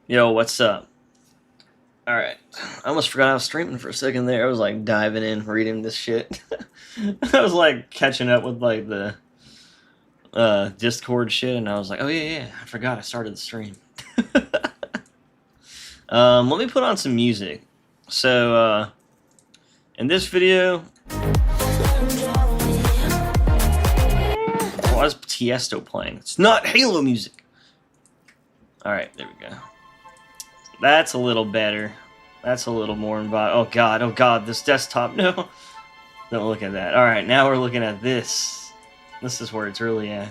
Yo, what's up? Alright. I almost forgot I was streaming for a second there. I was like diving in, reading this shit. I was like catching up with like the Discord shit, and I was like, oh yeah, I forgot I started the stream. Let me put on some music. So, in this video, why is Tiesto playing? It's not Halo music. Alright, there we go. That's a little better. That's a little more involved. Oh god, this desktop, no. Don't look at that. Alright, now we're looking at this. This is where it's really at.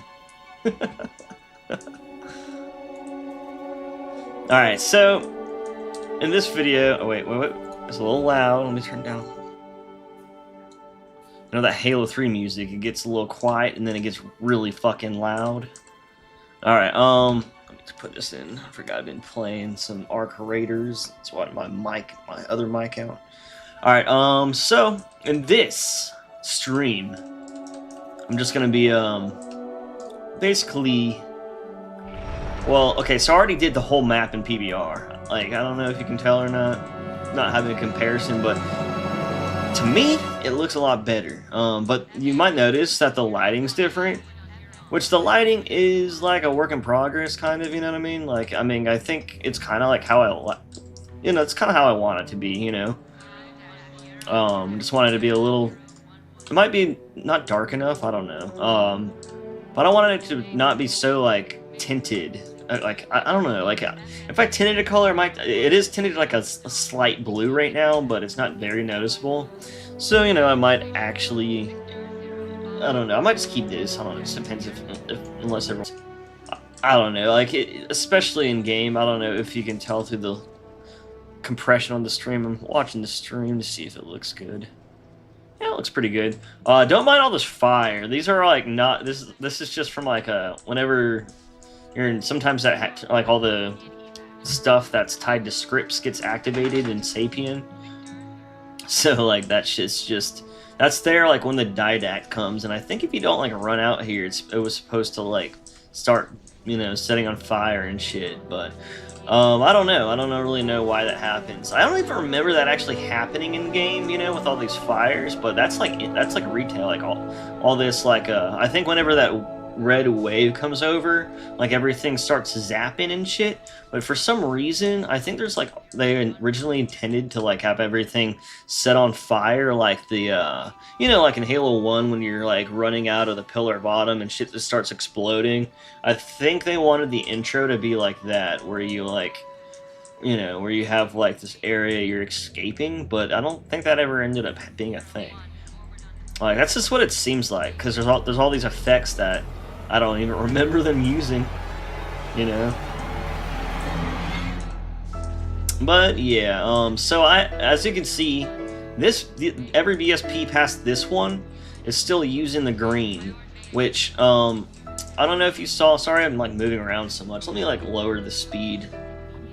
Alright, so in this video, oh wait, it's a little loud. Let me turn it down. You know that Halo 3 music, it gets a little quiet and then it gets really fucking loud. Alright, let me put this in. I forgot I've been playing some Arc Raiders. That's why my other mic out. Alright, so in this stream, I'm just gonna be basically, well, okay, so I already did the whole map in PBR. Like, I don't know if you can tell or not. Not having a comparison, but to me, it looks a lot better. But you might notice that the lighting's different, which the lighting is like a work in progress, kind of, you know what I mean? Like, I think it's kind of like how it's kind of how I want it to be, you know? Just wanted to be a little, it might be not dark enough, I don't know. But I wanted it to not be so, like, tinted. Like, I don't know, like, if I tinted a color, it is tinted like a slight blue right now, but it's not very noticeable. So, you know, I might actually, I don't know, I might just keep this. I don't know, it just depends unless everyone's, I don't know, like, especially in game, I don't know if you can tell through the compression on the stream. I'm watching the stream to see if it looks good. Yeah, it looks pretty good. Don't mind all this fire. These are like not, this is just from like whenever you're in, sometimes that like all the stuff that's tied to scripts gets activated in Sapien. So like that shit's just, that's there like when the didact comes, and I think if you don't like run out here, it was supposed to like start, you know, setting on fire and shit, but I don't know. I don't really know why that happens. I don't even remember that actually happening in game, you know, with all these fires. But that's like retail, like all this, like I think whenever that red wave comes over, like everything starts zapping and shit. But for some reason, I think there's like they originally intended to like have everything set on fire, like the you know, like in Halo 1 when you're like running out of the pillar bottom and shit just starts exploding. I think they wanted the intro to be like that, where you like, you know, where you have like this area you're escaping, but I don't think that ever ended up being a thing. Like, that's just what it seems like, because there's all these effects that I don't even remember them using, you know. But yeah, so as you can see, every BSP past this one is still using the green, which I don't know if you saw. Sorry, I'm like moving around so much. Let me like lower the speed.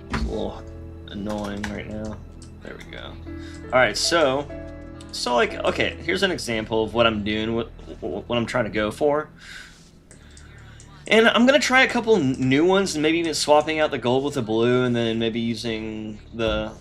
It's a little annoying right now. There we go. All right, so like, okay, here's an example of what I'm doing, what I'm trying to go for. And I'm gonna try a couple new ones, and maybe even swapping out the gold with the blue, and then maybe using the,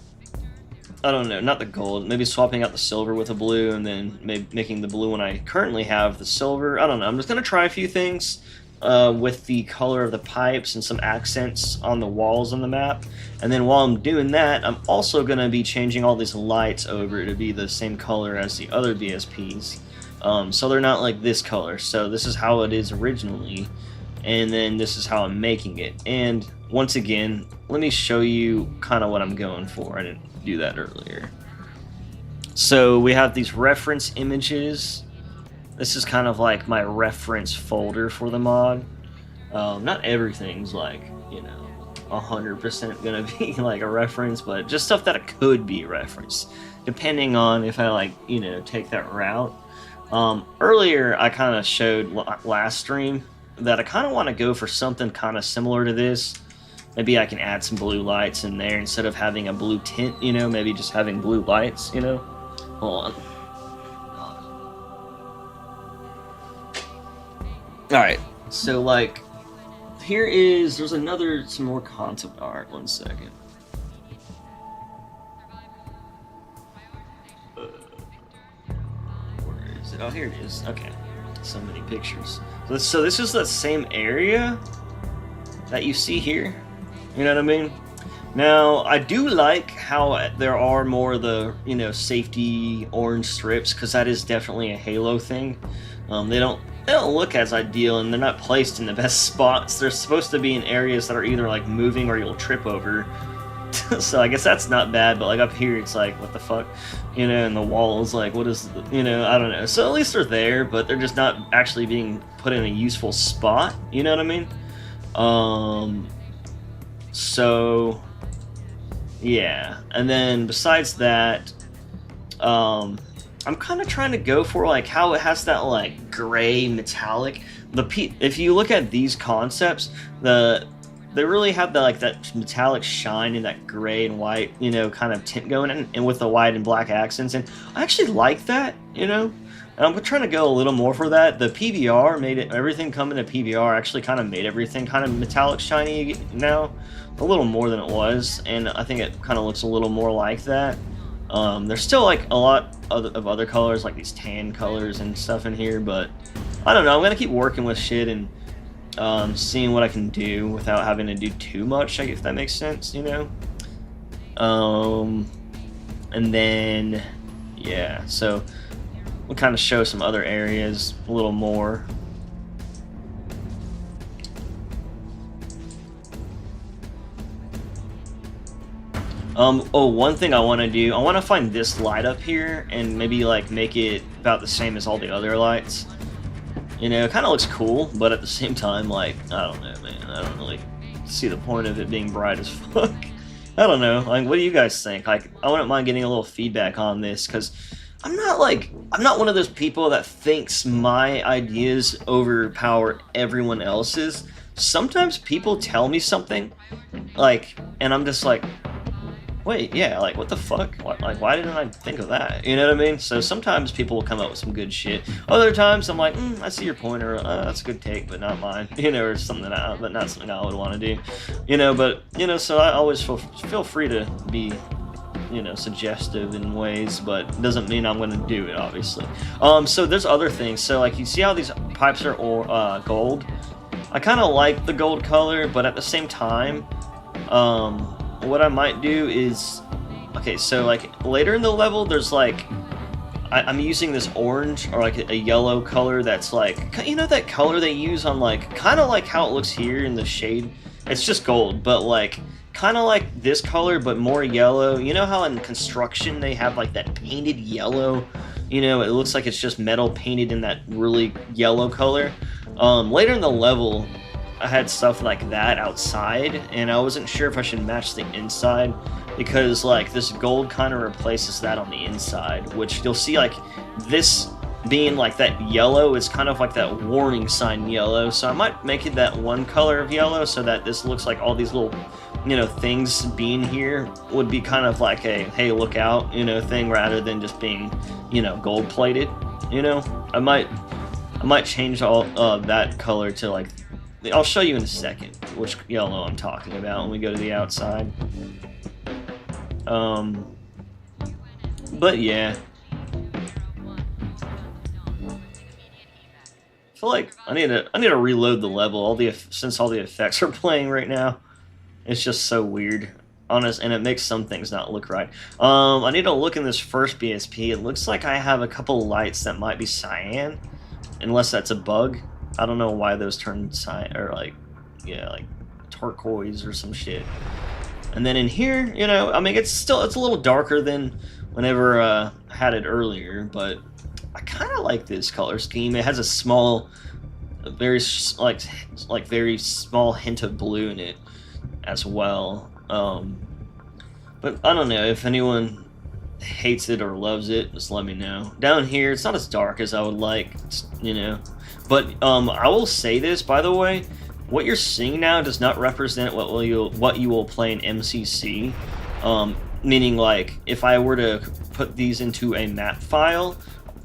I don't know, not the gold, maybe swapping out the silver with the blue, and then maybe making the blue one I currently have the silver. I don't know, I'm just gonna try a few things with the color of the pipes and some accents on the walls on the map. And then while I'm doing that, I'm also gonna be changing all these lights over to be the same color as the other BSPs. So they're not like this color, so this is how it is originally. And then this is how I'm making it. And once again, let me show you kind of what I'm going for. I didn't do that earlier. So we have these reference images. This is kind of like my reference folder for the mod. Not everything's like, you know, 100% gonna be like a reference, but just stuff that it could be a reference, depending on if I like, you know, take that route. Earlier I kind of showed last stream that I kind of want to go for something kind of similar to this. Maybe I can add some blue lights in there instead of having a blue tint, you know, maybe just having blue lights, you know. Hold on. Alright, so like, there's some more concept art. 1 second. Where is it? Oh, here it is. Okay. So many pictures. So this is the same area that you see here. You know what I mean? Now, I do like how there are more of the, safety orange strips, because that is definitely a Halo thing. They don't look as ideal, and they're not placed in the best spots. They're supposed to be in areas that are either like moving or you'll trip over. So I guess that's not bad, but like up here it's like, what the fuck? And the walls, like, what is, I don't know. So at least they're there, but they're just not actually being put in a useful spot, you know what I mean? So yeah, and then besides that, I'm kind of trying to go for like how it has that like gray metallic. If you look at these concepts, they really have that metallic shine and that gray and white, kind of tint going in, and with the white and black accents. And I actually like that, And I'm trying to go a little more for that. The PBR made everything coming to PBR actually kind of made everything kind of metallic shiny now, a little more than it was, and I think it kind of looks a little more like that. There's still like a lot of other colors, like these tan colors and stuff in here, but I don't know. I'm gonna keep working with shit and seeing what I can do without having to do too much, if that makes sense, And then, yeah, so we'll kind of show some other areas a little more. One thing I want to do, I want to find this light up here and maybe like make it about the same as all the other lights. It kind of looks cool, but at the same time, like, I don't know, man. I don't really see the point of it being bright as fuck. I don't know. Like, what do you guys think? Like, I wouldn't mind getting a little feedback on this, because I'm not one of those people that thinks my ideas overpower everyone else's. Sometimes people tell me something, like, and I'm just like, wait, yeah, like, what the fuck? Why didn't I think of that? You know what I mean? So sometimes people will come up with some good shit. Other times I'm like, I see your point, or that's a good take, but not mine. Or something but not something I would want to do. But, so I always feel free to be, suggestive in ways, but it doesn't mean I'm going to do it, obviously. So there's other things. So, like, you see how these pipes are gold? I kind of like the gold color, but at the same time, what I might do is, okay, so like later in the level, there's like, I'm using this orange or like a yellow color that's like, that color they use on like, kind of like how it looks here in the shade. It's just gold, but like, kind of like this color, but more yellow. You know how in construction they have like that painted yellow? It looks like it's just metal painted in that really yellow color. Later in the level, I had stuff like that outside, and I wasn't sure if I should match the inside, because like this gold kind of replaces that on the inside, which you'll see like this being like that yellow is kind of like that warning sign yellow. So I might make it that one color of yellow so that this looks like all these little, things being here would be kind of like a, hey, look out, thing, rather than just being, gold plated. I might change all that color to like, I'll show you in a second which yellow I'm talking about when we go to the outside. But yeah. I feel like I need to reload the level. Since all the effects are playing right now, it's just so weird. Honest, and it makes some things not look right. I need to look in this first BSP. It looks like I have a couple lights that might be cyan, unless that's a bug. I don't know why those turn cyan, or like, yeah, like turquoise or some shit. And then in here, I mean, it's a little darker than whenever I had it earlier, but I kind of like this color scheme. It has a very very small hint of blue in it as well. But I don't know if anyone hates it or loves it. Just let me know. Down here, it's not as dark as I would like, But I will say this, by the way, what you're seeing now does not represent what you will play in MCC. Meaning, like, if I were to put these into a map file,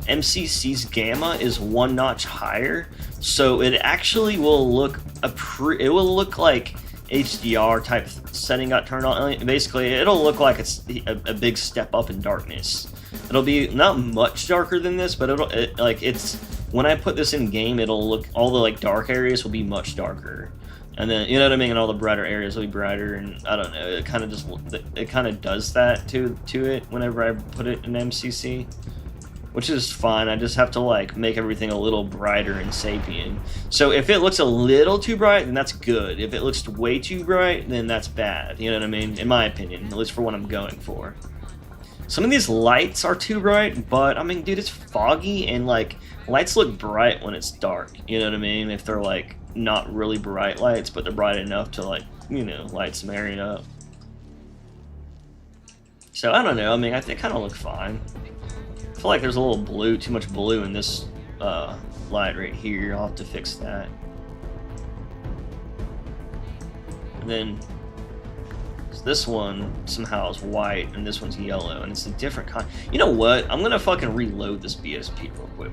MCC's gamma is one notch higher, so it actually will look it will look like HDR type setting got turned on. Basically, it'll look like it's a big step up in darkness. It'll be not much darker than this, but it's when I put this in game, it'll look, all the like dark areas will be much darker, and then, you know what I mean, and all the brighter areas will be brighter, and I don't know, it kind of does that to it whenever I put it in MCC, which is fine. I just have to like make everything a little brighter in Sapien. So if it looks a little too bright, then that's good. If it looks way too bright, then that's bad. You know what I mean? In my opinion, at least for what I'm going for. Some of these lights are too bright, but I mean, dude, it's foggy, and like lights look bright when it's dark. You know what I mean? If they're like not really bright lights, but they're bright enough to, like, you know, light some area up. So I don't know. I mean, I think kind of look fine. I feel like there's a little blue, too much blue in this light right here. I'll have to fix that. And then this one somehow is white, and this one's yellow, and it's a different kind. You know what? I'm gonna fucking reload this BSP real quick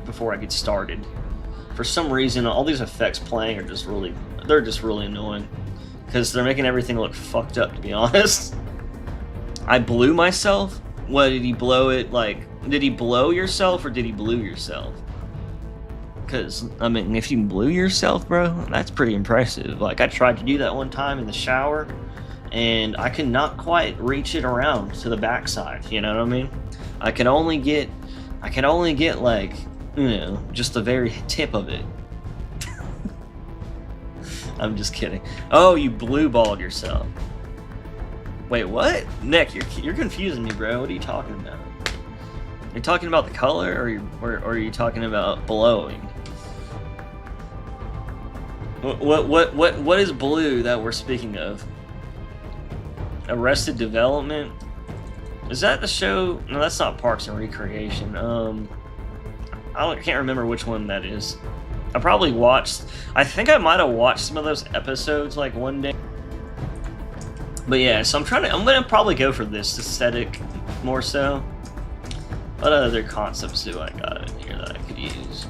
before I get started. For some reason, all these effects playing are just really, they're just really annoying, because they're making everything look fucked up, to be honest. I blew myself. What, did he blow it? Like, did he blow yourself, or did he blew yourself? Because, I mean, if you blew yourself, bro, that's pretty impressive. Like, I tried to do that one time in the shower, and I could not quite reach it around to the backside, you know what I mean? I could only get, like, you know, just the very tip of it. I'm just kidding. Oh, you blue balled yourself. Wait, what? Nick, you're confusing me, bro. What are you talking about? You're talking about the color, or are you talking about blowing? What is blue that we're speaking of? Arrested Development? Is that the show? No, that's not Parks and Recreation. I can't remember which one that is. I think I might have watched some of those episodes like one day. But yeah, so I'm gonna probably go for this aesthetic more so. What other concepts do I got in here that I could use?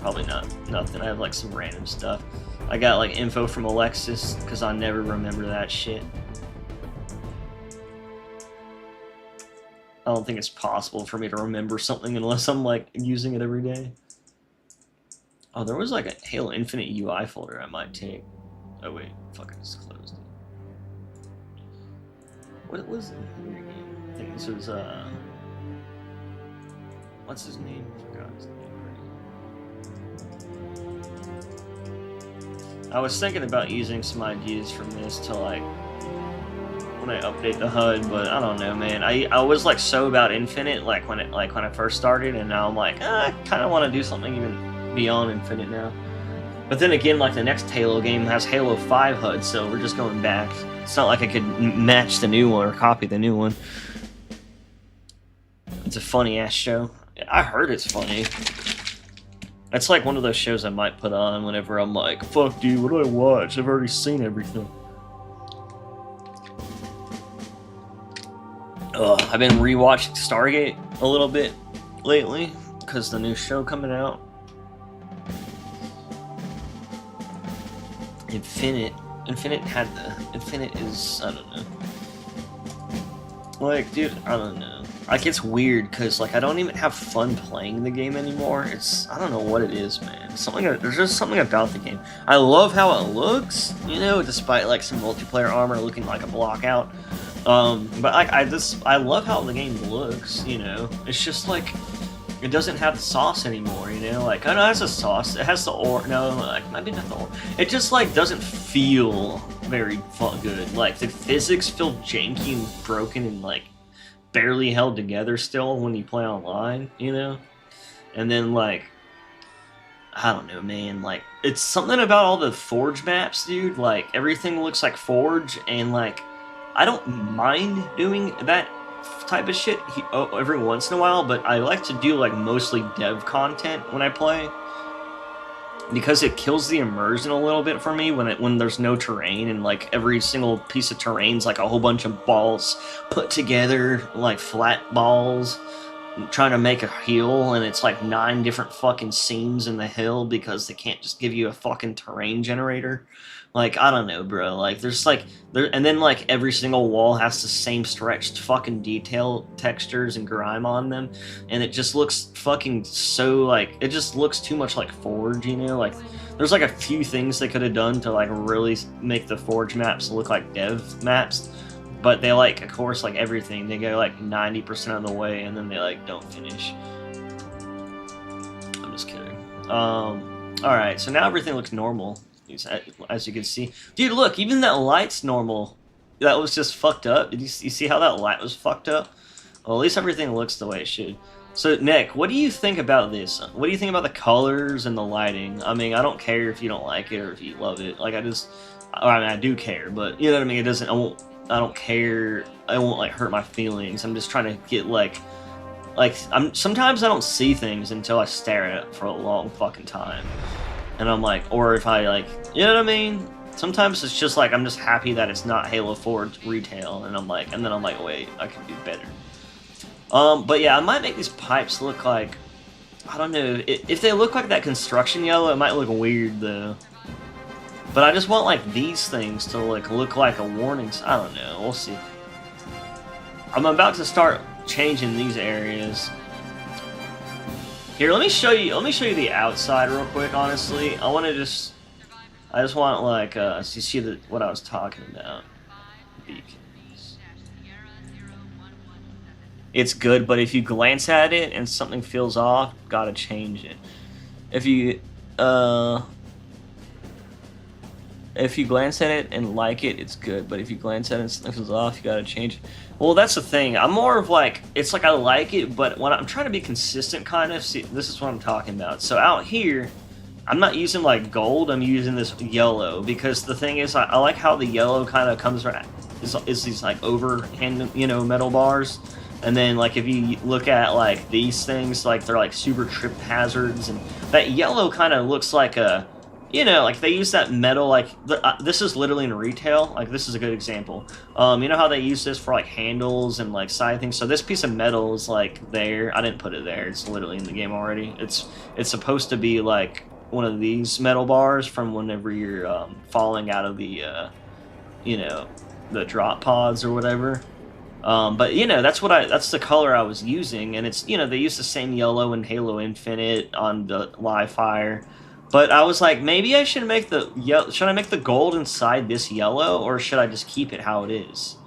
Probably nothing. I have like some random stuff. I got like info from Alexis, because I never remember that shit. I don't think it's possible for me to remember something unless I'm like using it every day. Oh, there was like a Halo Infinite UI folder I might take. Oh wait, fuck, I just closed it. What was it here again? I think this was what's his name? I forgot his name already. I was thinking about using some ideas from this to like when I update the HUD, but I don't know, man. I was like so about Infinite like when I first started, and now I'm like, I kind of want to do something even beyond Infinite now. But then again, like the next Halo game has Halo 5 HUD, so we're just going back. It's not like I could match the new one or copy the new one. It's a funny ass show. I heard it's funny. It's like one of those shows I might put on whenever I'm like, fuck dude, what do I watch? I've already seen everything. I've been rewatching Stargate a little bit lately, because the new show coming out. Infinite is, I don't know. Like, dude, I don't know. Like, it's weird, because, like, I don't even have fun playing the game anymore. I don't know what it is, man. There's just something about the game. I love how it looks, you know, despite, like, some multiplayer armor looking like a blockout. But, like, I love how the game looks, you know. It's just, like, it doesn't have the sauce anymore, you know? Like, I know it has a sauce. It has the no, like, maybe not the It just, like, doesn't feel very good. Like, the physics feel janky and broken and, like, barely held together still when you play online, you know? And then, like, I don't know, man. Like, it's something about all the Forge maps, dude. Like, everything looks like Forge, and, like, I don't mind doing that type of shit every once in a while, but I like to do like mostly dev content when I play, because it kills the immersion a little bit for me when there's no terrain, and like every single piece of terrain's like a whole bunch of balls put together, like flat balls, trying to make a hill, and it's like 9 different fucking seams in the hill because they can't just give you a fucking terrain generator. Like, I don't know, bro. Like, there's like and then like every single wall has the same stretched fucking detail textures and grime on them, and it just looks fucking so like it just looks too much like Forge, you know? Like, there's like a few things they could have done to like really make the Forge maps look like dev maps, but they like, of course, like everything, they go like 90% of the way and then they like don't finish. I'm just kidding. All right, so now everything looks normal. As you can see, dude, look, even that light's normal. That was just fucked up. Did you see how that light was fucked up? Well, at least everything looks the way it should. So, Nick, what do you think about this? What do you think about the colors and the lighting? I mean, I don't care if you don't like it or if you love it. Like, I mean, I do care, but you know what I mean. It doesn't. I don't care. I won't like hurt my feelings. I'm just trying to get like sometimes I don't see things until I stare at it for a long fucking time. And I'm like, or if I like, you know what I mean? Sometimes it's just like, I'm just happy that it's not Halo 4 retail, and then I'm like, wait, I can do better. But yeah, I might make these pipes look like, I don't know, if they look like that construction yellow, it might look weird though. But I just want like these things to like look like a warning. I don't know, we'll see. I'm about to start changing these areas. Here, let me show you the outside real quick, honestly. I just want like so you see what I was talking about. Beacons. It's good, but if you glance at it and something feels off, gotta change it. If you glance at it and like it, it's good, but if you glance at it and something feels off, you gotta change it. Well, that's the thing. I'm more of like, it's like I like it, but when I'm trying to be consistent, kind of, see, this is what I'm talking about. So out here, I'm not using like gold, I'm using this yellow, because the thing is, I like how the yellow kind of comes around, is these like overhand, you know, metal bars. And then like if you look at like these things, like they're like super trip hazards, and that yellow kind of looks like a, you know, like they use that metal, like, this is literally in retail, like this is a good example. You know how they use this for like handles and like side things? So this piece of metal is like there, I didn't put it there, it's literally in the game already. It's supposed to be like one of these metal bars from whenever you're falling out of the, you know, the drop pods or whatever. But you know, that's the color I was using, and it's, you know, they use the same yellow in Halo Infinite on the live fire. But I was like, maybe I should make should I make the gold inside this yellow, or should I just keep it how it is?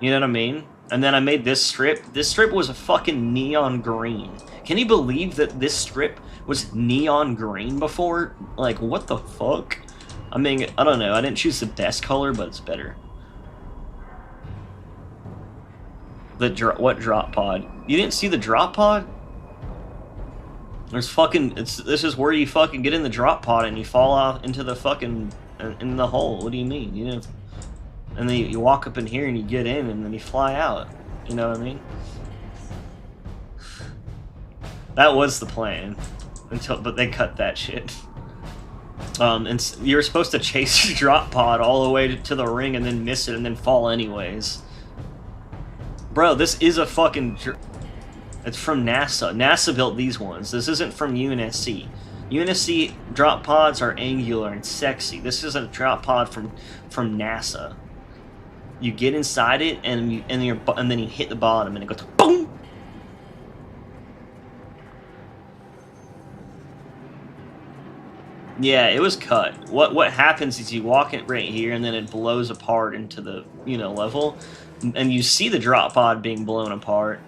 You know what I mean? And then I made this strip. This strip was a fucking neon green. Can you believe that this strip was neon green before? Like, what the fuck? I mean, I don't know. I didn't choose the best color, but it's better. What drop pod? You didn't see the drop pod? There's fucking, this is where you fucking get in the drop pod and you fall off into the fucking, in the hole. What do you mean? You know, and then you walk up in here and you get in and then you fly out. You know what I mean? That was the plan, but they cut that shit. And you're supposed to chase your drop pod all the way to the ring and then miss it and then fall anyways. Bro, this is a fucking... It's from NASA. NASA built these ones. This isn't from UNSC. UNSC drop pods are angular and sexy. This is a drop pod from NASA. You get inside it and then you hit the bottom and it goes boom. Yeah, it was cut. What happens is you walk it right here and then it blows apart into the, you know, level, and you see the drop pod being blown apart.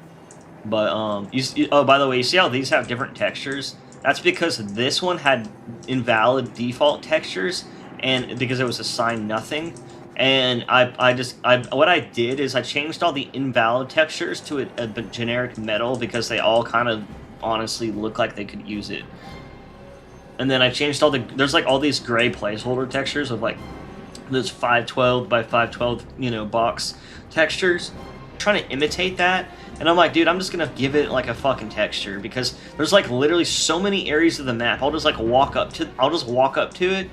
But oh, by the way, you see how these have different textures? That's because this one had invalid default textures, and because it was assigned nothing. And what I did is I changed all the invalid textures to a generic metal because they all kind of honestly look like they could use it. And then I changed there's like all these gray placeholder textures of like those 512 by 512, you know, box textures. I'm trying to imitate that. And I'm like, dude, I'm just gonna give it like a fucking texture because there's like literally so many areas of the map. I'll just walk up to it,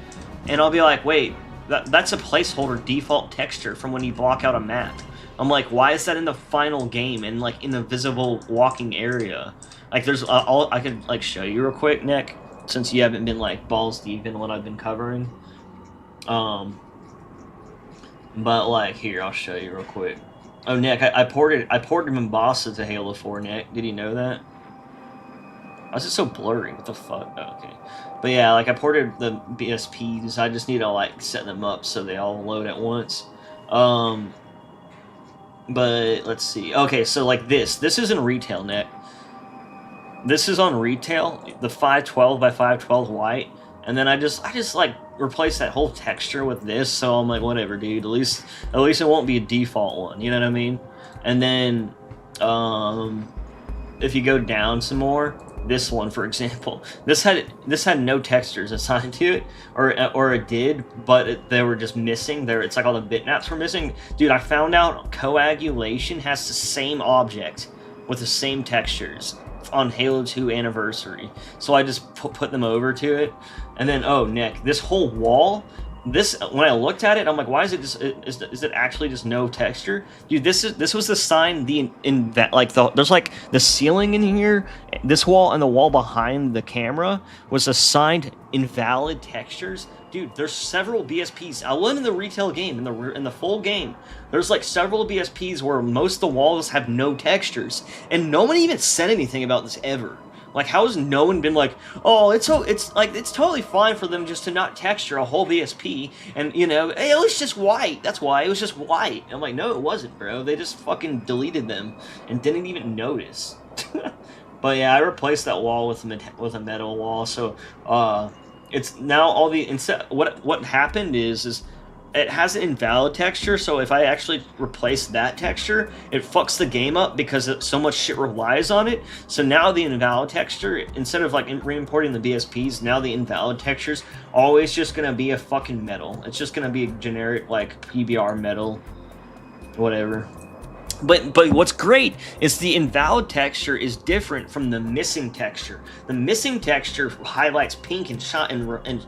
and I'll be like, wait, that's a placeholder default texture from when you block out a map. I'm like, why is that in the final game and like in the visible walking area? Like, there's all I could like show you real quick, Nick, since you haven't been like balls deep in what I've been covering. But like here, I'll show you real quick. Oh, Nick, I ported Mombasa to Halo 4. Nick, did you know that? Why is it so blurry? What the fuck? Oh, okay. But yeah, like I ported the BSPs. I just need to like set them up so they all load at once. But let's see. Okay, so like this is in retail, Nick. This is on retail, the 512 by 512 white, and then I just like replace that whole texture with this. So I'm like, whatever, dude. At least it won't be a default one. You know what I mean? And then if you go down some more. This one, for example, this had no textures assigned to it, or it did, but they were just missing. It's like all the bitmaps were missing. Dude, I found out Coagulation has the same object with the same textures on Halo 2 Anniversary. So I just put them over to it, and then oh, Nick, this whole wall. When I looked at it, I'm like, why is it just is it actually just no texture? Dude, this was the sign there's like the ceiling in here, this wall and the wall behind the camera was assigned invalid textures. Dude, there's several BSPs. I went in the retail game in the full game. There's like several BSPs where most of the walls have no textures, and no one even said anything about this ever. Like, how has no one been like, oh, it's totally fine for them just to not texture a whole BSP, and, you know, hey, it was just white. That's why. It was just white. I'm like, no, it wasn't, bro. They just fucking deleted them and didn't even notice. But yeah, I replaced that wall with a metal wall, so, it's now all the, what happened is it has an invalid texture, so if I actually replace that texture, it fucks the game up because so much shit relies on it. So now the invalid texture, instead of like re-importing the BSPs, now the invalid texture's always just gonna be a fucking metal. It's just gonna be a generic like PBR metal, whatever. But what's great is the invalid texture is different from the missing texture. The missing texture highlights pink and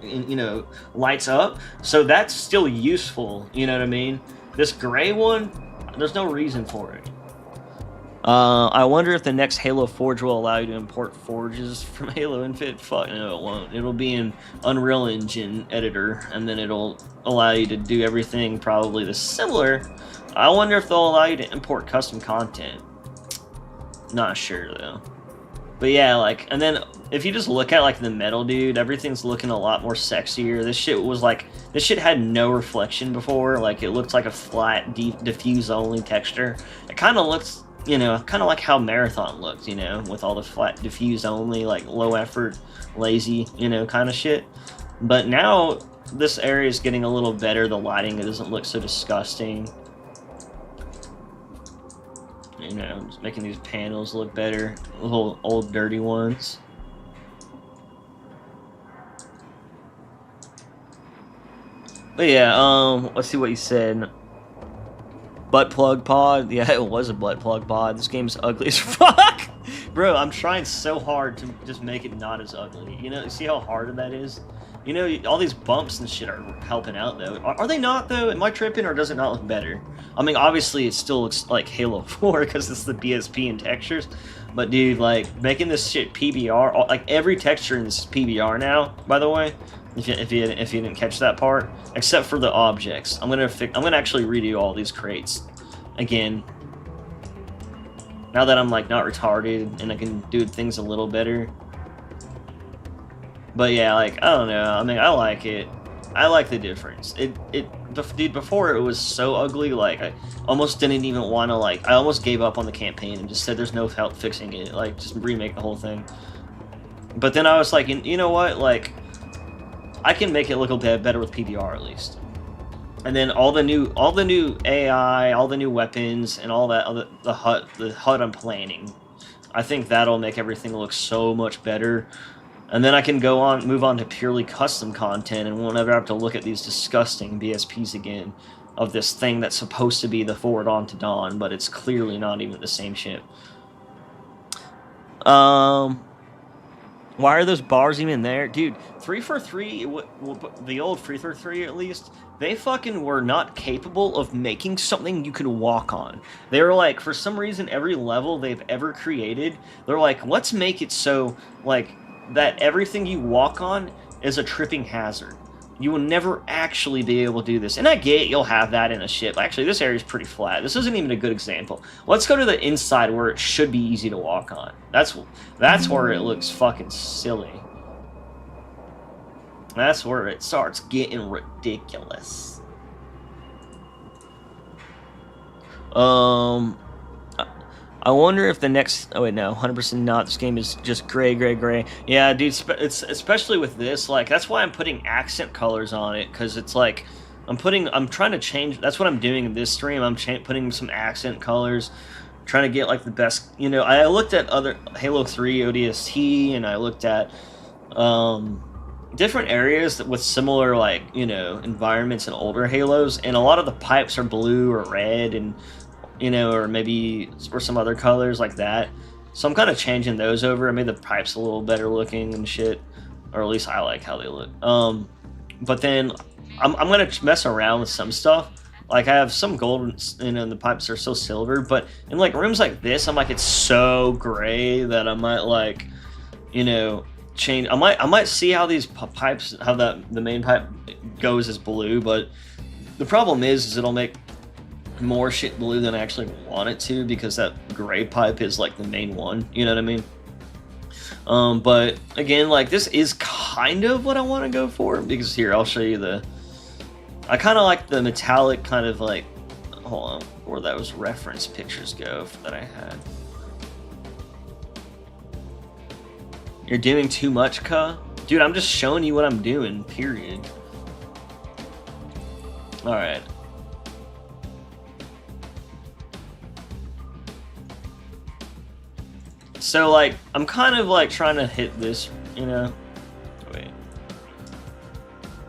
you know, lights up, so that's still useful. You know what I mean? This gray one, there's no reason for it. I wonder if the next Halo Forge will allow you to import forges from Halo Infinite. Fuck no, it won't. It'll be in Unreal Engine editor, and then it'll allow you to do everything probably the similar. I wonder if they'll allow you to import custom content. Not sure though. But yeah, like, and then if you just look at like the metal, dude, everything's looking a lot more sexier. This shit had no reflection before. Like, it looked like a flat, diffuse only texture. It kind of looks, you know, kind of like how Marathon looked, you know, with all the flat, diffuse only, like low effort, lazy, you know, kind of shit. But now this area is getting a little better. The lighting, it doesn't look so disgusting. You know, just making these panels look better. Little old dirty ones. But yeah, let's see what you said. Butt plug pod? Yeah, it was a butt plug pod. This game's ugly as fuck! Bro, I'm trying so hard to just make it not as ugly. You know, see how hard that is? You know, all these bumps and shit are helping out, though. Are they not, though? Am I tripping, or does it not look better? I mean, obviously, it still looks like Halo 4, because it's the BSP and textures. But, dude, like, making this shit PBR, like, every texture in this is PBR now, by the way, if you didn't catch that part, except for the objects. I'm gonna actually redo all these crates again. Now that I'm, like, not retarded, and I can do things a little better. But yeah, like, I don't know. I mean, I like it. I like the difference. Dude, before it was so ugly, like, I almost didn't even want to, like, I almost gave up on the campaign and just said there's no help fixing it. Like, just remake the whole thing. But then I was like, you know what? Like, I can make it look a bit better with PBR at least. And then all the new AI, all the new weapons, and all that, the HUD I'm planning. I think that'll make everything look so much better. And then I can move on to purely custom content, and won't ever have to look at these disgusting BSPs again of this thing that's supposed to be the Forward Onto Dawn, but it's clearly not even the same ship. What Why are those bars even there? Dude, 343, the old 343 at least, they fucking were not capable of making something you could walk on. They were like, for some reason, every level they've ever created, they're like, let's make it so, like, that everything you walk on is a tripping hazard. You will never actually be able to do this. And I get you'll have that in a ship. Actually, this area is pretty flat. This isn't even a good example. Let's go to the inside where it should be easy to walk on. That's where it looks fucking silly. That's where it starts getting ridiculous. I wonder if the next... Oh, wait, no. 100% not. This game is just gray, gray, gray. Yeah, dude, it's especially with this. Like, that's why I'm putting accent colors on it, because it's like... I'm trying to change... That's what I'm doing in this stream. I'm putting some accent colors. Trying to get, like, the best... You know, I looked at other... Halo 3 ODST, and I looked at... different areas with similar, like, you know, environments in older Halos, and a lot of the pipes are blue or red, and... You know, or maybe or some other colors like that. So I'm kind of changing those over. I made the pipes a little better looking and shit, or at least I like how they look. But then I'm gonna mess around with some stuff. Like I have some gold, you know, and the pipes are still silver. But in like rooms like this, I'm like it's so gray that I might like, you know, change. I might see how these pipes, how the main pipe goes as blue. But the problem is it'll make more shit blue than I actually want it to, because that gray pipe is like the main one, you know what I mean? But again, like this is kind of what I want to go for, because here I'll show you I kind of like the metallic kind of like, hold on, where those reference pictures go that I had. You're doing too much, Ka? Dude, I'm just showing you what I'm doing, period. Alright. So, like, I'm kind of, like, trying to hit this, you know? Wait.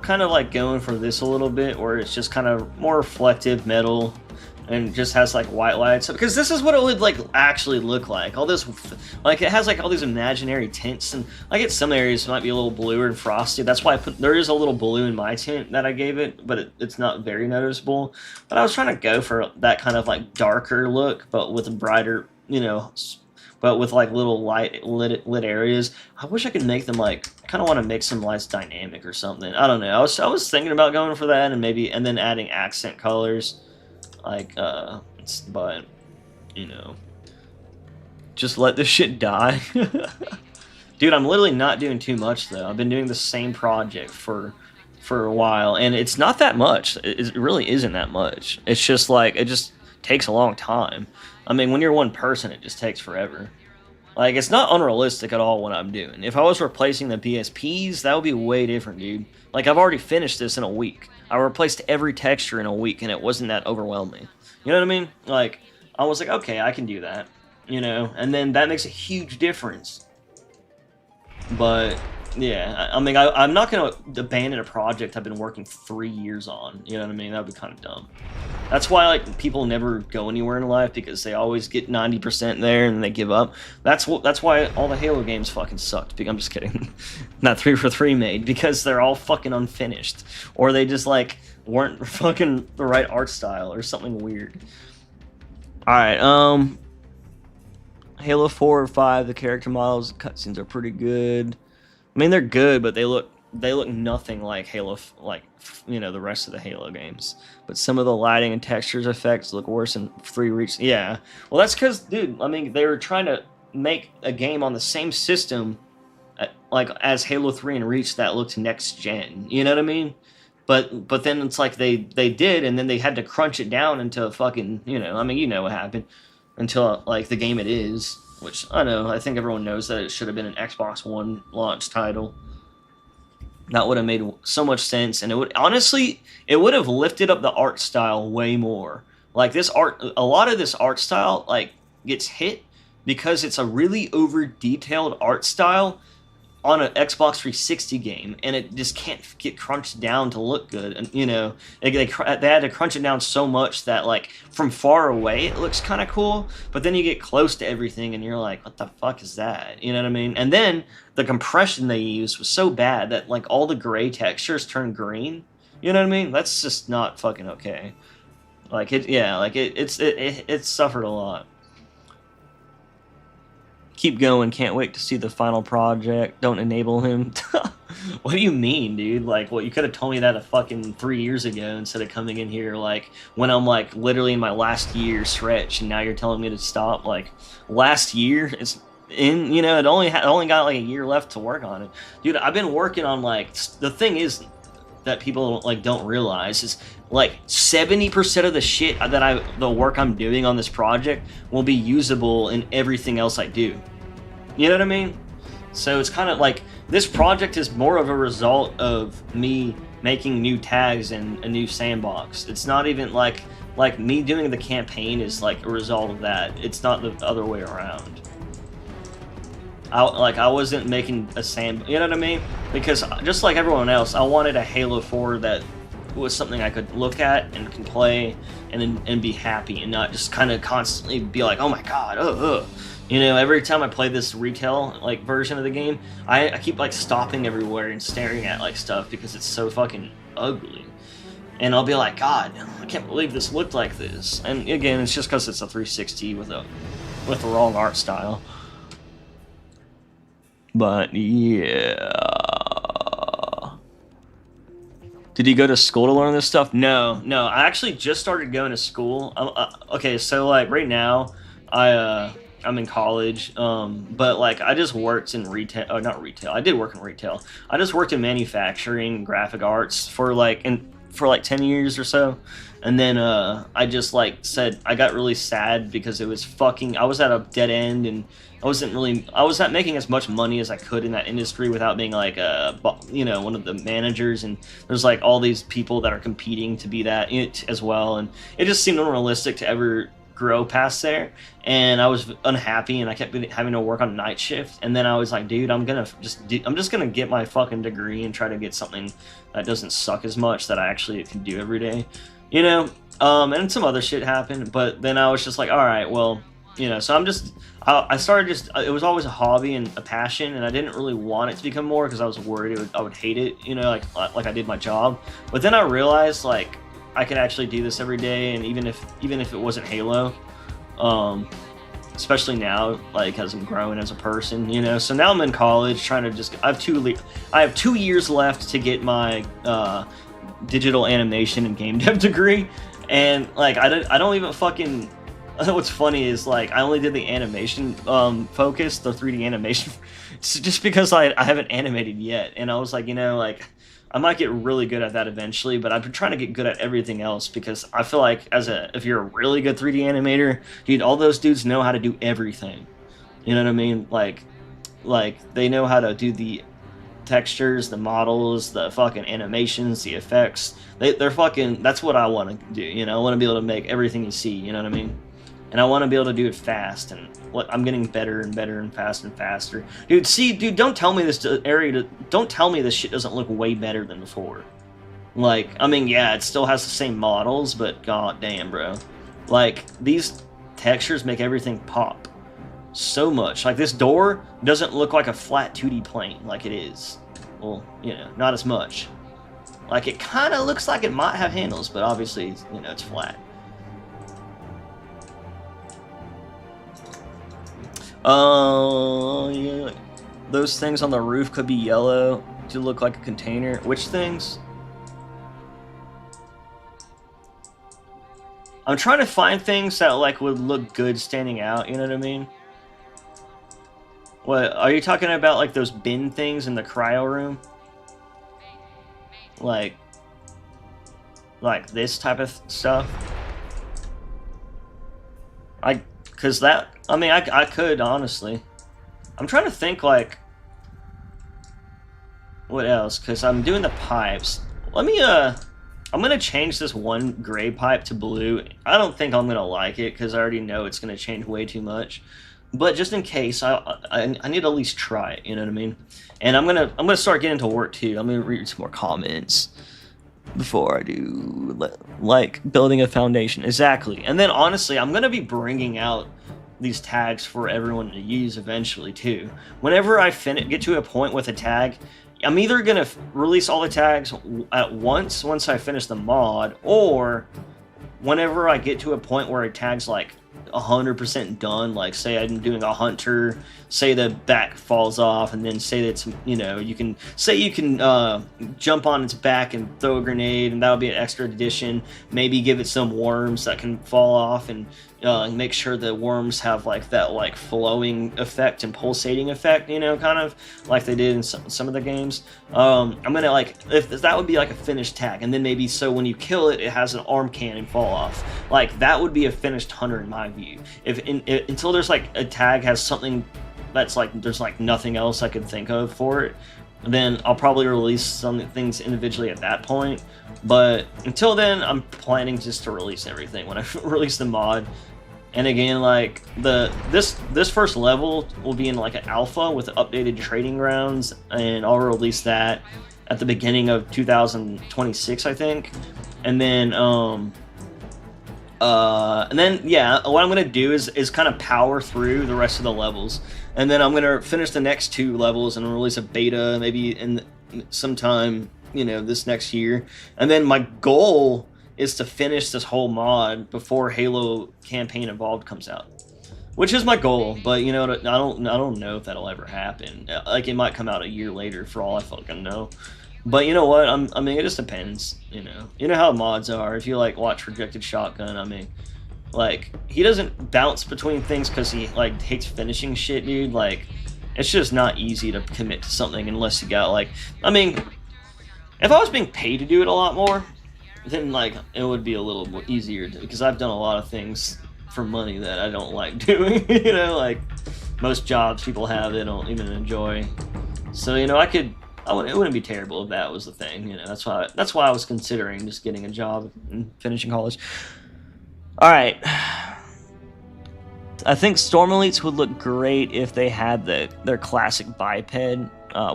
Kind of, like, going for this a little bit, where it's just kind of more reflective metal, and just has, like, white lights. Because this is what it would, like, actually look like. All this, like, it has, like, all these imaginary tints, and, like, at some areas it might be a little bluer and frosty. That's why there is a little blue in my tint that I gave it, but it's not very noticeable. But I was trying to go for that kind of, like, darker look, but with a brighter, you know, but with like little lit areas. I wish I could make them like, I kind of want to make some lights dynamic or something. I don't know. I was thinking about going for that, and then adding accent colors, like but you know, just let this shit die. Dude, I'm literally not doing too much though. I've been doing the same project for a while, and it's not that much. It really isn't that much. It's just like it just takes a long time. I mean, when you're one person, it just takes forever. Like, it's not unrealistic at all what I'm doing. If I was replacing the BSPs, that would be way different, dude. Like, I've already finished this in a week. I replaced every texture in a week, and it wasn't that overwhelming. You know what I mean? Like, I was like, okay, I can do that. You know? And then that makes a huge difference. But, yeah. I mean, I'm not going to abandon a project I've been working 3 years on. You know what I mean? That would be kind of dumb. That's why, like, people never go anywhere in life, because they always get 90% there and they give up. That's why all the Halo games fucking sucked. I'm just kidding. Not 343 made, because they're all fucking unfinished, or they just like weren't fucking the right art style or something weird. All right, Halo 4 or 5, the character models, cutscenes are pretty good. I mean, they're good, but they look nothing like Halo, like, you know, the rest of the Halo games. But some of the lighting and textures effects look worse in 3 Reach. Yeah, well, that's because, dude, I mean, they were trying to make a game on the same system, like, as Halo 3 and Reach that looked next gen. You know what I mean? But then it's like they did, and then they had to crunch it down into fucking, you know, I mean, you know what happened, until, like, the game it is. Which, I know, I think everyone knows that it should have been an Xbox One launch title. That would have made so much sense, and it would, honestly, it would have lifted up the art style way more. Like, this art, a lot of this art style, like, gets hit because it's a really over-detailed art style, on an Xbox 360 game, and it just can't get crunched down to look good. And you know, they had to crunch it down so much that like from far away it looks kind of cool, but then you get close to everything and you're like, what the fuck is that? You know what I mean? And then the compression they used was so bad that like all the gray textures turn green. You know what I mean? That's just not fucking okay. Like it, yeah, like it suffered a lot. Keep going, can't wait to see the final project. Don't enable him. What do you mean, dude? Like, well, you could have told me that a fucking 3 years ago instead of coming in here, like, when I'm, like, literally in my last year stretch, and now you're telling me to stop. Like, last year, it's in, you know, it only got, like, a year left to work on it. Dude, I've been working on, like, the thing is that people, like, don't realize is, like, 70% of the shit the work I'm doing on this project will be usable in everything else I do. You know what I mean? So it's kind of like, this project is more of a result of me making new tags and a new sandbox. It's not even like me doing the campaign is like a result of that. It's not the other way around. I wasn't making a sand, you know what I mean? Because just like everyone else, I wanted a Halo 4 that was something I could look at and can play and be happy and not just kind of constantly be like, oh my god, You know, every time I play this retail like version of the game, I keep like stopping everywhere and staring at like stuff because it's so fucking ugly. And I'll be like, God, I can't believe this looked like this. And again, it's just because it's a 360 with the wrong art style. But yeah. Did you go to school to learn this stuff? No. I actually just started going to school. Okay, so like right now, I'm in college, but like I just worked in retail. Oh, not retail. I did work in retail. I just worked in manufacturing, graphic arts for like 10 years or so, and then I just like said I got really sad because it was fucking. I was at a dead end, and I was not making as much money as I could in that industry without being like one of the managers, and there's like all these people that are competing to be that as well, and it just seemed unrealistic to ever grow past there, and I was unhappy, and I kept having to work on night shift. And then I was like, dude, I'm just gonna get my fucking degree and try to get something that doesn't suck as much that I actually can do every day, you know. And some other shit happened, but then I was just like, all right, well, you know. So I started it was always a hobby and a passion, and I didn't really want it to become more because I was worried I would hate it, you know, like I did my job. But then I realized like I could actually do this every day, and even if it wasn't Halo, especially now, like as I'm growing as a person, you know. So now I'm in college, trying to I have 2 years left to get my digital animation and game dev degree, and like I don't even fucking. What's funny is like I only did the animation focus, the 3D animation, just because I haven't animated yet, and I was like, you know, like. I might get really good at that eventually, but I've been trying to get good at everything else because I feel like if you're a really good 3D animator, dude, all those dudes know how to do everything. You know what I mean? Like they know how to do the textures, the models, the fucking animations, the effects. They're fucking. That's what I want to do. You know, I want to be able to make everything you see. You know what I mean? And I want to be able to do it fast, and I'm getting better and better and faster. Dude, don't tell me don't tell me this shit doesn't look way better than before. Like, I mean, yeah, it still has the same models, but god damn, bro. Like, these textures make everything pop so much. Like, this door doesn't look like a flat 2D plane like it is. Well, you know, not as much. Like, it kind of looks like it might have handles, but obviously, you know, it's flat. Yeah. Those things on the roof could be yellow to look like a container. Which things? I'm trying to find things that like would look good standing out, you know what I mean? What, are you talking about like those bin things in the cryo room? Like this type of stuff? Cause that, I mean, I could, honestly. I'm trying to think, like, what else? Cause I'm doing the pipes. Let me, I'm gonna change this one gray pipe to blue. I don't think I'm gonna like it, cause I already know it's gonna change way too much. But just in case, I need to at least try it. You know what I mean? And I'm gonna start getting to work too. I'm gonna read some more comments before I do, like building a foundation. Exactly. And then honestly, I'm gonna be bringing out these tags for everyone to use eventually too. Whenever I get to a point with a tag, I'm either gonna release all the tags at once I finish the mod, or whenever I get to a point where a tag's like 100% done, like say I'm doing a hunter, say the back falls off, and then say that you can jump on its back and throw a grenade, and that'll be an extra addition. Maybe give it some worms that can fall off, and make sure the worms have like that like flowing effect and pulsating effect, kind of like they did in some of the games. I'm gonna like if that would be like a finished tag, and then maybe so when you kill it, it has an arm cannon fall off. Like that would be a finished hunter in my view. Until there's like a tag has something that's like there's like nothing else I could think of for it, then I'll probably release some things individually at that point. But until then, I'm planning just to release everything when I release the mod. And again, like this first level will be in like an alpha with updated trading grounds, and I'll release that at the beginning of 2026, I think. And then yeah, what I'm gonna do is kind of power through the rest of the levels, and then I'm gonna finish the next 2 levels and release a beta maybe in sometime this next year. And then my goal is to finish this whole mod before Halo Campaign Evolved comes out, which is my goal. But I don't know if that'll ever happen. Like it might come out a year later for all I fucking know. But you know what? I mean, it just depends. You know how mods are. If you like watch Rejected Shotgun, I mean, like he doesn't bounce between things because he like hates finishing shit, dude. Like it's just not easy to commit to something unless you got like. I mean, if I was being paid to do it a lot more, then like it would be a little more easier because I've done a lot of things for money that I don't like doing. Like most jobs people have, they don't even enjoy. So it wouldn't be terrible if that was the thing. That's why I was considering just getting a job and finishing college. All right. I think Storm Elites would look great if they had their classic biped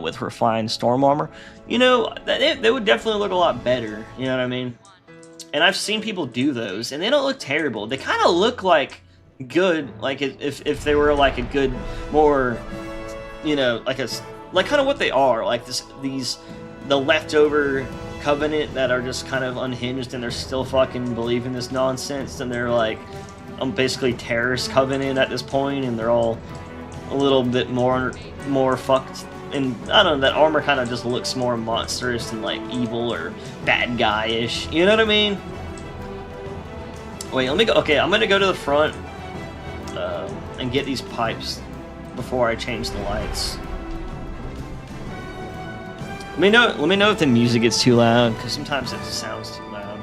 with refined storm armor. They would definitely look a lot better. You know what I mean? And I've seen people do those, and they don't look terrible. They kind of look like good, like if they were like a good, more, like kind of what they are, like the leftover Covenant that are just kind of unhinged and they're still fucking believing this nonsense, and they're like basically terrorist Covenant at this point, and they're all a little bit more fucked. And I don't know, that armor kind of just looks more monstrous and like evil or bad guy-ish. You know what I mean? Wait, let me go. Okay, I'm gonna go to the front and get these pipes before I change the lights. Let me know if the music gets too loud, because sometimes it sounds too loud.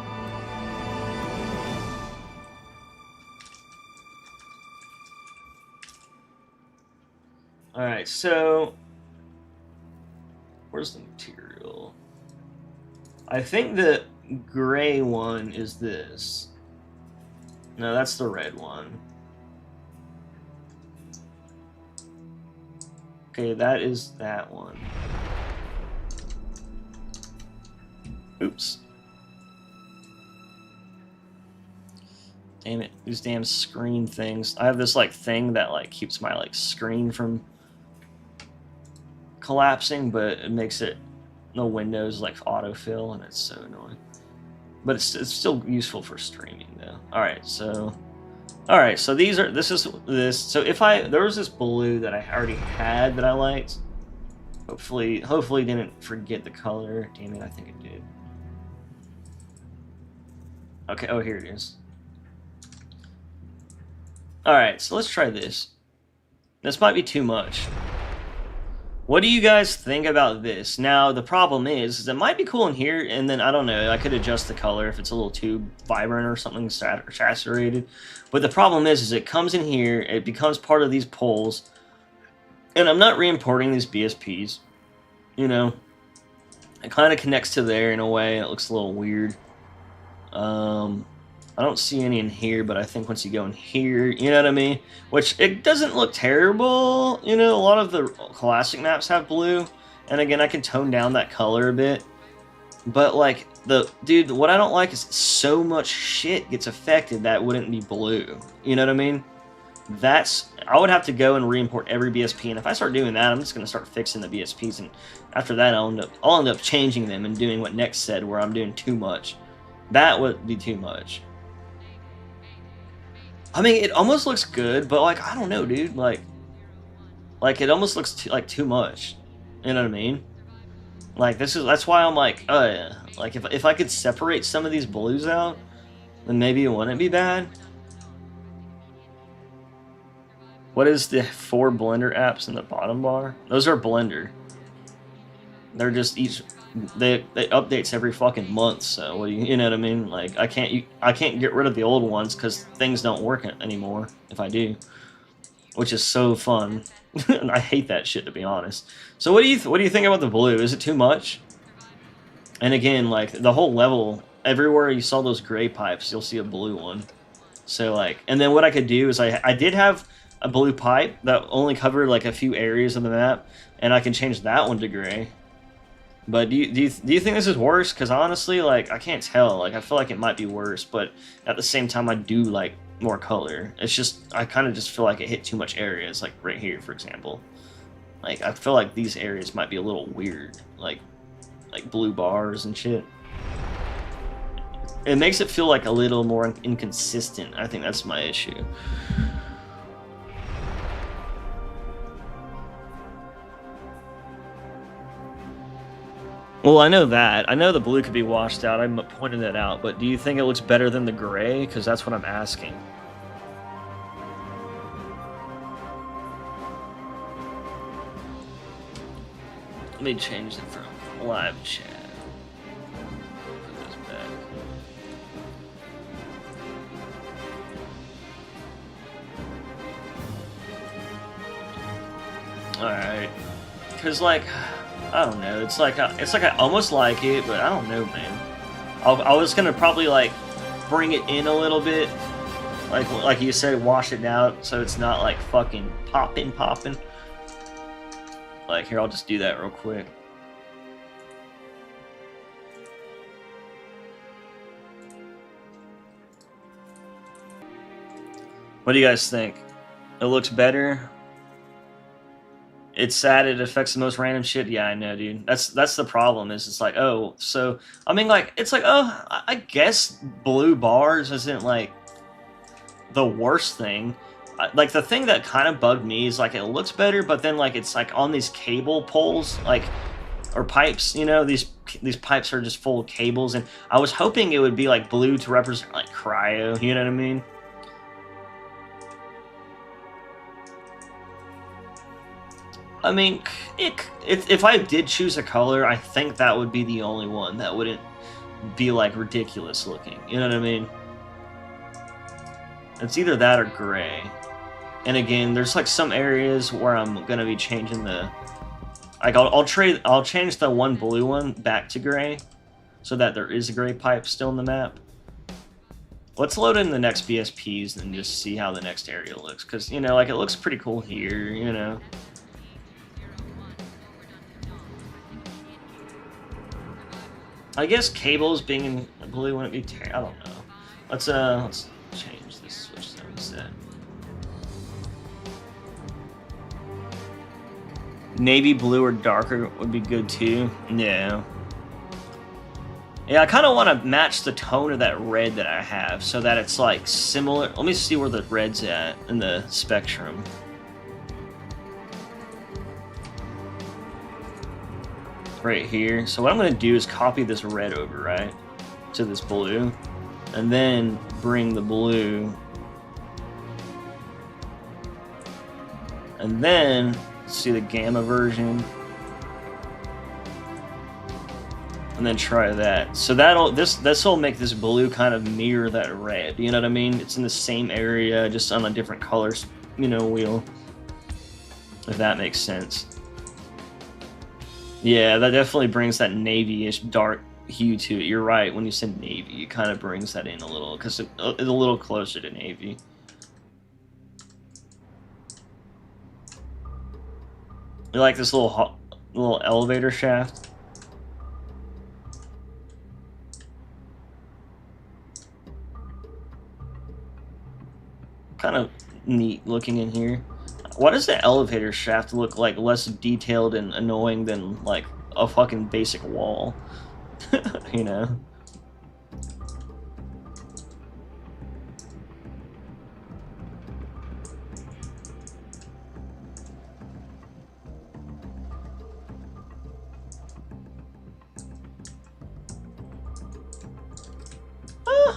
Alright, so where's the material? I think the gray one is this. No, that's the red one. Okay, that is that one. Oops. Damn it, these damn screen things. I have this like thing that like keeps my like screen from collapsing, but it makes it no windows like autofill, and it's so annoying. But it's still useful for streaming though. Alright, so this is this. So if there was this blue that I already had that I liked. Hopefully didn't forget the color. Damn it, I think it did. Okay, oh here it is. Alright, so let's try this. This might be too much. What do you guys think about this? Now, the problem is it might be cool in here, and then, I don't know, I could adjust the color if it's a little too vibrant or something saturated. But the problem is it comes in here, it becomes part of these poles, and I'm not re-importing these BSPs. It kind of connects to there in a way, and it looks a little weird. I don't see any in here, but I think once you go in here, you know what I mean? Which, it doesn't look terrible. You know, a lot of the classic maps have blue. And again, I can tone down that color a bit. But, like, dude, what I don't like is so much shit gets affected that wouldn't be blue. You know what I mean? I would have to go and re-import every BSP, and if I start doing that, I'm just going to start fixing the BSPs, and after that, I'll end up changing them and doing what Nex said, where I'm doing too much. That would be too much. I mean, it almost looks good, but, like, I don't know, dude. Like it almost looks too much. You know what I mean? Like, that's why I'm like, like, if I could separate some of these blues out, then maybe it wouldn't be bad. What is the 4 Blender apps in the bottom bar? Those are Blender. They're just they updates every fucking month. So what do you know what I mean? Like, I can't get rid of the old ones because things don't work anymore if I do, which is so fun. I hate that shit, to be honest. So what do you think about the blue? Is it too much? And again, like, the whole level, everywhere you saw those gray pipes, you'll see a blue one. So, like, and then what I could do is I did have a blue pipe that only covered like a few areas of the map, and I can change that one to gray. But do you think this is worse? Because honestly, like, I can't tell. Like, I feel like it might be worse, but at the same time, I do like more color. It's just, I kind of just feel like it hit too much areas, like right here, for example. Like, I feel like these areas might be a little weird, like blue bars and shit. It makes it feel like a little more inconsistent. I think that's my issue. Well, I know that. I know the blue could be washed out. I pointed that out. But do you think it looks better than the gray? Because that's what I'm asking. Let me change it from live chat. Put this back. Alright. Because, like, I don't know. It's like I almost like it, but I don't know, man. I was gonna probably like bring it in a little bit, like you said, wash it out so it's not like fucking popping. Like, here, I'll just do that real quick. What do you guys think? It looks better. It's sad it affects the most random shit. Yeah, I know, dude. That's the problem. Is it's like, oh, so I mean, like, it's like, oh, I guess blue bars isn't like the worst thing. Like, the thing that kind of bugged me is like it looks better, but then like it's like on these cable poles, like, or pipes. You know, these pipes are just full of cables, and I was hoping it would be like blue to represent like cryo. You know what I mean? I mean, if I did choose a color, I think that would be the only one that wouldn't be, like, ridiculous looking. You know what I mean? It's either that or gray. And again, there's, like, some areas where I'm gonna be changing the... Like, I'll change the one blue one back to gray, so that there is a gray pipe still in the map. Let's load in the next BSPs and just see how the next area looks. Because, you know, like, it looks pretty cool here, you know? I guess cables being in blue wouldn't be I don't know. Let's change this switch to instead. Navy blue or darker would be good too. Yeah. Yeah, I kind of want to match the tone of that red that I have so that it's like similar. Let me see where the red's at in the spectrum. Right here. So what I'm going to do is copy this red over, right, to this blue, and then bring the blue, and then see the gamma version, and then try that. So this will make this blue kind of mirror that red. You know what I mean? It's in the same area, just on a different color, you know, wheel. If that makes sense. Yeah, that definitely brings that navy-ish dark hue to it. You're right. When you said navy, it kind of brings that in a little because it's a little closer to navy. You like this little elevator shaft? Kind of neat looking in here. Why does the elevator shaft look like less detailed and annoying than like a fucking basic wall? You know?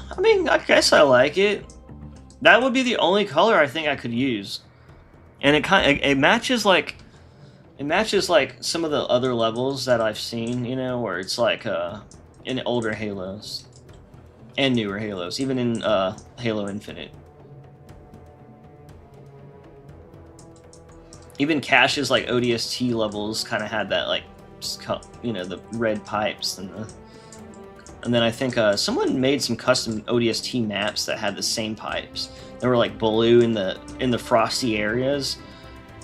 I mean, I guess I like it. That would be the only color I think I could use, and it matches like some of the other levels that I've seen, you know, where it's like in older Halos and newer Halos, even in Halo Infinite. Even Cash's like ODST levels kind of had that, like, you know, the red pipes and then I think someone made some custom ODST maps that had the same pipes. They were like blue in the frosty areas,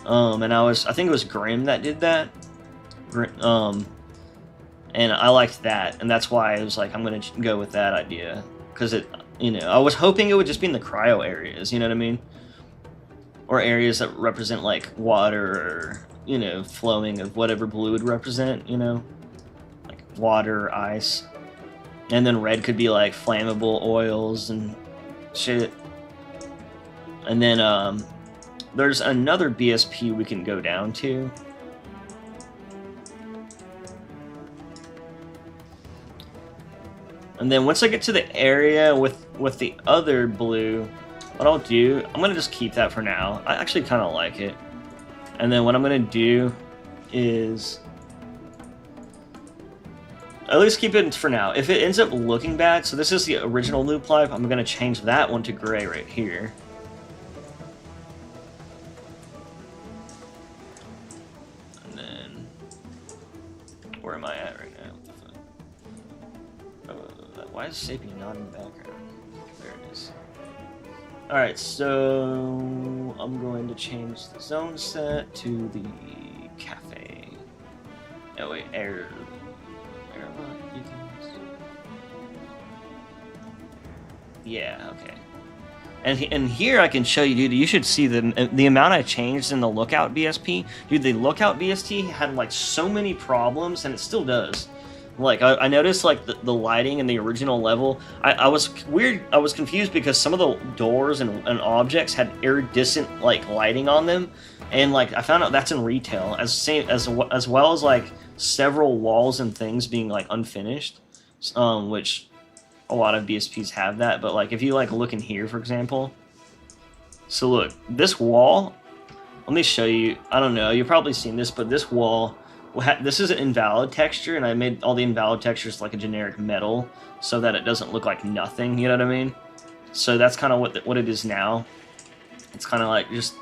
and I think it was Grim that did that. And I liked that, and that's why I was like, I'm gonna go with that idea because it, you know, I was hoping it would just be in the cryo areas, you know what I mean, or areas that represent like water or, you know, flowing of whatever blue would represent, you know, like water or ice. And then red could be like flammable oils and shit. And then there's another BSP we can go down to. And then once I get to the area with the other blue, what I'll do, I'm gonna just keep that for now. I actually kind of like it. And then what I'm gonna do is at least keep it for now. If it ends up looking bad, so this is the original loop pipe, I'm gonna change that one to gray right here. And then, where am I at right now? Why is Sapien not in the background? There it is. Alright, so I'm going to change the zone set to the cafe. Oh wait, air. Yeah, okay. And here I can show you, dude, you should see the amount I changed in the Lookout BSP. Dude, the Lookout BSP had like so many problems, and it still does. Like, I noticed like the lighting in the original level, I was confused because some of the doors and objects had iridescent like lighting on them, and like I found out that's in retail, as well as like several walls and things being like unfinished, which a lot of BSPs have that. But like if you like look in here, for example, so look, this wall, let me show you. I don't know, you've probably seen this, but this wall, this is an invalid texture, and I made all the invalid textures like a generic metal so that it doesn't look like nothing, you know what I mean? So that's kind of what it is now. It's kind of like just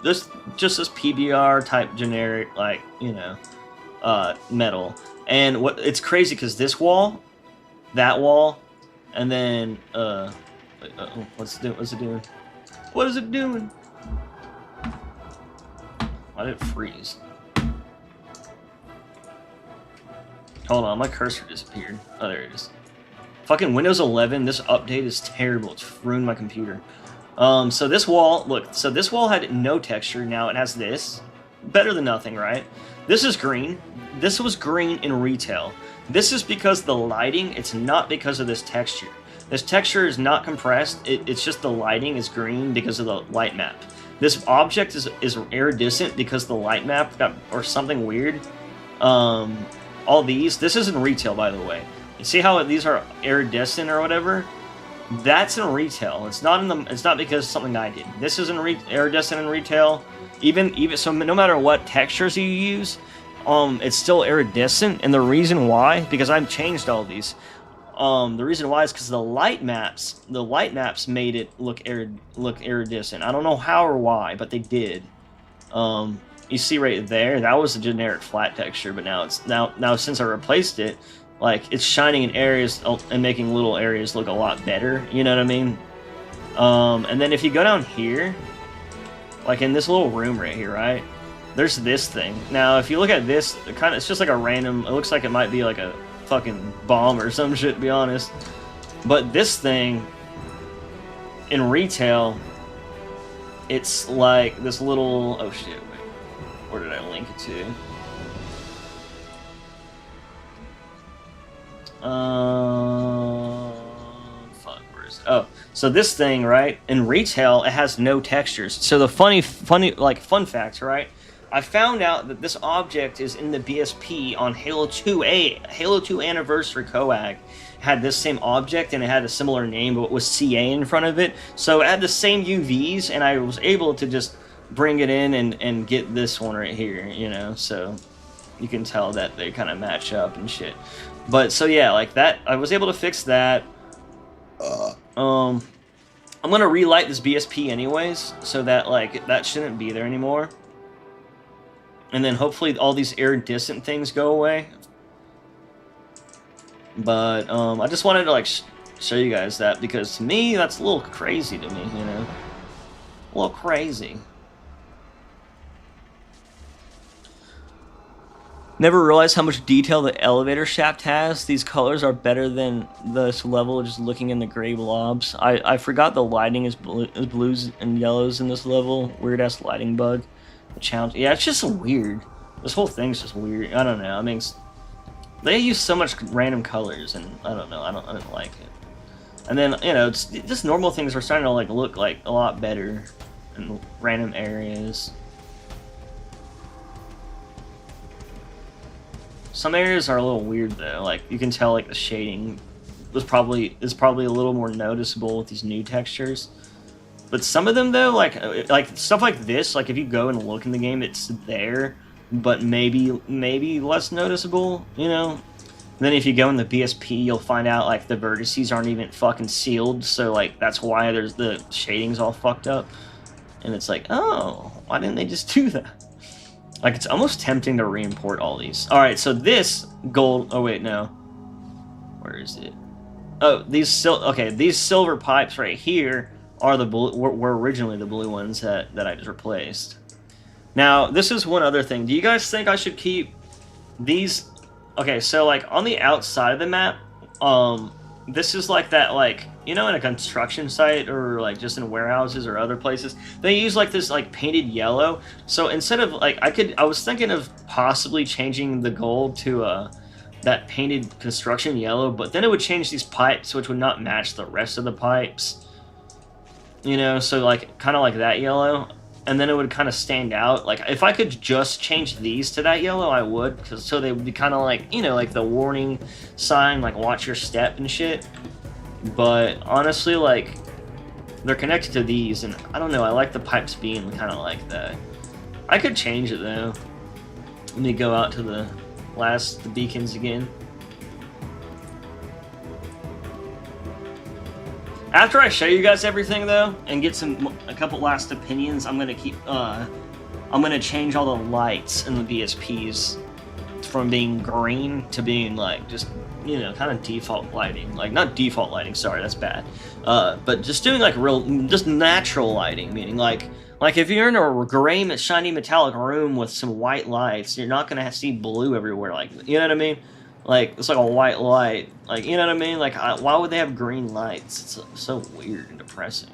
this PBR type generic, like, you know, metal. And it's crazy because this wall, that wall, and then what's it doing? What is it doing? Why did it freeze? Hold on, my cursor disappeared. Oh, there it is. Fucking Windows 11, this update is terrible. It's ruined my computer. So this wall, look, so this wall had no texture. Now it has this. Better than nothing, right? This is green. This was green in retail. This is because the lighting, it's not because of this texture. This texture is not compressed. It's just the lighting is green because of the light map. This object is iridescent because the light map got, or something weird. All this is in retail, by the way. You see how these are iridescent or whatever? That's in retail. It's not in the. It's not because something I did. This is iridescent in retail. Even so, no matter what textures you use, it's still iridescent. And the reason why, because I've changed all these. The reason why is because the light maps made it look iridescent. I don't know how or why, but they did. You see right there, that was a generic flat texture, but now since I replaced it, Like, it's shining in areas and making little areas look a lot better, you know what I mean? And then if you go down here, like in this little room right here, right? There's this thing. Now, if you look at this, it's just like a random, it looks like it might be like a fucking bomb or some shit, to be honest. But this thing, in retail, it's like this little, oh shit, wait, where did I link it to? Fuck, where is it? Oh, so this thing, right, in retail, it has no textures. So the funny, like, fun facts, right? I found out that this object is in the BSP on Halo 2A, Halo 2 Anniversary Coag. Had this same object, and it had a similar name, but it was CA in front of it. So it had the same UVs, and I was able to just bring it in and get this one right here, you know? So you can tell that they kind of match up and shit. But, so yeah, like that, I was able to fix that. I'm gonna relight this BSP anyways, so that, like, that shouldn't be there anymore. And then hopefully all these iridescent things go away. But, I just wanted to, like, show you guys that, because to me, that's a little crazy to me, you know? A little crazy. Never realized how much detail the elevator shaft has. These colors are better than this level, just looking in the gray blobs. I forgot the lighting is blues and yellows in this level. Weird-ass lighting bug. The challenge. Yeah, it's just weird. This whole thing's just weird. I don't know. I mean, they use so much random colors, and I don't know. I don't like it. And then, you know, it's just normal things are starting to, like, look like a lot better in random areas. Some areas are a little weird though. Like, you can tell, like, the shading is probably a little more noticeable with these new textures. But some of them though, like stuff like this, like if you go and look in the game, it's there, but maybe less noticeable, you know? And then if you go in the BSP, you'll find out, like, the vertices aren't even fucking sealed, so, like, that's why there's the shading's all fucked up. And it's like, oh, why didn't they just do that? Like, it's almost tempting to re-import all these. Alright, so this gold... Oh, wait, no. Where is it? Oh, these silver pipes right here are the blue... were originally the blue ones that I just replaced. Now, this is one other thing. Do you guys think I should keep these... Okay, so, like, on the outside of the map, this is like that, like, you know, in a construction site or, like, just in warehouses or other places, they use, like, this, like, painted yellow. So instead of, like, I was thinking of possibly changing the gold to that painted construction yellow, but then it would change these pipes, which would not match the rest of the pipes. You know, so, like, kind of like that yellow. And then it would kind of stand out. Like, if I could just change these to that yellow, I would. So they would be kind of like, you know, like the warning sign, like, watch your step and shit. But honestly, like, they're connected to these, and I don't know, I like the pipes being kind of like that. I could change it, though. Let me go out to the beacons again. After I show you guys everything, though, and get a couple last opinions, I'm gonna change all the lights in the BSPs from being green to being, like, just, you know, kind of default lighting. Like, not default lighting, sorry, that's bad. But just doing, like, just natural lighting, meaning, like if you're in a gray, shiny, metallic room with some white lights, you're not gonna see blue everywhere, like, you know what I mean? Like, it's like a white light. Like, you know what I mean? Like, why would they have green lights? It's so weird and depressing.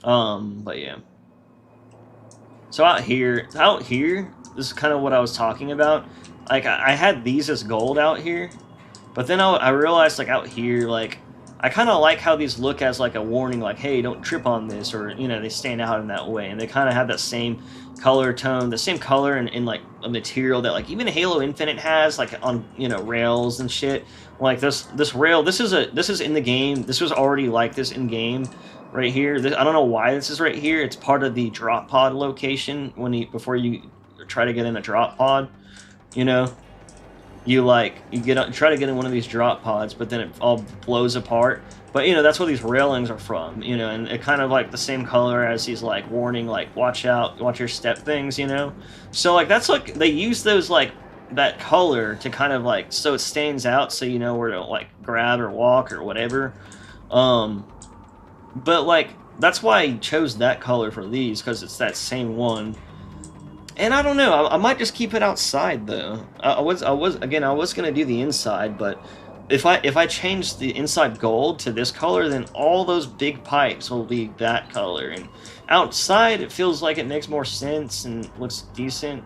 But yeah. So out here, this is kind of what I was talking about. Like, I had these as gold out here. But then I realized, like, out here, like, I kind of like how these look as, like, a warning, like, hey, don't trip on this, or, you know, they stand out in that way. And they kind of have that same color tone, the same color in like, a material that, like, even Halo Infinite has, like, on, you know, rails and shit. Like, this rail, this is in the game. This was already like this in-game right here. I don't know why this is right here. It's part of the drop pod location before you try to get in a drop pod, you know? You try to get in one of these drop pods, but then it all blows apart. But, you know, that's where these railings are from, you know, and it kind of, like, the same color as these, like, warning, like, watch out, watch your step things, you know? So, like, that's, like, they use those, like, that color to kind of like so it stands out, so you know where to like grab or walk or whatever. But like that's why I chose that color for these, because it's that same one. And I don't know, I might just keep it outside though. I was gonna do the inside, but if I change the inside gold to this color, then all those big pipes will be that color, and outside it feels like it makes more sense and looks decent.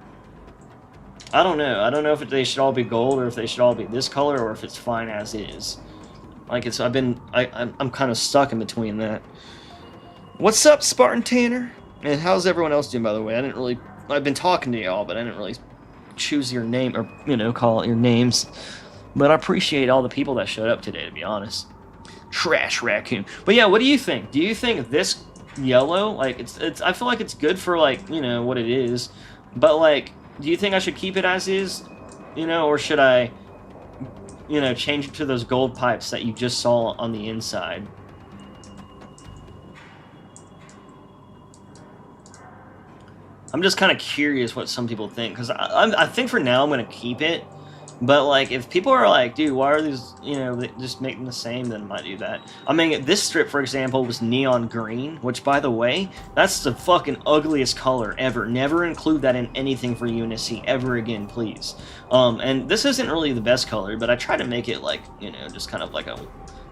I don't know. I don't know if they should all be gold or if they should all be this color or if it's fine as is. Like I'm kind of stuck in between that. What's up, Spartan Tanner? And how's everyone else doing, by the way? I've been talking to y'all, but I didn't really choose your name or, you know, call it your names. But I appreciate all the people that showed up today, to be honest. Trash Raccoon. But yeah, what do you think? Do you think this yellow, like, I feel like it's good for, like, you know, what it is. But, like, do you think I should keep it as is? You know, or should I, you know, change it to those gold pipes that you just saw on the inside? I'm just kind of curious what some people think, because I think for now I'm going to keep it. But, like, if people are like, dude, why are these, you know, they just make them the same, then I might do that. I mean, this strip, for example, was neon green, which, by the way, that's the fucking ugliest color ever. Never include that in anything for Unicy ever again, please. And this isn't really the best color, but I try to make it, like, you know, just kind of like a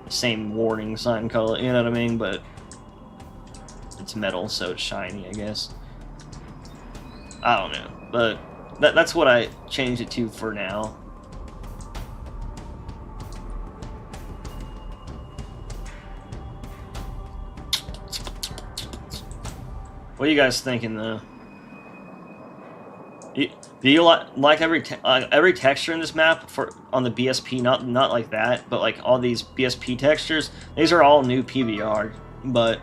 same warning sign color, you know what I mean? But it's metal, so it's shiny, I guess. I don't know, but that's what I changed it to for now. What are you guys thinking, though? Do you like every texture in this map on the BSP? Not like that, but like all these BSP textures. These are all new PBR, but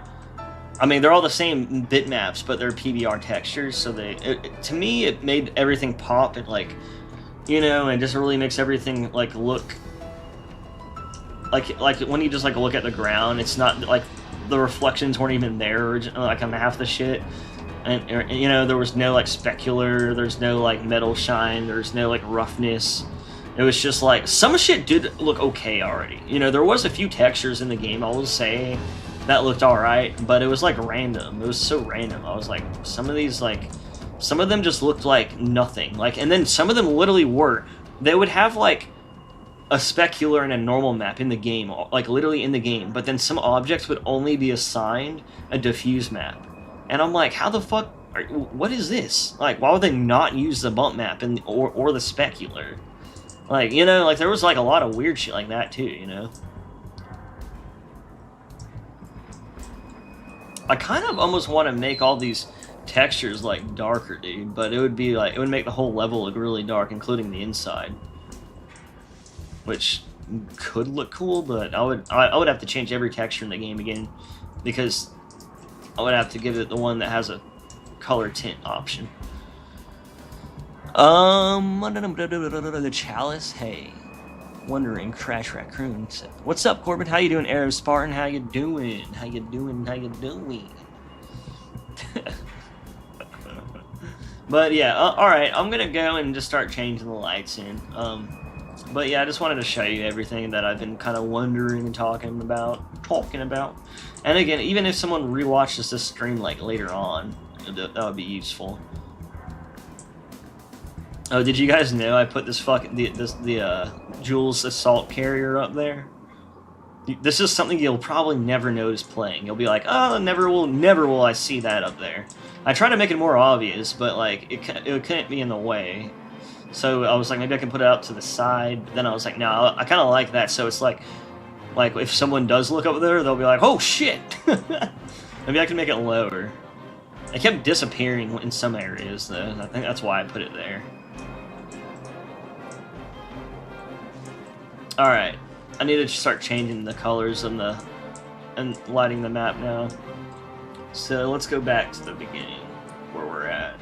I mean, they're all the same bitmaps, but they're PBR textures, so to me, it made everything pop, and, like, you know, and just really makes everything, like, look, like when you just, like, look at the ground, it's not, like, the reflections weren't even there, like, on half the shit, and you know, there was no, like, specular, there's no, like, metal shine, there's no, like, roughness. It was just, like, some shit did look okay already. You know, there was a few textures in the game, I will say, that looked alright, but it was, like, random. It was so random. I was like, some of these, like, some of them just looked like nothing. Like, and then some of them literally were. They would have, like, a specular and a normal map in the game, like, literally in the game, but then some objects would only be assigned a diffuse map. And I'm like, how the fuck, what is this? Like, why would they not use the bump map or the specular? Like, you know, like, there was, like, a lot of weird shit like that, too, you know? I kind of almost want to make all these textures, like, darker, dude, but it would be, like, it would make the whole level look really dark, including the inside. Which could look cool, but I would have to change every texture in the game again, because I would have to give it the one that has a color tint option. The Chalice, hey. Wondering, Crash Raccoon said, "What's up, Corbin? How you doing, Arab Spartan? How you doing? How you doing? How you doing?" But yeah, all right. I'm gonna go and just start changing the lights in. But yeah, I just wanted to show you everything that I've been kind of wondering and talking about. And again, even if someone rewatches this stream like later on, that would be useful. Oh, did you guys know I put this the Jules assault carrier up there? This is something you'll probably never notice playing. You'll be like, oh, never will I see that up there. I try to make it more obvious, but like it couldn't be in the way. So I was like, maybe I can put it out to the side. But then I was like, no, I kind of like that. So it's like if someone does look up there, they'll be like, oh shit. Maybe I can make it lower. It kept disappearing in some areas though. I think that's why I put it there. Alright, I need to start changing the colors and lighting the map now. So let's go back to the beginning, where we're at.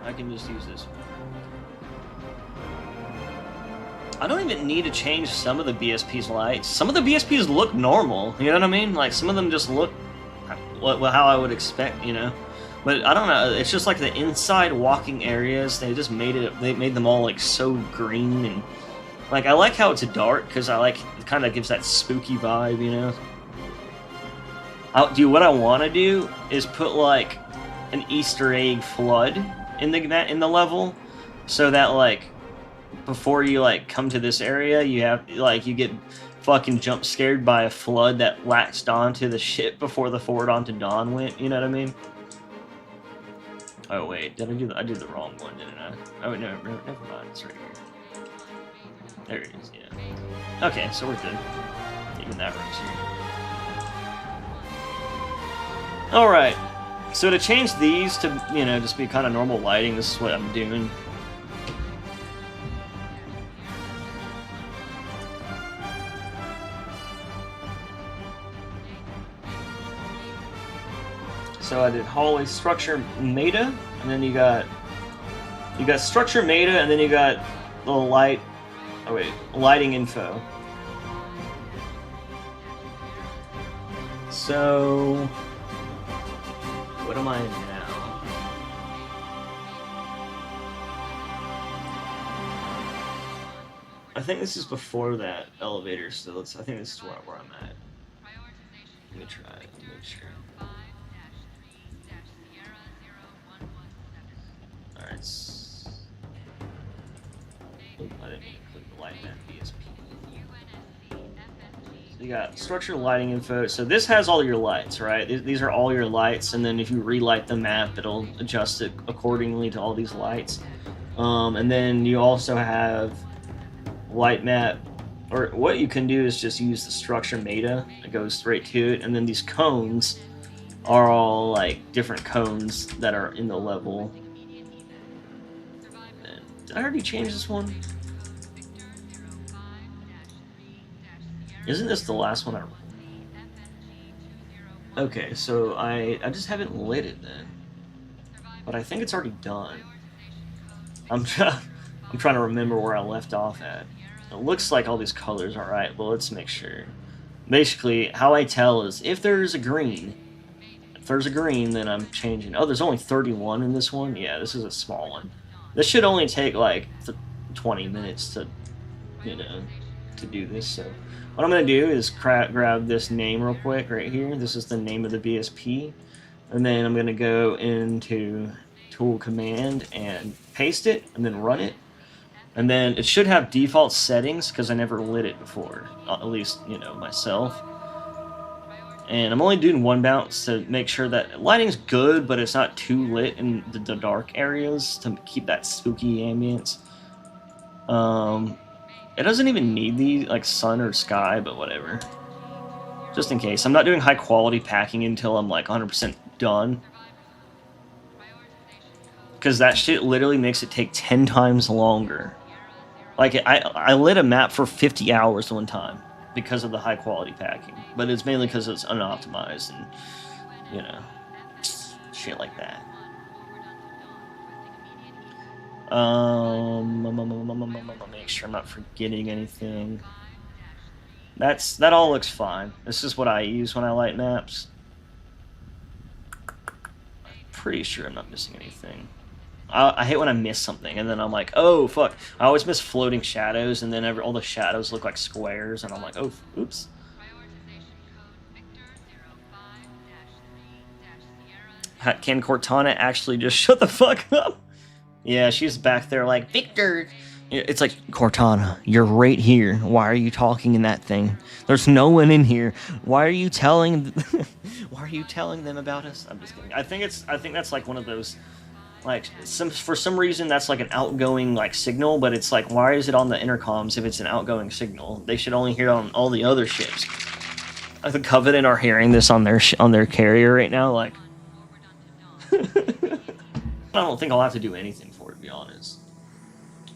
I I can just use this one. I don't even need to change some of the BSP's lights. Some of the BSPs look normal, you know what I mean? Like, some of them just look how I would expect, you know? But I don't know, it's just like the inside walking areas, they just made them all like so green, and like, I like how it's dark, because I like, it kind of gives that spooky vibe, you know? Dude, what I want to do is put like an Easter egg flood in the level, so that like, before you like come to this area, you get fucking jump scared by a flood that latched onto the ship before the Forward Unto Dawn went. You know what I mean? Oh wait, I did the wrong one, didn't I? Oh no, never mind. It's right here. There it is. Yeah. Okay, so we're good. Even that works here. All right. So to change these to just be kind of normal lighting, this is what I'm doing. So I did hallway structure meta, and then you got structure meta, and then you got the lighting info. So what am I in now? I think this is before that elevator, so I think this is where I'm at. Let me try it to make sure. Alright. I didn't include the light map BSP. So you got structure lighting info. So this has all your lights, right? These are all your lights, and then if you relight the map, it'll adjust it accordingly to all these lights. And then you also have light map, or what you can do is just use the structure meta. It goes straight to it, and then these cones are all like different cones that are in the level. Did I already change this one? Isn't this the last one Okay, so I just haven't lit it then. But I think it's already done. I'm trying to remember where I left off at. It looks like all these colors are right, but let's make sure. Basically, how I tell is if there's a green, then I'm changing. Oh, there's only 31 in this one? Yeah, this is a small one. This should only take like 20 minutes to do this. So what I'm going to do is grab this name real quick right here. This is the name of the BSP. And then I'm going to go into tool command and paste it and then run it. And then it should have default settings because I never lit it before, at least, myself. And I'm only doing one bounce to make sure that lighting's good, but it's not too lit in the dark areas to keep that spooky ambience. It doesn't even need the like sun or sky, but whatever. Just in case. I'm not doing high quality packing until I'm like 100% done. Because that shit literally makes it take 10 times longer. Like, I lit a map for 50 hours one time because of the high quality packing. But it's mainly because it's unoptimized and, shit like that. Make sure I'm not forgetting anything. That all looks fine. This is what I use when I light maps. Pretty sure I'm not missing anything. I hate when I miss something, and then I'm like, oh, fuck. I always miss floating shadows, and then all the shadows look like squares, and I'm like, oh, oops. Can Cortana actually just shut the fuck up? Yeah, she's back there like, Victor! It's like, Cortana, you're right here. Why are you talking in that thing? There's no one in here. Why are you telling them about us? I'm just kidding. I think that's like one of those, like, for some reason that's like an outgoing like signal, but it's like, why is it on the intercoms if it's an outgoing signal? They should only hear it on all the other ships. The Covenant are hearing this on their carrier right now, like. I don't think I'll have to do anything for it, to be honest.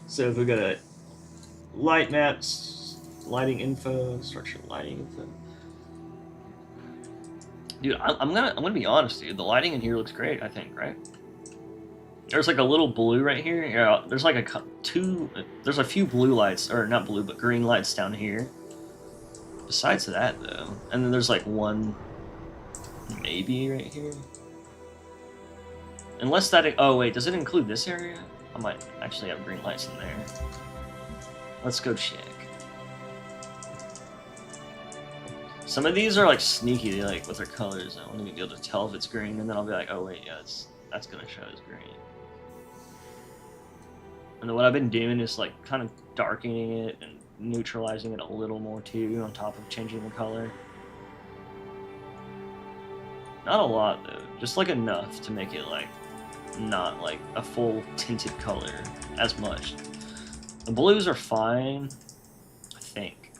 So if we go to light maps, lighting info, structure lighting info. Dude, I'm gonna be honest, dude. The lighting in here looks great, I think, right? There's like a little blue right here. Yeah, there's like there's a few blue lights, or not blue, but green lights down here. Besides that, though, and then there's like one, maybe right here. Unless that, oh wait, does it include this area? I might actually have green lights in there. Let's go check. Some of these are like sneaky, like with their colors. I won't even be able to tell if it's green, and then I'll be like, oh wait, yeah, that's gonna show as green. And then what I've been doing is like kind of darkening it and neutralizing it a little more too, on top of changing the color. Not a lot though, just like enough to make it like not like a full tinted color as much. The blues are fine, I think.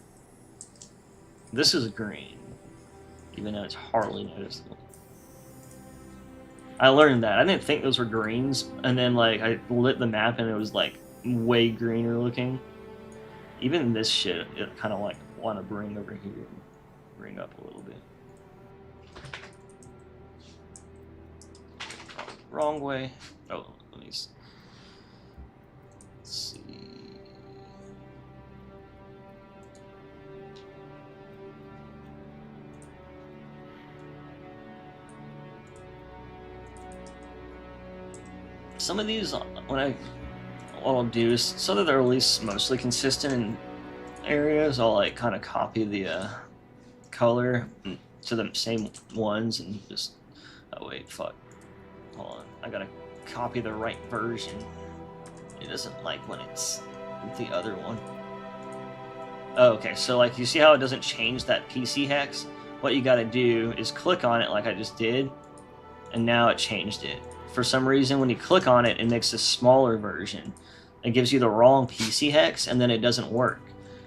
This is green, even though it's hardly noticeable. I learned that. I didn't think those were greens, and then like I lit the map and it was like way greener looking. Even this shit, it kind of like want to bring over here, bring up a little bit. Oh, wrong way. Oh, let me see. Let's see. Some of these, what I'll do is, so that they're at least mostly consistent in areas, I'll like kind of copy the color to the same ones and just, oh wait, fuck, hold on, I gotta copy the right version. It doesn't like when it's the other one. Oh, okay, so like you see how it doesn't change that PC hex? What you gotta do is click on it like I just did, and now it changed it. For some reason, when you click on it, it makes a smaller version. It gives you the wrong PC hex, and then it doesn't work.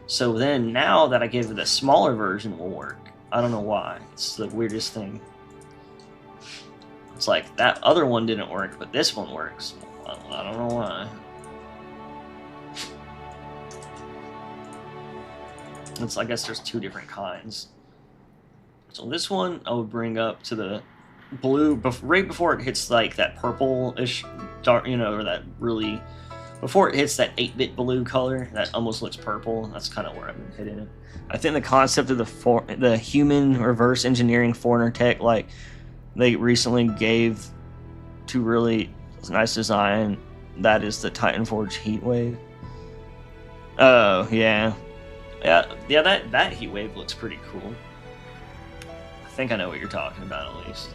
So then, now that I give it a smaller version, will work. I don't know why. It's the weirdest thing. It's like, that other one didn't work, but this one works. I don't know why. I guess there's two different kinds. So this one, I would bring up to the blue right before it hits like that purple-ish dark, you know, or that really before it hits that 8-bit blue color that almost looks purple. That's kind of where I've been hitting it. I think the concept of the human reverse engineering foreigner tech, like they recently gave to really nice design, that is the Titan Forge Heatwave. Oh yeah, that Heatwave looks pretty cool. I think I know what you're talking about at least.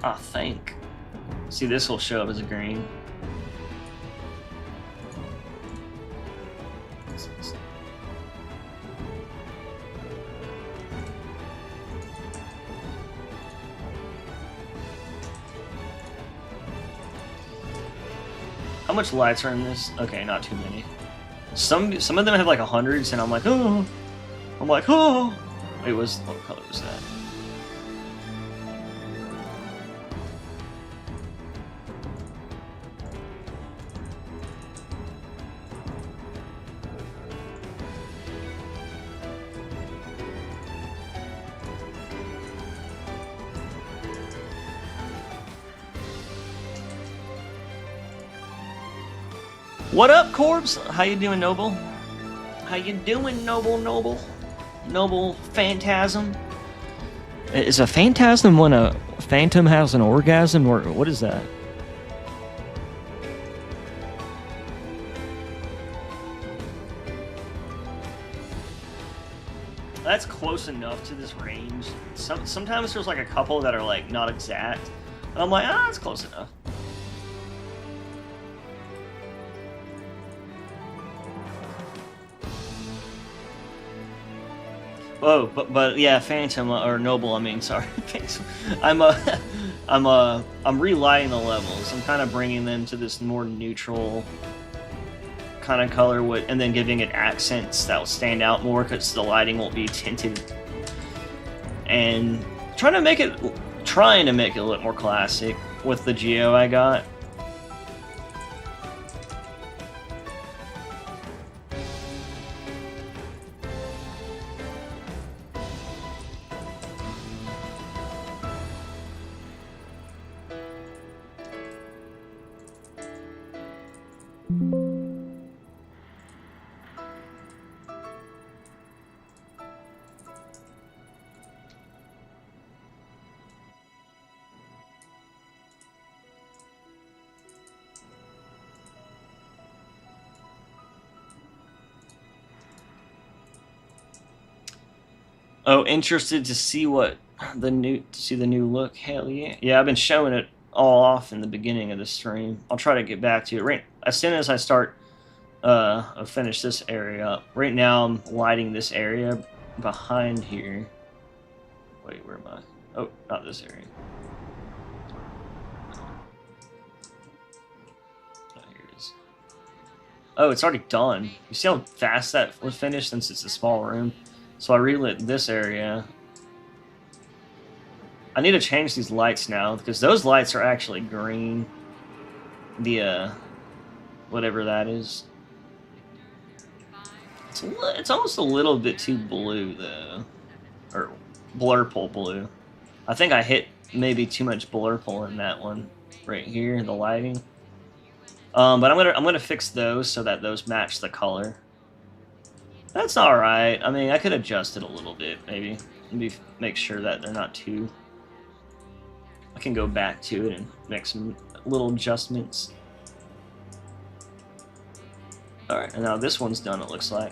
I think. See, this will show up as a green. How much lights are in this? Okay, not too many. Some of them have like hundreds, and I'm like, oh. Wait, what color was that? What up, Corbs? How you doing, Noble? How you doing, Noble Phantasm? Is a phantasm when a phantom has an orgasm, or what is that? That's close enough to this range. Sometimes there's like a couple that are like not exact, and I'm like, it's close enough. Oh, but yeah, Phantom or Noble. I mean, sorry, I'm relighting the levels. I'm kind of bringing them to this more neutral kind of color, and then giving it accents that will stand out more because the lighting won't be tinted, and trying to make it a little more classic with the Geo I got. Oh, interested to see what the new look. Hell yeah. Yeah, I've been showing it all off in the beginning of the stream. I'll try to get back to it right as soon as I start finish this area up. Right now I'm lighting this area behind here. Wait, where am I? Oh, not this area. Oh, here it is. Oh, it's already done. You see how fast that was finished since it's a small room? So I relit this area. I need to change these lights now because those lights are actually green. The whatever that is. It's almost a little bit too blue though, or blurple blue. I think I hit maybe too much blurple in that one right here, the lighting. But I'm gonna fix those so that those match the color. That's alright. I mean, I could adjust it a little bit, maybe. Maybe make sure that they're not too... I can go back to it and make some little adjustments. Alright, and now this one's done, it looks like.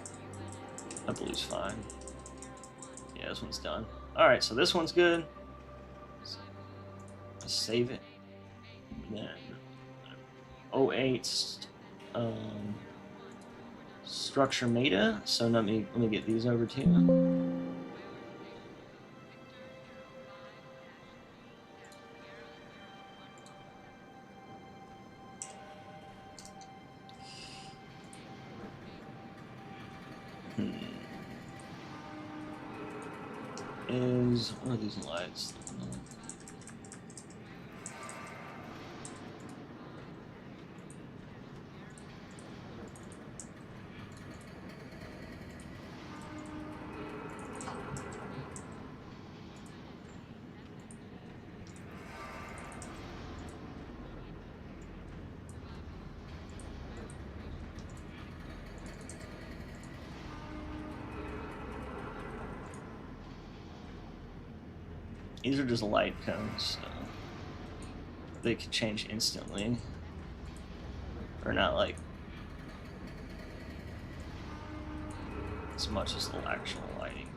That blue's fine. Yeah, this one's done. Alright, so this one's good. Let's save it. And then... 08... structure meta, so let me get these over to you. What are these lights? These are just light cones, so they can change instantly. Or not like as much as the actual lighting.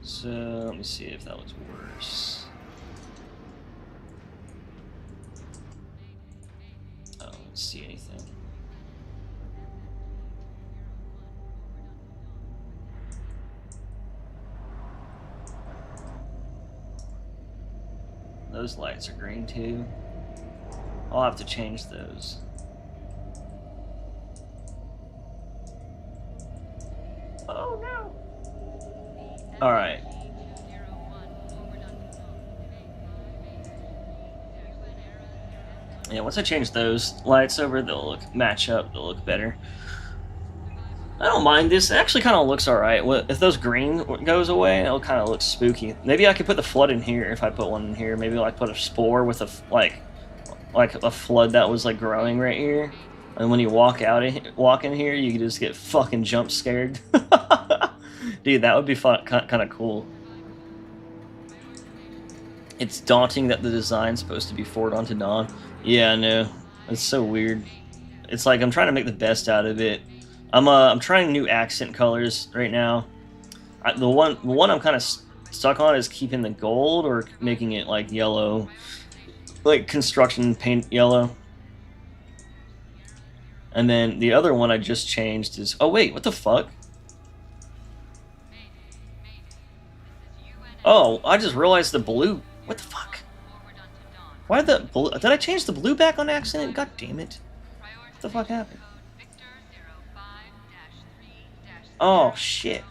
So let me see if that looks worse. I don't see anything. Those lights are green too. I'll have to change those. Oh no! Alright. Yeah, once I change those lights over, they'll match up, they'll look better. I don't mind this. It actually kind of looks alright. If those green goes away, it'll kind of look spooky. Maybe I could put the flood in here if I put one in here. Maybe like put a spore with a like a flood that was like growing right here. And when you walk in here, you could just get fucking jump scared. Dude, that would be fun, kind of cool. It's daunting that the design's supposed to be forward onto Dawn. Yeah, I know. It's so weird. It's like I'm trying to make the best out of it. I'm trying new accent colors right now. The one I'm kind of stuck on is keeping the gold or making it like yellow, like construction paint yellow. And then the other one I just changed is, oh wait, what the fuck? Oh, I just realized the blue. What the fuck? Why the blue? Did I change the blue back on accident? God damn it! What the fuck happened? Oh, shit.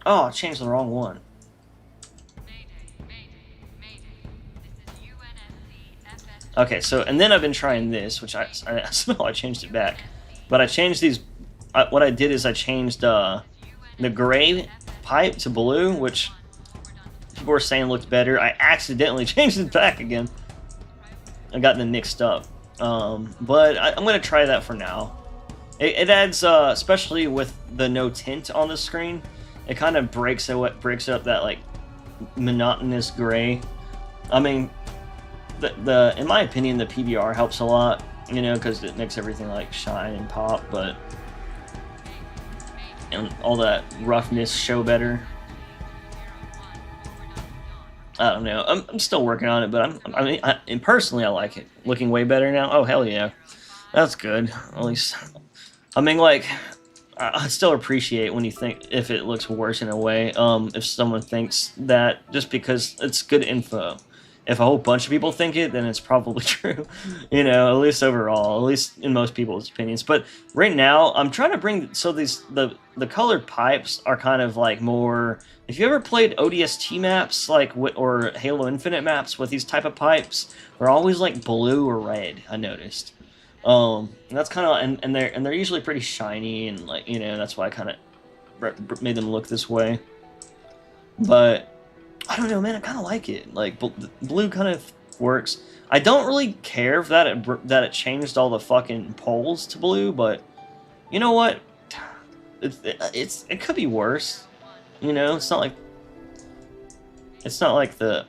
Oh, I changed the wrong one. Okay, so, and then I've been trying this, which I somehow I changed it back. But I changed these, what I did is I changed the gray pipe to blue, which people were saying looked better. I accidentally changed it back again. I got them mixed up. But I'm gonna try that for now. It adds, especially with the no tint on the screen, it kind of breaks up that like monotonous gray. I mean, the in my opinion, the PBR helps a lot, you know, because it makes everything like shine and pop, but and all that roughness show better. I don't know. I'm still working on it, but and personally, I like it. Looking way better now. Oh hell yeah, that's good. At least, I mean, like, I still appreciate when you think if it looks worse in a way. If someone thinks that, just because it's good info. If a whole bunch of people think it, then it's probably true. You know, at least overall, at least in most people's opinions. But right now, I'm trying to bring the colored pipes are kind of like more. If you ever played ODST maps like or Halo Infinite maps with these type of pipes, they're always like blue or red. I noticed. And that's kind of and they're usually pretty shiny, and like, you know, that's why I kind of made them look this way. But I don't know, man. I kind of like it. Like blue kind of works. I don't really care that it changed all the fucking poles to blue, but you know what? It could be worse. You know, it's not like the,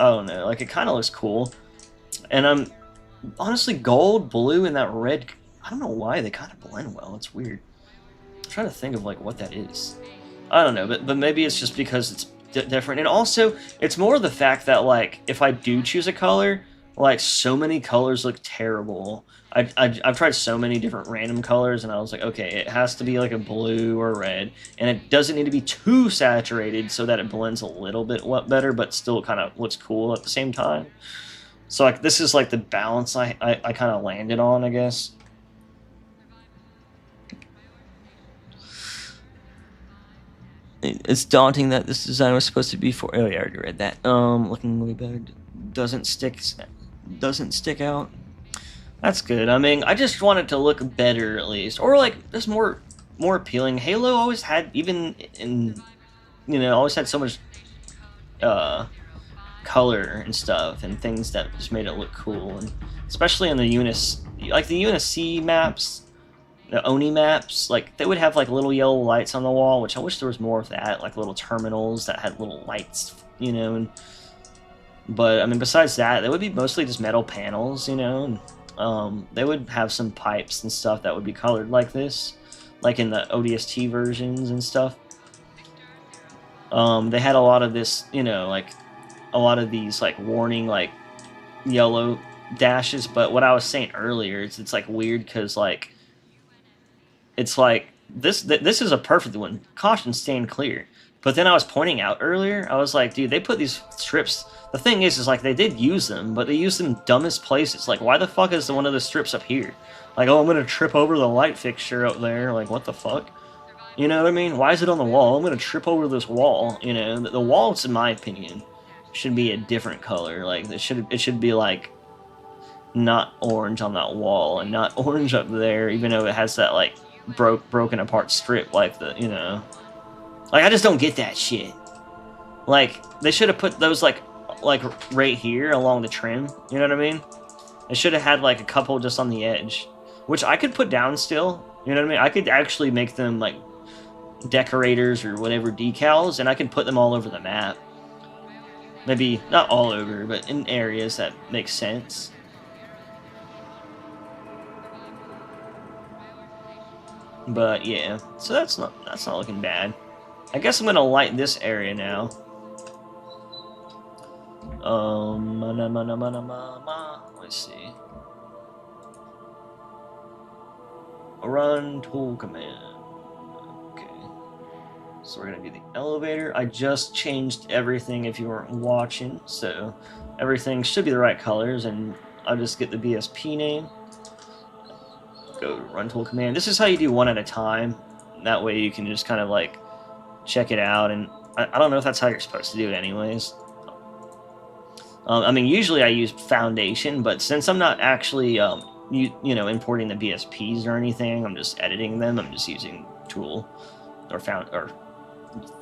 I don't know. Like, it kind of looks cool, and I'm honestly gold, blue, and that red. I don't know why they kind of blend well. It's weird. I'm trying to think of like what that is. I don't know, but maybe it's just because it's different, and also it's more the fact that like if I do choose a color, like so many colors look terrible. I've tried so many different random colors, and I was like, okay, it has to be like a blue or red, and it doesn't need to be too saturated so that it blends a little bit better, but still kind of looks cool at the same time. So like this is like the balance I kind of landed on, I guess. It's daunting that this design was supposed to be for. Oh yeah, I already read that. Looking way better. Doesn't stick out. That's good. I mean, I just want it to look better at least, or like just more appealing. Halo always had, even in, you know, always had so much color and stuff and things that just made it look cool, and especially in the UNSC maps. The Oni maps, like, they would have like little yellow lights on the wall, which I wish there was more of that, like little terminals that had little lights, you know. But I mean, besides that, they would be mostly just metal panels, you know. And, they would have some pipes and stuff that would be colored like this, like in the ODST versions and stuff. They had a lot of this, you know, like a lot of these like warning like yellow dashes. But what I was saying earlier, it's like weird because like, it's like this is a perfect one. Caution, stand clear. But then I was pointing out earlier, I was like, dude, they put these strips. The thing is like they did use them, but they used them dumbest places. Like, why the fuck is one of the strips up here? Like, oh, I'm gonna trip over the light fixture up there. Like, what the fuck? You know what I mean? Why is it on the wall? I'm gonna trip over this wall. You know, the walls, in my opinion, should be a different color. Like, it should be like not orange on that wall and not orange up there, even though it has that like broken apart strip, like the, you know, like, I just don't get that shit. Like, they should have put those like right here along the trim, you know what I mean? They should have had like a couple just on the edge, which I could put down still, you know what I mean? I could actually make them like decorators or whatever, decals, and I could put them all over the map. Maybe not all over, but in areas that make sense. But yeah, so that's not looking bad. I guess I'm gonna light this area now. Let's see. Run tool command. Okay. So we're gonna do the elevator. I just changed everything if you weren't watching, so everything should be the right colors, and I'll just get the BSP name. Go to run tool command. This is how you do one at a time. That way you can just kind of like check it out, and I don't know if that's how you're supposed to do it anyways. I mean, usually I use Foundation, but since I'm not actually you know, importing the BSPs or anything, I'm just editing them. I'm just using Tool or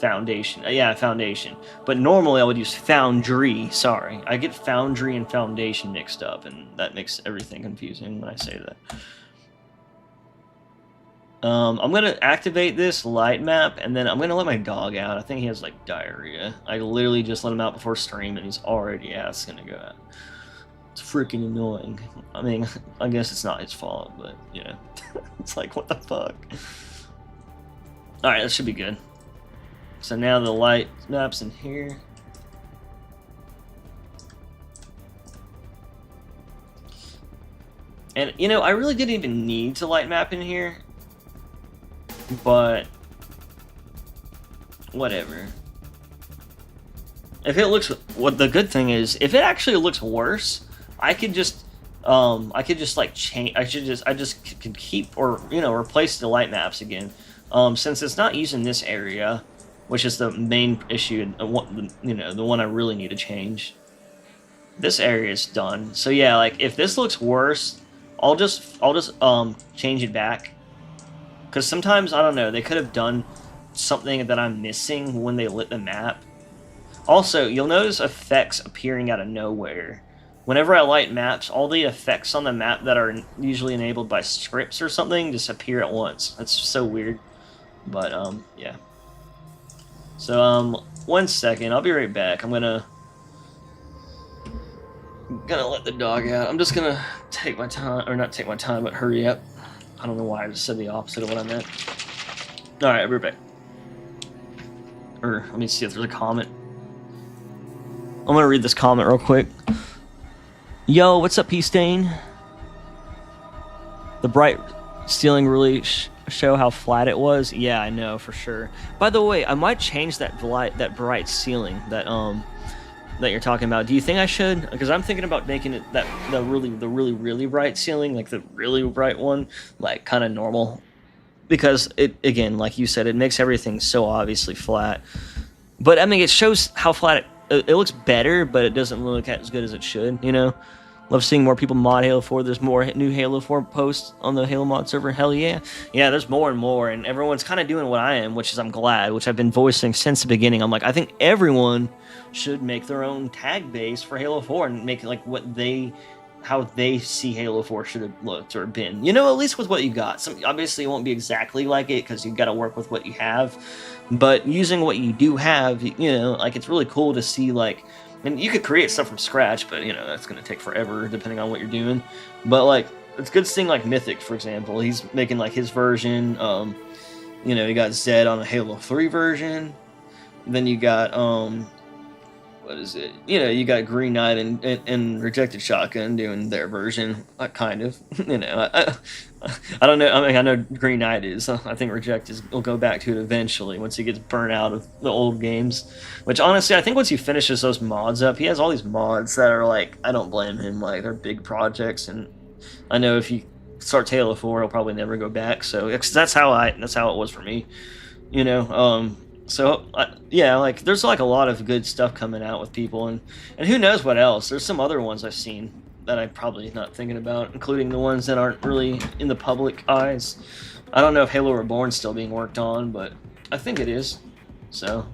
Foundation. Yeah, Foundation. But normally I would use Foundry. Sorry, I get Foundry and Foundation mixed up, and that makes everything confusing when I say that. I'm gonna activate this light map, and then I'm gonna let my dog out. I think he has like diarrhea. I literally just let him out before stream, and he's already asking to go out. It's freaking annoying. I mean, I guess it's not his fault, but yeah, it's like, what the fuck. All right, that should be good. So now the light map's in here. And you know, I really didn't even need to light map in here. But whatever. If it looks, what the good thing is, if it actually looks worse, I could just like change. I just can keep, or you know, replace the light maps again. Since it's not using this area, which is the main issue, you know, the one I really need to change. This area is done. So yeah, like if this looks worse, I'll just change it back. Because sometimes, I don't know, they could have done something that I'm missing when they lit the map. Also, you'll notice effects appearing out of nowhere. Whenever I light maps, all the effects on the map that are usually enabled by scripts or something just appear at once. That's so weird. But, yeah. So, 1 second, I'll be right back. I'm gonna let the dog out. I'm just gonna take my time, or not take my time, but hurry up. I don't know why I just said the opposite of what I meant. Alright, we're back. Or, let me see if there's a comment. I'm gonna read this comment real quick. Yo, what's up, P-Stain? The bright ceiling really show how flat it was? Yeah, I know, for sure. By the way, I might change that bright ceiling that you're talking about. Do you think I should? Because I'm thinking about making it the really bright ceiling, like the really bright one, like kind of normal. Because it, again, like you said, it makes everything so obviously flat. But I mean, it shows how flat it looks better, but it doesn't look as good as it should, you know? Love seeing more people mod Halo 4. There's more new Halo 4 posts on the Halo mod server. Hell yeah. Yeah, there's more and more, and everyone's kind of doing what I am, which is I'm glad, which I've been voicing since the beginning. I'm like, I think everyone should make their own tag base for Halo 4 and make it like how they see Halo 4 should have looked or been. You know, at least with what you got. Obviously, it won't be exactly like it because you've got to work with what you have. But using what you do have, you know, like it's really cool to see, like, and you could create stuff from scratch, but, you know, that's going to take forever depending on what you're doing. But, like, it's good seeing, like, Mythic, for example. He's making, like, his version. You know, you got Zed on a Halo 3 version. Then you got, what is it? You know, you got Green Knight and Rejected Shotgun doing their version, kind of. You know, I don't know. I mean, I know Green Knight is. I think will go back to it eventually once he gets burnt out of the old games. Which, honestly, I think once he finishes those mods up, he has all these mods that are like, I don't blame him. Like, they're big projects, and I know if he starts Halo 4, he'll probably never go back. So that's how it was for me. You know. So, yeah, like, there's, like, a lot of good stuff coming out with people, and who knows what else. There's some other ones I've seen that I'm probably not thinking about, including the ones that aren't really in the public eyes. I don't know if Halo Reborn's still being worked on, but I think it is. So,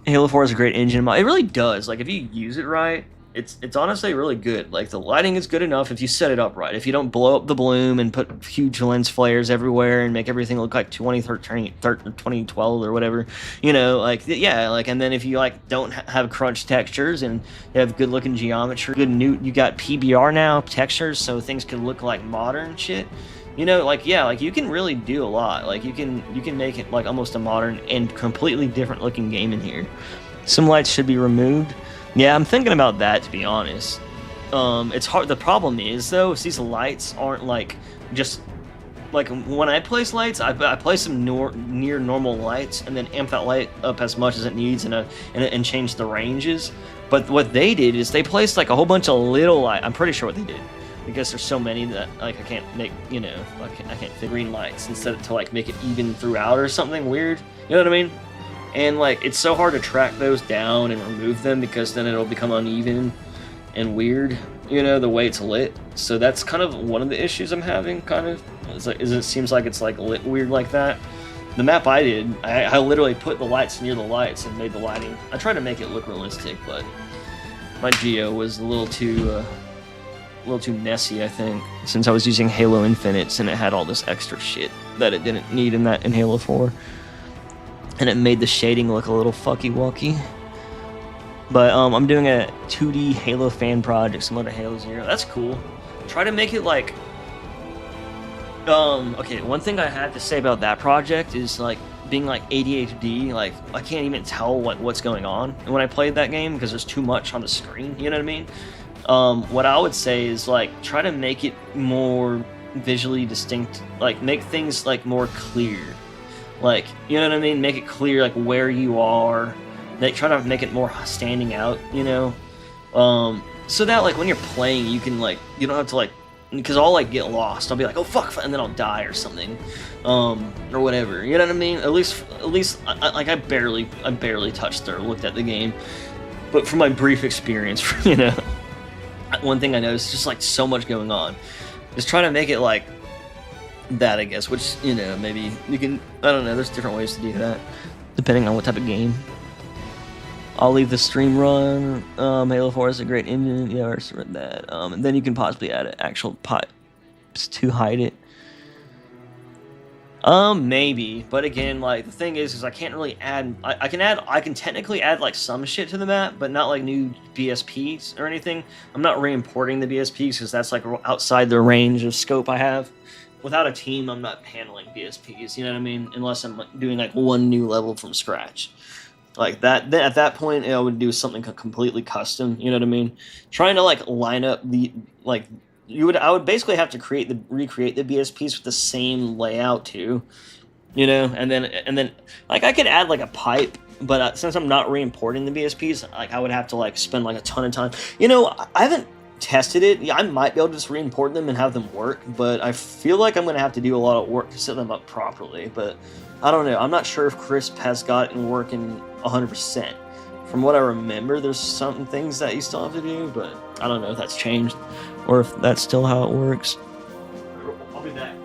Halo 4 is a great engine mod. It really does. Like, if you use it right, it's honestly really good. Like, the lighting is good enough if you set it up right. If you don't blow up the bloom and put huge lens flares everywhere and make everything look like 2012 or whatever, you know, like, yeah, like, and then if you, like, don't have crunch textures and you have good looking geometry, you got PBR now textures, so things can look like modern shit. You know, like, yeah, like, you can really do a lot. Like, you can make it like almost a modern and completely different looking game in here. Some lights should be removed. Yeah, I'm thinking about that, to be honest. It's hard. The problem is, though, is these lights aren't, like, just... Like, when I place lights, I place them near normal lights and then amp that light up as much as it needs and change the ranges. But what they did is they placed, like, a whole bunch of little lights. I'm pretty sure what they did. Because there's so many that, like, I can't make, you know, I can't fit green lights instead of to, like, make it even throughout or something weird. You know what I mean? And, like, it's so hard to track those down and remove them because then it'll become uneven and weird, you know, the way it's lit. So that's kind of one of the issues I'm having, kind of. It seems like it's, like, lit weird like that. the map I did, I literally put the lights near the lights and made the lighting. I tried to make it look realistic, but my geo was a little too messy, I think, since I was using Halo Infinites and it had all this extra shit that it didn't need in Halo 4, and it made the shading look a little fucky-wucky. But I'm doing a 2D Halo fan project similar to Halo Zero. That's cool. Try to make it like okay, one thing I had to say about that project is like being like ADHD, like I can't even tell what's going on when I played that game because there's too much on the screen, you know what I mean? What I would say is like try to make it more visually distinct, like make things like more clear, like, you know what I mean, make it clear like where you are, try to make it more standing out, you know, so that like when you're playing you can like, you don't have to like, because I'll like get lost, I'll be like, oh fuck, and then I'll die or something, or whatever, you know what I mean? At least I barely touched or looked at the game, but from my brief experience, you know, one thing I noticed is just like so much going on. Just trying to make it like that, I guess, which, you know, maybe you can, I don't know, there's different ways to do that depending on what type of game. I'll leave the stream run. Halo 4 is a great engine. Yeah, I already read that. And then you can possibly add an actual pipes to hide it. Maybe, but again, like the thing is I can't really add. I can technically add like some shit to the map, but not like new BSPs or anything. I'm not re-importing the BSPs because that's like outside the range of scope I have. Without a team, I'm not handling BSPs. You know what I mean? Unless I'm doing like one new level from scratch. Like that, then at that point, I would do something completely custom. You know what I mean? Trying to like line up the like I would basically have to recreate the BSPs with the same layout too. You know, and then like I could add like a pipe, but since I'm not re-importing the BSPs, like I would have to like spend like a ton of time. You know, I haven't tested it. Yeah, I might be able to just re-import them and have them work, but I feel like I'm gonna have to do a lot of work to set them up properly. But I don't know. I'm not sure if Crisp has got it working 100%. From what I remember, there's some things that you still have to do, but I don't know if that's changed or if that's still how it works. I'll be back.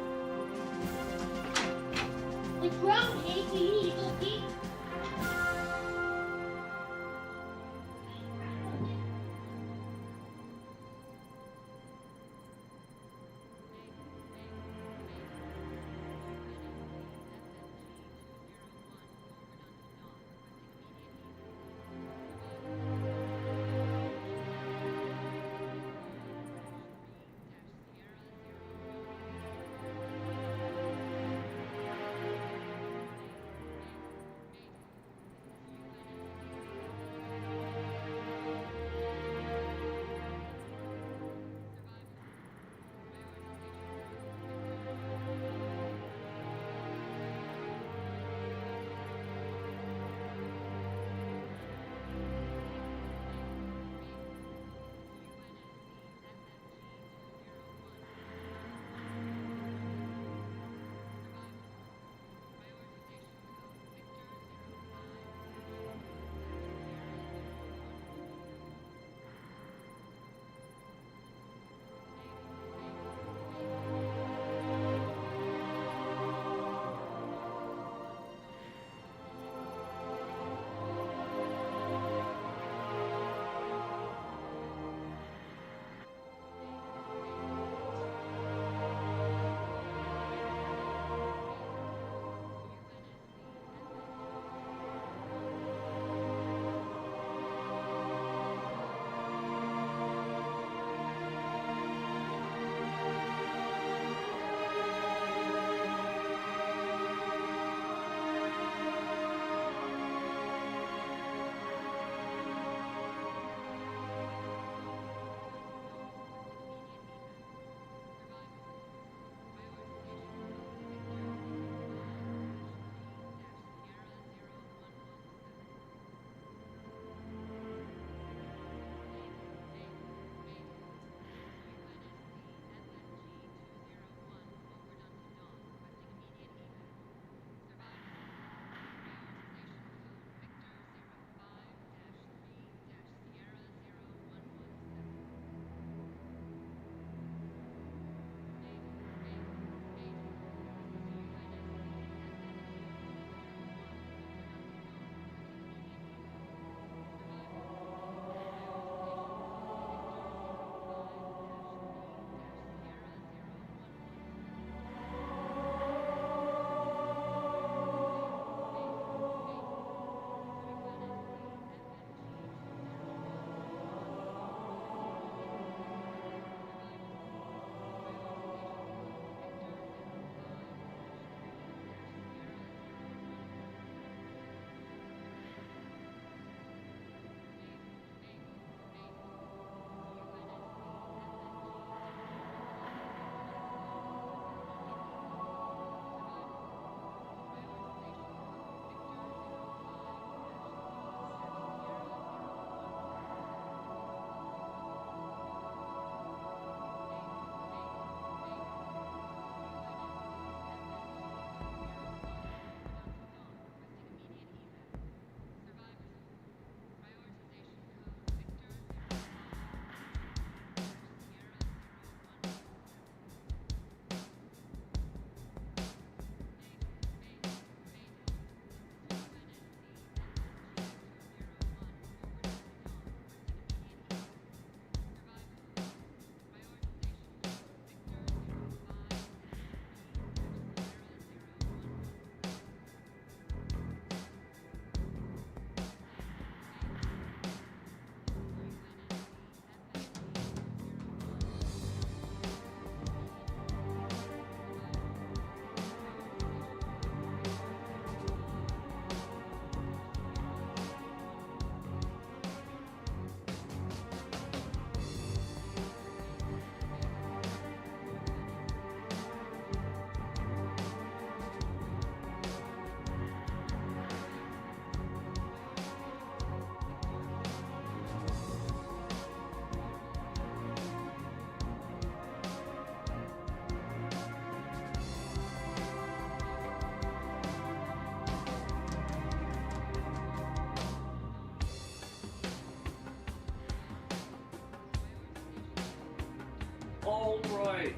Alright.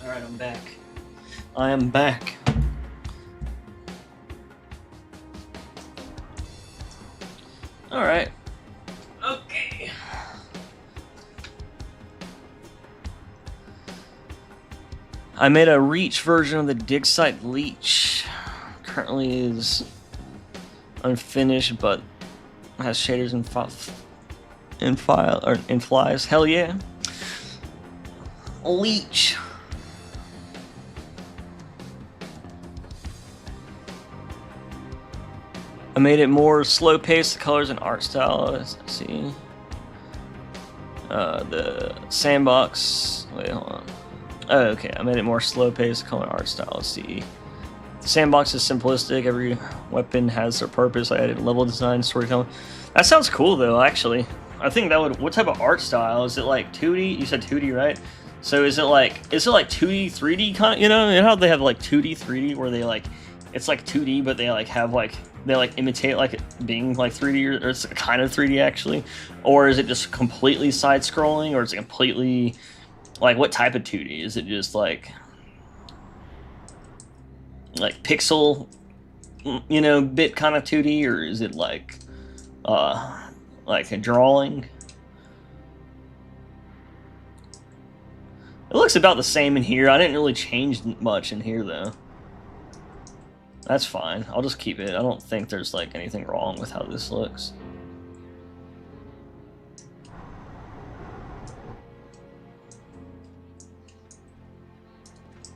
Alright, I'm back. I am back. Alright. Okay. I made a Reach version of the dig site Leech. Currently is unfinished, but has shaders and flies. Hell yeah. Leech. I made it more slow paced, the colors and art style. Let's see. The sandbox. Wait, hold on. Oh, okay. I made it more slow paced, color and art style. Let's see. The sandbox is simplistic. Every weapon has their purpose. I added level design, storytelling. That sounds cool, though. Actually, I think that would. What type of art style is it? Like 2D? You said 2D, right? So is it like 2D, 3D kind of? You know how they have like 2D, 3D, where they like it's like 2D, but they like have like they like imitate like it being like 3D, or it's kind of 3D actually, or is it just completely side scrolling, or is it completely like what type of 2D? Is it just like pixel, you know, bit kind of 2D, or is it like a drawing? It looks about the same in here. I didn't really change much in here though. That's fine. I'll just keep it. I don't think there's like anything wrong with how this looks.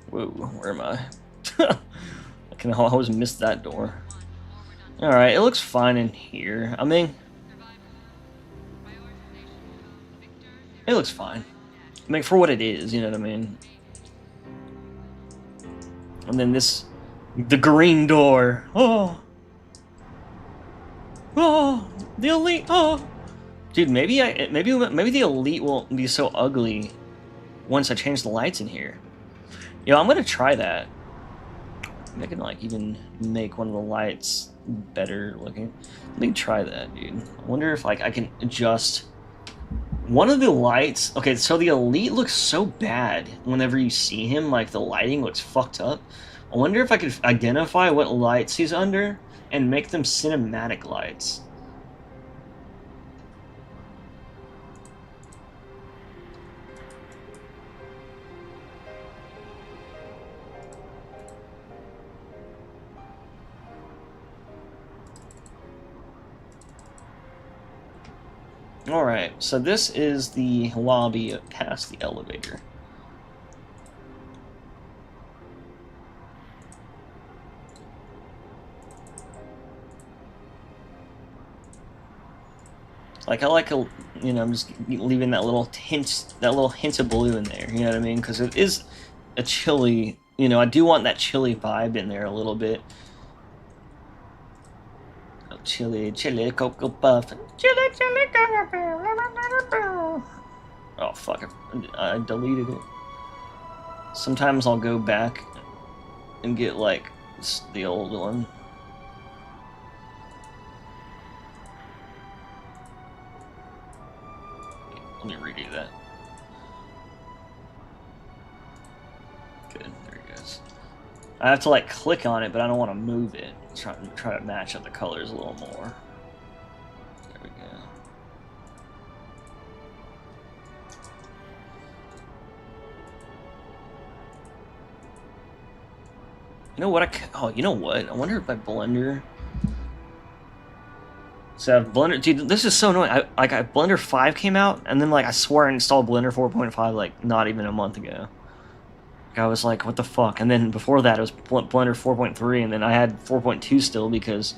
Whoa, where am I? I can always miss that door. Alright, it looks fine in here. I mean, it looks fine. I mean, for what it is, you know what I mean? And then this, the green door. Oh, the elite. Oh, dude, maybe the elite won't be so ugly once I change the lights in here. Yo, I'm gonna try that. I can like even make one of the lights better looking. Let me try that, dude. I wonder if like I can adjust one of the lights. Okay, so the elite looks so bad whenever you see him, like the lighting looks fucked up. I wonder if I could identify what lights he's under and make them cinematic lights. Alright, so this is the lobby past the elevator. Like, I like a, you know, I'm just leaving that little hint of blue in there, you know what I mean? Because it is a chilly, you know, I do want that chilly vibe in there a little bit. Oh, chilly Cocoa Puff. Chilly Cocoa Puff. Oh, fuck, I deleted it. Sometimes I'll go back and get, like, the old one. Let me redo that. Good, there it goes. I have to like click on it, but I don't want to move it. Try to match up the colors a little more. There we go. You know what? You know what? I wonder if my Blender. So Blender, dude, this is so annoying. Blender 5 came out, and then like I swear I installed Blender 4.5 like not even a month ago. Like, I was like, what the fuck? And then before that it was Blender 4.3, and then I had 4.2 still because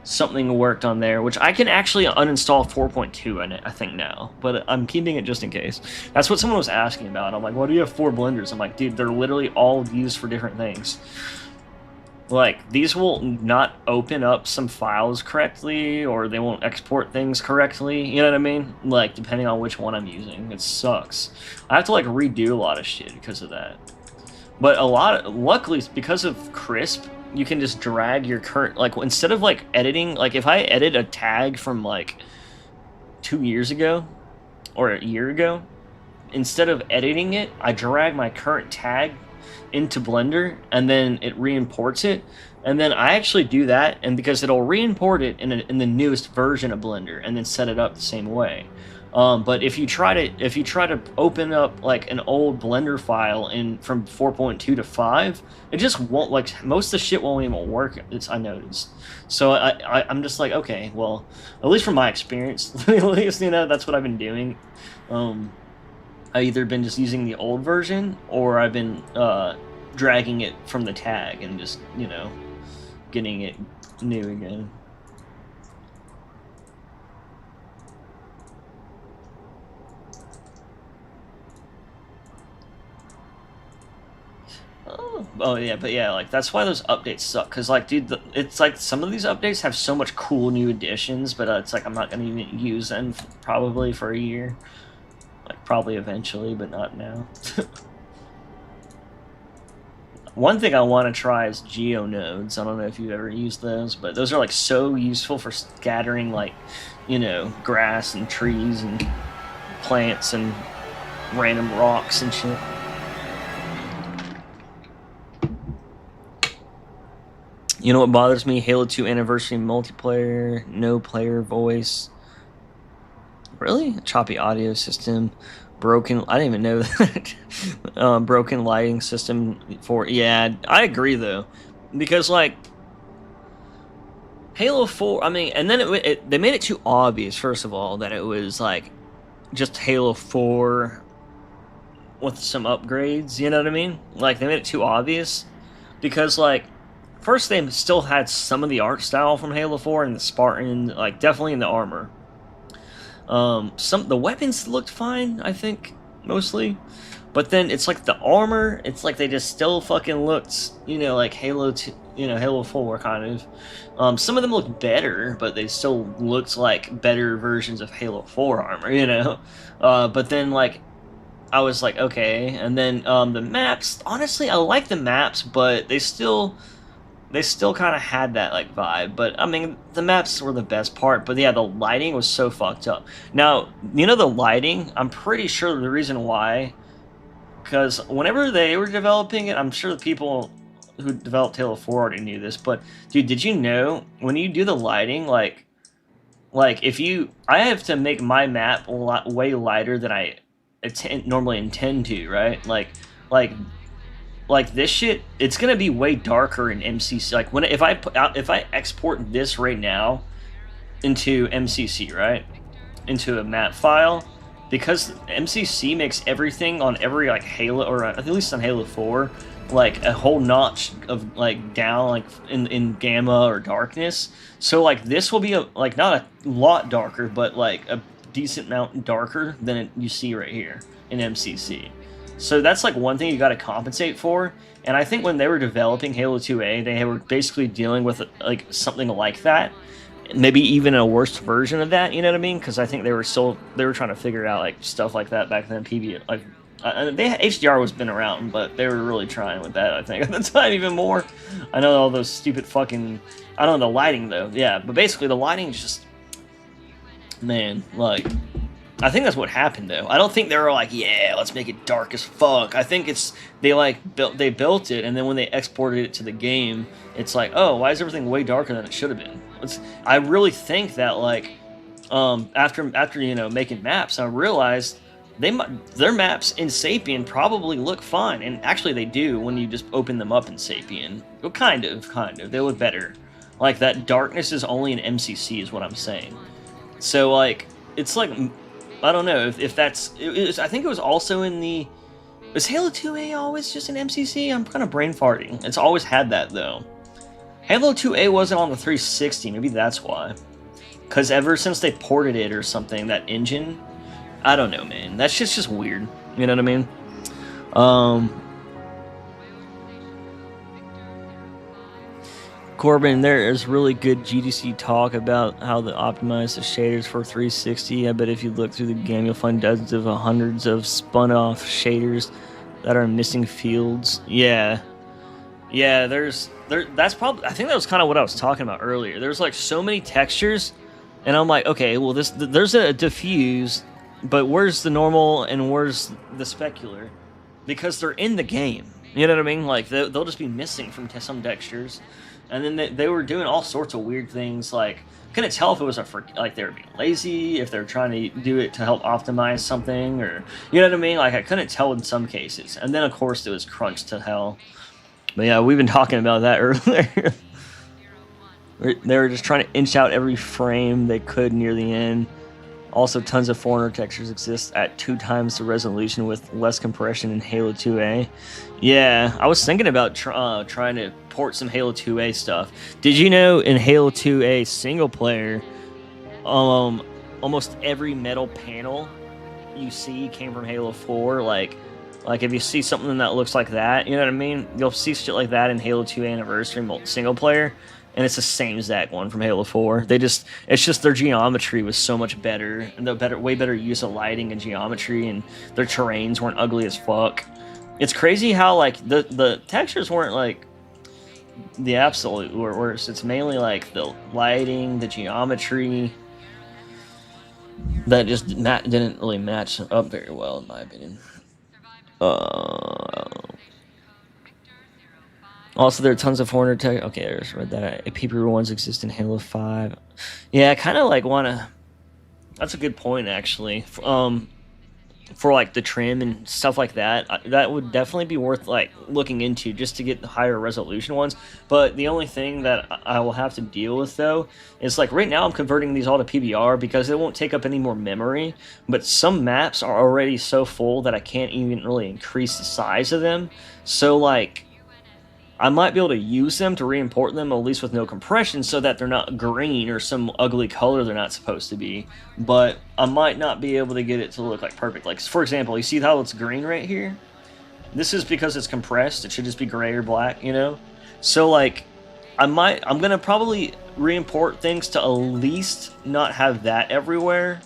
something worked on there, which I can actually uninstall 4.2 in it, I think now, but I'm keeping it just in case. That's what someone was asking about. I'm like, why do you have 4 Blenders? I'm like, dude, they're literally all used for different things. Like, these will not open up some files correctly, or they won't export things correctly, you know what I mean? Like, depending on which one I'm using. It sucks. I have to, like, redo a lot of shit because of that. But luckily, because of Crisp, you can just drag your current, like, instead of, like, editing, like, if I edit a tag from, like, 2 years ago, or a year ago, instead of editing it, I drag my current tag into Blender, and then it re-imports it. And then I actually do that, and because it'll re-import it in the newest version of Blender, and then set it up the same way. But if you try to open up like an old Blender file from 4.2 to 5, it just won't, like, most of the shit won't even work. I noticed. So I'm just like, okay, well, at least from my experience, at least, you know, that's what I've been doing. I either been just using the old version, or I've been dragging it from the tag and just, you know, getting it new again. Oh yeah, but yeah, like, that's why those updates suck. Cause like, dude, it's like some of these updates have so much cool new additions, but it's like I'm not gonna even use them probably for a year. Like, probably eventually, but not now. One thing I want to try is geonodes. I don't know if you've ever used those, but those are like so useful for scattering, like, you know, grass and trees and plants and random rocks and shit. You know what bothers me? Halo 2 Anniversary multiplayer, no player voice. Really? A choppy audio system, broken. I didn't even know that. Broken lighting system for. Yeah, I agree though, because like Halo 4. I mean, and then they made it too obvious. First of all, that it was like just Halo 4 with some upgrades. You know what I mean? Like, they made it too obvious, because like, first, they still had some of the art style from Halo 4 and the Spartan, like, definitely in the armor. The weapons looked fine, I think, mostly. But then it's like the armor, it's like they just still fucking looked, you know, like Halo 2, you know, Halo 4 kind of. Some of them looked better, but they still looked like better versions of Halo 4 armor, you know. But then, like, I was like, okay. And then the maps, honestly, I like the maps, but they still kind of had that, like, vibe. But I mean, the maps were the best part, but yeah, the lighting was so fucked up. Now, you know, the lighting, I'm pretty sure the reason why, because whenever they were developing it, I'm sure the people who developed Halo 4 already knew this, but dude, did you know when you do the lighting, like I have to make my map a lot way lighter than I normally intend to, right? Like this shit, it's gonna be way darker in MCC. Like, if I export this right now into MCC, right, into a map file, because MCC makes everything on every, like, Halo, or at least on Halo 4, like a whole notch of, like, down, like, in gamma or darkness. So like, this will be like, not a lot darker, but like a decent amount darker than you see right here in MCC. So that's like one thing you got to compensate for, and I think when they were developing Halo 2A, they were basically dealing with like something like that, maybe even a worse version of that. You know what I mean? Because I think they were trying to figure out, like, stuff like that back then. like HDR was been around, but they were really trying with that, I think, at the time, even more. I know all those stupid fucking, I don't know the lighting though. Yeah, but basically the lighting is just, man, like, I think that's what happened though. I don't think they were like, yeah, let's make it dark as fuck. I think it's they built it, and then when they exported it to the game, it's like, oh, why is everything way darker than it should have been? I really think that, like, after you know, making maps, I realized their maps in Sapien probably look fine, and actually they do when you just open them up in Sapien. Well, kind of, they look better. Like, that darkness is only in MCC, is what I'm saying. So like, it's like, I don't know if that's. I think it was also in the. Was Halo 2A always just in MCC? I'm kind of brain farting. It's always had that though. Halo 2A wasn't on the 360. Maybe that's why. Because ever since they ported it or something, that engine. I don't know, man. That shit's just weird. You know what I mean? Corbin, there is really good GDC talk about how to optimize the shaders for 360. I bet if you look through the game, you'll find dozens of hundreds of spun-off shaders that are missing fields. Yeah, that's probably, I think that was kind of what I was talking about earlier. There's like so many textures, and I'm like, okay, well, there's a diffuse, But where's the normal and where's the specular? Because they're in the game. You know what I mean? Like, they'll just be missing from some textures. And then they were doing all sorts of weird things. Like, couldn't tell if it was like they were being lazy, if they were trying to do it to help optimize something, or you know what I mean? Like, I couldn't tell in some cases. And then of course it was crunched to hell. But yeah, we've been talking about that earlier. They were just trying to inch out every frame they could near the end. Also, tons of foreigner textures exist at 2 times the resolution with less compression in Halo 2A. Yeah, I was thinking about trying to port some Halo 2A stuff. Did you know in Halo 2A single player, almost every metal panel you see came from Halo 4? Like if you see something that looks like that, you know what I mean? You'll see shit like that in Halo 2 Anniversary single player. And it's the same exact one from Halo 4. It's just their geometry was so much better, and way better use of lighting and geometry, and their terrains weren't ugly as fuck. It's crazy how like the textures weren't like the absolute worst. It's mainly like the lighting, the geometry that just didn't really match up very well, in my opinion. Also, there are tons of foreigner tech. Okay, I just read that. People ones exist in Halo 5. Yeah, I kind of like want to. That's a good point, actually. For like the trim and stuff like that, that would definitely be worth like looking into just to get the higher resolution ones. But the only thing that I will have to deal with though is like right now I'm converting these all to PBR because it won't take up any more memory. But some maps are already so full that I can't even really increase the size of them. So like, I might be able to use them to re-import them, at least with no compression, so that they're not green or some ugly color they're not supposed to be. But I might not be able to get it to look like perfect. Like, for example, you see how it's green right here? This is because it's compressed. It should just be gray or black, you know? So, like, I'm going to probably re-import things to at least not have that everywhere.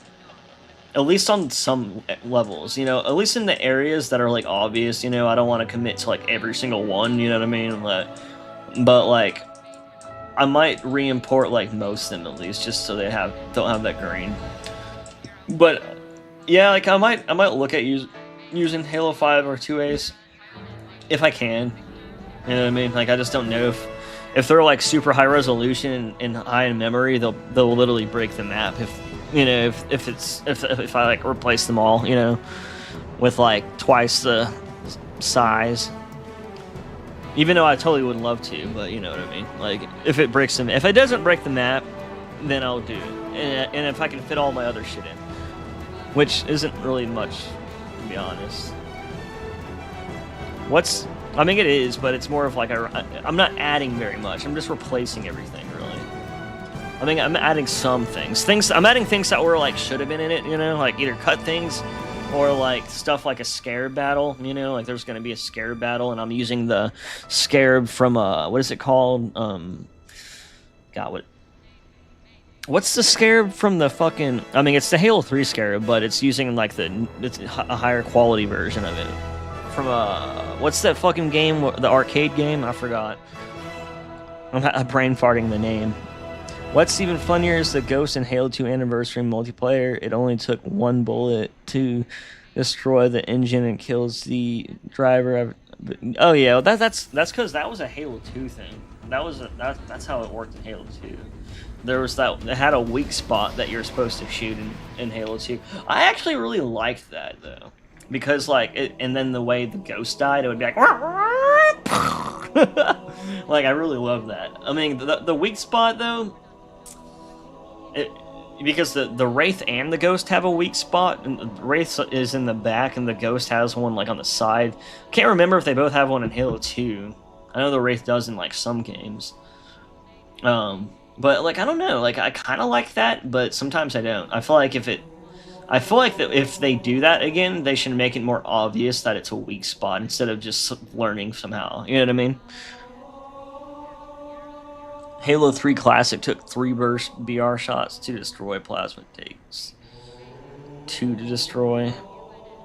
At least on some levels, you know, at least in the areas that are, like, obvious, you know, I don't want to commit to, like, every single one, you know what I mean? But like, I might re-import, like, most of them at least, just so they don't have that green. But, yeah, like, I might look at using Halo 5 or 2As, if I can, you know what I mean? Like, I just don't know if they're, like, super high resolution and high in memory, they'll literally break the map you know, if I like replace them all, you know, with like twice the size. Even though I totally would love to, but you know what I mean. Like if it doesn't break the map, then I'll do it. And if I can fit all my other shit in, which isn't really much, to be honest. I mean, it is, but it's more of like I'm not adding very much. I'm just replacing everything, really. I mean, I'm adding some things. I'm adding things that were like should have been in it, you know, like either cut things or like stuff like a scarab battle, you know, like there's going to be a scarab battle and I'm using the scarab from what is it called? What's the scarab from the fucking? I mean, it's the Halo 3 scarab, but it's using like it's a higher quality version of it from what's that fucking game? The arcade game? I forgot. I'm brain farting the name. What's even funnier is the Ghost in Halo 2 Anniversary multiplayer. It only took one bullet to destroy the engine and kills the driver. Oh yeah, that's because that was a Halo 2 thing. That's how it worked in Halo 2. There was it had a weak spot that you're supposed to shoot in Halo 2. I actually really liked that though, because and then the way the Ghost died, it would be like. Like I really love that. I mean, the weak spot though. Because the Wraith and the Ghost have a weak spot, and the Wraith is in the back, and the Ghost has one like on the side. Can't remember if they both have one in Halo 2. I know the Wraith does in like some games. But like I don't know, like I kind of like that, but sometimes I don't. I feel like that if they do that again, they should make it more obvious that it's a weak spot instead of just learning somehow. You know what I mean? Halo 3 Classic took 3 burst BR shots to destroy. Plasma takes 2 to destroy.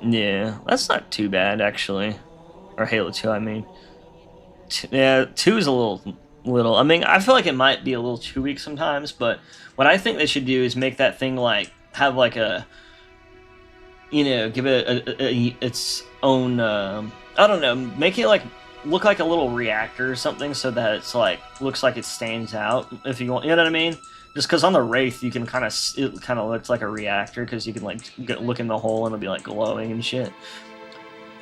Yeah, that's not too bad, actually. Or Halo 2, I mean. Yeah, 2 is a little. I mean, I feel like it might be a little too weak sometimes, but what I think they should do is make that thing, like, have, like, you know, give it its own. I don't know, make it like look like a little reactor or something, so that it's like looks like it stands out. If you want, you know what I mean? Just because on the Wraith you can kind of it kind of looks like a reactor because you can like look in the hole and it'll be like glowing and shit.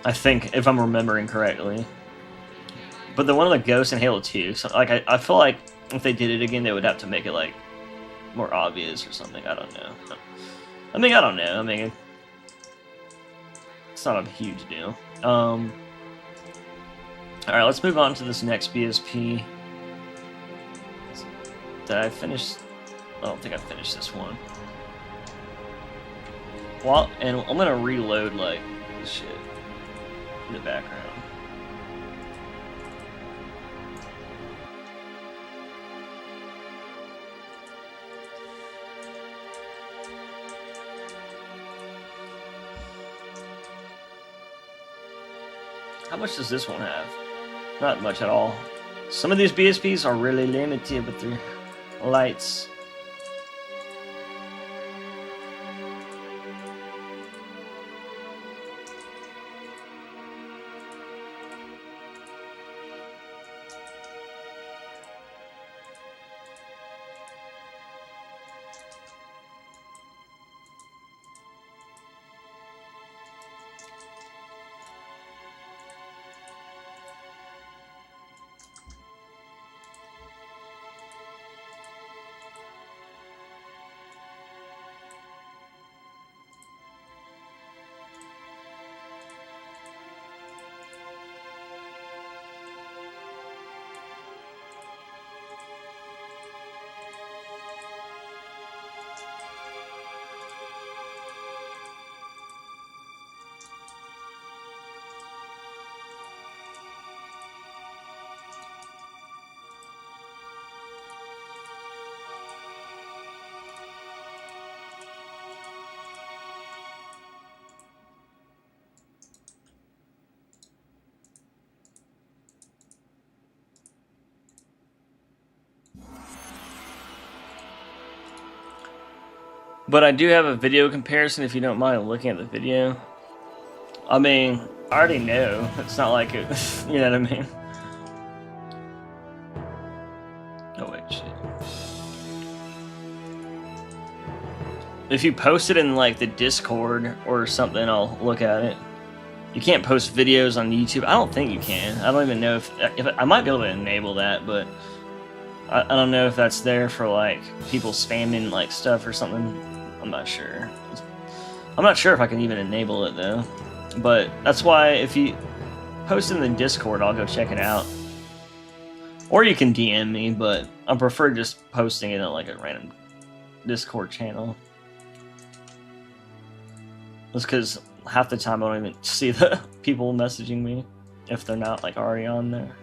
I think if I'm remembering correctly. But the one of the ghosts in Halo 2, so like I feel like if they did it again, they would have to make it like more obvious or something. I don't know. I mean, I don't know. I mean, it's not a huge deal. All right, let's move on to this next BSP. Did I finish? I don't think I finished this one. Well, and I'm gonna reload like this shit in the background. How much does this one have? Not much at all. Some of these BSPs are really limited with their lights. But I do have a video comparison if you don't mind looking at the video. I mean, I already know. It's not like it, you know what I mean? Oh wait, shit. If you post it in like the Discord or something, I'll look at it. You can't post videos on YouTube. I don't think you can. I don't even know if I might be able to enable that, but I don't know if that's there for like people spamming like stuff or something. I'm not sure. I'm not sure if I can even enable it though. But that's why if you post it in the Discord, I'll go check it out. Or you can DM me, but I prefer just posting it in like a random Discord channel. That's because half the time I don't even see the people messaging me if they're not like already on there.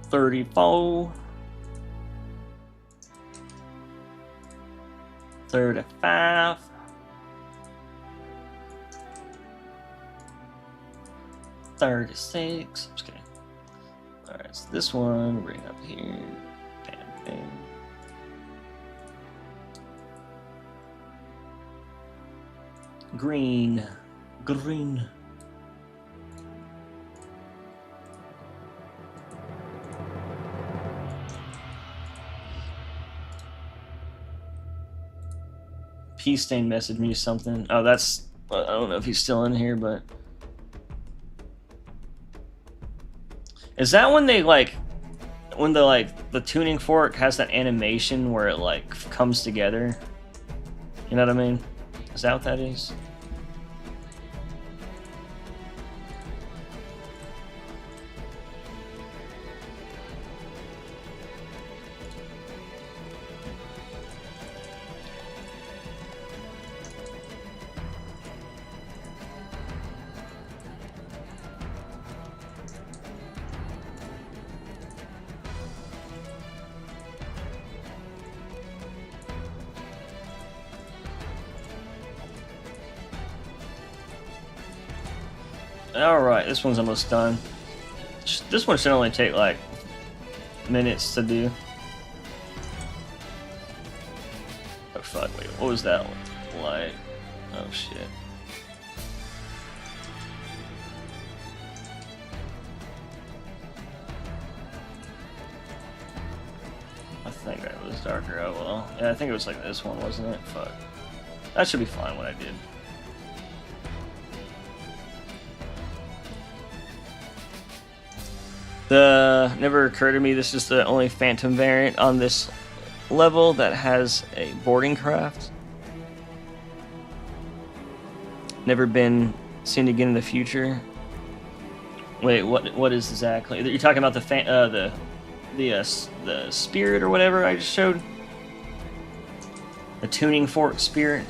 $34, $35, $36. Just kidding. All right, so this one, bring up here. Bam, bam. Green, green. P-Stain messaged me something. Oh, that's... I don't know if he's still in here, but... Is that when they, like... When the, like, the tuning fork has that animation where it, like, comes together? You know what I mean? Is that what that is? Alright, this one's almost done. This one should only take like minutes to do. Oh fuck, wait, what was that light? Oh shit. I think that was darker, oh well. Yeah, I think it was like this one, wasn't it? Fuck. That should be fine what I did. Never occurred to me this is the only Phantom variant on this level that has a boarding craft. Never been seen again in the future. Wait, what is exactly? You're talking about the spirit or whatever I just showed? The tuning fork spirit?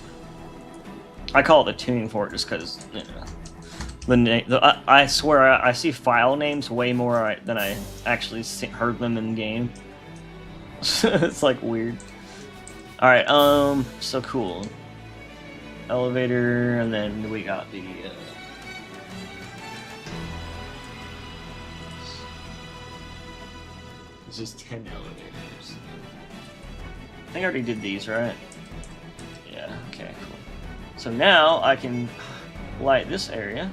I call it the tuning fork just because, you know, I swear I see file names way more than I actually heard them in game. It's like weird. Alright, so cool. Elevator, and then we got the it's just 10 elevators. I think I already did these, right? Yeah, okay, cool. So now I can light this area.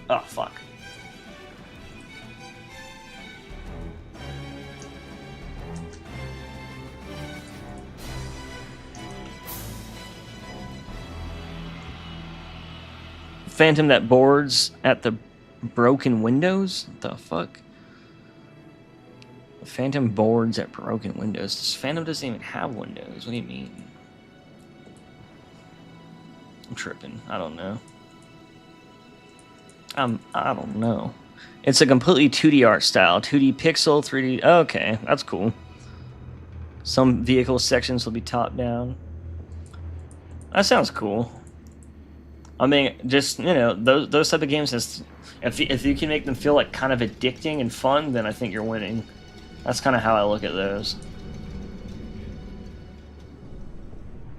Oh, fuck. Phantom that boards at the broken windows? What the fuck? Phantom boards at broken windows. This Phantom doesn't even have windows. What do you mean? I'm tripping. I don't know. I don't know. It's a completely 2D art style. 2D pixel, 3D... Okay, that's cool. Some vehicle sections will be top down. That sounds cool. I mean, just, you know, those type of games, if you can make them feel like kind of addicting and fun, then I think you're winning. That's kind of how I look at those.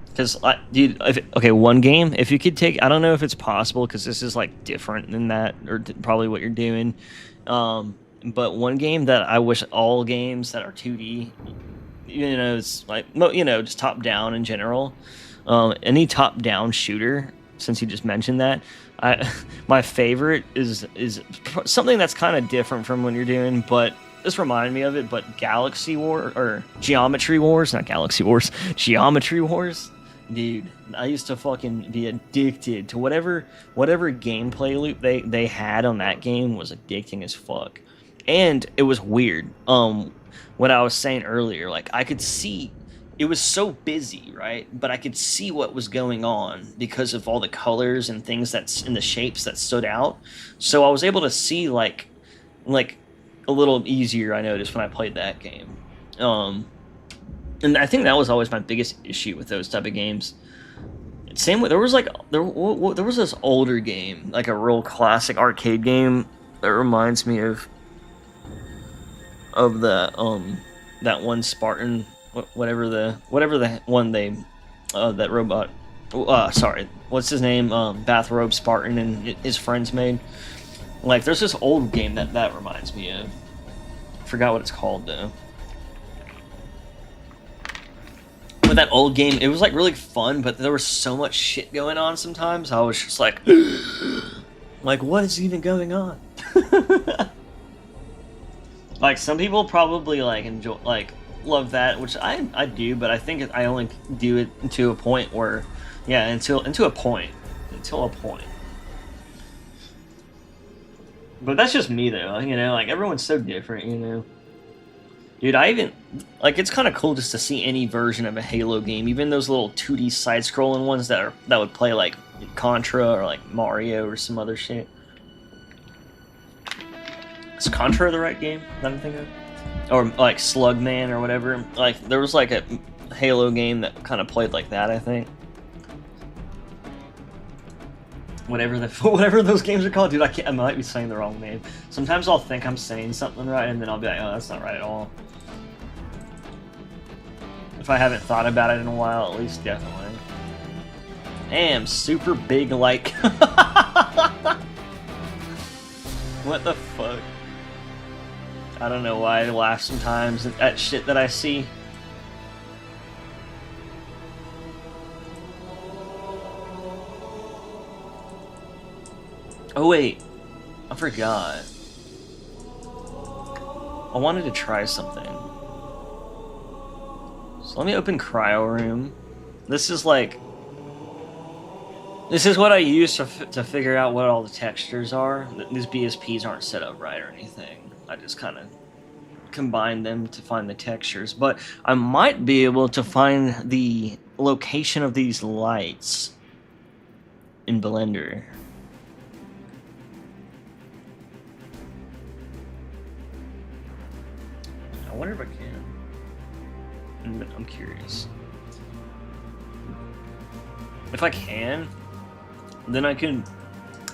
Because, dude, okay, one game, if you could take, I don't know if it's possible, because this is, like, different than that, or probably what you're doing, but one game that I wish all games that are 2D, you know, it's like, you know, just top-down in general, any top-down shooter, since you just mentioned that, my favorite is something that's kind of different from what you're doing, but this reminded me of it, but Galaxy War, or Geometry Wars, not Galaxy Wars, Geometry Wars. Dude, I used to fucking be addicted to whatever gameplay loop they had on that game was addicting as fuck. And it was weird. What I was saying earlier, like, I could see, it was so busy, right? But I could see what was going on because of all the colors and things that's in the shapes that stood out. So I was able to see, like a little easier, I noticed, when I played that game. And I think that was always my biggest issue with those type of games. Same way, there was this older game, like a real classic arcade game that reminds me of the that one Spartan, whatever the one they that robot, sorry, what's his name, Bathrobe Spartan and his friends made. Like, there's this old game that reminds me of. Forgot what it's called though. With that old game, it was like really fun, but there was so much shit going on sometimes. I was just like, what is even going on? Like, some people probably like enjoy, like, love that, which I do, but I think I only do it to a point where, yeah, until a point. But that's just me though, you know, like, everyone's so different, you know. Dude, I even, like, it's kind of cool just to see any version of a Halo game, even those little 2D side-scrolling ones that would play like Contra or like Mario or some other shit. Is Contra the right game that I'm thinking of? Or like Slugman or whatever. Like, there was like a Halo game that kind of played like that, I think. Whatever those games are called, dude, I might be saying the wrong name. Sometimes I'll think I'm saying something right, and then I'll be like, oh, that's not right at all. If I haven't thought about it in a while, at least, definitely. Damn, super big, like... What the fuck? I don't know why I laugh sometimes at shit that I see. Oh wait, I forgot. I wanted to try something. So let me open Cryo Room. This is like... This is what I use to figure out what all the textures are. These BSPs aren't set up right or anything. I just kind of combine them to find the textures. But I might be able to find the location of these lights in Blender. I wonder if I can. I'm curious. If I can, then I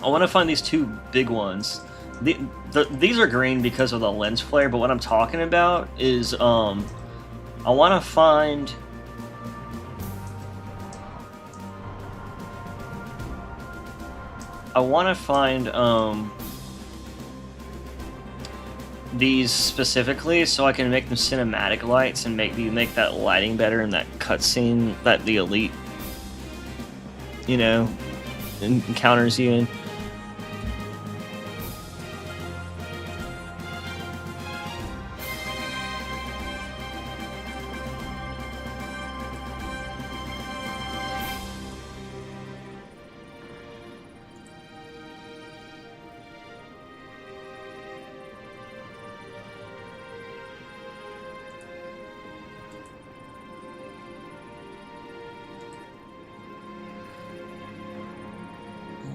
want to find these two big ones. These are green because of the lens flare, but what I'm talking about is I want to find these specifically so I can make them cinematic lights and make that lighting better in that cutscene that the elite, you know, encounters you in.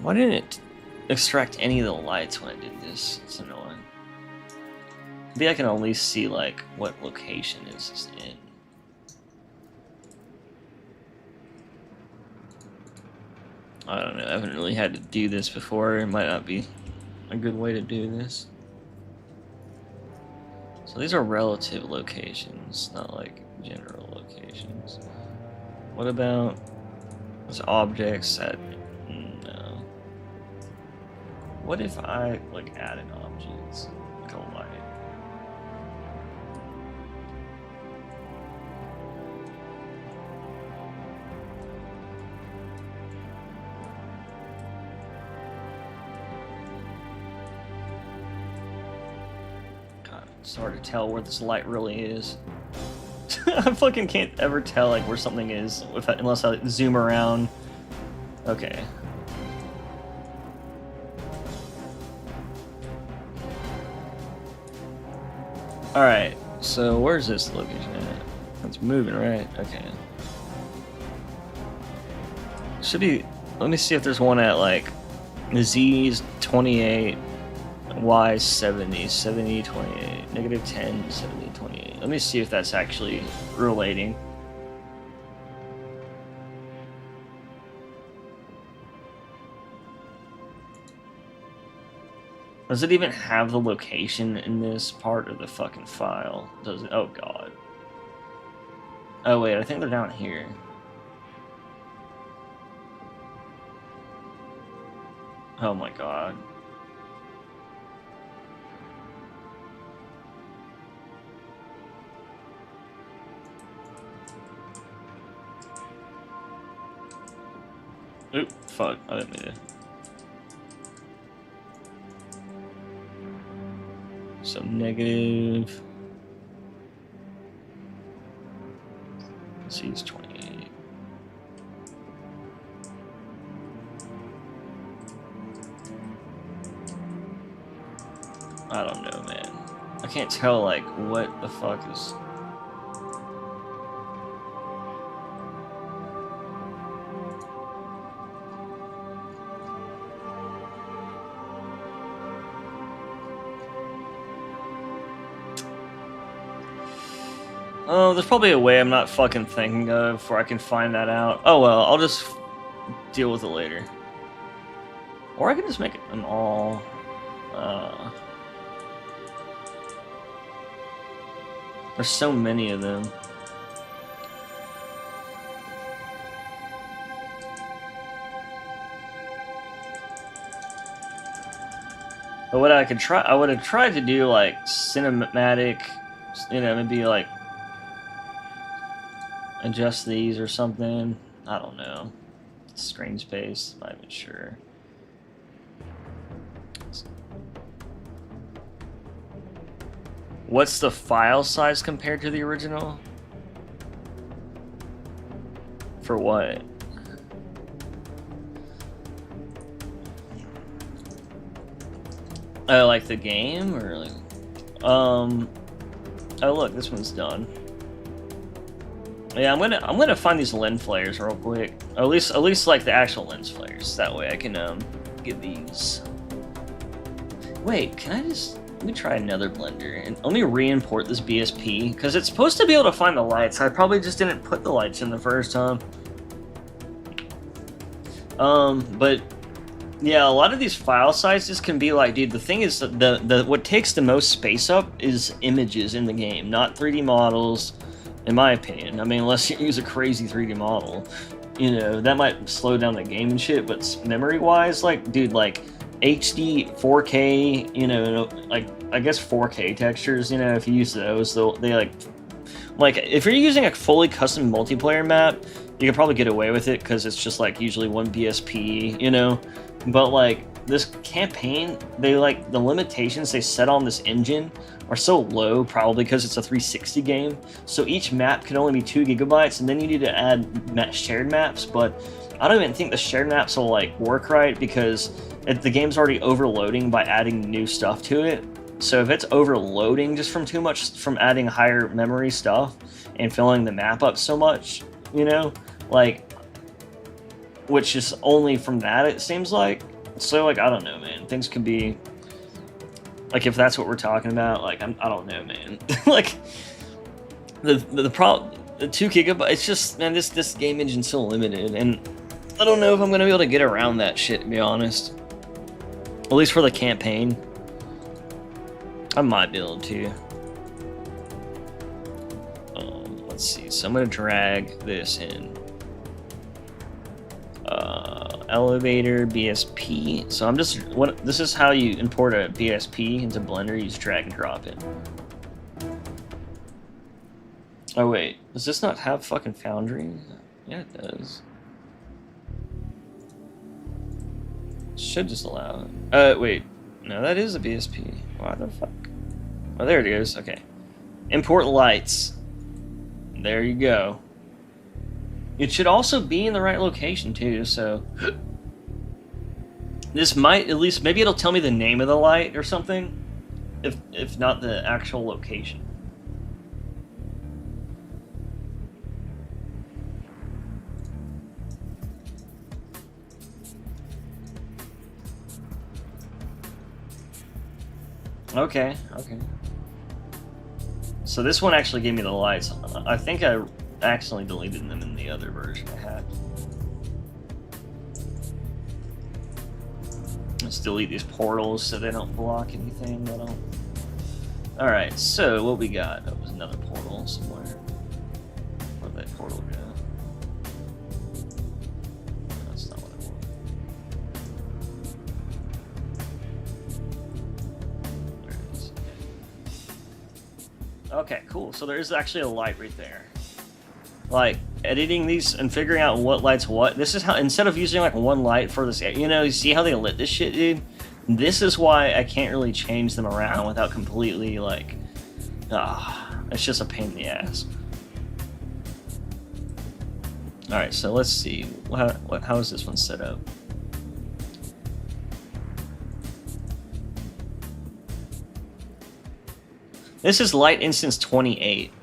Why didn't it extract any of the lights when I did this? It's annoying. Maybe I can at least see, like, what location is this in. I don't know, I haven't really had to do this before. It might not be a good way to do this. So these are relative locations, not like general locations. What about those objects that... No. What if I, like, added objects? Like a light. It's hard to tell where this light really is. I fucking can't ever tell like where something is unless I zoom around. Okay. Alright, so where's this location at? It's moving, right? Okay. Should be... Let me see if there's one at like Z's 28. Y 70, 70, 28, negative 10, 70, 28. Let me see if that's actually relating. Does it even have the location in this part of the fucking file? Does it? Oh god. Oh wait, I think they're down here. Oh my god. Oop, fuck, I didn't mean to. So negative... Let's see, it's 28. I don't know, man. I can't tell, like, what the fuck is... Oh, there's probably a way I'm not fucking thinking of where I can find that out. Oh well, I'll just deal with it later. Or I can just make them all... There's so many of them. But what I could try, I would have tried to do like cinematic, you know, maybe like adjust these or something. I don't know. Screen space, not even sure. What's the file size compared to the original? For what? Like the game or like, oh look, this one's done. Yeah, I'm gonna find these lens flares real quick. Or at least like the actual lens flares. That way I can get these. Wait, can I just let me try another blender and let me re-import this BSP because it's supposed to be able to find the lights. I probably just didn't put the lights in the first time. But yeah, a lot of these file sizes can be like, dude, the thing is the what takes the most space up is images in the game, not 3D models, in my opinion. I mean, unless you use a crazy 3D model, you know, that might slow down the game and shit, but memory-wise, like, dude, like, HD, 4K, you know, like, I guess 4K textures, you know, if you use those, they like, if you're using a fully custom multiplayer map, you can probably get away with it, because it's just, like, usually one BSP, you know, but, like, this campaign, they, like, the limitations they set on this engine are so low, probably because it's a 360 game, so each map can only be 2 gigabytes, and then you need to add shared maps, but I don't even think the shared maps will, like, work right, because the game's already overloading by adding new stuff to it. So if it's overloading just from adding higher memory stuff and filling the map up so much, you know, like, which is only from that, it seems like. So, like, I don't know, man. Things could be, like, if that's what we're talking about, like, I don't know, man. Like, the problem, the 2 gigabytes, it's just, man, this game engine's so limited, and I don't know if I'm gonna be able to get around that shit, to be honest. At least for the campaign. I might be able to. Let's see. So I'm gonna drag this in. Elevator BSP. So I'm just this is how you import a BSP into Blender. You just drag and drop it. Oh wait, does this not have fucking Foundry? Yeah, it does. Should just allow it. Wait. No, that is a BSP. Why the fuck? Oh, there it is. Okay. Import lights. There you go. It should also be in the right location, too, so... This might, at least, maybe it'll tell me the name of the light or something. If not the actual location. Okay. So this one actually gave me the lights. I think I accidentally deleted them in the other version I had. Let's delete these portals so they don't block anything. Alright, so what we got? Oh, there's another portal somewhere. Where'd that portal go? No, that's not what I want. There it is. Okay, cool. So there is actually a light right there. Like, editing these and figuring out what lights what. This is how, instead of using like one light for this, you know, you see how they lit this shit, dude? This is why I can't really change them around without completely, like, it's just a pain in the ass. Alright, so let's see. How is this one set up? This is light instance 28.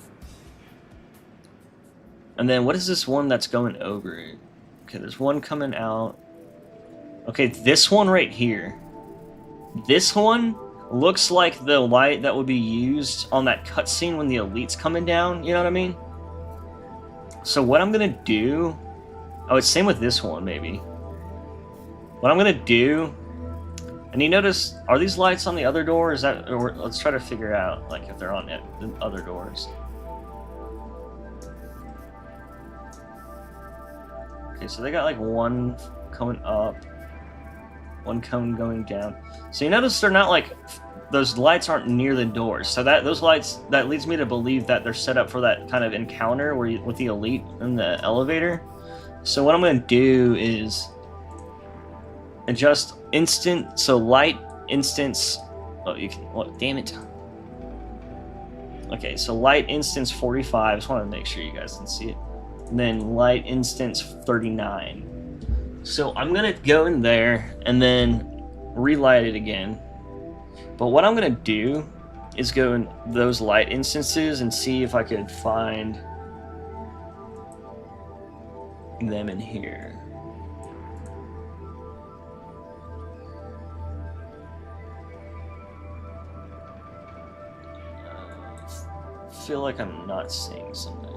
And then what is this one that's going over it? Okay, there's one coming out. Okay, this one right here. This one looks like the light that would be used on that cutscene when the elite's coming down, you know what I mean? So what I'm gonna do... Oh, it's same with this one, maybe. What I'm gonna do... And you notice, are these lights on the other door? Is that... Or let's try to figure out, like, if they're on the other doors. Okay, so they got like one coming up. one cone going down. So you notice they're not like, those lights aren't near the doors. So that those lights, that leads me to believe that they're set up for that kind of encounter where with the elite in the elevator. So what I'm going to do is adjust instant, so light instance. Oh, you can. Oh, damn it. Okay, so light instance 45. Just want to make sure you guys can see it. And then light instance 39. So I'm gonna go in there and then relight it again. But what I'm gonna do is go in those light instances and see if I could find them in here. I feel like I'm not seeing something.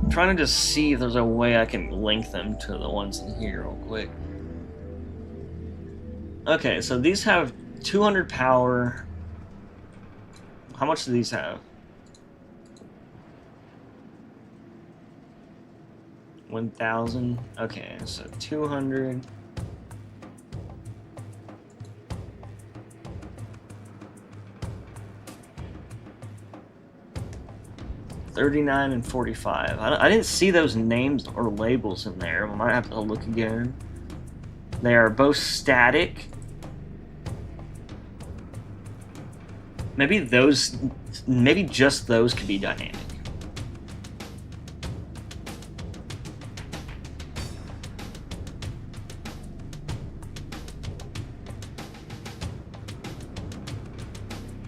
I'm trying to just see if there's a way I can link them to the ones in here real quick. Okay, so these have 200 power. How much do these have? 1,000. Okay, so 200. $39 and $45. I didn't see those names or labels in there. I might have to look again. They are both static. Maybe just those could be dynamic.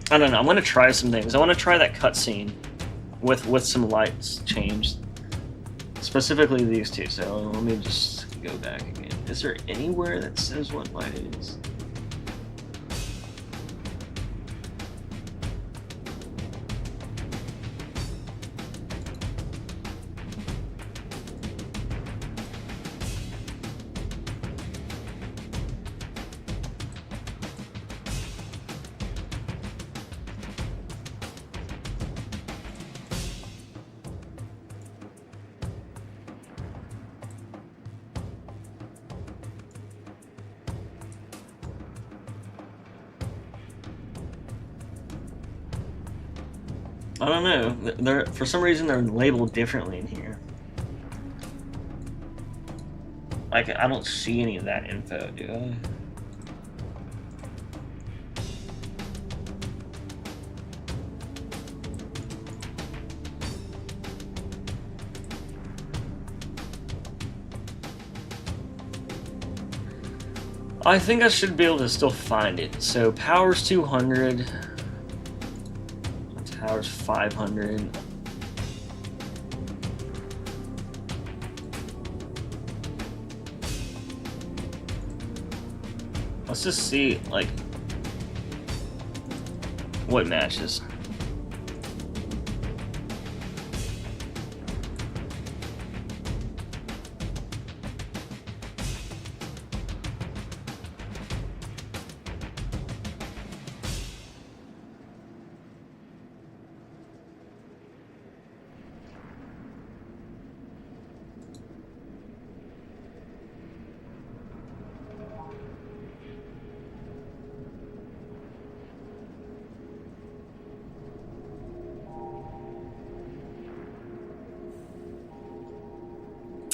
I don't know. I'm gonna try some things. I want to try that cutscene with some lights changed, specifically these two. So let me just go back again. Is there anywhere that says what light it is? I don't know. They're, for some reason, they're labeled differently in here. Like, I don't see any of that info, do I? I think I should be able to still find it. So, power's 200. Power's 500. Let's just see, like, what matches.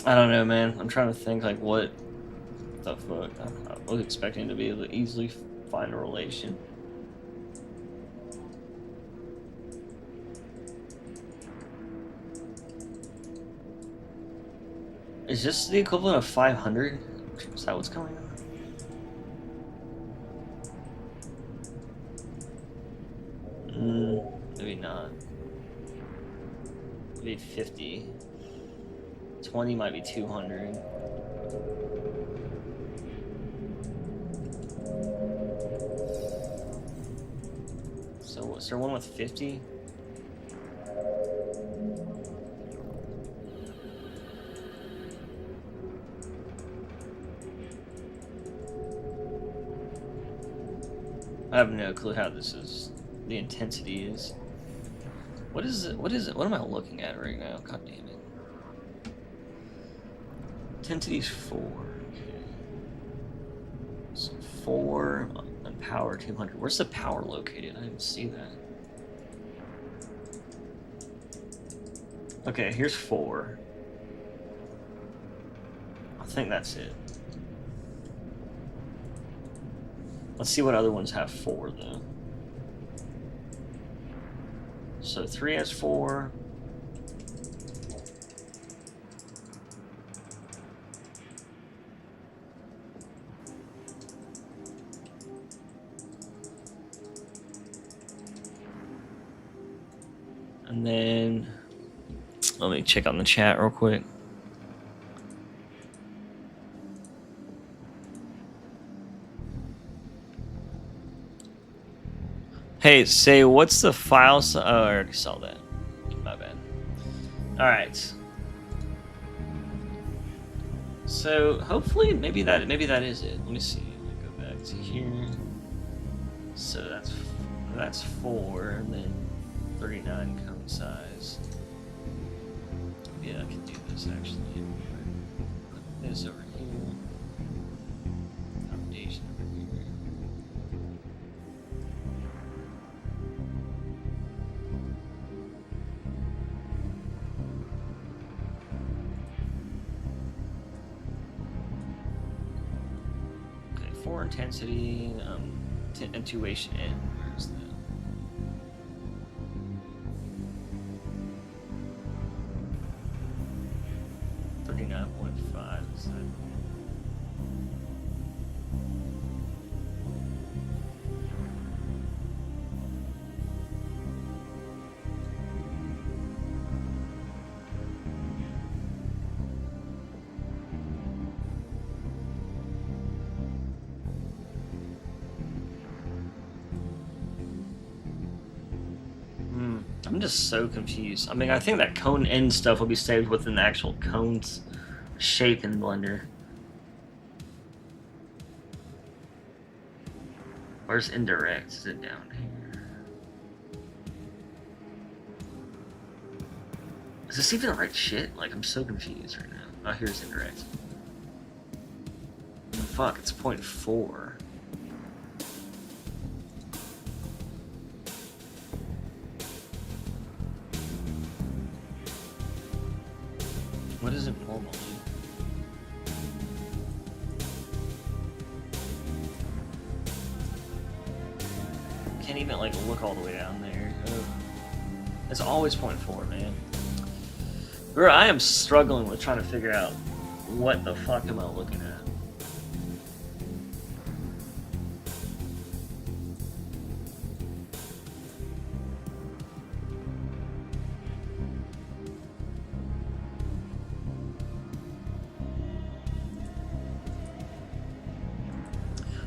I don't know, man. I'm trying to think, like, what the fuck. I was expecting to be able to easily find a relation. Is this the equivalent of 500? Is that what's going on? Maybe not. Maybe 50. 20 might be 200. So, is there one with 50? I have no clue how this is. The intensity is. What is it? What is it? What am I looking at right now? God damn it. Intensity's 4. Okay. So 4 and power 200. Where's the power located? I didn't see that. Okay, here's 4. I think that's it. Let's see what other ones have 4 though. So 3 has 4. And then let me check on the chat real quick. Hey, say what's the file? Oh, I already saw that. My bad. All right. So hopefully, maybe that is it. Let me see. Let me go back to here. So that's 4, and then 39 cone size. Yeah, I can do this actually. Put this over here. Foundation over here. Okay, 4 intensity, intuition in. Where's the 39.5 is that? I'm just so confused. I mean, I think that cone end stuff will be saved within the actual cone's shape in Blender. Where's indirect? Is it down here? Is this even the right shit? Like, I'm so confused right now. Oh, here's indirect. Fuck, it's 0.4. What is it normally? Can't even like look all the way down there. Ugh. It's always 0.4, man. Bro, I am struggling with trying to figure out what the fuck am I looking at.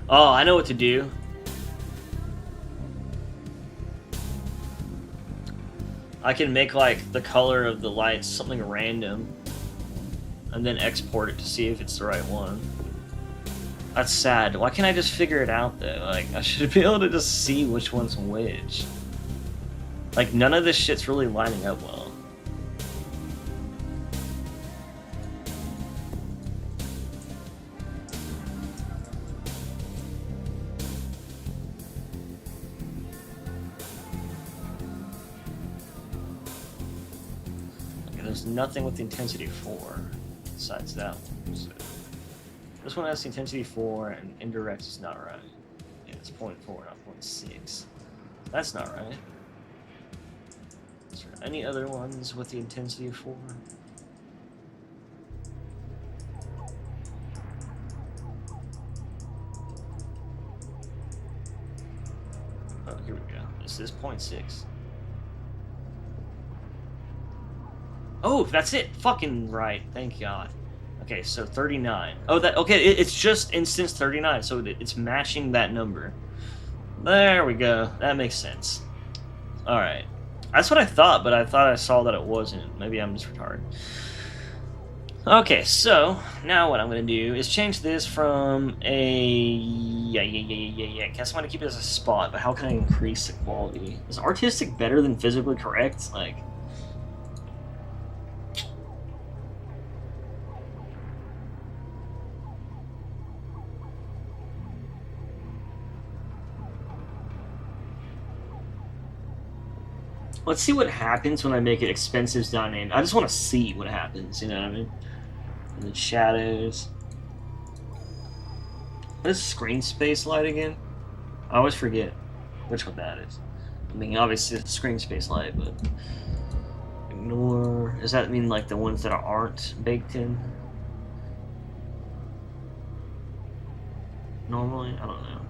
Oh, I know what to do. I can make like the color of the lights something random and then export it to see if it's the right one. That's sad. Why can't I just figure it out though? Like, I should be able to just see which one's which. Like, none of this shit's really lining up well. There's nothing with the intensity 4 besides that one. So this one has the intensity 4 and indirect is not right. Yeah, it's 0.4, not 0.6. That's not right. Is there any other ones with the intensity 4? Oh, here we go. This is 0.6. Oh, that's it. Fucking right. Thank God. Okay, so 39. Oh, that okay. It's just instance 39, so it's matching that number. There we go. That makes sense. All right. That's what I thought, but I thought I saw that it wasn't. Maybe I'm just retarded. Okay, so now what I'm gonna do is change this from a Guess I'm gonna keep it as a spot, but how can I increase the quality? Is artistic better than physically correct? Like, let's see what happens when I make it expensive dynamic. I just want to see what happens. You know what I mean? And the shadows. What is screen space light again? I always forget which one that is. I mean, obviously it's screen space light, but ignore. Does that mean like the ones that aren't baked in? Normally, I don't know.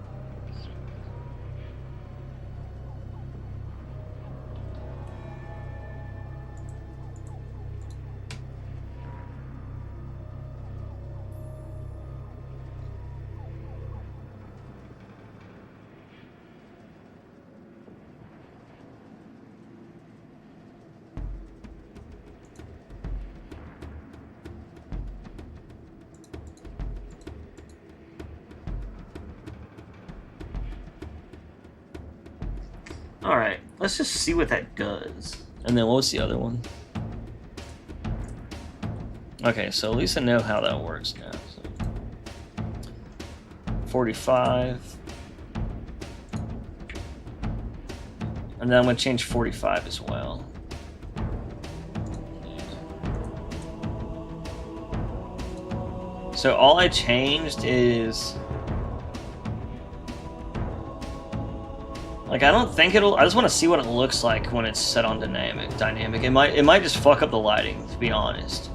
Alright, let's just see what that does. And then what's the other one? Okay, so at least I know how that works now. So 45. And then I'm going to change 45 as well. So all I changed is... Like, I don't think it'll... I just want to see what it looks like when it's set on dynamic. It might just fuck up the lighting, to be honest.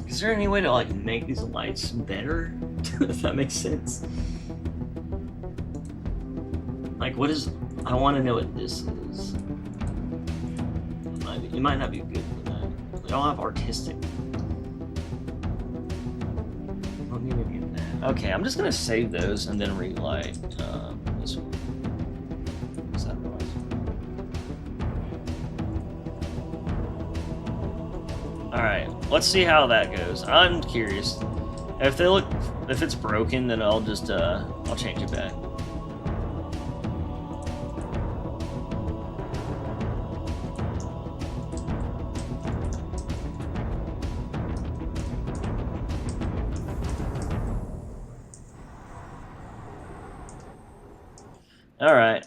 Is there any way to, like, make these lights better? If that makes sense. Like, what is... I want to know what this is. It might not be good for that. They all have artistic. Let me review that. Okay, I'm just going to save those and then relight this one. Is that right? Alright, let's see how that goes. I'm curious. If it's broken, then I'll just, I'll change it back. All right.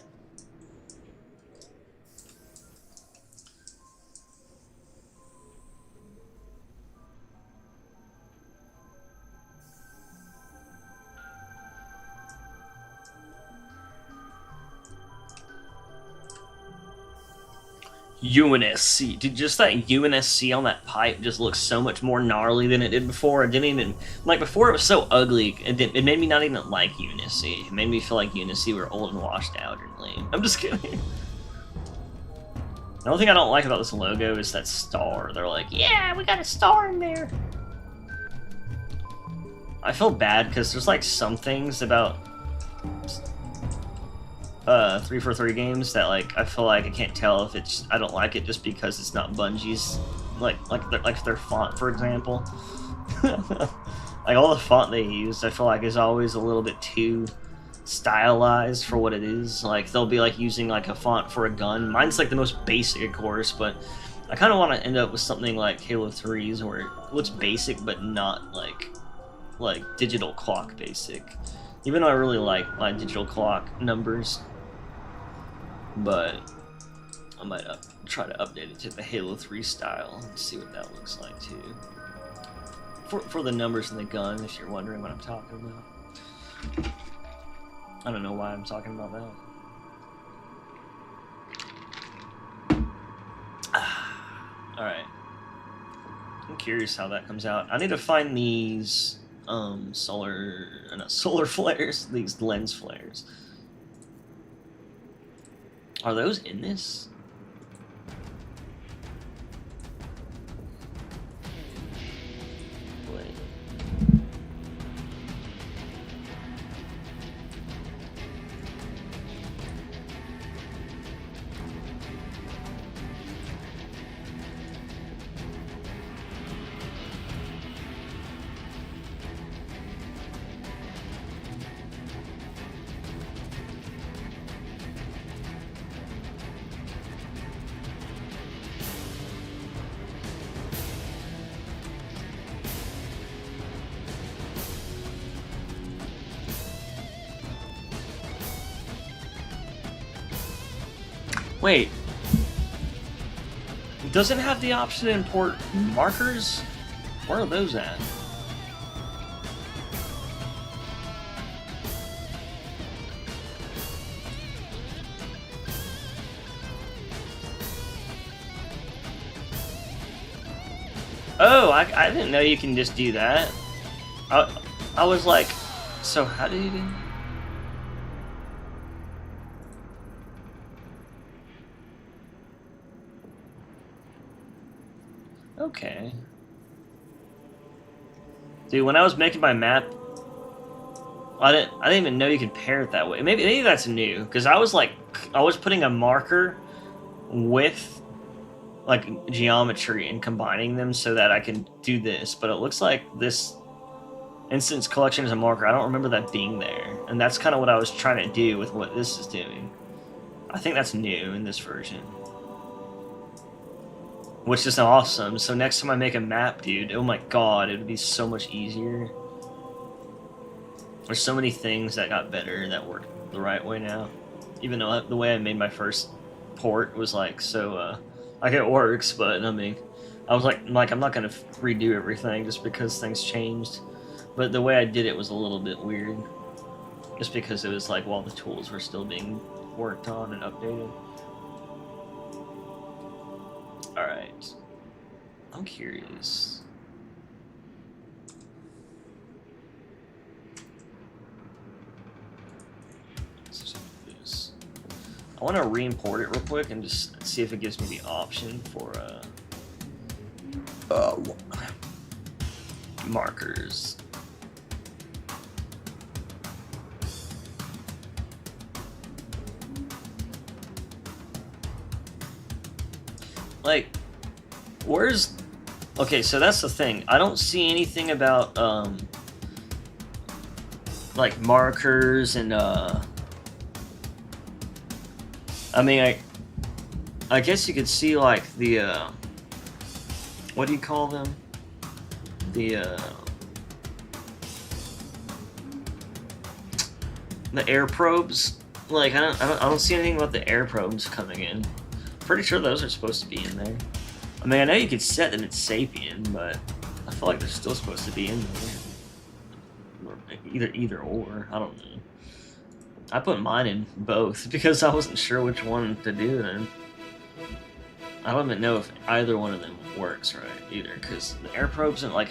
UNSC. Dude, just that UNSC on that pipe just looks so much more gnarly than it did before. It didn't even... Like, before it was so ugly, it made me not even like UNSC. It made me feel like UNSC were old and washed out and lame. I'm just kidding. The only thing I don't like about this logo is that star. They're like, yeah, we got a star in there. I feel bad because there's, like, some things about... 343 games that, like, I feel like I can't tell if it's... I don't like it just because it's not Bungie's, like their font, for example. Like, all the font they use, I feel like is always a little bit too stylized for what it is. Like, they'll be, like, using, like, a font for a gun. Mine's, like, the most basic, of course, but I kind of want to end up with something like Halo 3's where it looks basic, but not, like digital clock basic. Even though I really like my digital clock numbers. But I might try to update it to the Halo 3 style and see what that looks like too. For the numbers in the gun, if you're wondering what I'm talking about. I don't know why I'm talking about that. Alright. I'm curious how that comes out. I need to find these solar flares, these lens flares. Are those in this? Wait. Does it have the option to import markers? Where are those at? Oh, I didn't know you can just do that. I was like, so how do you do? Okay. Dude, when I was making my map, I didn't even know you could pair it that way. Maybe that's new, because I was putting a marker with like geometry and combining them so that I can do this, but it looks like this instance collection is a marker. I don't remember that being there, and that's kind of what I was trying to do with what this is doing. I think that's new in this version, which is awesome. So next time I make a map, dude, oh my god, it would be so much easier. There's so many things that got better that work the right way now, even though the way I made my first port was like so like it works, but I mean, I was like I'm not gonna redo everything just because things changed. But the way I did it was a little bit weird, just because it was like while the tools were still being worked on and updated. All right, I'm curious. I want to re-import it real quick and just see if it gives me the option for markers. Like, where's... Okay, so that's the thing. I don't see anything about, like, markers and, I mean, I guess you could see, like, the, what do you call them? The air probes. Like, I don't see anything about the air probes coming in. Pretty sure those are supposed to be in there. I mean, I know you could set them at Sapien, but I feel like they're still supposed to be in there. Either or, I don't know. I put mine in both because I wasn't sure which one to do then. I don't even know if either one of them works right either, because the air probes and like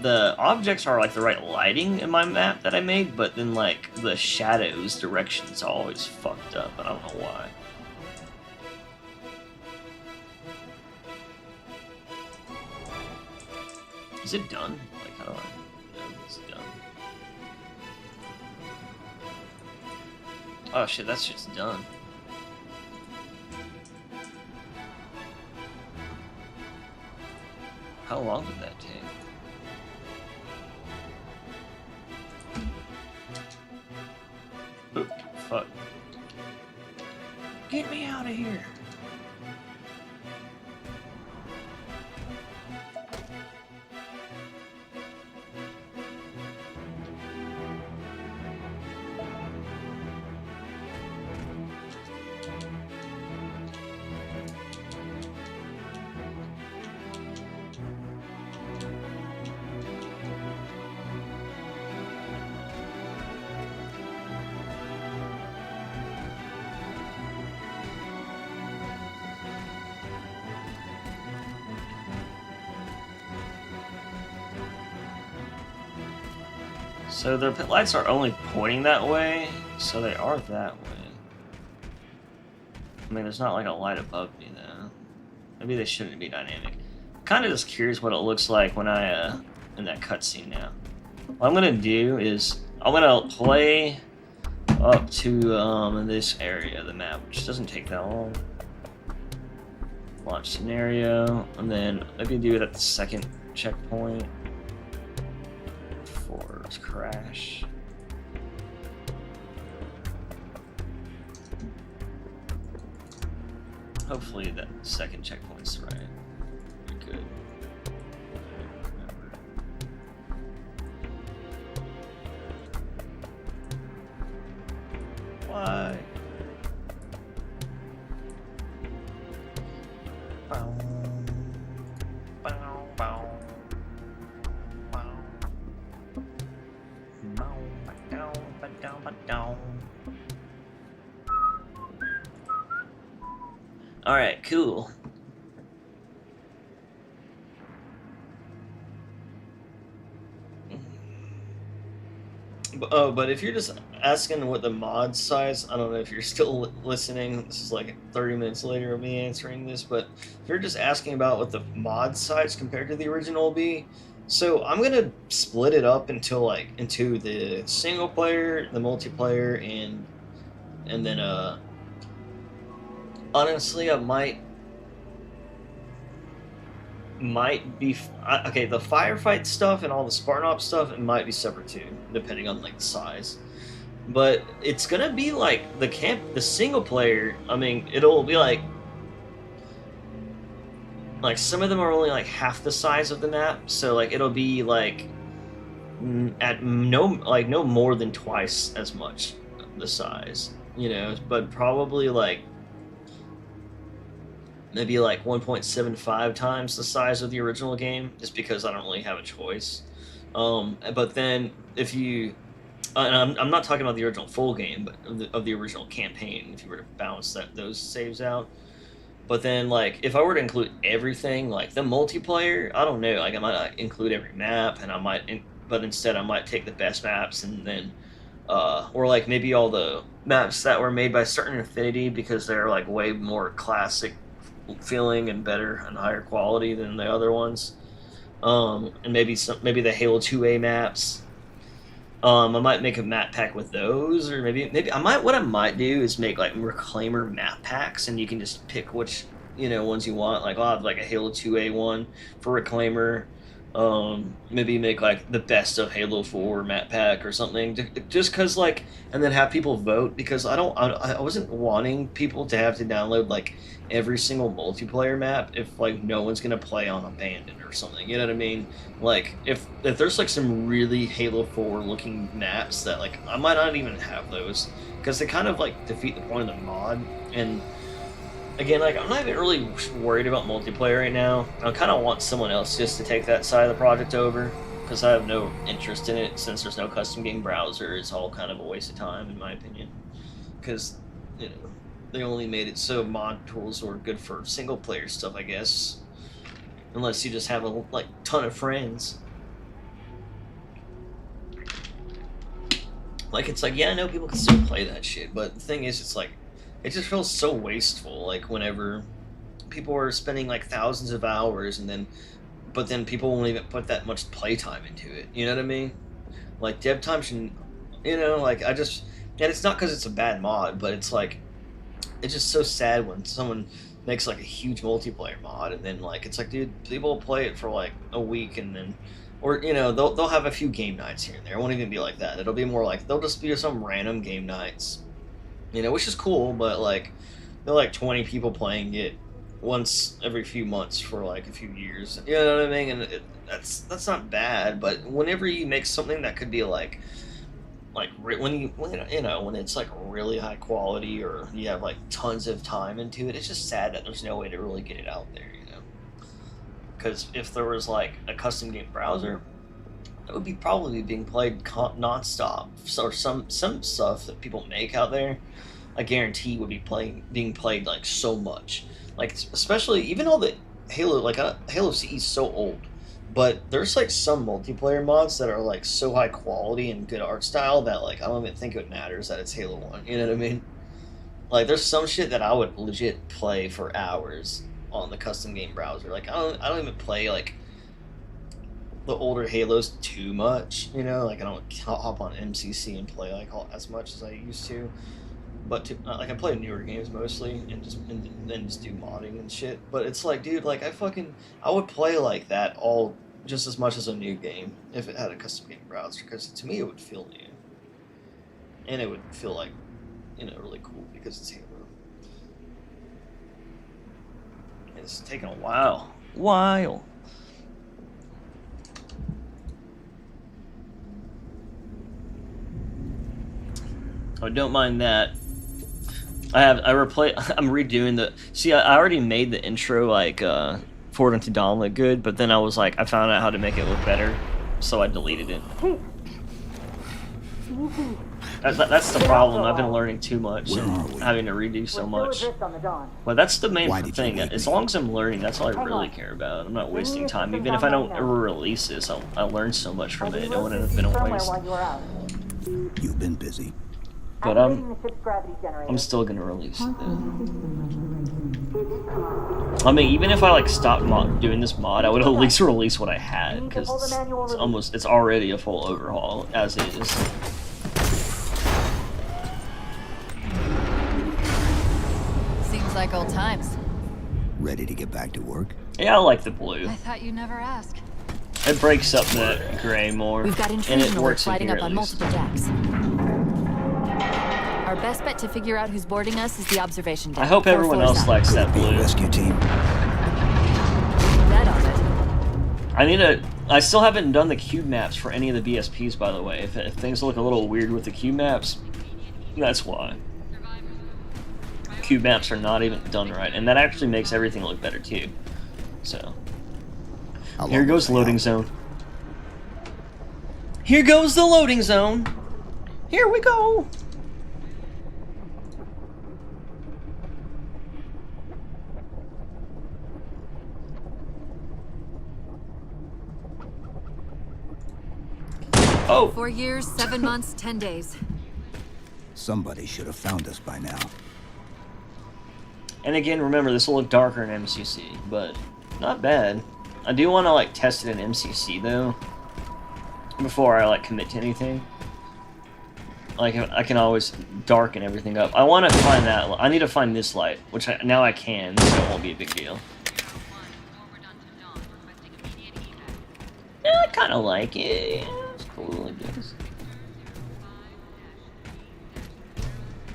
the objects are like the right lighting in my map that I made, but then like the shadows directions are always fucked up. I don't know why. Is it done? Like, how do I know it's done? Oh shit, that shit's done. How long did that take? Oop, fuck. Get me out of here. So the pit lights are only pointing that way, so they are that way. I mean, there's not like a light above me though. Maybe they shouldn't be dynamic. Kind of just curious what it looks like when I in that cutscene now. What I'm gonna do is I'm gonna play up to this area of the map, which doesn't take that long. Launch scenario, and then maybe do it at the second checkpoint. Crash. Hopefully that second checkpoint's right. Good. Why? Alright, cool. But if you're just asking what the mod size, I don't know if you're still listening. This is like 30 minutes later of me answering this, but if you're just asking about what the mod size compared to the original will be, so I'm gonna split it up into the single player, the multiplayer, and then honestly I might be okay. The firefight stuff and all the Spartan Ops stuff, it might be separate too, depending on like the size. But it's gonna be like the single player. I mean, it'll be like some of them are only like half the size of the map, so like it'll be like at no more than twice as much the size, but probably like maybe like 1.75 times the size of the original game, just because I don't really have a choice. But then if you, and I'm not talking about the original full game, but of the original campaign, if you were to balance those saves out. But then, like, if I were to include everything, like the multiplayer, I don't know, like I might include every map, and but instead I might take the best maps, and then, or like maybe all the maps that were made by certain Affinity because they're like way more classic feeling and better and higher quality than the other ones. And maybe the Halo 2A maps. I might make a map pack with those, or maybe what I might do is make like Reclaimer map packs, and you can just pick which ones you want. Like I'll have like a Halo 2A one for Reclaimer. Maybe make like the best of Halo 4 map pack or something, just because like, and then have people vote, because I wasn't wanting people to have to download like every single multiplayer map if like no one's gonna play on Abandoned or something, you know what I mean? Like if there's like some really Halo 4 looking maps that like I might not even have those, because they kind of like defeat the point of the mod. And again, like I'm not even really worried about multiplayer right now. I kind of want someone else just to take that side of the project over, because I have no interest in it. Since there's no custom game browser, it's all kind of a waste of time in my opinion, because they only made it so mod tools were good for single player stuff, I guess, unless you just have a ton of friends. Like it's like, yeah, I know people can still play that shit, but the thing is, it's like it just feels so wasteful. Like whenever people are spending like thousands of hours, but then people won't even put that much playtime into it. You know what I mean? Like dev time should, like and it's not because it's a bad mod, but it's like, it's just so sad when someone makes like a huge multiplayer mod, and then like it's like, dude, people will play it for like a week, and then, or they'll have a few game nights here and there. It won't even be like that. It'll be more like they'll just be some random game nights, which is cool, but like they're like 20 people playing it once every few months for like a few years. You know what I mean? And that's not bad, but whenever you make something that could be like when it's like really high quality, or you have like tons of time into it, it's just sad that there's no way to really get it out there, because if there was like a custom game browser, it would be probably being played nonstop. Or some stuff that people make out there, I guarantee would be being played like so much, like especially even all the Halo, like Halo CE is so old. But there's like some multiplayer mods that are like so high quality and good art style that like I don't even think it matters that it's Halo 1. You know what I mean? Like there's some shit that I would legit play for hours on the custom game browser. Like I don't even play like the older Halos too much. Like I don't hop on MCC and play like as much as I used to. But like I play newer games mostly, and then just do modding and shit. But it's like, dude, like I would play like that all just as much as a new game if it had a custom game browser, because to me it would feel new, and it would feel like really cool because it's Halo. And it's taken a while. I don't mind that. I'm redoing the. See, I already made the intro like Forward Unto Dawn look good, but then I was like, I found out how to make it look better, so I deleted it. That's the problem. I've been learning too much and having to redo so much. But that's the main thing. As long as I'm learning, that's all I really care about. I'm not wasting time. Even if I don't ever release this, I'll learn so much from it. It wouldn't have been a waste. You've been busy. But I'm still gonna release it though. I mean, even if I like stopped doing this mod, I would at least release what I had, because it's already a full overhaul as is. Seems like old times. Ready to get back to work? Yeah, I like the blue. I thought you'd never ask. It breaks up the gray more, We've got and it intrusion works alerts in lighting here up at on least. multiple decks. Our best bet to figure out who's boarding us is the observation deck. I hope 4 everyone floors else up. likes that Be a blue. rescue team. Bet on it. I still haven't done the cube maps for any of the BSPs, by the way. If things look a little weird with the cube maps, that's why. Cube maps are not even done right, and that actually makes everything look better too. So, here goes loading zone. Here goes the loading zone. Here we go. Oh. 4 years, 7 months, 10 days. Somebody should have found us by now. And again, remember, this will look darker in MCC, but not bad. I do want to like test it in MCC though, before I like commit to anything. Like I can always darken everything up. I want to find that. I need to find this light, which now I can, so it won't be a big deal. Yeah, I kind of like it. Yeah, it's cool, I guess.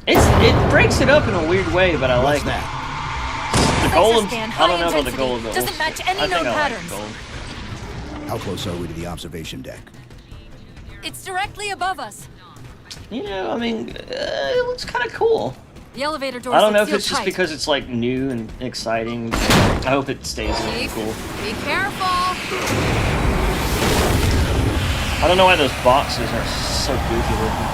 It breaks it up in a weird way, but I like that? The gold. I don't know about the gold. But Doesn't match any I think known I like patterns. gold. How close are we to the observation deck? It's directly above us. You know, I mean, it looks kind of cool. The elevator doors I don't know look if it's just tight. because it's like new and exciting. I hope it stays looking Chief, cool. be careful. I don't know why those boxes are so goofy looking.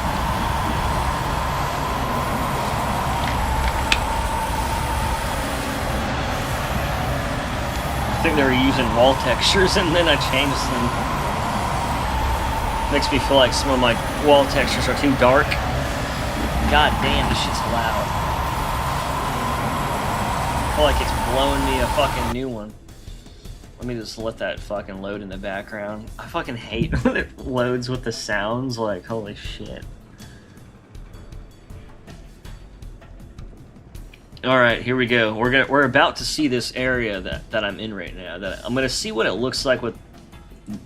I think they were using wall textures and then I changed them. Makes me feel like some of my wall textures are too dark. God damn, this shit's loud. I feel like it's blowing me a fucking new one. Let me just let that fucking load in the background. I fucking hate when it loads with the sounds, like, holy shit. Alright, here we go. We're about to see this area that I'm in right now. That I'm gonna see what it looks like with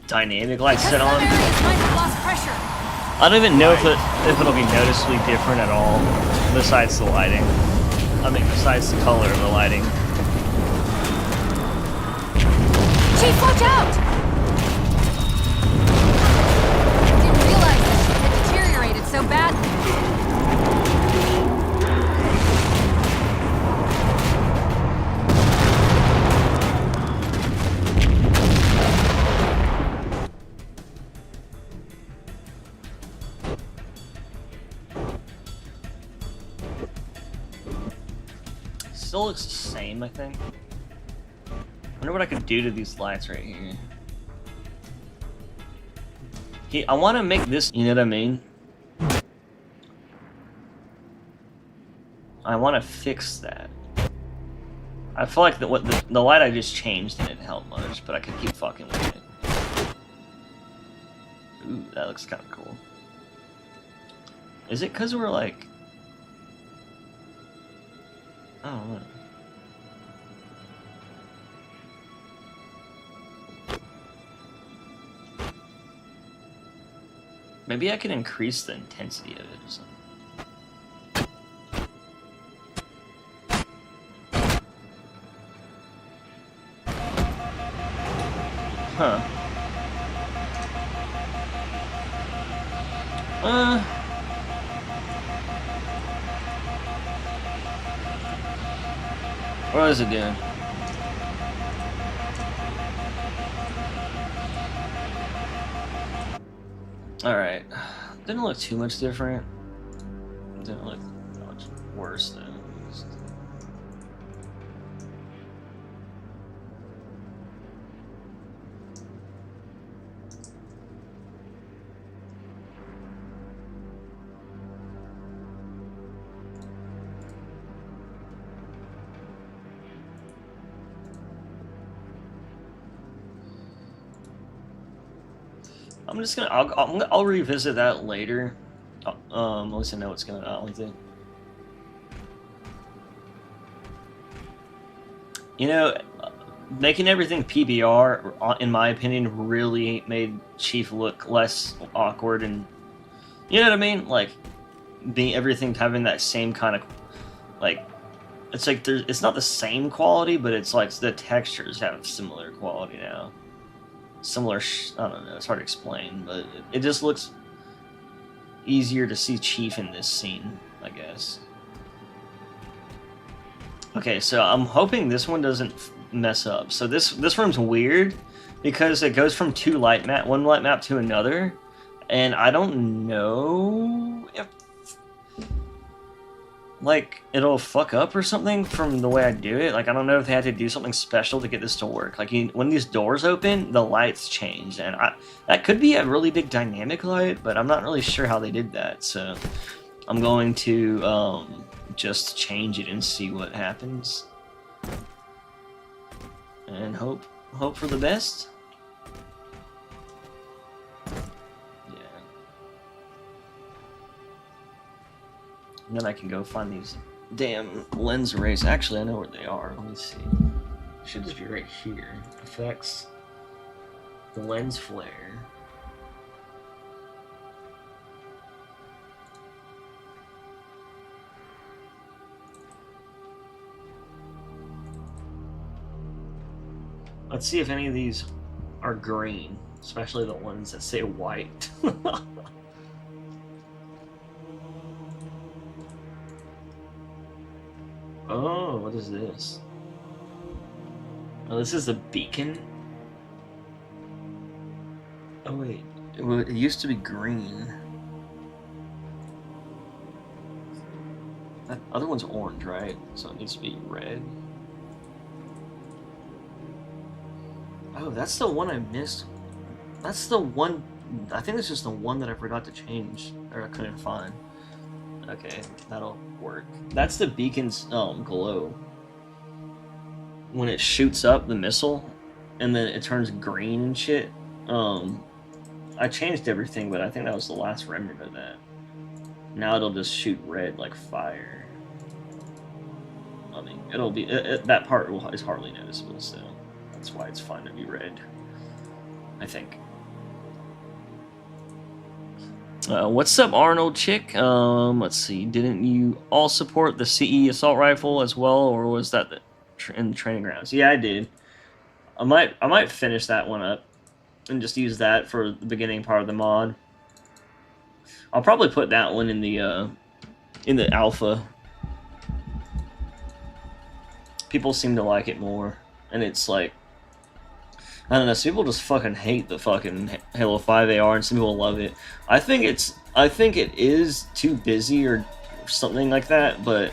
dynamic lights set on. I don't even know if it'll be noticeably different at all, besides the lighting. I mean, besides the color of the lighting. Chief, watch out! Didn't realize this ship had deteriorated so badly. Still looks the same, I think. Wonder what I could do to these lights right here. I want to make this, you know what I mean? I want to fix that. I feel like the light I just changed didn't help much, but I could keep fucking with it. Ooh, that looks kind of cool. Is it because we're like... I don't know. Maybe I could increase the intensity of it or something. Huh. What is it doing? Alright. Didn't look too much different. Didn't look much worse though. I'm just gonna. I'll revisit that later. At least I know what's going on with it. You know, making everything PBR, in my opinion, really made Chief look less awkward, and you know what I mean. Like, being everything having that same kind of, like, it's like it's not the same quality, but it's like the textures have similar quality now. Similar, I don't know, it's hard to explain, but it just looks easier to see Chief in this scene, I guess. Okay, so I'm hoping this one doesn't mess up. So this room's weird because it goes from one light map to another, and I don't know if like it'll fuck up or something from the way I do it. Like, I don't know if they had to do something special to get this to work. Like, when these doors open, the lights change, and that could be a really big dynamic light, but I'm not really sure how they did that. So I'm going to just change it and see what happens, and hope for the best. And then I can go find these damn lens arrays. Actually, I know where they are. Let me see. Should just be right here. Effects. The lens flare. Let's see if any of these are green, especially the ones that say white. Oh, what is this? Oh, this is a beacon? Oh, wait. It used to be green. That other one's orange, right? So it needs to be red. Oh, that's the one I missed. That's the one... I think it's just the one that I forgot to change. Or I couldn't find. Okay, that'll work. That's the beacon's glow. When it shoots up the missile, and then it turns green and shit. I changed everything, but I think that was the last remnant of that. Now it'll just shoot red like fire. I mean, it'll be... that part is hardly noticeable, so that's why it's fine to be red, I think. What's up, Arnold Chick? Let's see. Didn't you all support the CE assault rifle as well, or was that in the training grounds? Yeah, I did. I might finish that one up and just use that for the beginning part of the mod. I'll probably put that one in the alpha. People seem to like it more, and it's like, I don't know, some people just fucking hate the fucking Halo 5 AR, and some people love it. I think it is too busy or something like that, but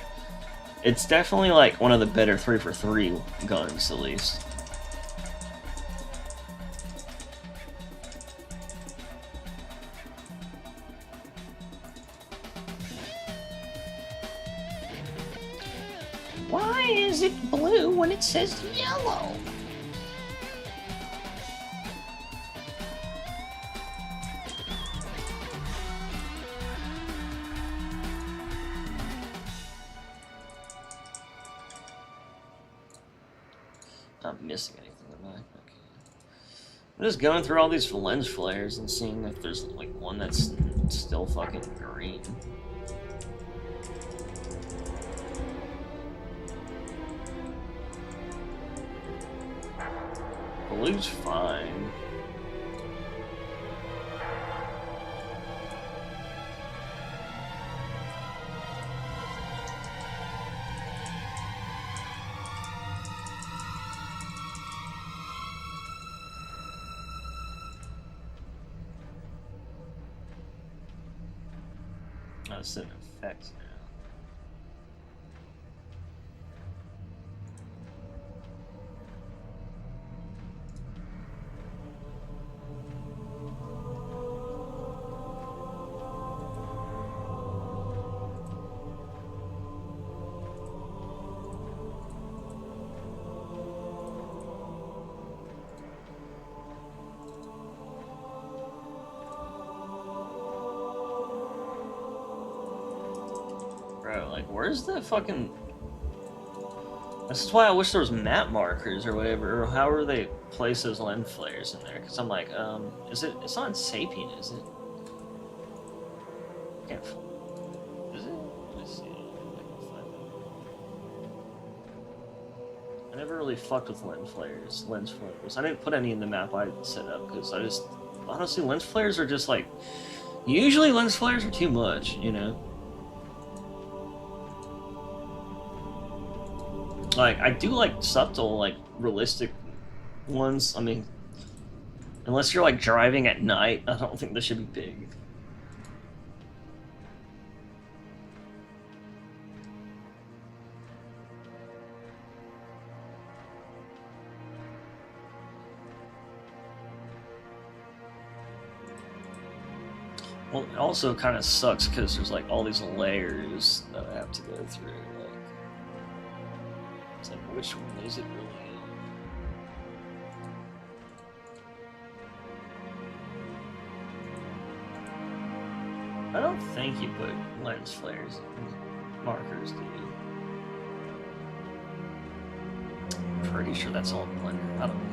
it's definitely like one of the better 3-for-3 guns, at least. Why is it blue when it says yellow? Not missing anything, am I? Okay. I'm just going through all these lens flares and seeing if there's like one that's still fucking green. Blue's fine. it's in effect now. Bro, like, where's the fucking... This is why I wish there was map markers or whatever, or however they place those lens flares in there, because I'm like, is it... It's not in Sapien, is it? Can't... Is it? Let me see. I can find it. I never really fucked with lens flares. I didn't put any in the map I set up, because I just... Honestly, lens flares are just like... Usually lens flares are too much, you know? Like, I do like subtle, like, realistic ones. I mean, unless you're, like, driving at night, I don't think this should be big. Well, it also kind of sucks because there's, like, all these layers that I have to go through. It's like, which one is it really? I don't think you put lens flares and markers, do you? I'm pretty sure that's all in Blender. I don't know.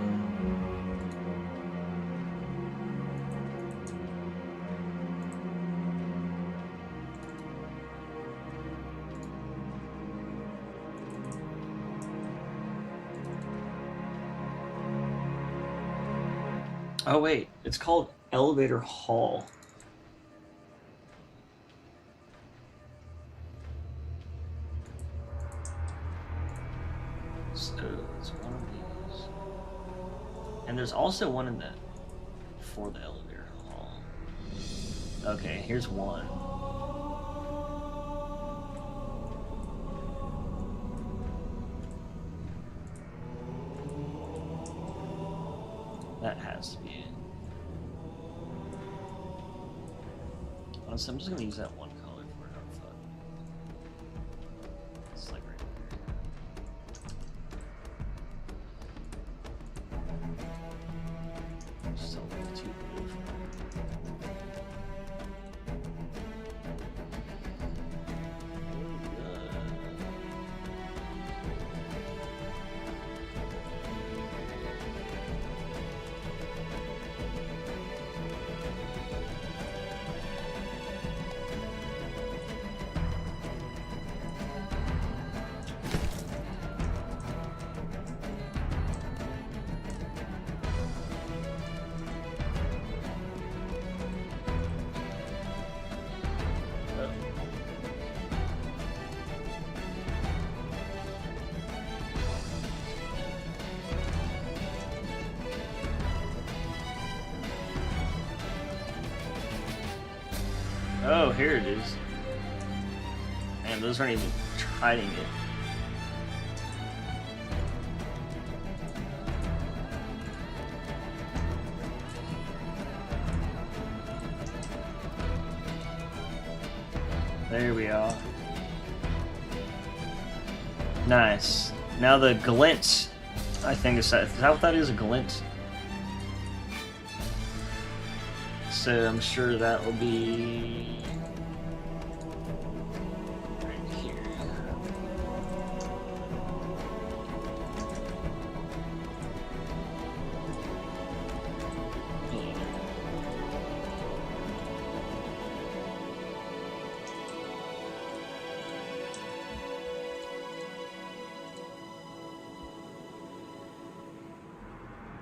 Oh wait, it's called Elevator Hall. So it's one of these. And there's also one in the for the elevator hall. Okay, here's one. That has to be it. Honestly, I'm just gonna use that one color for it. Oh, fuck. It's like right there. Still a little too blue for Oh, here it is. Man, those aren't even hiding it. There we are. Nice. Now the glint, I think is that what that is, a glint? So I'm sure that will be right here.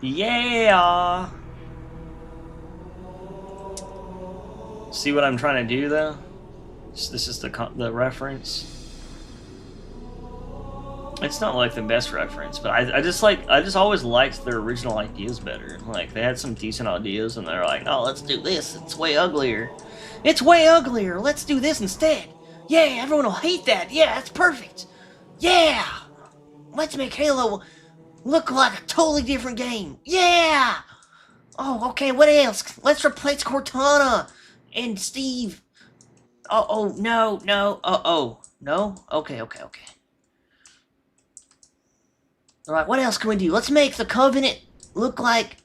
Yeah. See what I'm trying to do, though? This is the reference. It's not like the best reference, but I just always liked their original ideas better. Like they had some decent ideas, and they're like, oh, let's do this. It's way uglier. It's way uglier. Let's do this instead. Yeah, everyone will hate that. Yeah, that's perfect. Yeah, let's make Halo look like a totally different game. Yeah. Oh, okay. What else? Let's replace Cortana and Steve. Oh, no. No. Okay. They're like, what else can we do? Let's make the Covenant look like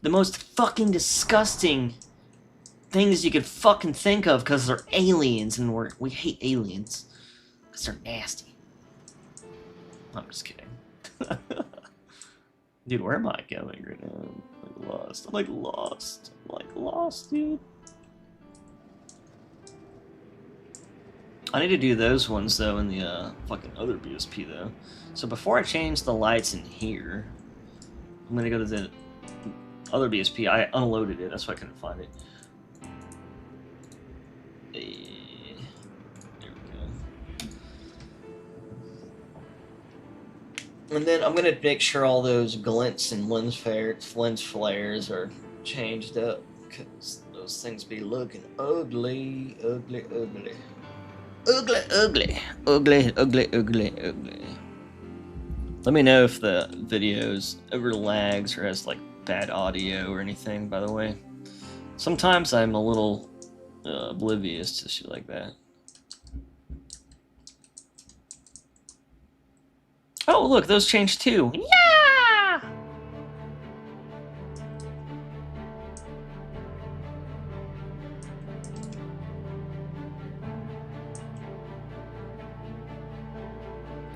the most fucking disgusting things you could fucking think of because they're aliens and we hate aliens because they're nasty. I'm just kidding. Dude, where am I going right now? I'm like lost, dude. I need to do those ones though in the fucking other BSP though. So before I change the lights in here, I'm gonna go to the other BSP. I unloaded it, that's why I couldn't find it. There we go. And then I'm gonna make sure all those glints and lens flares are changed up, because those things be looking ugly. Let me know if the videos ever lags or has like bad audio or anything, by the way. Sometimes I'm a little oblivious to shit like that. Oh, look, those changed too. Yeah!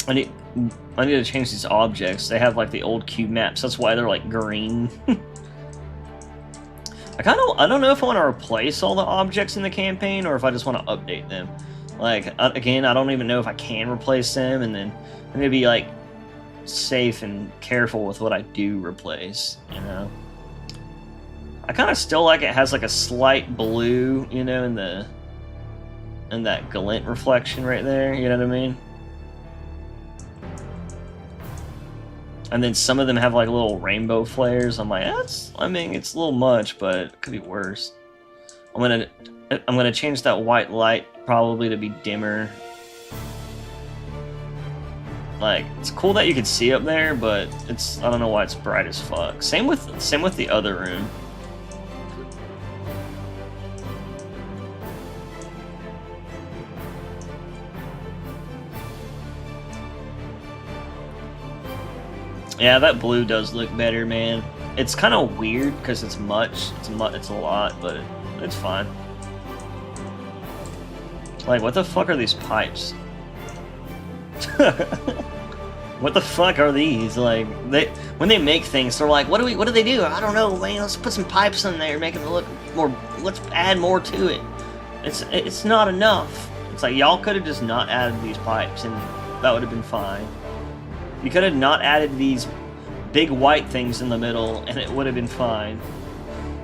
I need to change these objects. They have like the old cube maps. That's why they're like green. I don't know if I want to replace all the objects in the campaign or if I just want to update them. Like again, I don't even know if I can replace them, and then I'm gonna be like safe and careful with what I do replace. You know, I kind of still like it has like a slight blue, you know, in that glint reflection right there. You know what I mean? And then some of them have like little rainbow flares. I'm like, it's a little much, but it could be worse. I'm gonna change that white light probably to be dimmer. Like, it's cool that you can see up there, but I don't know why it's bright as fuck. Same with the other room. Yeah, that blue does look better, man. It's kind of weird because it's a lot, but it's fine. Like, what the fuck are these pipes? What the fuck are these? Like, when they make things, they're like, what do they do? I don't know, man. Let's put some pipes in there, make it look more. Let's add more to it. It's not enough. It's like y'all could have just not added these pipes, and that would have been fine. You could have not added these big white things in the middle, and it would have been fine.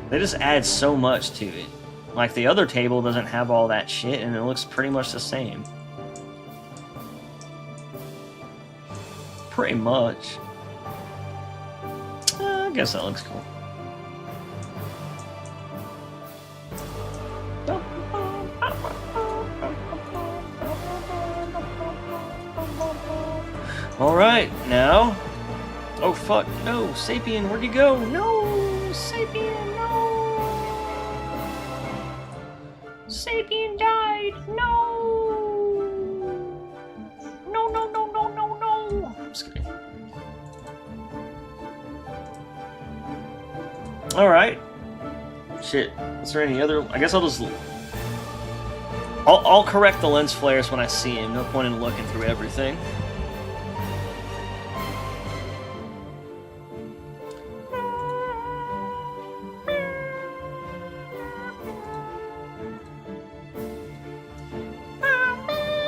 They just add so much to it. Like, the other table doesn't have all that shit, and it looks pretty much the same. Pretty much. I guess that looks cool. Alright, now. Oh fuck, no, Sapien, where'd you go? No, Sapien, no. Sapien died, no. No. I'm just kidding. Alright. Shit, is there any other? I guess I'll correct the lens flares when I see him. No point in looking through everything.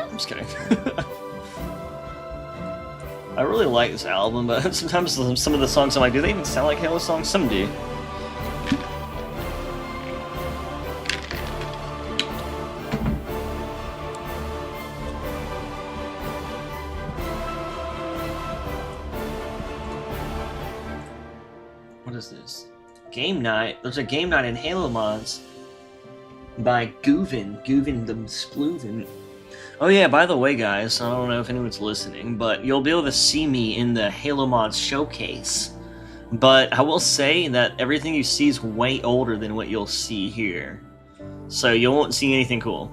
I'm just kidding. I really like this album, but sometimes some of the songs I'm like, do they even sound like Halo songs? Some do. What is this? Game night. There's a game night in Halo mods by Goovin the Sploovin. Oh yeah, by the way, guys, I don't know if anyone's listening, but you'll be able to see me in the Halo mods showcase. But I will say that everything you see is way older than what you'll see here. So you won't see anything cool.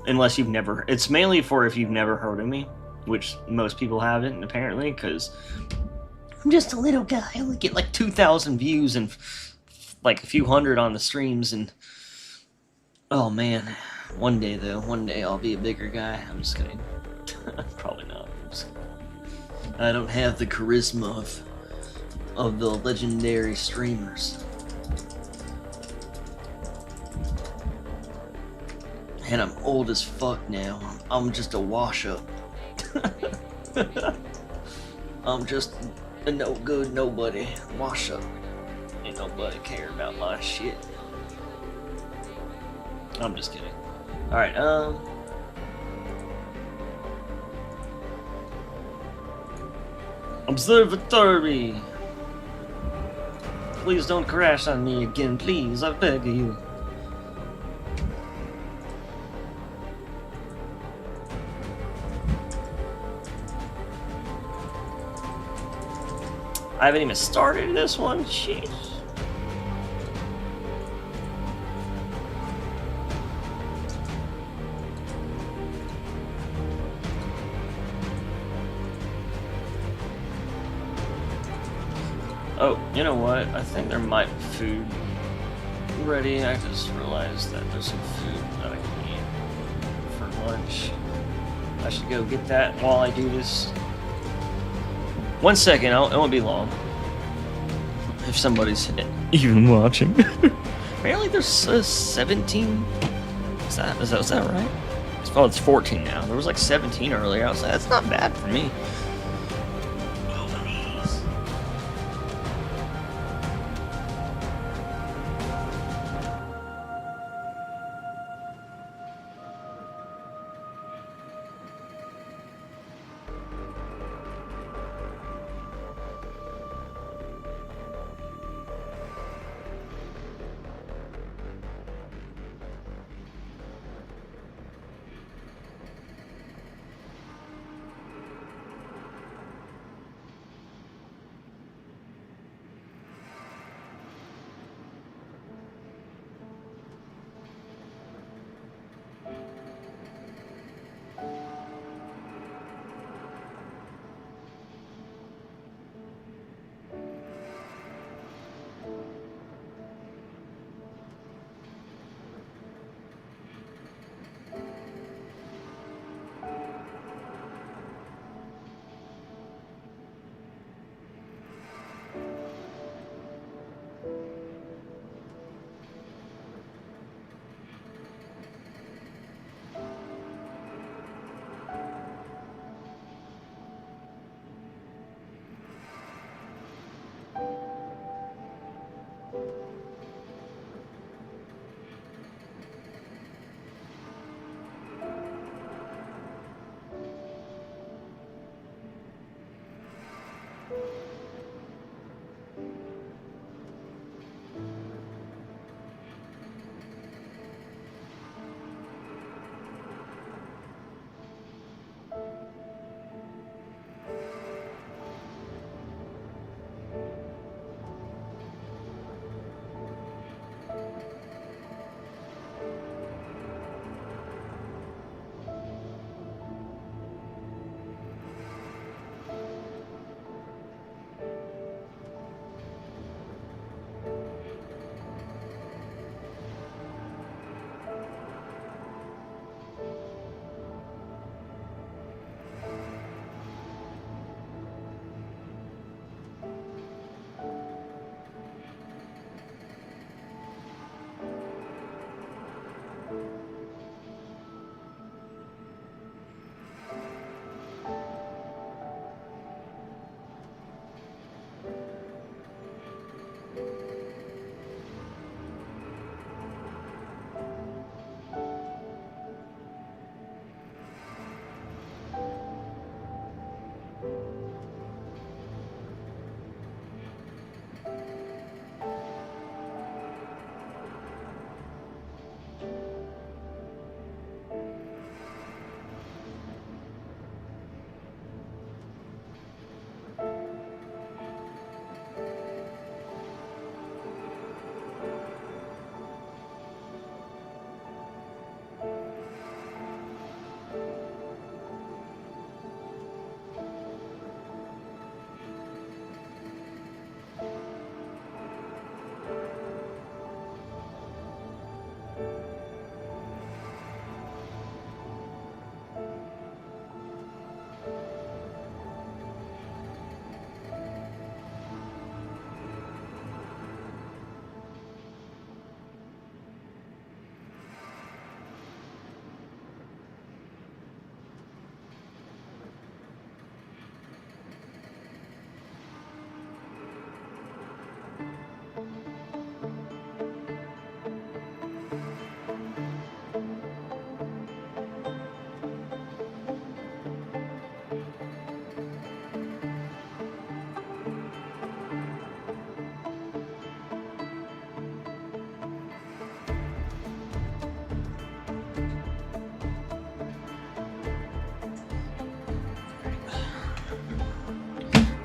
Unless you've never... It's mainly for if you've never heard of me, which most people haven't, apparently, because I'm just a little guy. I only get like 2,000 views and like a few hundred on the streams, and... Oh, man. One day, though. One day I'll be a bigger guy. I'm just kidding. Probably not. I don't have the charisma of the legendary streamers. And I'm old as fuck now. I'm just a wash-up. I'm just a no-good nobody. Wash-up. Ain't nobody care about my shit. I'm just kidding. Alright, Observatory! Please don't crash on me again, please, I beg of you. I haven't even started this one, jeez. Oh, you know what? I think there might be food ready. I just realized that there's some food that I can eat for lunch. I should go get that while I do this. 1 second, it won't be long. If somebody's even watching. Apparently there's 17. Is that right? Oh, it's 14 now. There was like 17 earlier. I was like, that's not bad for me.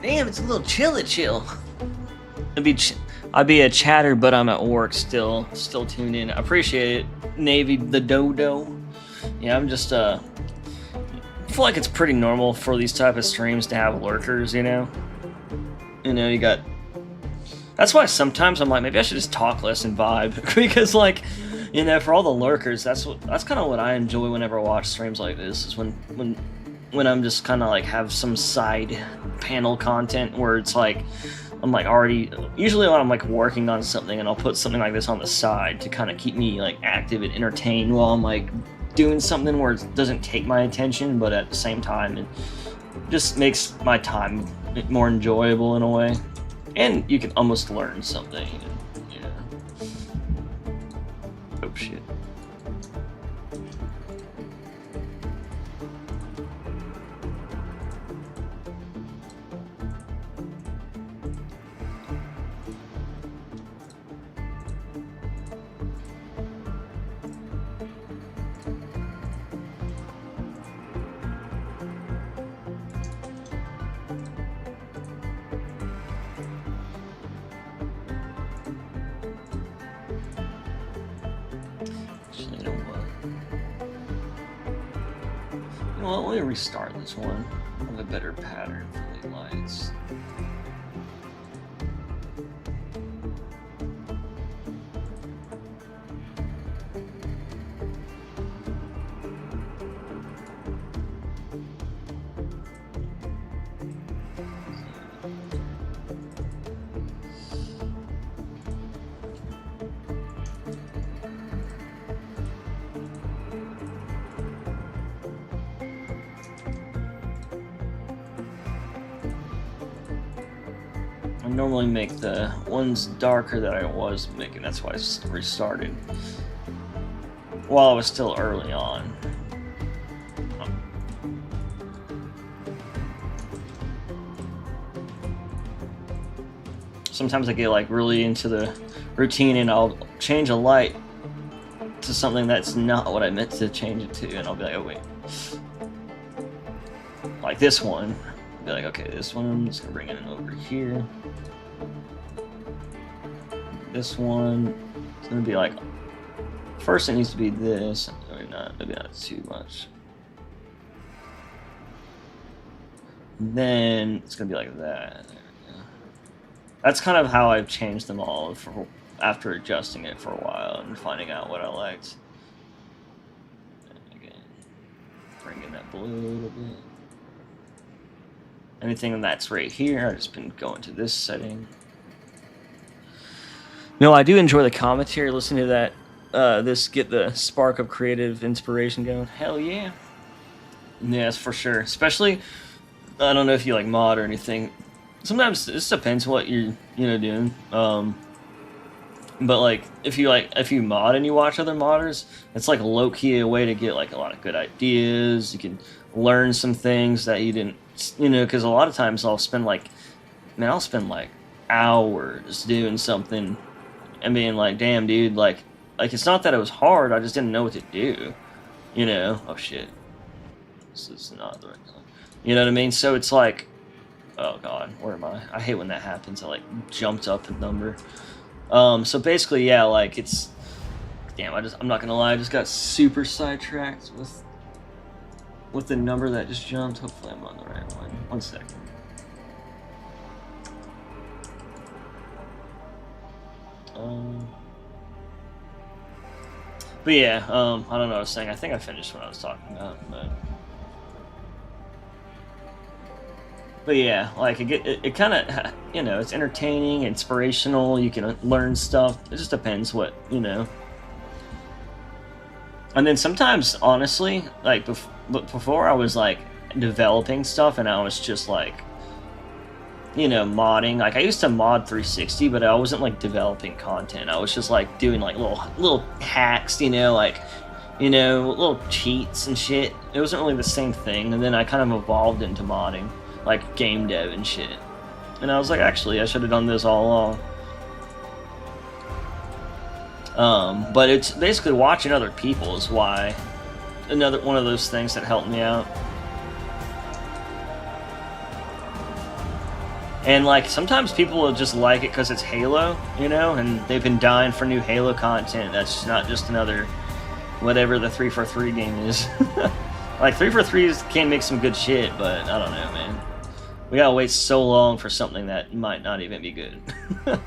Damn, it's a little chill. I'd be a chatter, but I'm at work still tuned in. I appreciate it, Navy the Dodo. Yeah, I'm just I feel like it's pretty normal for these type of streams to have lurkers, you know. You got. That's why sometimes I'm like, maybe I should just talk less and vibe because, like, for all the lurkers, that's kind of what I enjoy whenever I watch streams like this. Is when I'm just kind of like have some side panel content where it's like I'm like already usually when I'm like working on something and I'll put something like this on the side to kind of keep me like active and entertained while I'm like doing something where it doesn't take my attention, but at the same time it just makes my time more enjoyable in a way, and you can almost learn something. Oh shit. Well, let me restart this one. I have a better pattern for the lights. I normally make the ones darker that I was making, that's why I restarted while I was still early on. Sometimes I get like really into the routine and I'll change a light to something that's not what I meant to change it to, and I'll be like, oh wait. Like this one. Be like, okay, this one, I'm just gonna bring it in over here. This one, it's gonna be like, first it needs to be this, maybe not too much. Then it's gonna be like that. That's kind of how I've changed them all after adjusting it for a while and finding out what I liked. And again, bring in that blue a little bit. Anything that's right here, I've just been going to this setting. No, I do enjoy the commentary, listening to that, this get the spark of creative inspiration going. Hell yeah. Yes, for sure. Especially, I don't know if you like mod or anything. Sometimes this depends what you're, doing. But like, if you mod and you watch other modders, it's like low-key a way to get like a lot of good ideas. You can learn some things that you didn't, because a lot of times I'll spend like hours doing something and being like, damn, dude, like it's not that it was hard, I just didn't know what to do, Oh shit, this is not the right time. You know what I mean? So it's like, oh god, where am I? I hate when that happens. I like jumped up a number. So basically, yeah, like it's, damn, I'm not gonna lie, I just got super sidetracked with the number that just jumped. Hopefully I'm on the right one. 1 second. But yeah, I don't know what I was saying. I think I finished what I was talking about, but yeah, like it kind of, it's entertaining, inspirational. You can learn stuff. It just depends what, And then sometimes, honestly, like before I was like developing stuff, and I was just like, modding. Like I used to mod 360, but I wasn't like developing content. I was just like doing like little hacks, little cheats and shit. It wasn't really the same thing. And then I kind of evolved into modding, like game dev and shit. And I was like, actually, I should have done this all along. But it's basically watching other people is why another one of those things that helped me out. And like sometimes people will just like it because it's Halo, you know, and they've been dying for new Halo content. That's not just another whatever the 343 game is. Like 343s can make some good shit, but I don't know, man. We gotta wait so long for something that might not even be good. Oh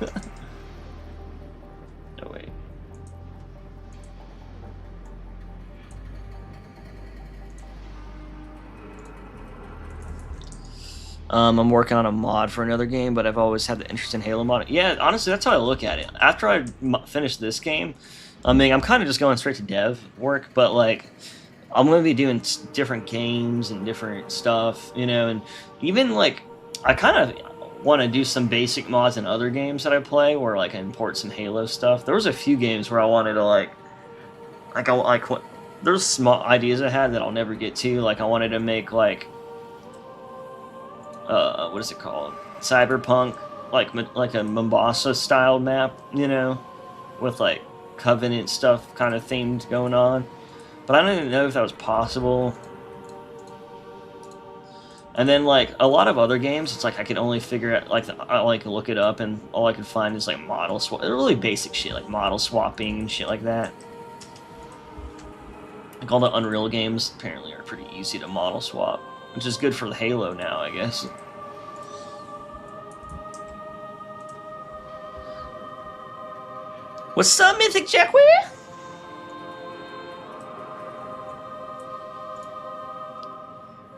wait. I'm working on a mod for another game, but I've always had the interest in Halo mod. Yeah, honestly, that's how I look at it. After I finish this game, I mean, I'm kind of just going straight to dev work, but like, I'm going to be doing different games and different stuff, you know, and even like, I kind of want to do some basic mods in other games that I play, where like I import some Halo stuff. There was a few games where I wanted to there's small ideas I had that I'll never get to. Like I wanted to make like, what is it called? Cyberpunk, like a Mombasa style map, you know, with like Covenant stuff kind of themed going on. But I don't even know if that was possible. And then like a lot of other games, it's like I could only figure out I look it up and all I could find is like model swap, really basic shit like model swapping and shit like that. Like all the Unreal games apparently are pretty easy to model swap, which is good for the Halo now, I guess. What's up, Mythic Jackware?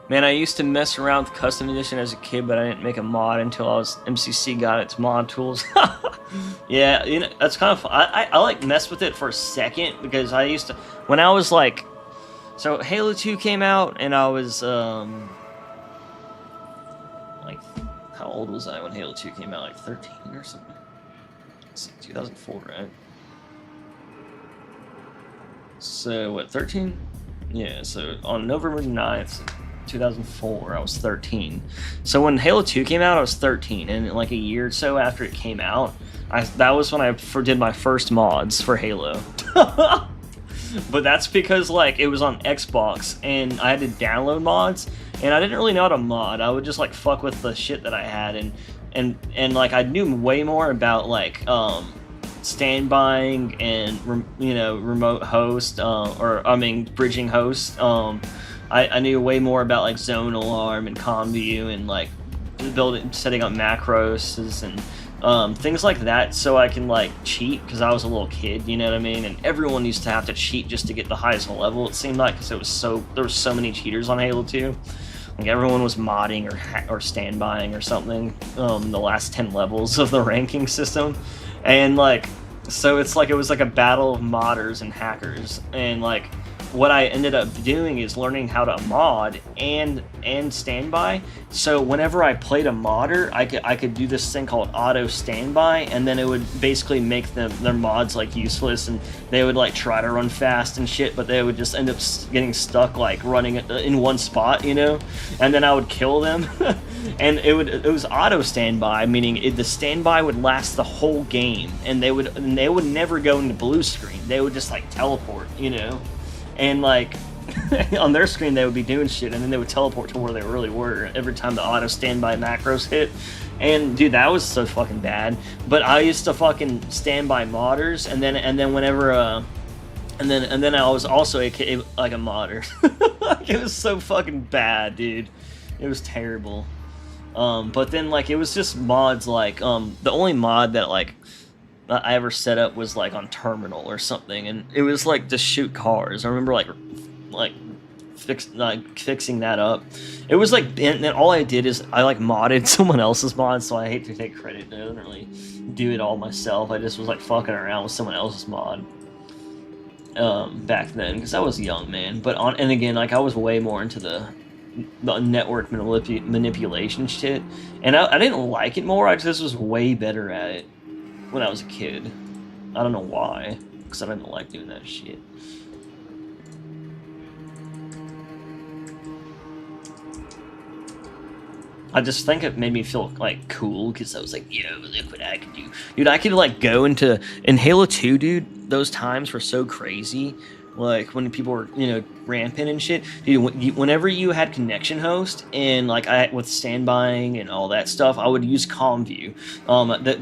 Man, I used to mess around with Custom Edition as a kid, but I didn't make a mod until MCC got its mod tools. Yeah, you know, that's kind of fun. I like mess with it for a second, because I used to, when I was like, so Halo 2 came out, and I was, like, how old was I when Halo 2 came out? Like 13 or something? Let's see, 2004, right? So, what, 13? Yeah, so on November 9th, 2004, I was 13. So when Halo 2 came out, I was 13, and like a year or so after it came out, that was when I did my first mods for Halo. But that's because like it was on Xbox, and I had to download mods, and I didn't really know how to mod. I would just like fuck with the shit that I had, and like I knew way more about like standbying and you know, remote host, or I mean bridging host. I knew way more about like zone alarm and ComView and like setting up macros and things like that, so I can like cheat, because I was a little kid, you know what I mean? And everyone used to have to cheat just to get the highest level, it seemed like, because there were so many cheaters on Halo 2. Like everyone was modding or standbying or something, the last 10 levels of the ranking system, and like, so it's like it was like a battle of modders and hackers. And like what I ended up doing is learning how to mod and standby. So whenever I played a modder, I could do this thing called auto standby, and then it would basically make their mods like useless, and they would like try to run fast and shit, but they would just end up getting stuck like running in one spot, you know. And then I would kill them, and it was auto standby, meaning the standby would last the whole game, and they would never go into blue screen. They would just like teleport, you know. And like on their screen they would be doing shit, and then they would teleport to where they really were every time the auto standby macros hit. And dude, that was so fucking bad. But I used to fucking standby modders, and then whenever and then I was also like a modder. Like, it was so fucking bad, dude. It was terrible. But then like it was just mods like the only mod that like I ever set up was like on Terminal or something, and it was like to shoot cars. I remember fixing that up. It was like, and then all I did is I like modded someone else's mod, so I hate to take credit. I didn't really do it all myself. I just was like fucking around with someone else's mod back then, because I was young, man. But and again, like I was way more into the network manipulation shit, and I didn't like it more. I just was way better at it when I was a kid. I don't know why, because I didn't like doing that shit. I just think it made me feel like cool, because I was like, yo, look what I can do. Dude, I could like go in Halo 2, dude, those times were so crazy like when people were, you know, rampant and shit. Dude, whenever you had connection host and like with standbying and all that stuff, I would use ComView.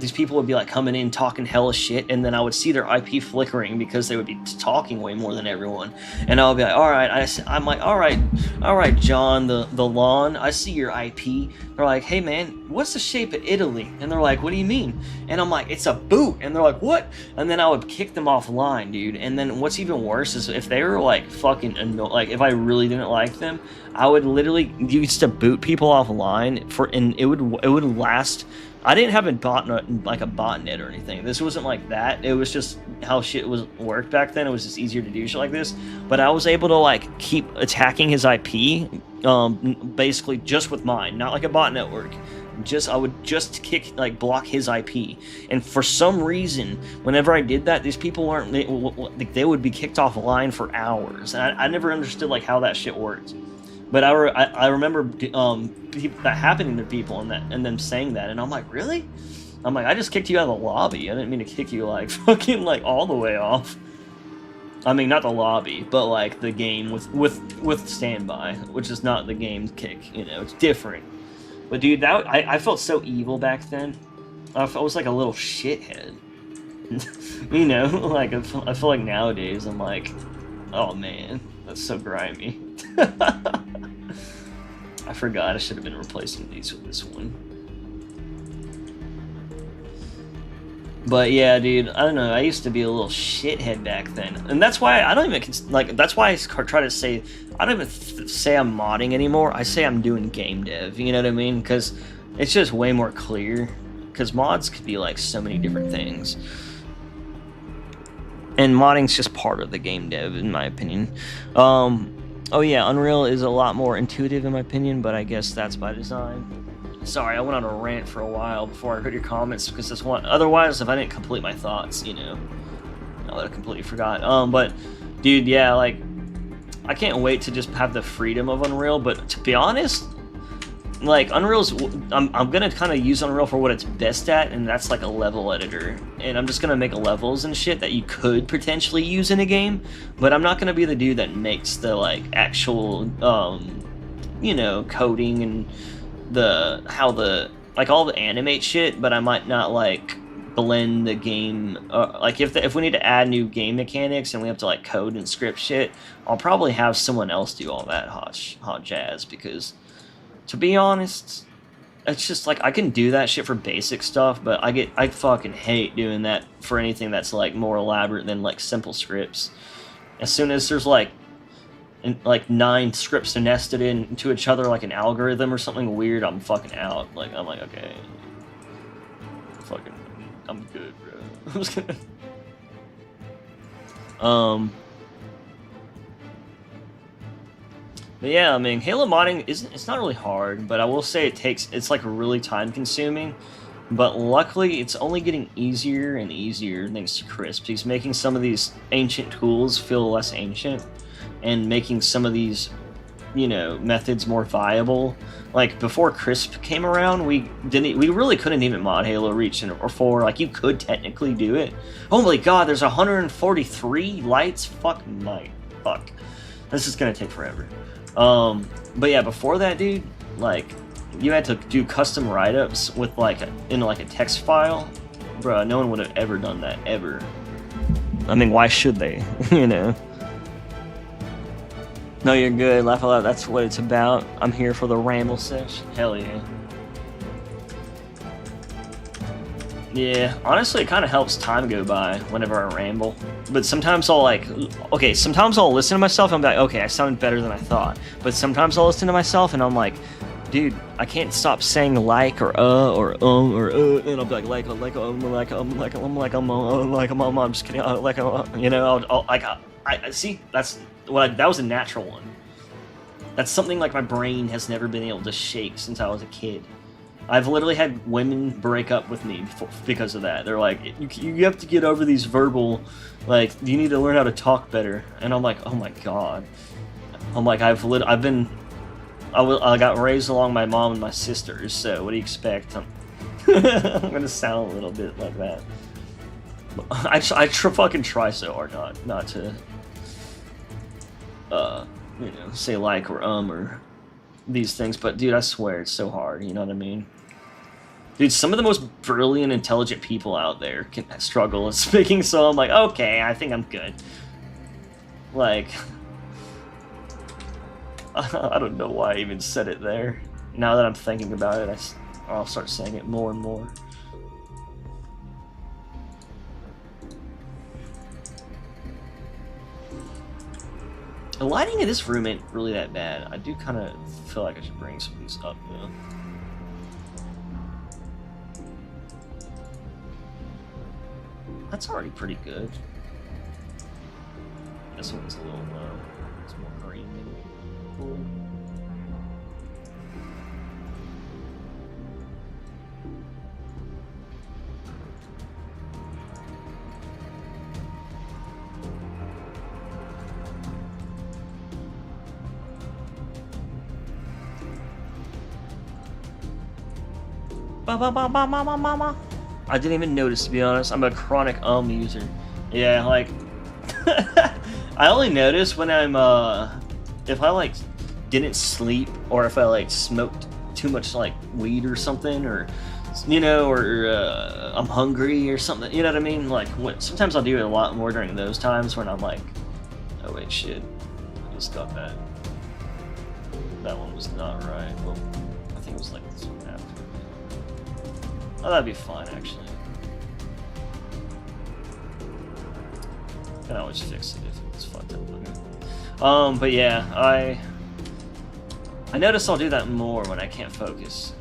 These people would be like coming in talking hella shit, and then I would see their IP flickering because they would be talking way more than everyone. And I would be like, all right, I'm like, all right, John, the lawn, I see your IP. They're like, hey man, what's the shape of Italy? And they're like, what do you mean? And I'm like, it's a boot. And they're like, what? And then I would kick them offline, dude. And then what's even worse is if they were like fucking like if I really didn't like them, I would literally used to boot people offline and it would last. I didn't have a botnet, like a botnet or anything. This wasn't like that. It was just how shit was worked back then. It was just easier to do shit like this. But I was able to like keep attacking his IP, basically just with mine, not like a bot network. I would just block his IP, and for some reason, whenever I did that, these people they would be kicked off line for hours, and I never understood like how that shit worked. But I remember that happening to people and them saying that, and I'm like, really? I'm like, I just kicked you out of the lobby. I didn't mean to kick you like fucking like all the way off. I mean, not the lobby, but like the game with standby, which is not the game kick. You know, it's different. But dude, I felt so evil back then. I was like a little shithead. You know, like I feel like nowadays I'm like, oh man, that's so grimy. I forgot I should have been replacing these with this one. But yeah, dude, I don't know. I used to be a little shithead back then, and that's why I don't even like. That's why I try to say I don't even say I'm modding anymore. I say I'm doing game dev. You know what I mean? Because it's just way more clear. Because mods could be like so many different things, and modding's just part of the game dev, in my opinion. Oh yeah, Unreal is a lot more intuitive in my opinion, but I guess that's by design. Sorry, I went on a rant for a while before I heard your comments because this one. Otherwise, if I didn't complete my thoughts, you know, I would have completely forgot. But dude, yeah, like I can't wait to just have the freedom of Unreal. But to be honest, like Unreal's, I'm gonna kind of use Unreal for what it's best at, and that's like a level editor. And I'm just gonna make levels and shit that you could potentially use in a game. But I'm not gonna be the dude that makes the like actual, you know, coding and how the like all the animate shit, but I might not like blend the game. Like if we need to add new game mechanics and we have to like code and script shit, I'll probably have someone else do all that hot jazz, because to be honest, it's just like I can do that shit for basic stuff, but I fucking hate doing that for anything that's like more elaborate than like simple scripts. As soon as there's like 9 scripts nested into each other like an algorithm or something weird, I'm fucking out. Like I'm like, okay, fucking, I'm good, bro. I'm just gonna. But yeah, I mean, Halo modding it's not really hard, but I will say it's like really time consuming. But luckily, it's only getting easier and easier thanks to Crisp. He's making some of these ancient tools feel less ancient, and making some of these, you know, methods more viable. Like before Crisp came around, we really couldn't even mod Halo Reach or 4. Like you could technically do it. Oh my god, there's 143 lights. Fuck. This is gonna take forever. But yeah, before that, dude, like you had to do custom write-ups with like in like a text file. Bruh, no one would have ever done that ever. I mean, why should they? You know. No, you're good. Laugh out loud. That's what it's about. I'm here for the ramble session. Hell yeah. Yeah, honestly, it kind of helps time go by whenever I ramble. But sometimes I'll sometimes I'll listen to myself and I'm like, okay, I sounded better than I thought. But sometimes I'll listen to myself and I'm like, dude, I can't stop saying like or and I'll be like I'm just kidding, you know, I see, that was a natural one. That's something like my brain has never been able to shake since I was a kid. I've literally had women break up with me because of that. They're like, you have to get over these verbal, like, you need to learn how to talk better. And I'm like, oh my god. I'm like, I got raised along my mom and my sisters, so what do you expect? I'm gonna sound a little bit like that. I fucking try so hard not to. say like or these things. But dude, I swear it's so hard. You know what I mean? Dude, some of the most brilliant, intelligent people out there can struggle with speaking. So I'm like, okay, I think I'm good. Like, I don't know why I even said it there. Now that I'm thinking about it, I'll start saying it more and more. The lighting in this room ain't really that bad. I do kind of feel like I should bring some of these up, though. That's already pretty good. This one's a little low. It's more green. Cool. I didn't even notice, to be honest. I'm a chronic user. Yeah, like I only notice when I'm if I like didn't sleep or if I like smoked too much like weed or something, or or I'm hungry or something. You know what I mean? Like sometimes I'll do it a lot more during those times when I'm like, oh wait, shit, I just got that. That one was not right. Well, I think it was like this one after. Oh, that'd be fine, actually. Can always fix it if it's fucked up. Okay. But yeah, I notice I'll do that more when I can't focus.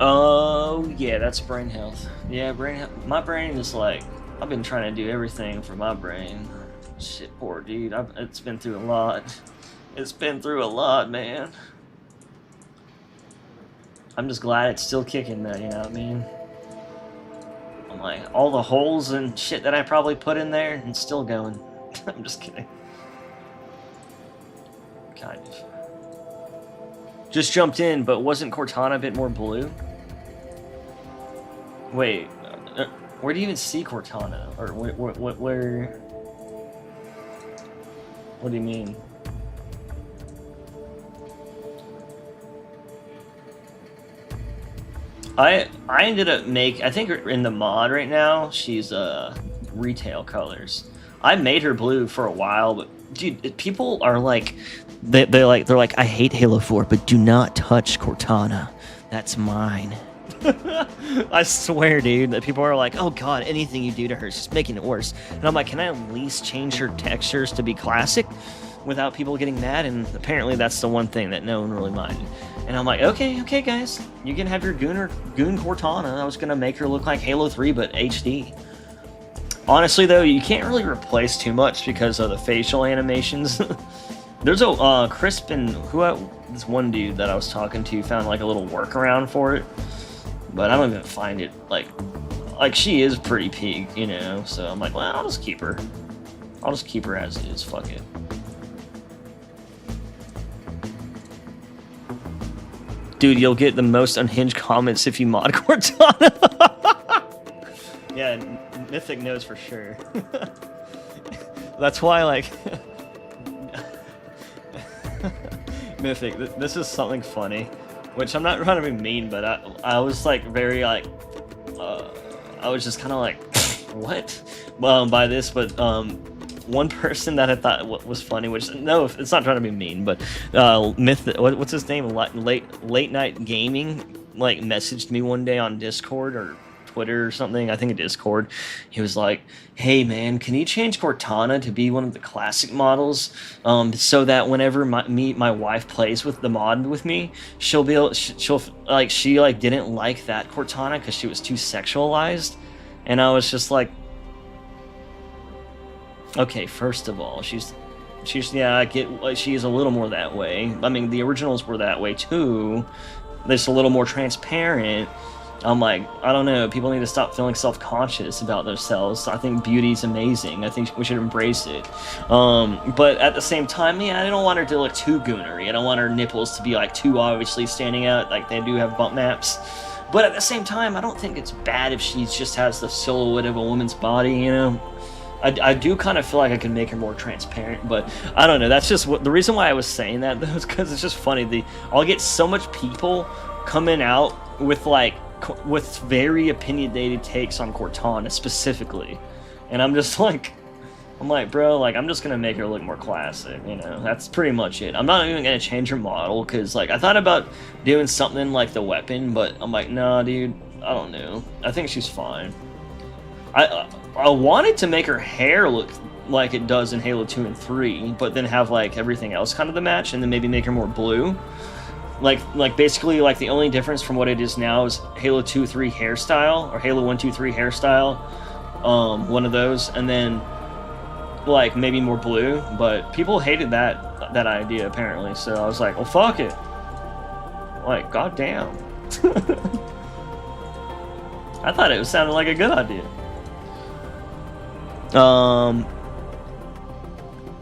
Oh, yeah, that's brain health. Yeah, my brain is like, I've been trying to do everything for my brain. Shit, poor dude. It's been through a lot. It's been through a lot, man. I'm just glad it's still kicking though, you know what I mean? I'm like, all the holes and shit that I probably put in there, and it's still going. I'm just kidding. Kind of. Just jumped in, but wasn't Cortana a bit more blue? Wait, where do you even see Cortana? Or where? What do you mean? I ended up I think in the mod right now, she's retail colors. I made her blue for a while, but dude, people are like, they're like, I hate Halo 4, but do not touch Cortana. That's mine. I swear, dude, that people are like, oh god, anything you do to her is just making it worse. And I'm like, can I at least change her textures to be classic without people getting mad? And apparently that's the one thing that no one really minded. And I'm like, okay, guys, you can have your Goon Cortana. I was gonna make her look like Halo 3, but HD. Honestly, though, you can't really replace too much because of the facial animations. There's a Crispin, this one dude that I was talking to found like a little workaround for it, but I don't even find it like she is pretty peak, you know. So I'm like, well, I'll just keep her. I'll just keep her as is. Fuck it. Dude, you'll get the most unhinged comments if you mod Cortana. Yeah, Mythic knows for sure. That's why, like, Mythic, this is something funny, which I'm not trying to be mean, but I was like very like, I was just kind of like, what? By this, but one person that I thought was funny, which no, it's not trying to be mean, but what's his name? Late Night Gaming, like messaged me one day on Discord or Twitter or something, I think a Discord. He was like, hey man, can you change Cortana to be one of the classic models, so that whenever my wife plays with the mod with me, she'll be able, she'll like, she like didn't like that Cortana because she was too sexualized. And I was just like, okay, first of all, she's she's, yeah, I get, like, she's a little more that way. I mean, the originals were that way too. It's a little more transparent. I'm like, I don't know, people need to stop feeling self-conscious about themselves. I think beauty's amazing. I think we should embrace it. But at the same time, yeah, I don't want her to look too goonery. I don't want her nipples to be like too obviously standing out, like they do have bump maps. But at the same time, I don't think it's bad if she just has the silhouette of a woman's body, you know? I do kind of feel like I can make her more transparent, but I don't know. That's just what the reason why I was saying that, though, is because it's just funny. I'll get so much people coming out with with very opinionated takes on Cortana specifically, and I'm like, bro, like, I'm just gonna make her look more classic, you know? That's pretty much it. I'm not even gonna change her model, because, like, I thought about doing something like the weapon, but I'm like, nah, dude, I don't know. I think she's fine. I wanted to make her hair look like it does in Halo 2 and 3, but then have, like, everything else kind of the match, and then maybe make her more blue. Like basically, like, the only difference from what it is now is Halo 2, 3 hairstyle, or Halo 1, 2, 3 hairstyle, one of those, and then, like, maybe more blue, but people hated that idea, apparently, so I was like, well, fuck it. Like, goddamn. I thought it sounded like a good idea.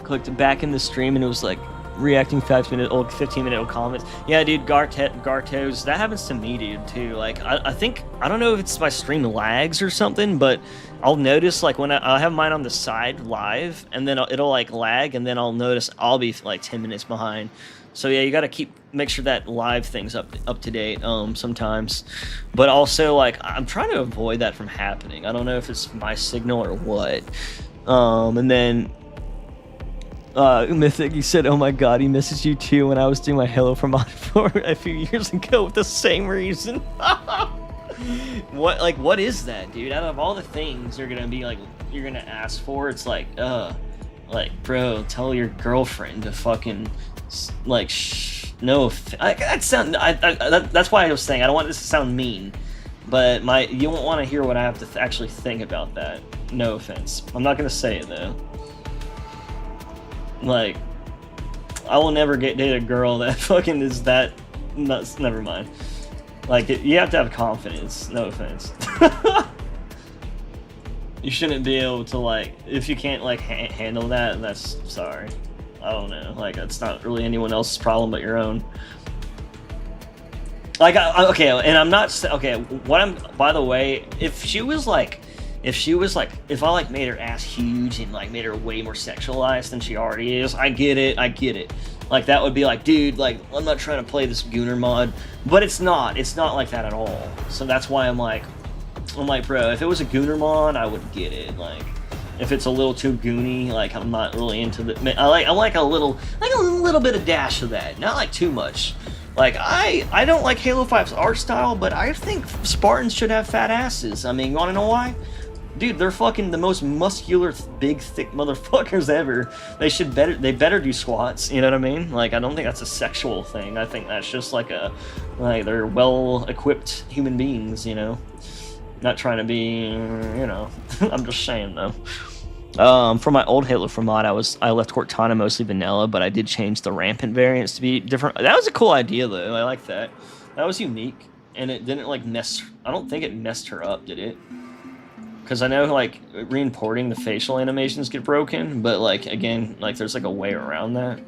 Clicked back in the stream and it was like reacting 15-minute old comments. Yeah, dude, Gartos, that happens to me, dude, too. Like, I think, I don't know if it's my stream lags or something, but I'll notice, like, when I'll have mine on the side live, and then it'll like lag, and then I'll notice I'll be like 10 minutes behind. So yeah, you gotta make sure that live thing's up to date sometimes. But also, like, I'm trying to avoid that from happening. I don't know if it's my signal or what. And then Mythic, he said, oh my god, he misses you too when I was doing my Halo for Mod 4 a few years ago with the same reason. What is that, dude? Out of all the things you're gonna ask for, it's like, bro, tell your girlfriend to fucking, like, no, that's why I was saying I don't want this to sound mean, but you won't want to hear what I have to actually think about that. No offense. I'm not gonna say it though. Like, I will never date a girl that fucking is that nuts. Never mind. Like, you have to have confidence. No offense. You shouldn't be able to, like, if you can't, like, handle that, that's, sorry. I don't know. Like, it's not really anyone else's problem but your own. Like, okay, and I'm not, okay, by the way, if I, like, made her ass huge and, like, made her way more sexualized than she already is, I get it. Like, that would be like, dude, like, I'm not trying to play this Gooner mod, but it's not like that at all. So that's why I'm like, bro, if it was a Gooner mod, I would get it. Like, if it's a little too goony, like, I'm not really into the, I like a little bit of dash of that, not like too much. Like, I don't like Halo 5's art style, but I think Spartans should have fat asses. I mean, you wanna know why? Dude, they're fucking the most muscular, big, thick motherfuckers ever. They better do squats, you know what I mean? Like, I don't think that's a sexual thing. I think that's just like they're well-equipped human beings, you know? Not trying to be, you know, I'm just saying, though. For my old Halo 4 mod, I left Cortana mostly vanilla, but I did change the rampant variants to be different. That was a cool idea, though. I like that. That was unique, and it didn't, like, I don't think it messed her up, did it? Because I know, like, re-importing the facial animations get broken, but, like, again, like, there's, like, a way around that.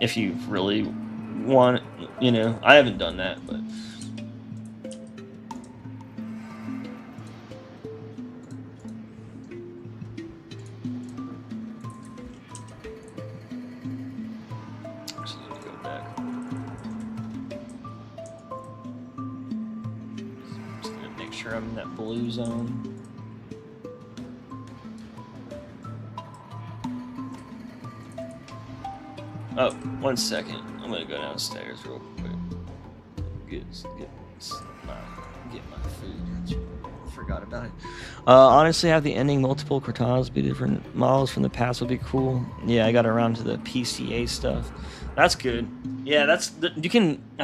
If you really want, you know. I haven't done that, but... Just need to go back. Just gonna make sure I'm in that blue zone. Oh, 1 second. I'm gonna go downstairs real quick. Get my food. Forgot about it. Honestly, have the ending multiple Cortanas be different models from the past would be cool. Yeah, I got around to the PCA stuff. That's good. Yeah, I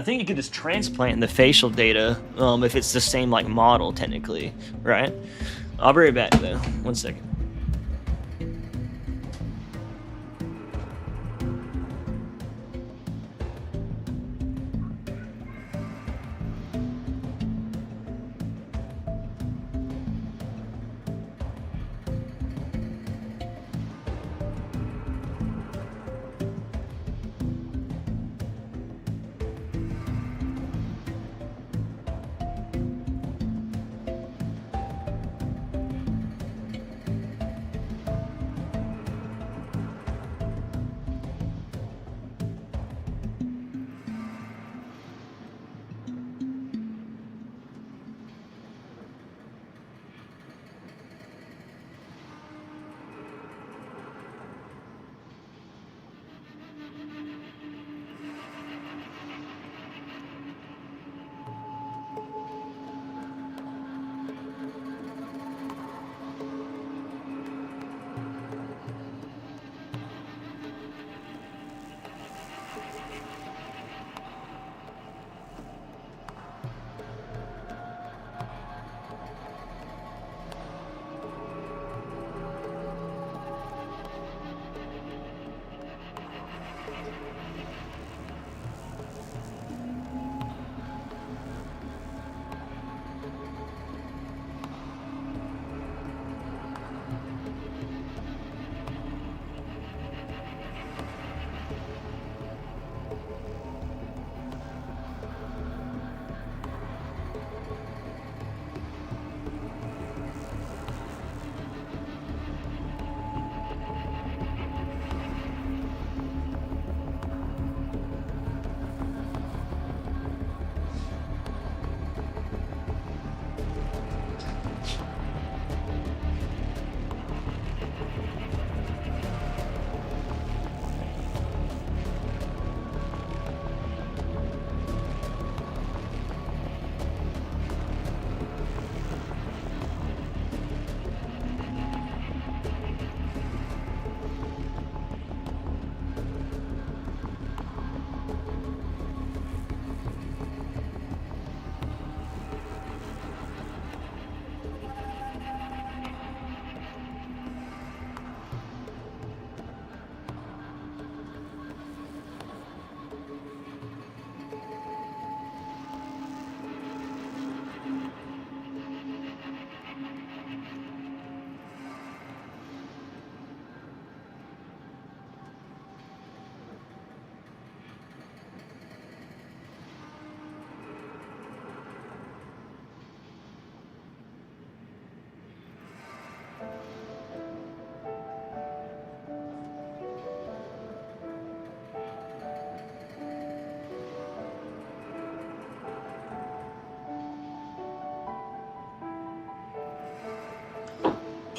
think you can just transplant the facial data if it's the same, like, model technically, right? I'll be right back though. 1 second.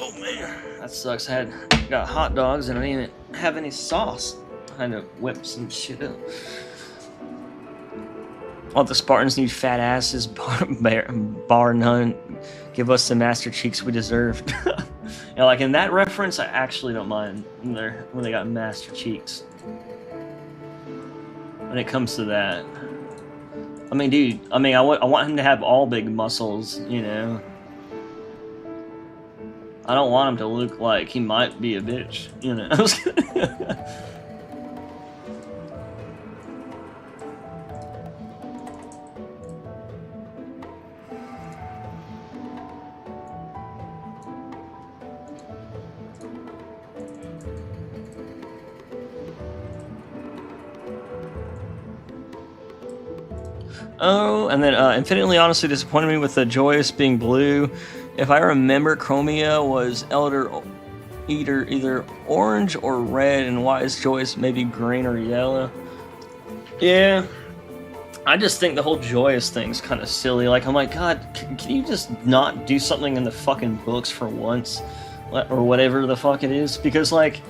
Oh man, that sucks. I got hot dogs and I didn't even have any sauce. I had to whip some shit up. All the Spartans need fat asses, bar none. Give us the master cheeks we deserved. Yeah, like in that reference, I actually don't mind when they got master cheeks. When it comes to that, I mean, dude, I mean, I want him to have all big muscles, you know. I don't want him to look like he might be a bitch, you know. Oh, and then Infinitely honestly disappointed me with the Joyous being blue. If I remember, Chromia was either orange or red, and why is Joyous maybe green or yellow? Yeah, I just think the whole Joyous thing's kind of silly. Like, I'm like, God, can you just not do something in the fucking books for once? Or whatever the fuck it is? Because, like,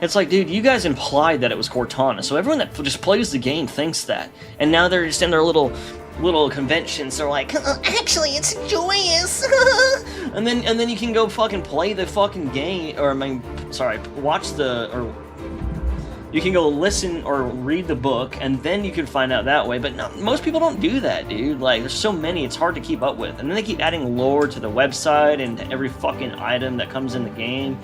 it's like, dude, you guys implied that it was Cortana, so everyone that just plays the game thinks that. And now they're just in their little conventions, they're like, actually, it's Joyous. and then you can go fucking play the fucking game, or I mean, sorry, you can go listen or read the book, and then you can find out that way. But no, most people don't do that, dude. Like, there's so many, it's hard to keep up with. And then they keep adding lore to the website and to every fucking item that comes in the game.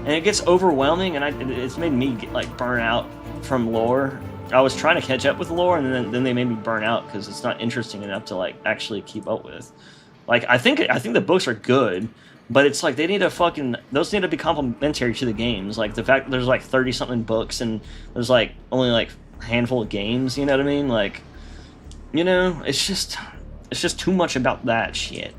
And it gets overwhelming, and it's made me get, like, burn out from lore. I was trying to catch up with lore, and then they made me burn out because it's not interesting enough to, like, actually keep up with. Like, I think the books are good, but it's like those need to be complementary to the games. Like, the fact that there's like 30-something books and there's like only like a handful of games, you know what I mean? Like, you know, it's just too much about that shit.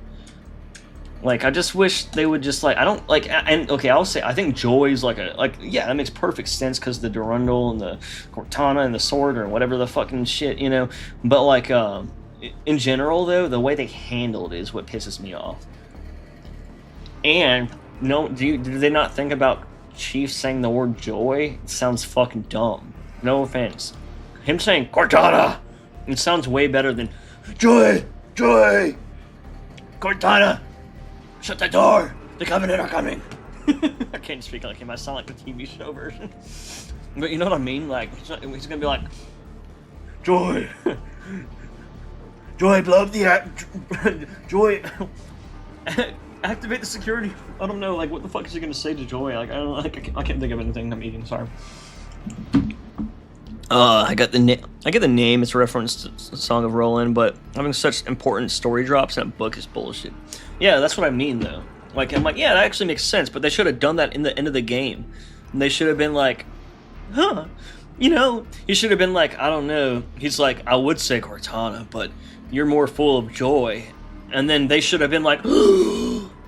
Like, I just wish they would just, like, I don't, like, and, okay, I'll say, I think Joy's, yeah, that makes perfect sense, because the Durandal and the Cortana and the sword, or whatever the fucking shit, you know, but, like, in general, though, the way they handled it is what pisses me off. And, no, do they not think about Chief saying the word joy? It sounds fucking dumb. No offense. Him saying, Cortana! It sounds way better than, Joy! Joy! Cortana! Shut the door! The Covenant are coming! I can't speak like him, I sound like the TV show version. But you know what I mean? Like, he's gonna be like, Joy! Joy, blow up the Joy! Activate the security. I don't know, like, what the fuck is he gonna say to Joy? Like, I can't think of anything. I'm eating, sorry. I get the name. It's a reference to Song of Roland, but having such important story drops in a book is bullshit. Yeah, that's what I mean, though. Like, I'm like, yeah, that actually makes sense, but they should have done that in the end of the game. And they should have been like, huh, you know, he should have been like, I don't know. He's like, I would say Cortana, but you're more full of joy. And then they should have been like,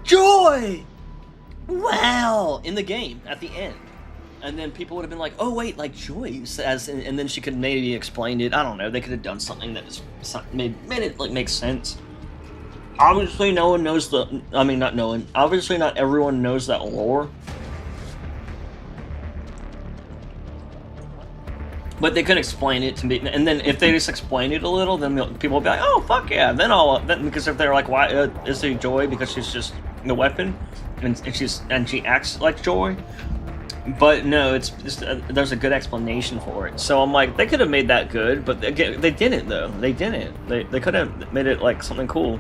joy! Wow! In the game, at the end. And then people would have been like, oh wait, like Joy says, and then she could maybe explain it. I don't know, they could have done something that made it like make sense. Obviously no one knows obviously not everyone knows that lore. But they could explain it to me, and then if they just explain it a little, then people will be like, oh fuck yeah, then because if they're like, why is it Joy? Because she's just the weapon, and she acts like Joy. But no, it's just there's a good explanation for it. So I'm like, they could have made that good, but they didn't though. They didn't. They could have made it like something cool.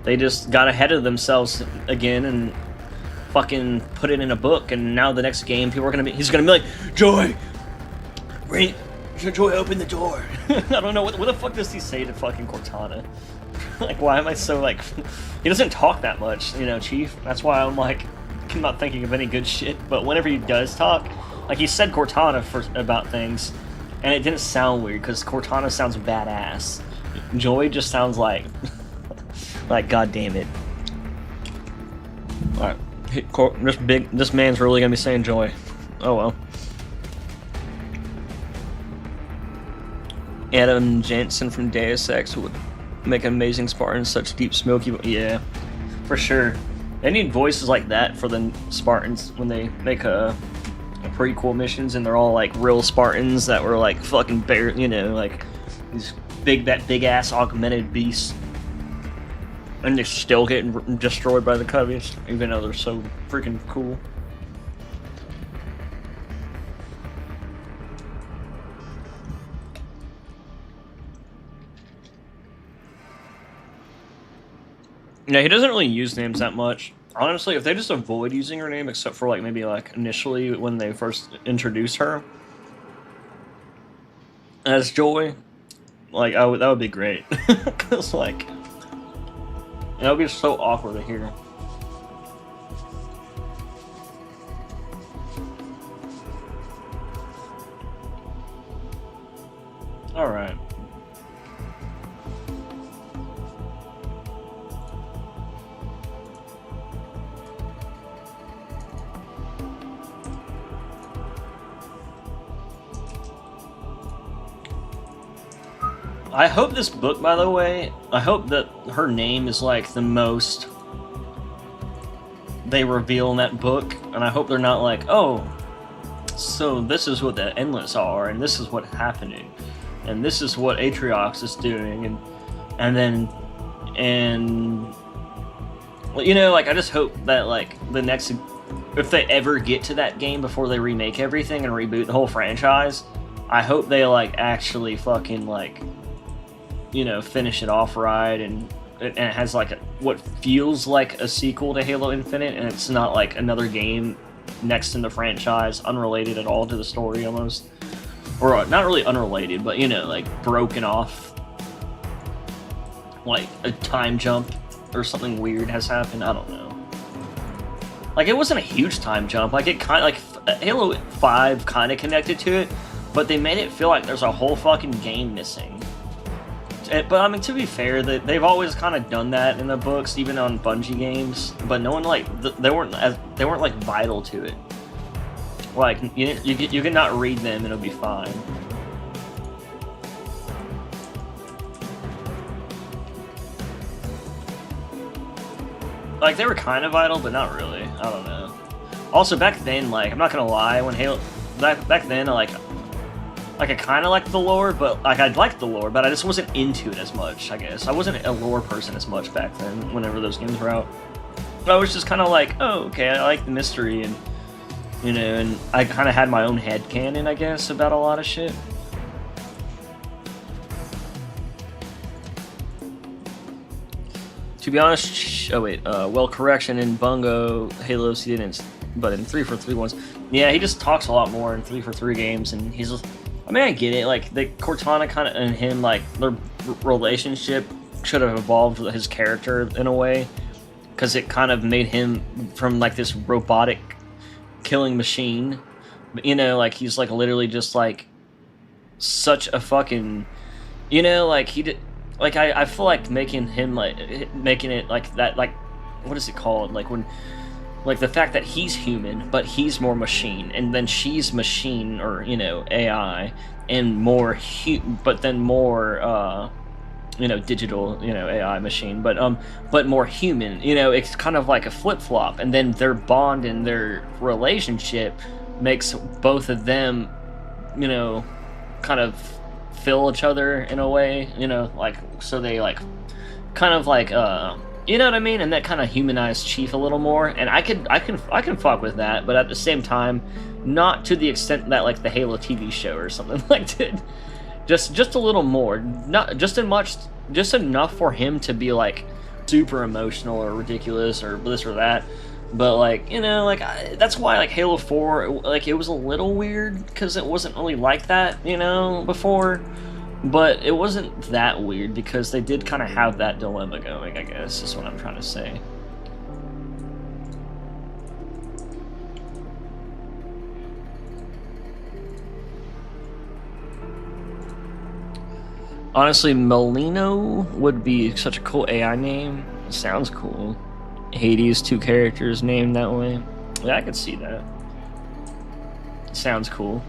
They just got ahead of themselves again and fucking put it in a book. And now the next game, he's gonna be like, Joy, Joy, open the door. I don't know what the fuck does he say to fucking Cortana? Like, why am I so like? He doesn't talk that much, you know, Chief. That's why I'm like, I'm not thinking of any good shit. But whenever he does talk, like he said Cortana about things, and it didn't sound weird because Cortana sounds badass. Joy just sounds like, like god damn it. All right, this man's really gonna be saying Joy. Oh well. Adam Jensen from Deus Ex would make an amazing Spartan, such deep smoky. Yeah, for sure. They need voices like that for the Spartans when they make a prequel missions, and they're all like real Spartans that were like fucking bear, you know, like these big ass augmented beasts, and they're still getting destroyed by the Coveys, even though they're so freaking cool. Yeah, he doesn't really use names that much. Honestly, if they just avoid using her name, except for like maybe like initially when they first introduce her as Joy, like that would be great. Cause like that would be so awkward to hear. All right. I hope this book, by the way, I hope that her name is like the most they reveal in that book, and I hope they're not like, oh, so this is what the Endless are, and this is what's happening, and this is what Atriox is doing, and you know, like I just hope that like the next, if they ever get to that game before they remake everything and reboot the whole franchise, I hope they like actually fucking like, you know, finish it off right, and it has like what feels like a sequel to Halo Infinite, and it's not like another game next in the franchise, unrelated at all to the story almost, or not really unrelated, but you know, like broken off, like a time jump or something weird has happened. I don't know. Like it wasn't a huge time jump. Like it kind of like Halo 5 kind of connected to it, but they made it feel like there's a whole fucking game missing. But I mean, to be fair, they've always kind of done that in the books, even on Bungie games. But no one like they weren't like vital to it. Like you can not read them and it'll be fine. Like they were kind of vital, but not really. I don't know. Also, back then, like I'm not gonna lie, when Halo back then, like I kind of liked the lore, but like I liked the lore, but I just wasn't into it as much. I guess I wasn't a lore person as much back then. Whenever those games were out, I was just kind of like, oh, okay, I like the mystery, and you know, and I kind of had my own headcanon, I guess, about a lot of shit. To be honest, oh wait, well, correction, in Bungo Halos he didn't, but in 343 ones, yeah, he just talks a lot more in 343 games, and he's just. I mean, I get it. Like the Cortana kind of and him, like their relationship should have evolved with his character in a way, because it kind of made him from like this robotic killing machine. You know, like he's like literally just like such a fucking, you know, like he did. Like I feel like making him like making it like that. Like what is it called? Like when. Like the fact that he's human, but he's more machine, and then she's machine, or you know, AI, and more but then more, you know, digital, you know, AI machine, but more human. You know, it's kind of like a flip flop, and then their bond and their relationship makes both of them, you know, kind of fill each other in a way. You know, like so they like, kind of like you know what I mean? And that kind of humanized Chief a little more, and I can fuck with that, but at the same time, not to the extent that like the Halo TV show or something like that. Just a little more, not just enough for him to be like super emotional or ridiculous or this or that, but like you know, like that's why like Halo 4, like it was a little weird because it wasn't really like that, you know, before. But it wasn't that weird because they did kind of have that dilemma going, I guess, is what I'm trying to say. Honestly, Molino would be such a cool AI name. It sounds cool. Hades, 2 characters named that way. Yeah, I could see that. Sounds cool.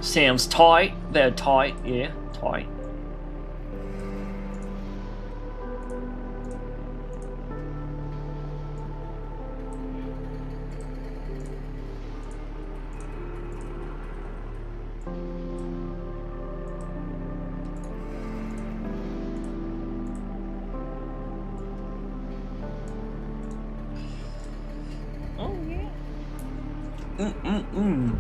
Sounds tight. They're tight, yeah, tight. You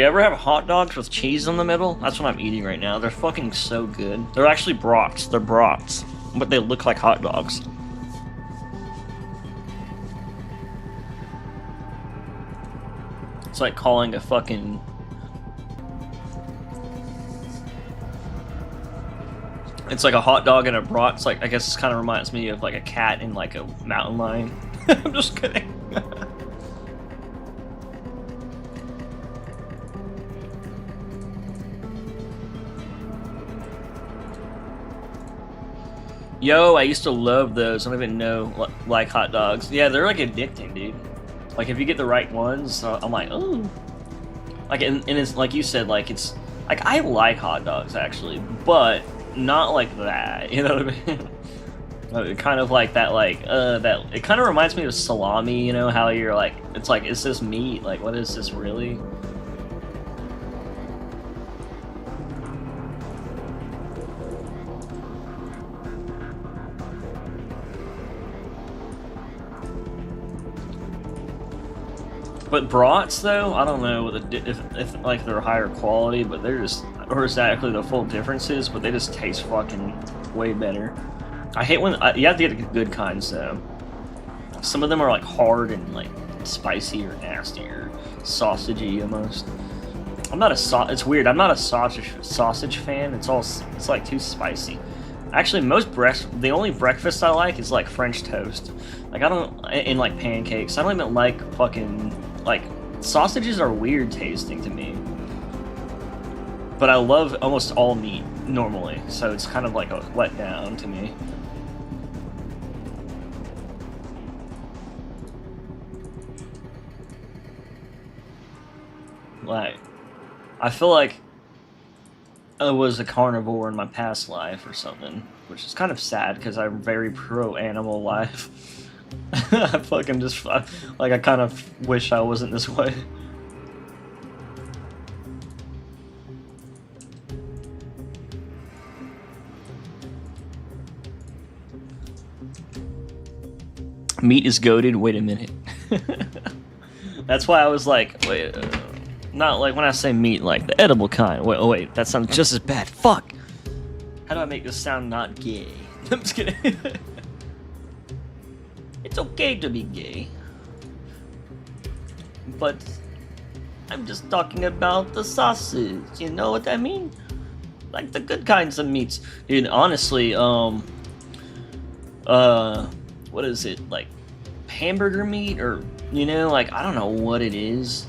ever have hot dogs with cheese in the middle? That's what I'm eating right now. They're fucking so good. They're actually brats. They're brats. But they look like hot dogs. It's like calling a fucking... It's like a hot dog and a brat. It's like, I guess this kind of reminds me of like a cat and like a mountain lion. I'm just kidding. Yo, I used to love those. I don't even know like hot dogs. Yeah, they're like addicting, dude. Like if you get the right ones, I'm like, oh. Like and it's like you said, like it's like I like hot dogs actually, but not like that. You know what I mean? Kind of like that, that. It kind of reminds me of salami. You know how you're like, it's like, is this meat? Like, what is this really? But brats, though, I don't know if like they're higher quality, but they're just, or exactly the full differences, but they just taste fucking way better. I hate when you have to get the good kinds though. Some of them are like hard and like spicy or nasty or sausagey almost. I'm not a it's weird. I'm not a sausage fan. It's like too spicy. Actually, the only breakfast I like is like French toast. Like I don't, and like pancakes. I don't even like fucking, like, sausages are weird tasting to me. But I love almost all meat normally, so it's kind of like a letdown to me. Like, I feel like I was a carnivore in my past life or something, which is kind of sad because I'm very pro-animal life. I fucking just, like, I kind of wish I wasn't this way. Meat is goated. Wait a minute. That's why I was like, wait, not like when I say meat, like the edible kind. Wait, oh wait, that sounds just as bad. Fuck. How do I make this sound not gay? I'm just kidding. It's okay to be gay, but I'm just talking about the sausage. You know what I mean? Like the good kinds of meats, dude. Honestly, what is it, like hamburger meat, or you know, like I don't know what it is,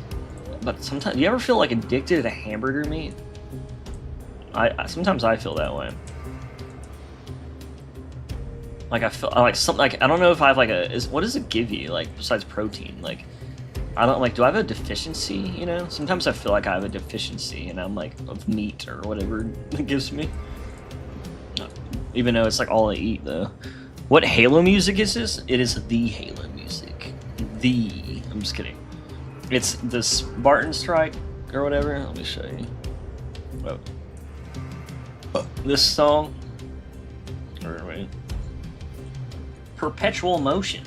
but sometimes you ever feel like addicted to hamburger meat? I sometimes I feel that way. Like I feel like something, like I don't know if I have like what does it give you, like besides protein? Like I don't, like, do I have a deficiency, you know? Sometimes I feel like I have a deficiency and I'm like of meat or whatever it gives me. Even though it's like all I eat though. What Halo music is this? It is the Halo music. I'm just kidding. It's the Spartan Strike or whatever. Let me show you. Oh. This song. Wait. Perpetual Motion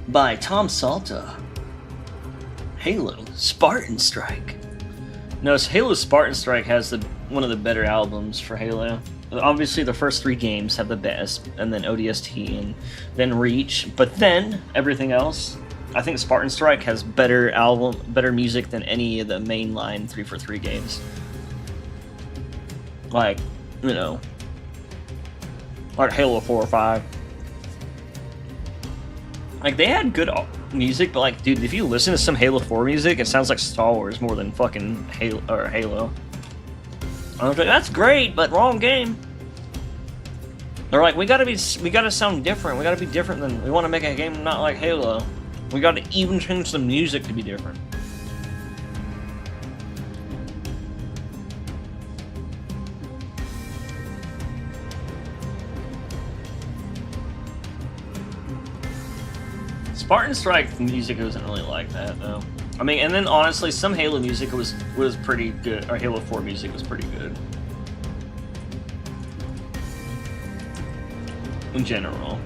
by Tom Salta. Halo Spartan Strike. No, Halo Spartan Strike has one of the better albums for Halo. Obviously, the first 3 games have the best, and then ODST, and then Reach. But then everything else, I think Spartan Strike has better music than any of the mainline 343 games. Like, you know, like Halo 4 or 5. Like, they had good music, but like, dude, if you listen to some Halo 4 music, it sounds like Star Wars more than fucking Halo. I was like, that's great, but wrong game. They're like, we gotta sound different. We gotta be different than, we want to make a game not like Halo. We gotta even change the music to be different. Spartan Strike music wasn't really like that though. I mean, and then honestly, some Halo music was pretty good, or Halo 4 music was pretty good. In general.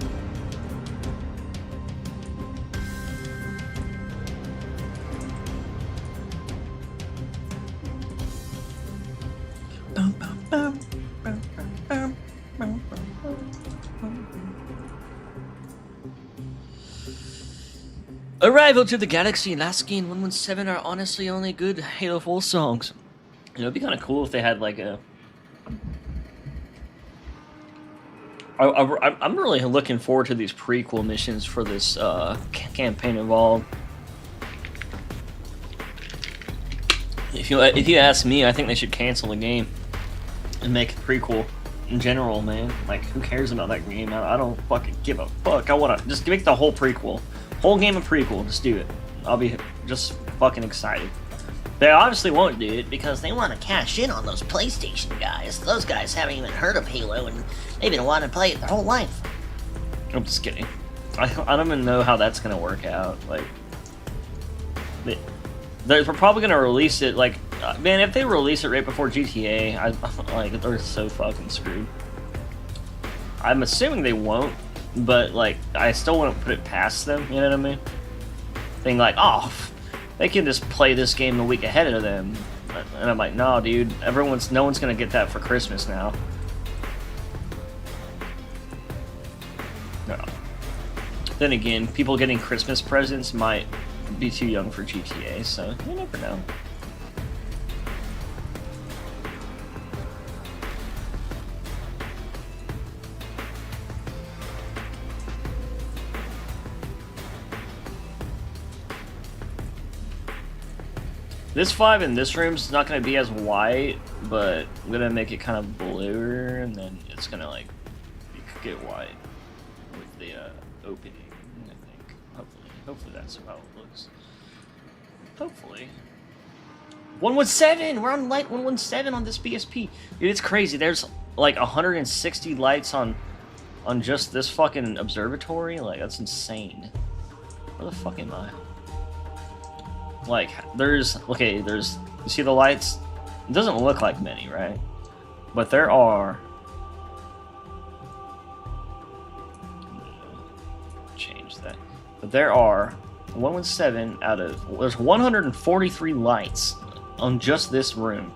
Arrival to the Galaxy, Lasky, and 117 are honestly only good Halo 4 songs. You know, it'd be kind of cool if they had like a... I'm really looking forward to these prequel missions for this campaign involved. If you ask me, I think they should cancel the game and make a prequel in general, man. Like, who cares about that game? I don't fucking give a fuck. I wanna just make the whole prequel. Whole game of prequel, just do it. I'll be just fucking excited. They obviously won't do it because they want to cash in on those PlayStation guys. Those guys haven't even heard of Halo and they've been wanting to play it their whole life. I'm just kidding. I don't even know how that's gonna work out. Like, they're probably gonna release it. Like, man, if they release it right before GTA, like, they're so fucking screwed. I'm assuming they won't. But, like, I still wouldn't put it past them, you know what I mean? Being like, oh, they can just play this game a week ahead of them. And I'm like, no, dude, no one's gonna get that for Christmas now. No. Then again, people getting Christmas presents might be too young for GTA, so you never know. This 5 in this room is not going to be as white, but I'm going to make it kind of bluer, and then it's going to, like, get white with the opening, I think. Hopefully that's how it looks. Hopefully. 117! We're on light 117 on this PSP. Dude, it's crazy. There's, like, 160 lights on just this fucking observatory. Like, that's insane. Where the fuck am I? Like, you see the lights? It doesn't look like many, right? But there are... change that. But there are 117 out of... There's 143 lights on just this room.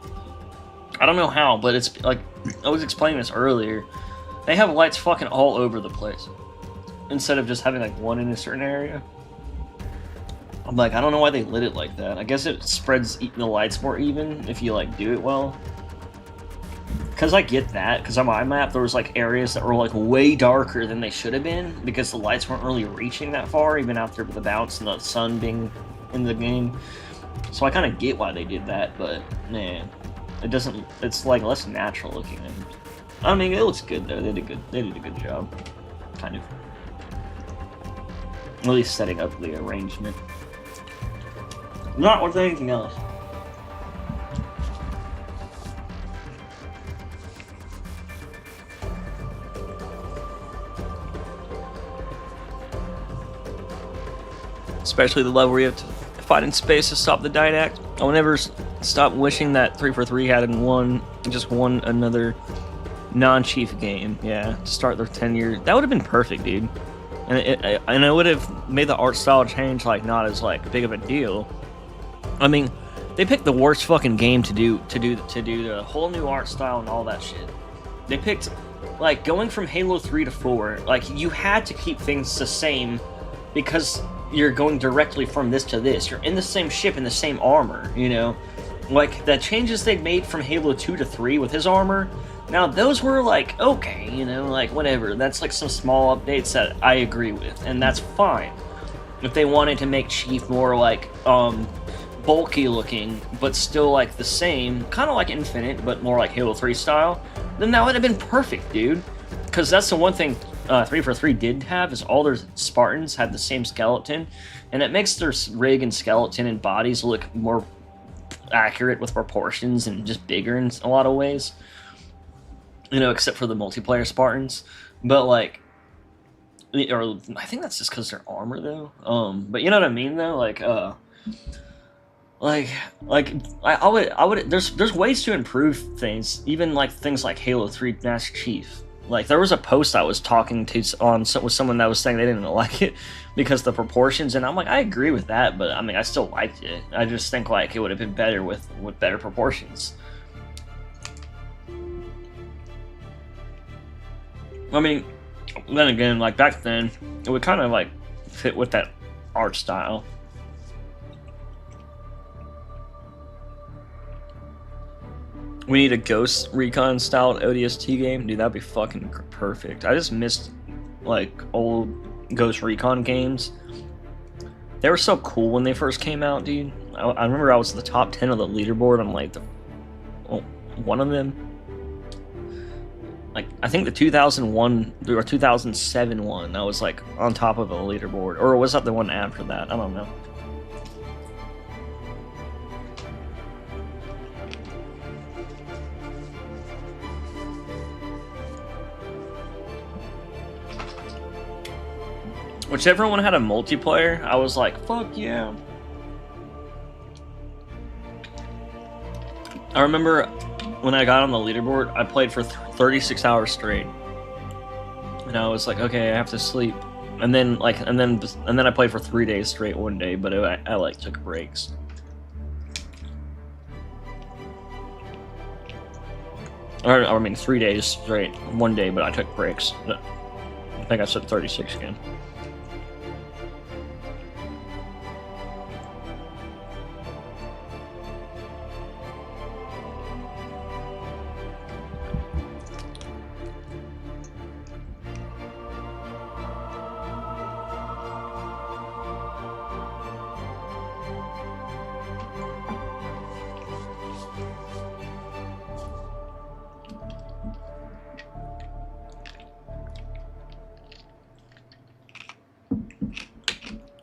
I don't know how, but it's, like, I was explaining this earlier. They have lights fucking all over the place. Instead of just having, like, one in a certain area. I'm like, I don't know why they lit it like that. I guess it spreads the lights more even if you, like, do it well. Because I get that, because on my map there was, like, areas that were, like, way darker than they should have been, because the lights weren't really reaching that far, even after the bounce and the sun being in the game. So I kind of get why they did that, but, man, it doesn't, it's, like, less natural looking. I mean, it looks good, though. They did a good job. Kind of. At least setting up the arrangement. Not with anything else. Especially the level where you have to fight in space to stop the Didact. I will never stop wishing that 343 had just won another non-Chief game. Yeah, to start their 10-year. That would have been perfect, dude. And it would have made the art style change, like, not as, like, big of a deal. I mean, they picked the worst fucking game to do the whole new art style and all that shit. They picked, like, going from Halo 3 to 4, like, you had to keep things the same because you're going directly from this to this. You're in the same ship in the same armor, you know? Like, the changes they made from Halo 2 to 3 with his armor, now those were, like, okay, you know, like, whatever. That's, like, some small updates that I agree with, and that's fine. If they wanted to make Chief more, like, bulky looking, but still like the same, kind of like Infinite, but more like Halo 3 style, then that would have been perfect, dude. Because that's the one thing 343 did have, is all their Spartans had the same skeleton, and it makes their rig and skeleton and bodies look more accurate with proportions and just bigger in a lot of ways. You know, except for the multiplayer Spartans. But like, or I think that's just because they're armor though. But you know what I mean though, like I would there's ways to improve things, even like things like Halo 3 Master Chief. Like, there was a post I was talking to with someone that was saying they didn't like it because of the proportions, and I'm like, I agree with that, but I mean, I still liked it. I just think like it would have been better with better proportions. I mean, then again, like back then, it would kind of like fit with that art style. We need a Ghost Recon style ODST game, dude. That'd be fucking perfect. I just missed like old Ghost Recon games. They were so cool when they first came out, dude. I remember I was in the top 10 of the leaderboard on like one of them. Like I think the 2001 or 2007 one, I was like on top of a leaderboard, or was that the one after that? I don't know. Whichever one had a multiplayer, I was like, fuck yeah. I remember when I got on the leaderboard, I played for 36 hours straight. And I was like, okay, I have to sleep. And then I played for 3 days straight one day, but I like took breaks. Or I mean 3 days straight one day, but I took breaks. I think I said 36 again.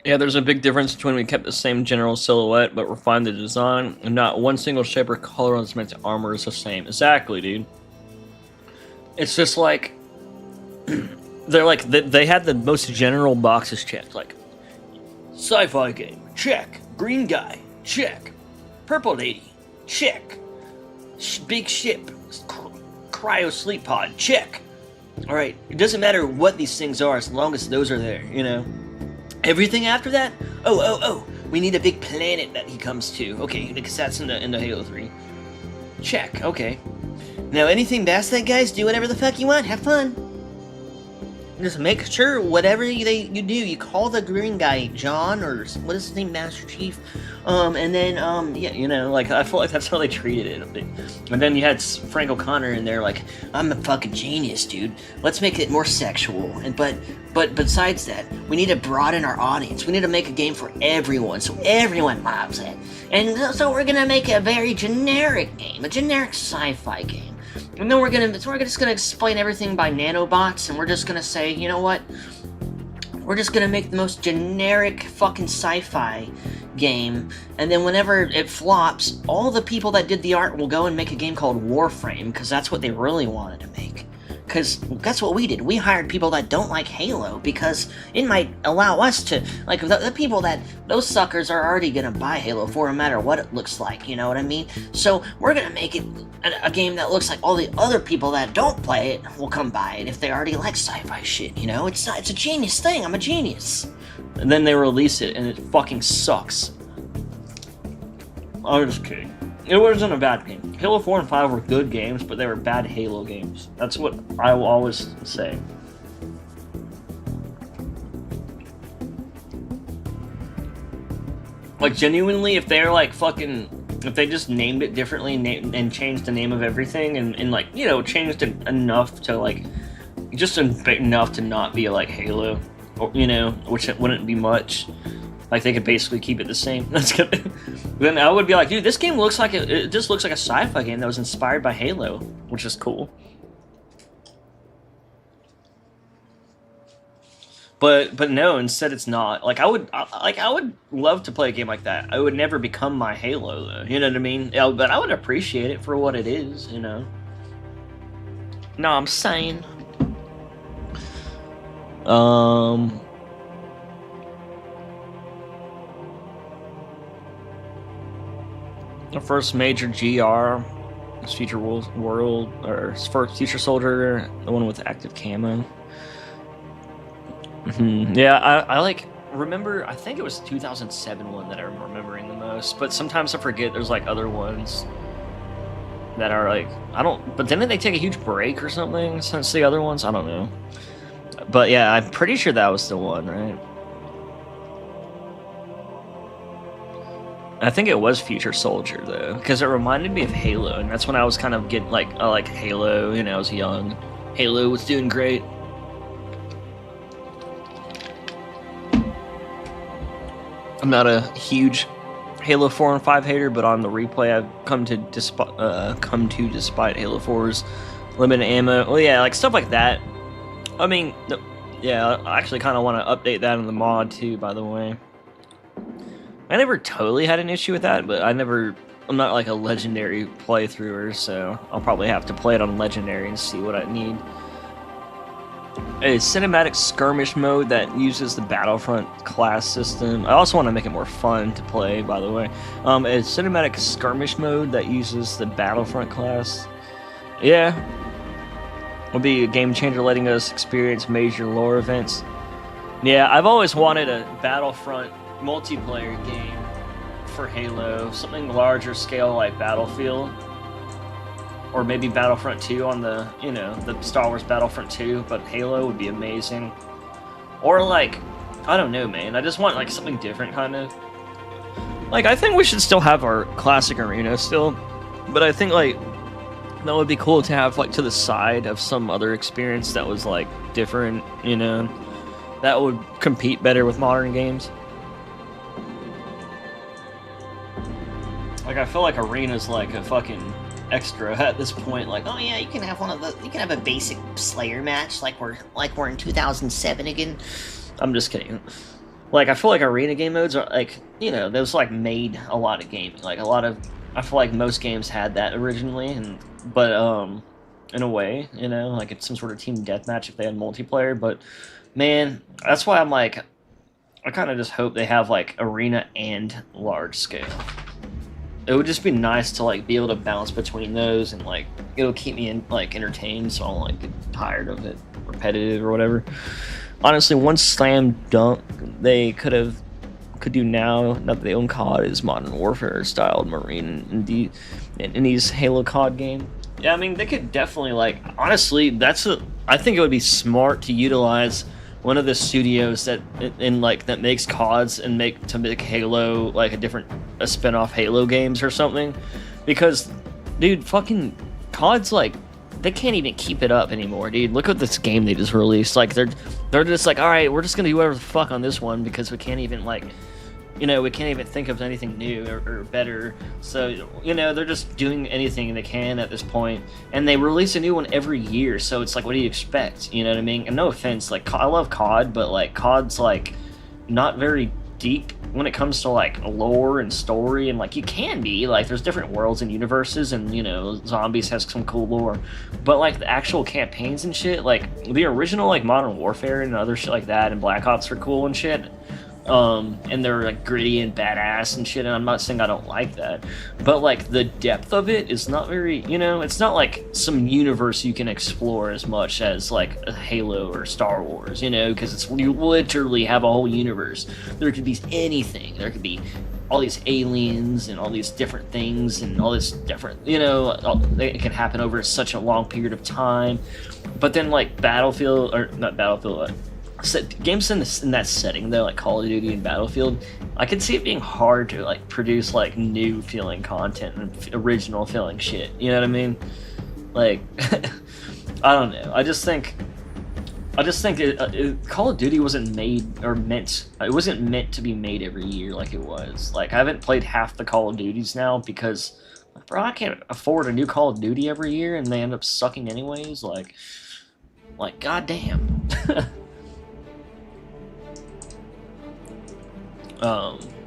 Yeah, there's a big difference between we kept the same general silhouette but refined the design, and not one single shape or color on the armor is the same. Exactly, dude. It's just like they're like they had the most general boxes checked, like sci-fi game, check. Green guy, check. Purple lady, check. Big ship, cryo sleep pod, check. All right, it doesn't matter what these things are as long as those are there, you know. Everything after that? Oh, we need a big planet that he comes to. Okay, because that's in the Halo 3. Check, okay. Now anything past that, guys, do whatever the fuck you want. Have fun. Just make sure whatever you do, you call the green guy John, or what is his name, Master Chief. And then, yeah, you know, like, I feel like that's how they treated it a bit. And then you had Frank O'Connor in there, like, I'm a fucking genius, dude. Let's make it more sexual. But besides that, we need to broaden our audience. We need to make a game for everyone, so everyone loves it. And so we're gonna make a very generic game, a generic sci-fi game. And then we're just gonna explain everything by nanobots, and we're just gonna say, you know what? We're just gonna make the most generic fucking sci-fi game, and then whenever it flops, all the people that did the art will go and make a game called Warframe, because that's what they really wanted to make. Because that's what we did. We hired people that don't like Halo, because it might allow us to, like, the people that, those suckers are already gonna buy Halo 4 no matter what it looks like, you know what I mean? So we're gonna make it a game that looks like all the other people that don't play it will come buy it if they already like sci-fi shit, you know? It's a genius thing. I'm a genius. And then they release it, and it fucking sucks. I'm just kidding. It wasn't a bad game. Halo 4 and 5 were good games, but they were bad Halo games. That's what I will always say. Like, genuinely, if they're like fucking... If they just named it differently and changed the name of everything and like, you know, changed it enough to like... Just enough to not be like Halo, or, you know, which it wouldn't be much. Like, they could basically keep it the same. That's good. Then I would be like, dude, this game looks like it just looks like a sci-fi game that was inspired by Halo, which is cool. But no, instead it's not. Like, I would love to play a game like that. I would never become my Halo, though. You know what I mean? Yeah, but I would appreciate it for what it is, you know. No, I'm saying. The first major GR is Future World, or first Future Soldier, the one with active camo. Yeah, I like, remember, I think it was 2007 one that I'm remembering the most, but sometimes I forget there's like other ones that are like, but didn't they take a huge break or something since the other ones? I don't know. But yeah, I'm pretty sure that was the one, right? I think it was Future Soldier though, because it reminded me of Halo, and that's when I was kind of getting like, I like Halo. You know, I was young. Halo was doing great. I'm not a huge Halo 4 and 5 hater, but on the replay, I've come to despite Halo 4's limited ammo. Well, yeah, like stuff like that. I mean, yeah, I actually kind of want to update that in the mod too. By the way, I never totally had an issue with that, but I'm not like a legendary playthrougher, so I'll probably have to play it on legendary and see what I need. A cinematic skirmish mode that uses the Battlefront class system. I also want to make it more fun to play, by the way. A cinematic skirmish mode that uses the Battlefront class. Yeah. Will be a game changer, letting us experience major lore events. Yeah, I've always wanted a Battlefront multiplayer game for Halo. Something larger scale like Battlefield. Or maybe Battlefront 2 on the, you know, the Star Wars Battlefront 2, but Halo would be amazing. Or like, I don't know, man. I just want like something different, kind of. Like, I think we should still have our classic arena still, but I think like that would be cool to have like to the side of some other experience that was like different, you know, that would compete better with modern games. Like, I feel like arena's like a fucking extra at this point. Like, Oh yeah, you can have you can have a basic Slayer match like we're in 2007 again. I'm just kidding. Like, I feel like arena game modes are like, you know, those like made a lot of gaming. Like I feel like most games had that originally, but in a way, you know, like it's some sort of team deathmatch if they had multiplayer. But man, that's why I'm like, I kind of just hope they have like arena and large scale. It would just be nice to like be able to bounce between those, and like it'll keep me entertained, so I don't like get tired of it, repetitive or whatever. Honestly, one slam dunk they could do now that they own COD is Modern Warfare styled Marine in these Halo COD game. Yeah, I mean they could definitely like, honestly, I think it would be smart to utilize one of the studios that makes CODs and make Halo like a spin-off Halo games or something, because dude, fucking COD's like, they can't even keep it up anymore, dude. Look at this game they just released. Like they're just like, all right, we're just gonna do whatever the fuck on this one because we can't even like, you know, we can't even think of anything new or better. So, you know, they're just doing anything they can at this point. And they release a new one every year, so it's like, what do you expect? You know what I mean? And no offense, like, I love COD, but, like, COD's, like, not very deep when it comes to, like, lore and story. And, like, you can be. Like, there's different worlds and universes, and, you know, Zombies has some cool lore. But, like, the actual campaigns and shit, like, the original, like, Modern Warfare and other shit like that, and Black Ops are cool and shit. And they're like gritty and badass and shit, and I'm not saying I don't like that, but like the depth of it is not very, you know, it's not like some universe you can explore as much as like a Halo or Star Wars, you know, because you literally have a whole universe. There could be anything. There could be all these aliens and all these different things and all this different, you know, it can happen over such a long period of time. But then like Battlefield, or not Battlefield, games in that setting though, like Call of Duty and Battlefield, I could see it being hard to like produce like new feeling content and original feeling shit, you know what I mean? Like I don't know, I just think Call of Duty wasn't made or meant, it wasn't meant to be made every year like it was. Like, I haven't played half the Call of Duties now because, bro, I can't afford a new Call of Duty every year, and they end up sucking anyways. Like goddamn.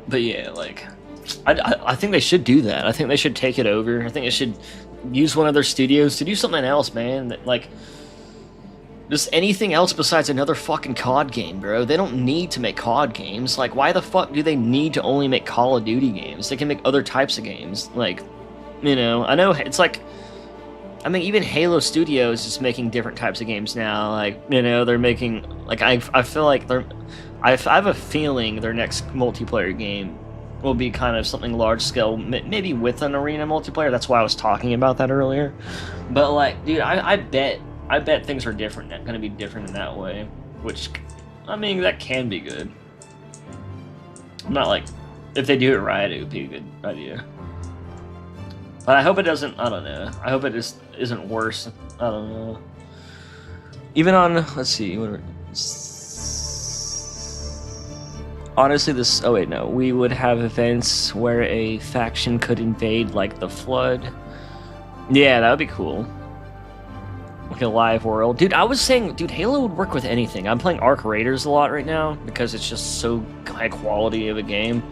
But yeah, like, I think they should do that. I think they should take it over. I think they should use one of their studios to do something else, man. Like, just anything else besides another fucking COD game, bro. They don't need to make COD games. Like, why the fuck do they need to only make Call of Duty games? They can make other types of games. Like, you know, I know it's like, I mean, even Halo Studios is making different types of games now. Like, you know, they're making, like, I feel like I have a feeling their next multiplayer game will be kind of something large scale, maybe with an arena multiplayer. That's why I was talking about that earlier. But like, dude, I bet things are different. Going to be different in that way, which, I mean, that can be good. I'm not like if they do it right, it would be a good idea. But I hope it doesn't. I don't know. I hope it just isn't worse. I don't know. Even on, let's see. Honestly, this. Oh wait, no. We would have events where a faction could invade, like the Flood. Yeah, that would be cool. Like a live world. Dude, I was saying, dude, Halo would work with anything. I'm playing Arc Raiders a lot right now because it's just so high quality of a game.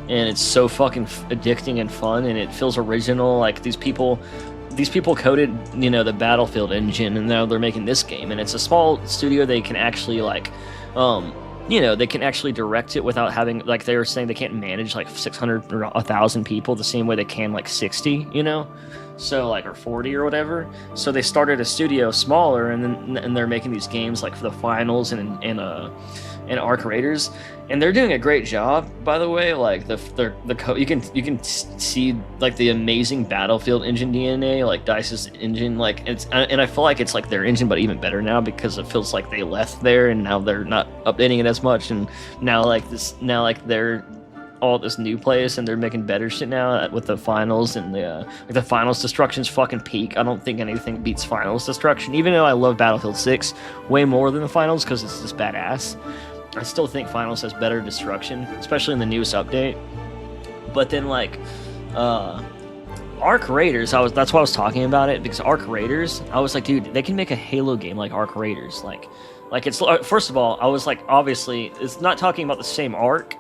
And it's so fucking addicting and fun, and it feels original. Like, these people coded, you know, the Battlefield engine, and now they're making this game. And it's a small studio. They can actually, like, you know, they can actually direct it without having, like, they were saying they can't manage, like, 600 or 1,000 people the same way they can, like, 60, you know? So, like, or 40 or whatever. So they started a studio smaller, and they're making these games, like, for the finals and Arc Raiders, and they're doing a great job, by the way. Like you can see like the amazing Battlefield engine DNA, like DICE's engine, like and I feel like it's like their engine, but even better now because it feels like they left there and now they're not updating it as much, and now they're all at this new place and they're making better shit now with the finals and the finals destruction's fucking peak. I don't think anything beats finals destruction, even though I love Battlefield 6 way more than the finals because it's just badass. I still think Finals has better destruction, especially in the newest update. But then, like, Arc Raiders, that's why I was talking about it, because Arc Raiders, I was like, dude, they can make a Halo game like Arc Raiders. Like it's, first of all, I was like, obviously, it's not talking about the same arc,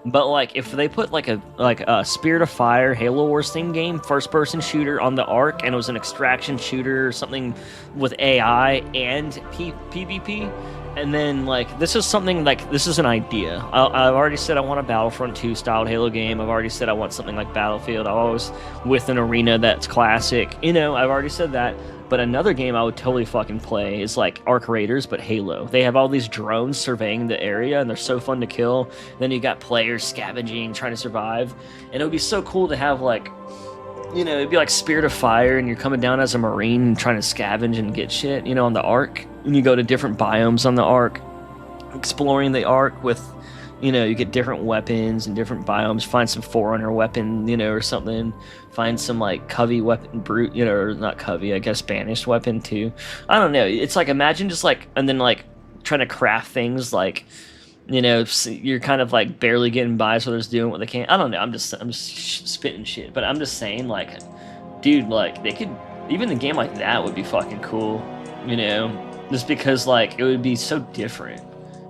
but like, if they put like a Spirit of Fire Halo Wars theme game, first-person shooter on the Arc, and it was an extraction shooter or something with AI and PvP. And then, like, this is something, like, this is an idea. I've already said I want a Battlefront 2 styled Halo game. I've already said I want something like Battlefield. I'm always with an arena that's classic. You know, I've already said that. But another game I would totally fucking play is, like, Arc Raiders, but Halo. They have all these drones surveying the area, and they're so fun to kill. Then you got players scavenging, trying to survive. And it would be so cool to have, like, you know, it'd be like Spirit of Fire, and you're coming down as a Marine and trying to scavenge and get shit, you know, on the Ark. And you go to different biomes on the Ark, exploring the Ark with, you know, you get different weapons and different biomes. Find some Forerunner weapon, you know, or something. Find some, like, Covey weapon, brute, you know, or not Covey, I guess banished weapon too. I don't know. It's like, imagine just like, and then like trying to craft things like, you know, you're kind of like barely getting by, so they're just doing what they can. I don't know. I'm just spitting shit, but I'm just saying, like, dude, like, they could, even a game like that would be fucking cool, you know, just because, like, it would be so different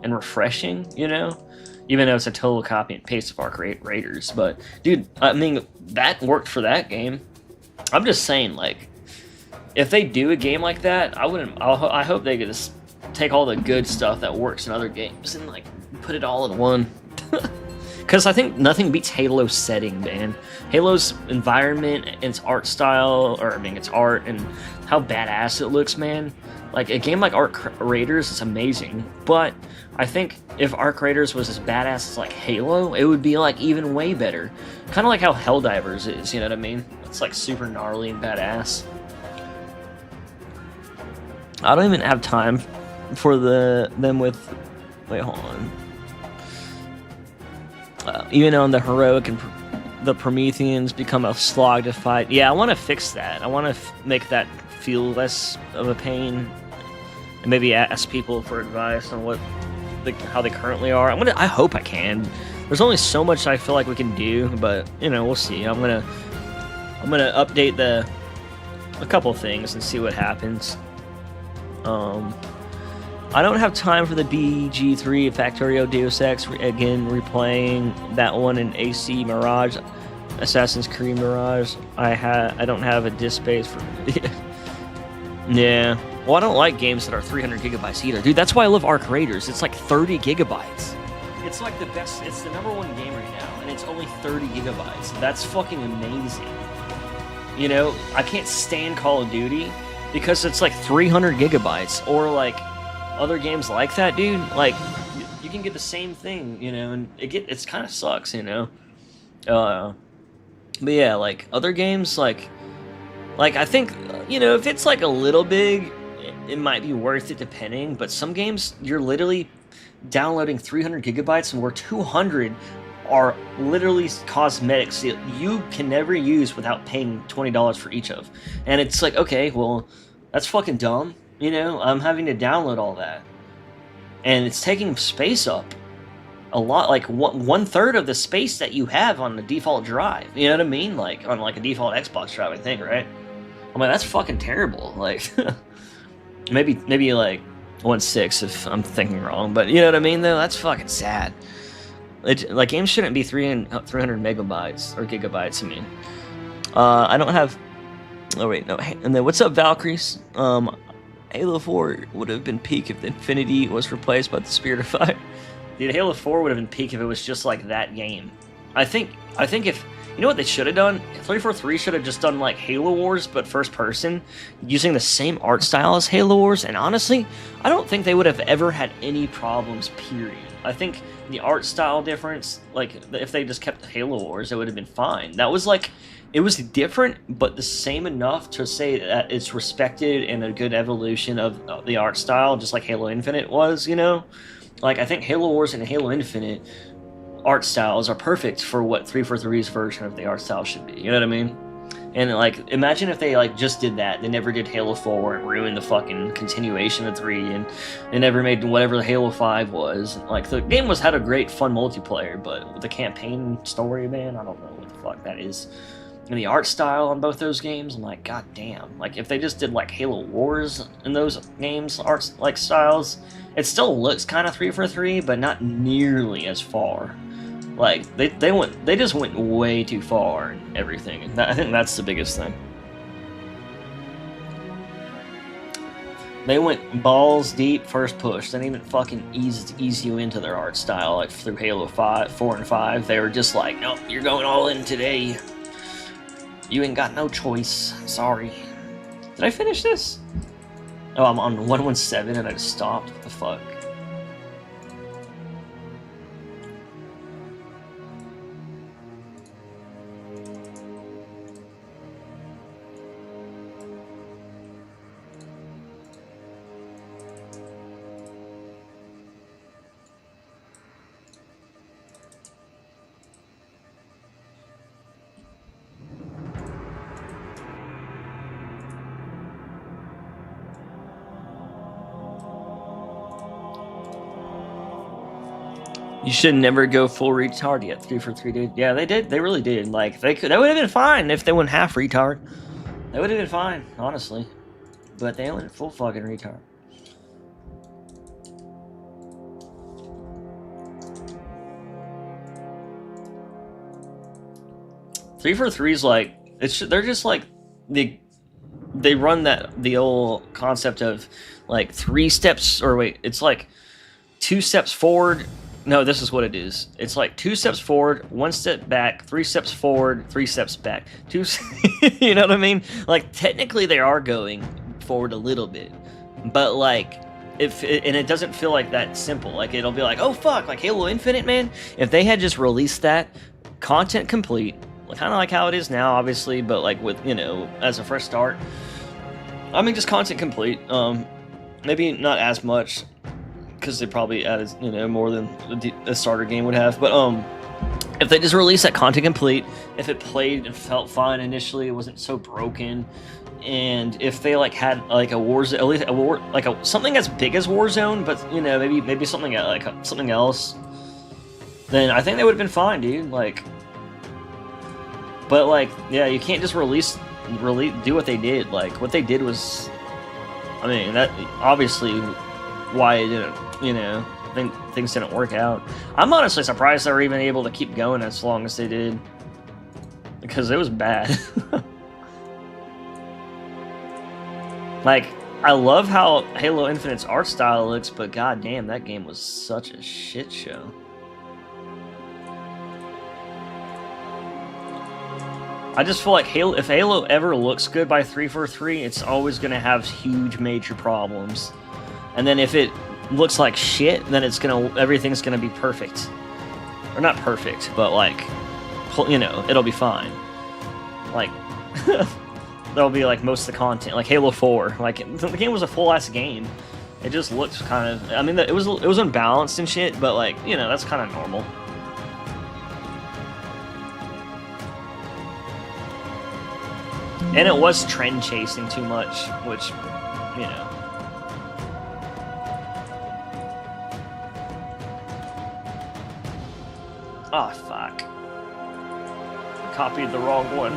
and refreshing, you know, even though it's a total copy and paste of Arc Raiders. But dude, I mean, that worked for that game. I'm just saying, like, if they do a game like that, I hope they could just take all the good stuff that works in other games and, like, put it all in one. Because I think nothing beats Halo's setting, man. Halo's environment and its art style, or I mean, its art and how badass it looks, man. Like, a game like Arc Raiders is amazing, but I think if Arc Raiders was as badass as, like, Halo, it would be, like, even way better. Kind of like how Helldivers is, you know what I mean? It's, like, super gnarly and badass. I don't even have time for them with... Wait, hold on. Even on the heroic and the Prometheans become a slog to fight. Yeah, I want to fix that. I want to make that feel less of a pain, and maybe ask people for advice on how they currently are. I hope I can. There's only so much I feel like we can do, but you know, we'll see. I'm gonna update a couple things and see what happens. I don't have time for the BG3 Factorio Deus Ex again, replaying that one in AC Mirage, Assassin's Creed Mirage. I don't have a disk space for. Yeah. Well, I don't like games that are 300 gigabytes either, dude. That's why I love Arc Raiders. It's like 30 gigabytes. It's like the best. It's the #1 game right now, and it's only 30 gigabytes. That's fucking amazing. You know, I can't stand Call of Duty because it's like 300 gigabytes, or like other games like that, dude. Like, you can get the same thing, you know, and it's kind of sucks, you know. But yeah, like other games, like I think, you know, if it's like a little big, it might be worth it depending. But some games, you're literally downloading 300 gigabytes, and we're 200 are literally cosmetics that you can never use without paying $20 for each of. And it's like, okay, well, that's fucking dumb. You know, I'm having to download all that. And it's taking space up a lot, like one third of the space that you have on the default drive. You know what I mean? Like on like a default Xbox drive, I think, right? I'm like, that's fucking terrible. Like, maybe like 1/6 if I'm thinking wrong, but you know what I mean? Though that's fucking sad. Like games shouldn't be 300 megabytes or gigabytes. I mean, I don't have. Oh wait, no. And then what's up, Valkyries? Halo 4 would have been peak if the Infinity was replaced by the Spirit of Fire. Dude, Halo 4 would have been peak if it was just like that game. I think if you know what they should have done, 343 should have just done like Halo Wars but first person, using the same art style as Halo Wars. And honestly, I don't think they would have ever had any problems. Period. I think the art style difference, like if they just kept Halo Wars, it would have been fine. That was like, it was different, but the same enough to say that it's respected and a good evolution of the art style, just like Halo Infinite was, you know? Like, I think Halo Wars and Halo Infinite art styles are perfect for what 343's version of the art style should be, you know what I mean? And, like, imagine if they, like, just did that. They never did Halo 4 and ruined the fucking continuation of 3, and they never made whatever the Halo 5 was. Like, the game had a great, fun multiplayer, but with the campaign story, man, I don't know what the fuck that is. And the art style on both those games, I'm like, god damn. Like, if they just did, like, Halo Wars in those games, art, like, styles, it still looks kind of 343, but not nearly as far. Like, they just went way too far and everything. And I think that's the biggest thing. They went balls deep first push. They didn't even fucking ease you into their art style, like, through Halo 4 and 5. They were just like, nope, you're going all in today. You ain't got no choice. Sorry. Did I finish this? Oh, I'm on 117 and I just stopped. What the fuck? You should never go full retard yet. 343 did. Yeah, they did. They really did. Like, that would have been fine if they went half retard. That would have been fine, honestly. But they went full fucking retard. Three for three's like, they're just like they run the old concept of like 3 steps, or wait, it's like 2 steps forward. No, this is what it is. It's like 2 steps forward, 1 step back, 3 steps forward, 3 steps back. You know what I mean? Like, technically they are going forward a little bit, but like, and it doesn't feel like that simple. Like, it'll be like, oh fuck, like Halo Infinite, man. If they had just released that content complete, kind of like how it is now, obviously, but like with, you know, as a fresh start. I mean, just content complete. Maybe not as much, because they probably added, you know, more than a starter game would have. But if they just released that content complete, if it played and felt fine initially, it wasn't so broken, and if they like had like a Warzone, at least a war, like something as big as Warzone, but you know, maybe something like something else, then I think they would have been fine, dude. Like, but like, yeah, you can't just do what they did. Like, what they did was, I mean, that obviously why it didn't, you know, things didn't work out. I'm honestly surprised they were even able to keep going as long as they did, because it was bad. Like, I love how Halo Infinite's art style looks, but goddamn, that game was such a shit show. I just feel like if Halo ever looks good by 343, it's always going to have huge major problems. And then if it looks like shit, then everything's gonna be perfect. Or not perfect, but like, you know, it'll be fine. Like, there'll be like most of the content, like Halo 4. Like, the game was a full-ass game. It just looked kind of, I mean, it was unbalanced and shit, but like, you know, that's kind of normal. And it was trend chasing too much, which, you know. Oh, fuck. I copied the wrong one.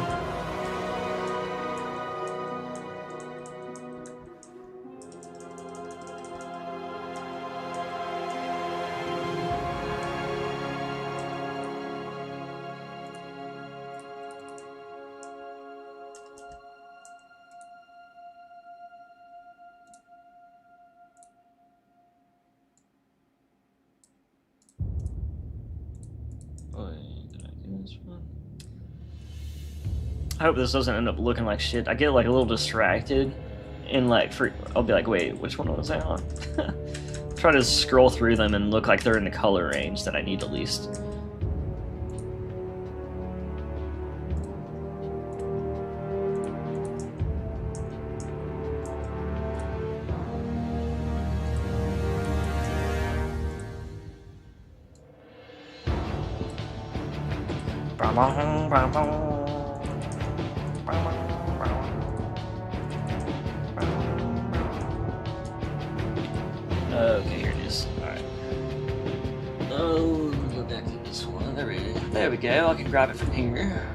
I hope this doesn't end up looking like shit. I get like a little distracted and like I'll be like, wait, which one was I on? Try to scroll through them and look like they're in the color range that I need at least. Okay, here it is. Alright. Oh, go back to this one. There we go. I can grab it from here.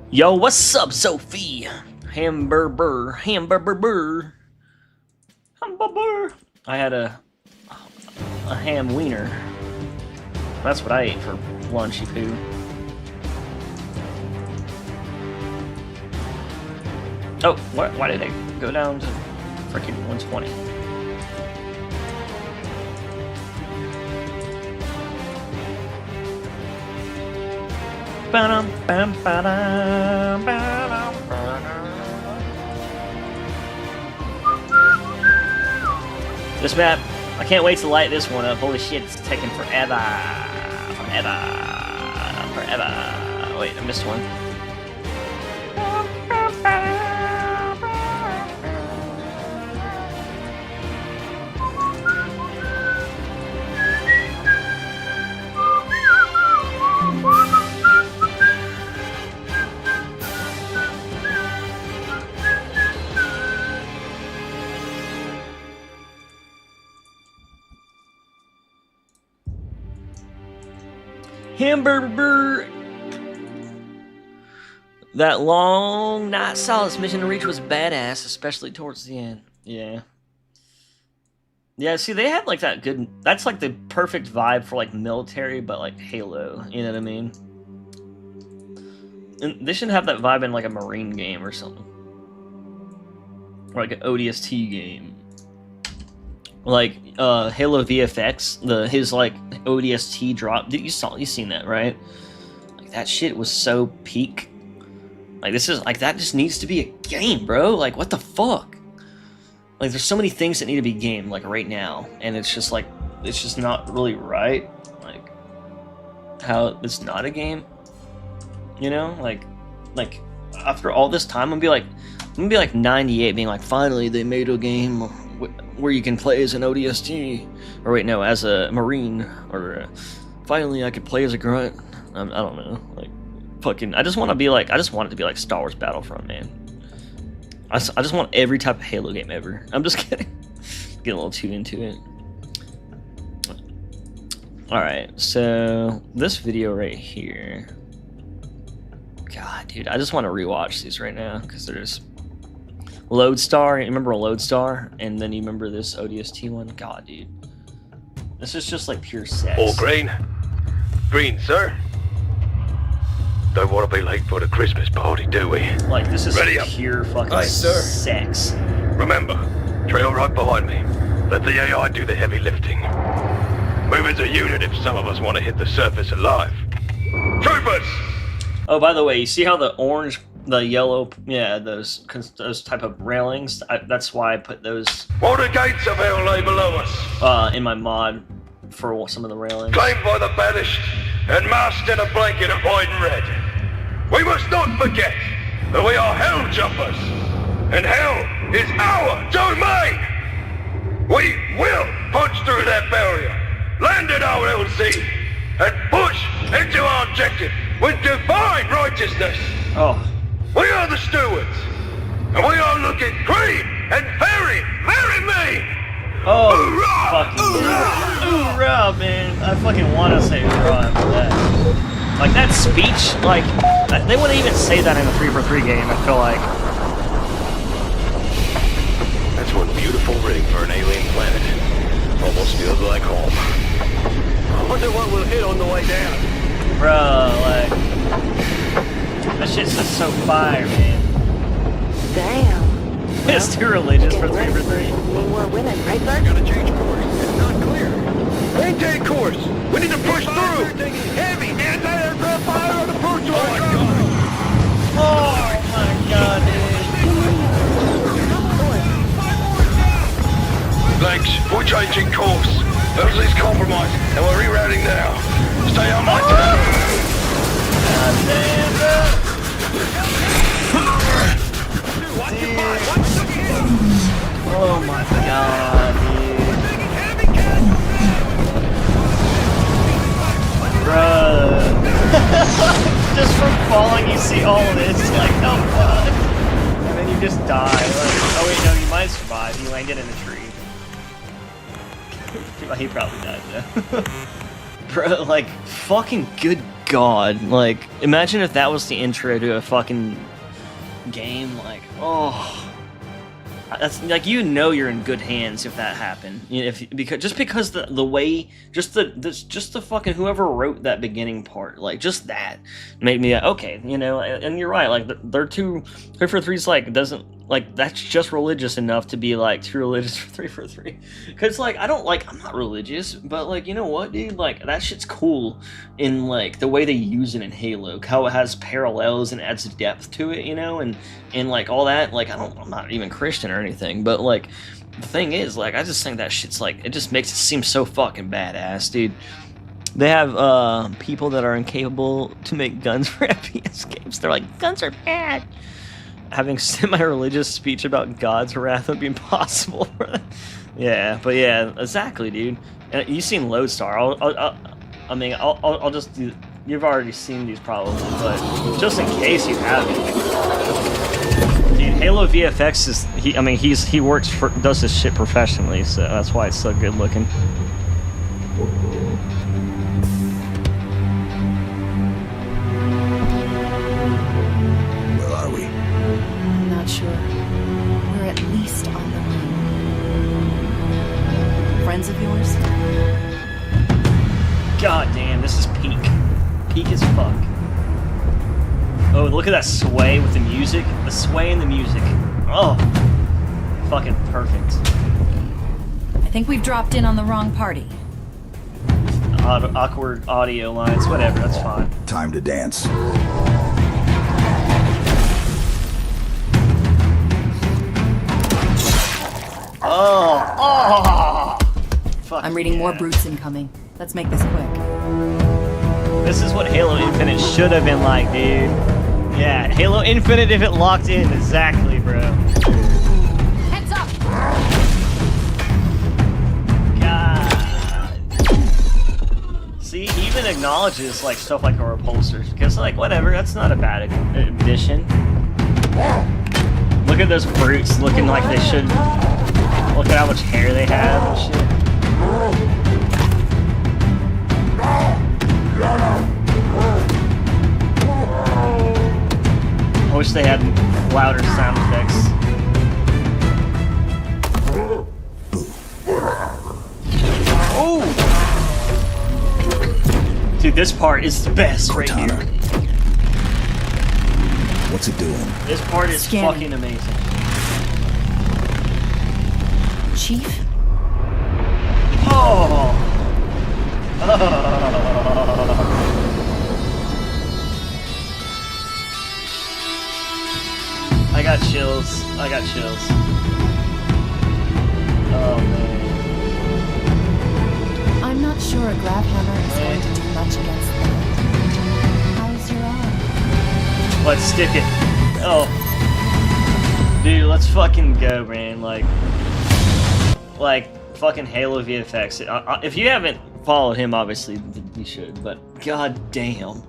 Yo, what's up, Sophie? Hamburger. I had a ham wiener. That's what I ate for lunchy poo. Oh, why did I go down to freaking 120? This map, I can't wait to light this one up. Holy shit, it's taking forever. Forever. Wait, I missed one. Hamburger. That long Night Solace mission to reach was badass, especially towards the end. Yeah. Yeah, see, they had like that good. That's like the perfect vibe for like military, but like Halo. You know what I mean? And they should have that vibe in like a Marine game or something, or like an ODST game. Like Halo VFX, his like ODST drop. You seen that, right? Like that shit was so peak. Like this is like that just needs to be a game, bro. Like what the fuck? Like there's so many things that need to be game like right now, and it's just like it's just not really right. Like how it's not a game. You know, like after all this time, I'm gonna be like 98, being like, finally they made a game where you can play as an ODST, or wait, no, as a Marine, or finally I could play as a grunt. I don't know, like fucking. I just want it to be like Star Wars Battlefront, man. I just want every type of Halo game ever. I'm just kidding. Getting a little too into it. Alright, so this video right here. God, dude, I just want to rewatch these right now, because there's Lodestar. You remember Lodestar? And then you remember this ODST one? God, dude. This is just like pure sex. All green? Green, sir? Don't want to be late for the Christmas party, do we? Like, this is Ready up. pure fucking Aye, sir. sex. Remember, trail right behind me. Let the AI do the heavy lifting. Move as a unit if some of us want to hit the surface alive. Troopers! Oh, by the way, you see how the orange, the yellow, yeah, those type of railings? That's why I put those While the gates of hell lay below us, in my mod for some of the railings. claimed by the banished and masked in a blanket of white and red. We must not forget that we are hell jumpers, and hell is our domain! We will punch through that barrier, land at our LZ, and push into our objective with divine righteousness. Oh. We are the stewards, and we are looking green and very, very mean. Oh, Hoorah! fucking hoorah, man! I fucking want to say hoorah after that. Like that speech, like they wouldn't even say that in a 3-for-3 game. I feel like. That's one beautiful ring for an alien planet. Almost feels like home. I wonder what we'll hit on the way down. Bro, like that shit's just so fire, man. Damn. It's too religious for 3-for-3. Need more women, right, Bert? Gotta change course. It's not clear. Maintain course. We need to push through. Heavy anti-aircraft fire on approach to our gun. Oh my god, dude. Thanks. We're changing course. LZ's compromised, and we're rerouting now. Stay on my tail. God damn, bro. Oh my god, dude. Bruh. Just from falling, you see all of this, like, oh fuck. And then you just die. Like, oh wait, no, you might survive. You landed in a tree. He probably died though. Bro, like, fucking good god. Like, imagine if that was the intro to a fucking game. Like, oh. That's like, you know, you're in good hands if that happened. You know, because the way, just the fucking whoever wrote that beginning part, like just that made me okay, you know. And you're right, like they're 3-for-3's like doesn't like that's just religious enough to be like too religious for 3-for-3. Because like I'm not religious, but like, you know what, dude, like that shit's cool in like the way they use it in Halo, how it has parallels and adds depth to it, you know, and like all that. Like I'm not even Christian or anything, but like the thing is, like, I just think that shit's like, it just makes it seem so fucking badass, dude. They have people that are incapable to make guns for FPS games. They're like, guns are bad. Having semi-religious speech about God's wrath would be impossible for them. Yeah, but yeah, exactly, dude. And you've seen Lodestar. I'll just do. You've already seen these probably, but just in case you haven't. Dude, Halo VFX is he does his shit professionally, so that's why it's so good looking. Where are we? I'm not sure. We're at least on the ring. Friends of yours? God damn, this is peak. Peak as fuck. Oh, look at that sway with the music. The sway and the music. Oh, fucking perfect. I think we've dropped in on the wrong party. Awkward audio lines, whatever, that's fine. Time to dance. Oh! Fuck I'm reading more yeah. brutes incoming. Let's make this quick. This is what Halo Infinite should have been like, dude. Yeah, Halo Infinite if it locked in, exactly, bro. Heads up! God. See, he even acknowledges like stuff like a repulsor, because like whatever, that's not a bad addition. Look at those brutes looking like they should. Look at how much hair they have and shit. I wish they had louder sound effects. Oh! Dude, this part is the best right here. Cortana. What's it doing? This part is Scanning. fucking amazing. Chief? Oh! I got chills. I got chills. Oh man. I'm not sure a grab hammer is going to do much against that. How's your arm? Let's stick it. Oh. Dude, let's fucking go, man. Like fucking Halo VFX. If you haven't followed him, obviously you should. But god damn,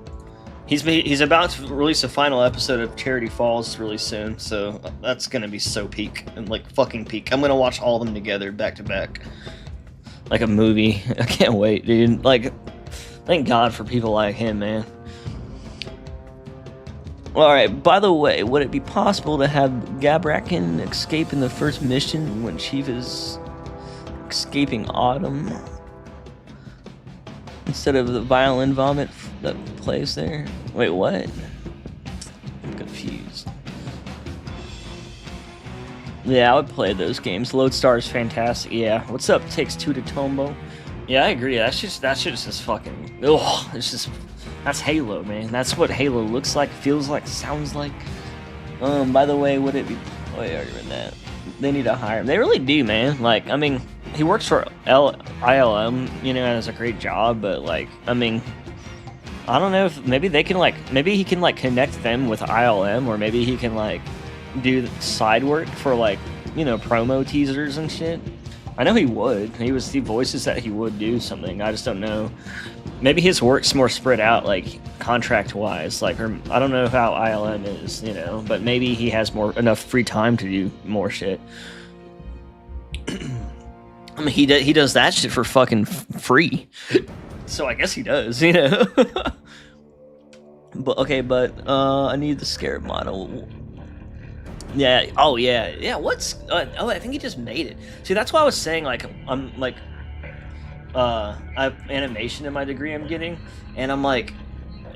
he's about to release a final episode of Charity Falls really soon. So that's gonna be so peak and like fucking peak. I'm gonna watch all of them together back to back, like a movie. I can't wait, dude. Like, thank God for people like him, man. Alright, by the way, would it be possible to have Gabrakan escape in the first mission when Chief is escaping Autumn? Instead of the violin vomit that plays there? Wait, what? I'm confused. Yeah, I would play those games. Lodestar is fantastic. Yeah. What's up, Takes Two to Tombo? Yeah, I agree. That shit is just fucking... Ugh, it's just... That's Halo, man. That's what Halo looks like, feels like, sounds like. By the way, would it be... Oh, I already read that. They need to hire him. They really do, man. Like, I mean, he works for ILM, you know, and has a great job, but, like, I mean... I don't know if... Maybe they can, like... Maybe he can, like, connect them with ILM, or maybe he can, like, do side work for, like, you know, promo teasers and shit. I know he would. He voices that he would do something. I just don't know. Maybe his work's more spread out, like, contract-wise. Like, or I don't know how ILM is, you know, but maybe he has enough free time to do more shit. I mean, he does that shit for fucking free. So I guess he does, you know. But okay, but I need the Scarab model. Yeah. Oh yeah. Yeah. What's? Oh, I think he just made it. See, that's why I was saying, like, I'm like, I have animation in my degree I'm getting, and I'm like,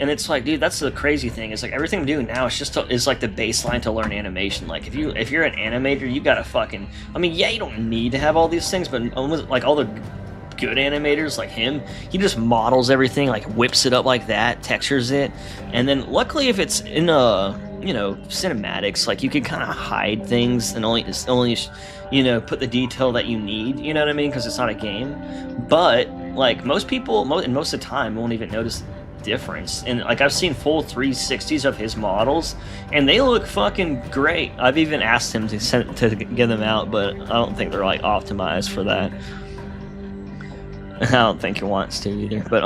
and it's like, dude, that's the crazy thing. It's like everything I'm doing now is just is like the baseline to learn animation. Like if you're an animator, you gotta fucking. I mean, yeah, you don't need to have all these things, but almost like all the good animators like him, he just models everything, like whips it up like that, textures it, and then luckily if it's in you know, cinematics, like you can kind of hide things and only you know, put the detail that you need, you know what I mean, because it's not a game. But like most people and most of the time won't even notice the difference. And like I've seen full 360s of his models and they look fucking great. I've even asked him to get them out, but I don't think they're like optimized for that. I don't think he wants to either. But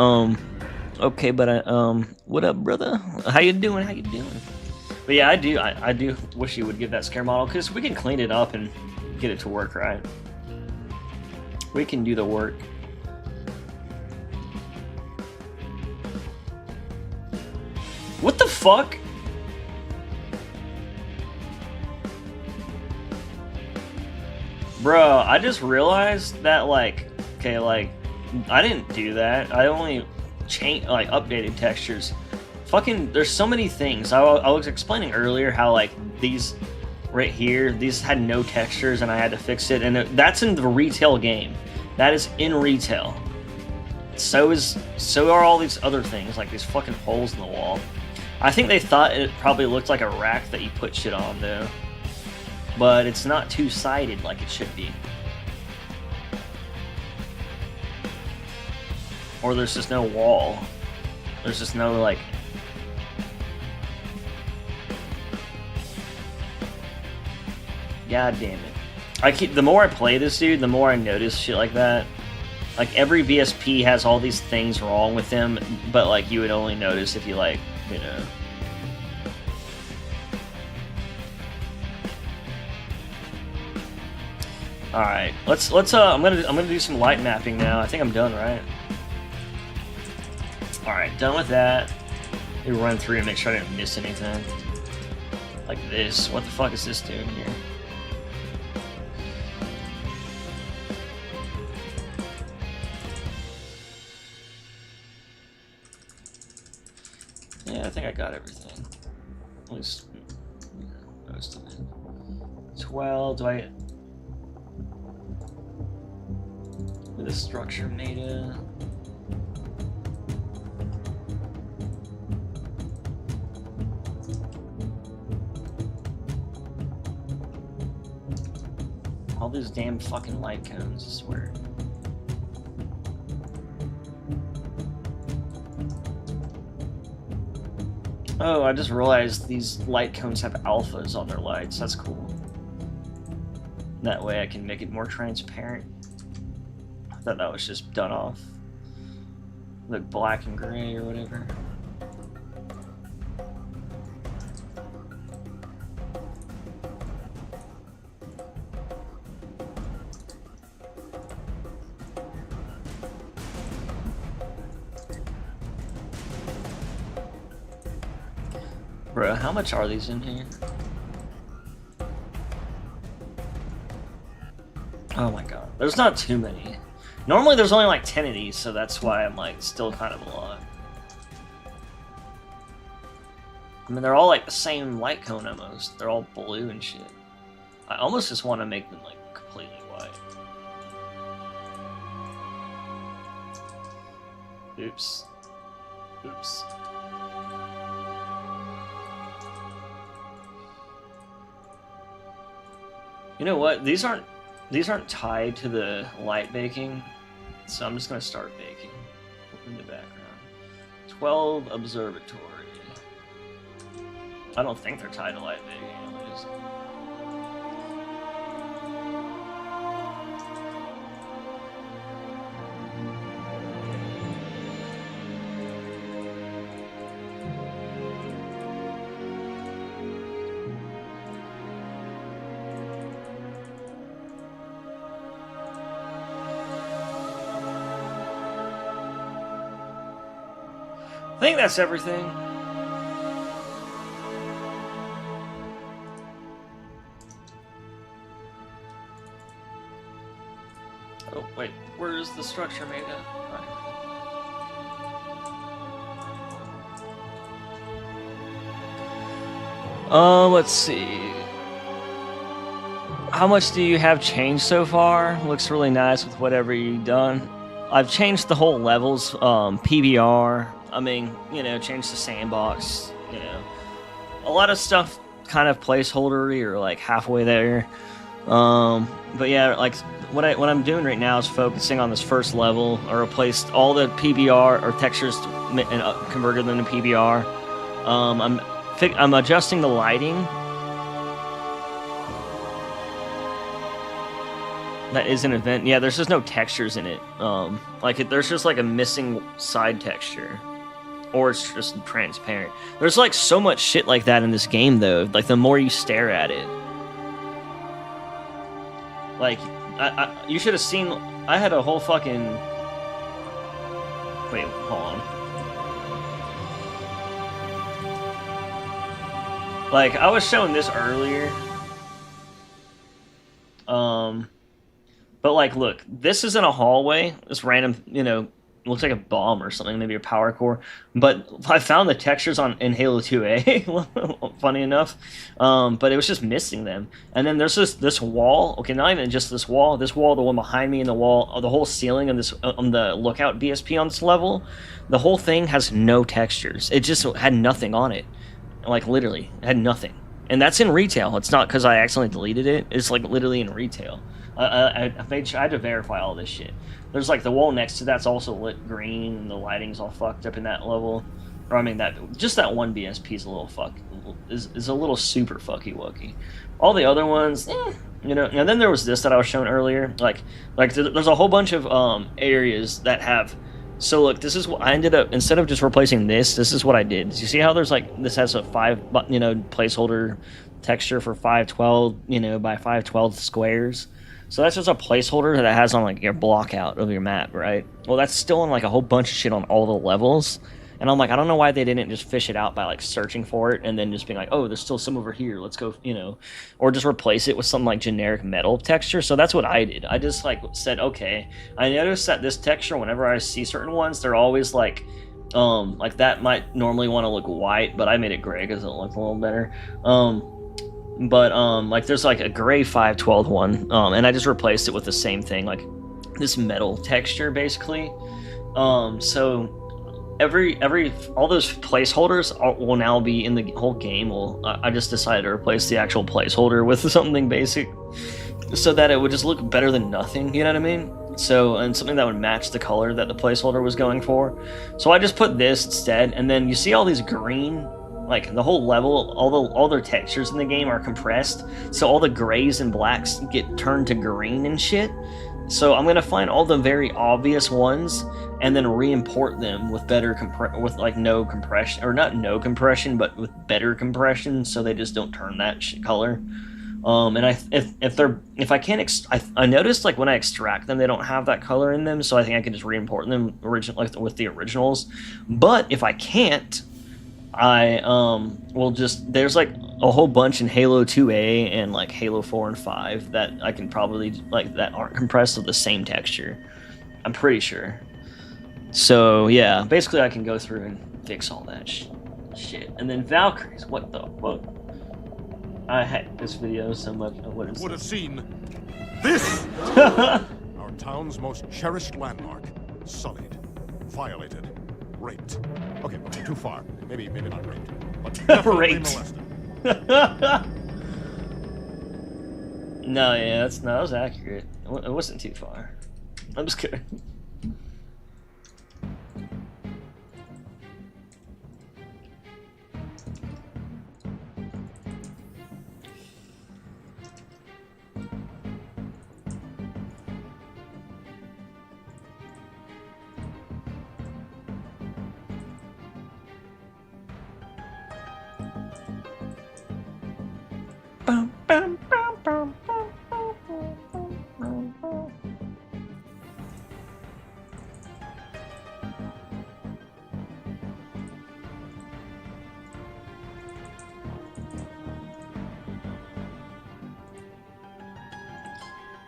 okay, but what up, brother? How you doing? But yeah, I do wish you would give that scare model, because we can clean it up and get it to work, right? We can do the work. What the fuck? Bro, I just realized that, like, okay, like, I didn't do that. I only updated textures. Fucking, there's so many things. I was explaining earlier how, like, these right here, these had no textures and I had to fix it, and that's in the retail game. That is in retail. So are all these other things, like these fucking holes in the wall. I think they thought it probably looked like a rack that you put shit on, though. But it's not two-sided like it should be. Or there's just no wall. There's just no, like... God damn it. The more I play this dude, the more I notice shit like that. Like, every VSP has all these things wrong with them, but, like, you would only notice if you, like, you know... Alright, let's I'm gonna do some light mapping now. I think I'm done, right? Alright, done with that. Let me run through and make sure I didn't miss anything. Like this. What the fuck is this doing here? Yeah, I think I got everything. At least most of it. 12, do I... With the structure meta. All these damn fucking light cones, I swear. Oh, I just realized these light cones have alphas on their lights. That's cool. That way I can make it more transparent. thought that was just done off. Like black and gray or whatever. Bro, how much are these in here? Oh my god. There's not too many. Normally there's only like 10 of these, so that's why I'm like still kind of a lot. I mean, they're all like the same light cone almost. They're all blue and shit. I almost just want to make them like completely white. Oops. Oops. You know what? These aren't tied to the light baking, so I'm just gonna start baking in the background. 12 observatory. I don't think they're tied to light baking. Anyways. I think that's everything. Oh, wait. Where's the structure made of? Let's see. How much do you have changed so far? Looks really nice with whatever you've done. I've changed the whole levels, PBR. I mean, you know, changed the sandbox, you know. A lot of stuff kind of placeholdery or like halfway there. But yeah, like what I'm doing right now is focusing on this first level. I replaced all the PBR or textures and converted them to PBR. I'm adjusting the lighting. That is an event. Yeah, there's just no textures in it. There's just like a missing side texture. Or it's just transparent. There's like so much shit like that in this game though. Like the more you stare at it. Like, you should have seen, I had a whole fucking... Wait, hold on. Like, I was showing this earlier. But like, look, this is in a hallway. This random, you know, looks like a bomb or something, maybe a power core. But I found the textures in Halo 2A, funny enough. But it was just missing them. And then there's this wall. Okay, not even just this wall, the one behind me, and the wall, the whole ceiling on this on the lookout BSP on this level. The whole thing has no textures. It just had nothing on it. Like literally, it had nothing. And that's in retail. It's not because I accidentally deleted it. It's like literally in retail. I had to verify all this shit. There's like the wall next to that's also lit green, and the lighting's all fucked up in that level. Or I mean, that one BSP is a little is a little super fucky wucky. All the other ones, you know. And then there was this that I was showing earlier. Like there's a whole bunch of areas that have. So look, this is what I ended up, instead of just replacing this is what I did. You see how there's like, this has a 5, you know, placeholder texture for 512, you know, by 512 squares. So that's just a placeholder that has on like your block out of your map, right? Well, that's still on like a whole bunch of shit on all the levels. And I'm like, I don't know why they didn't just fish it out by like searching for it and then just being like, oh, there's still some over here, let's go, you know, or just replace it with some like generic metal texture. So that's what I did. I just like said, okay, I noticed that this texture, whenever I see certain ones, they're always like that might normally want to look white, but I made it gray because it looked a little better. Like there's like a gray 512 one, and I just replaced it with the same thing, like this metal texture basically. So all those placeholders will now be in the whole game. Well, I just decided to replace the actual placeholder with something basic so that it would just look better than nothing, you know what I mean? So, and something that would match the color that the placeholder was going for. So I just put this instead, and then you see all these green, like the whole level, all their textures in the game are compressed, so all the grays and blacks get turned to green and shit. So I'm gonna find all the very obvious ones and then re-import them with better with like no compression, or not no compression, but with better compression, so they just don't turn that color. And if I can't, I noticed like when I extract them, they don't have that color in them, so I think I can just re-import them like with the originals. But if I can't, I will just, there's like a whole bunch in Halo 2A and like Halo 4 and 5 that I can probably like that aren't compressed with the same texture. I'm pretty sure. So yeah, basically I can go through and fix all that shit. And then Valkyries, what the fuck? I hate this video so much. What is would this? have seen this. Our town's most cherished landmark, sullied, violated, raped. Okay, too far. Maybe not raped, but definitely Raped. molested. No, yeah, that was accurate. It wasn't too far. I'm just kidding.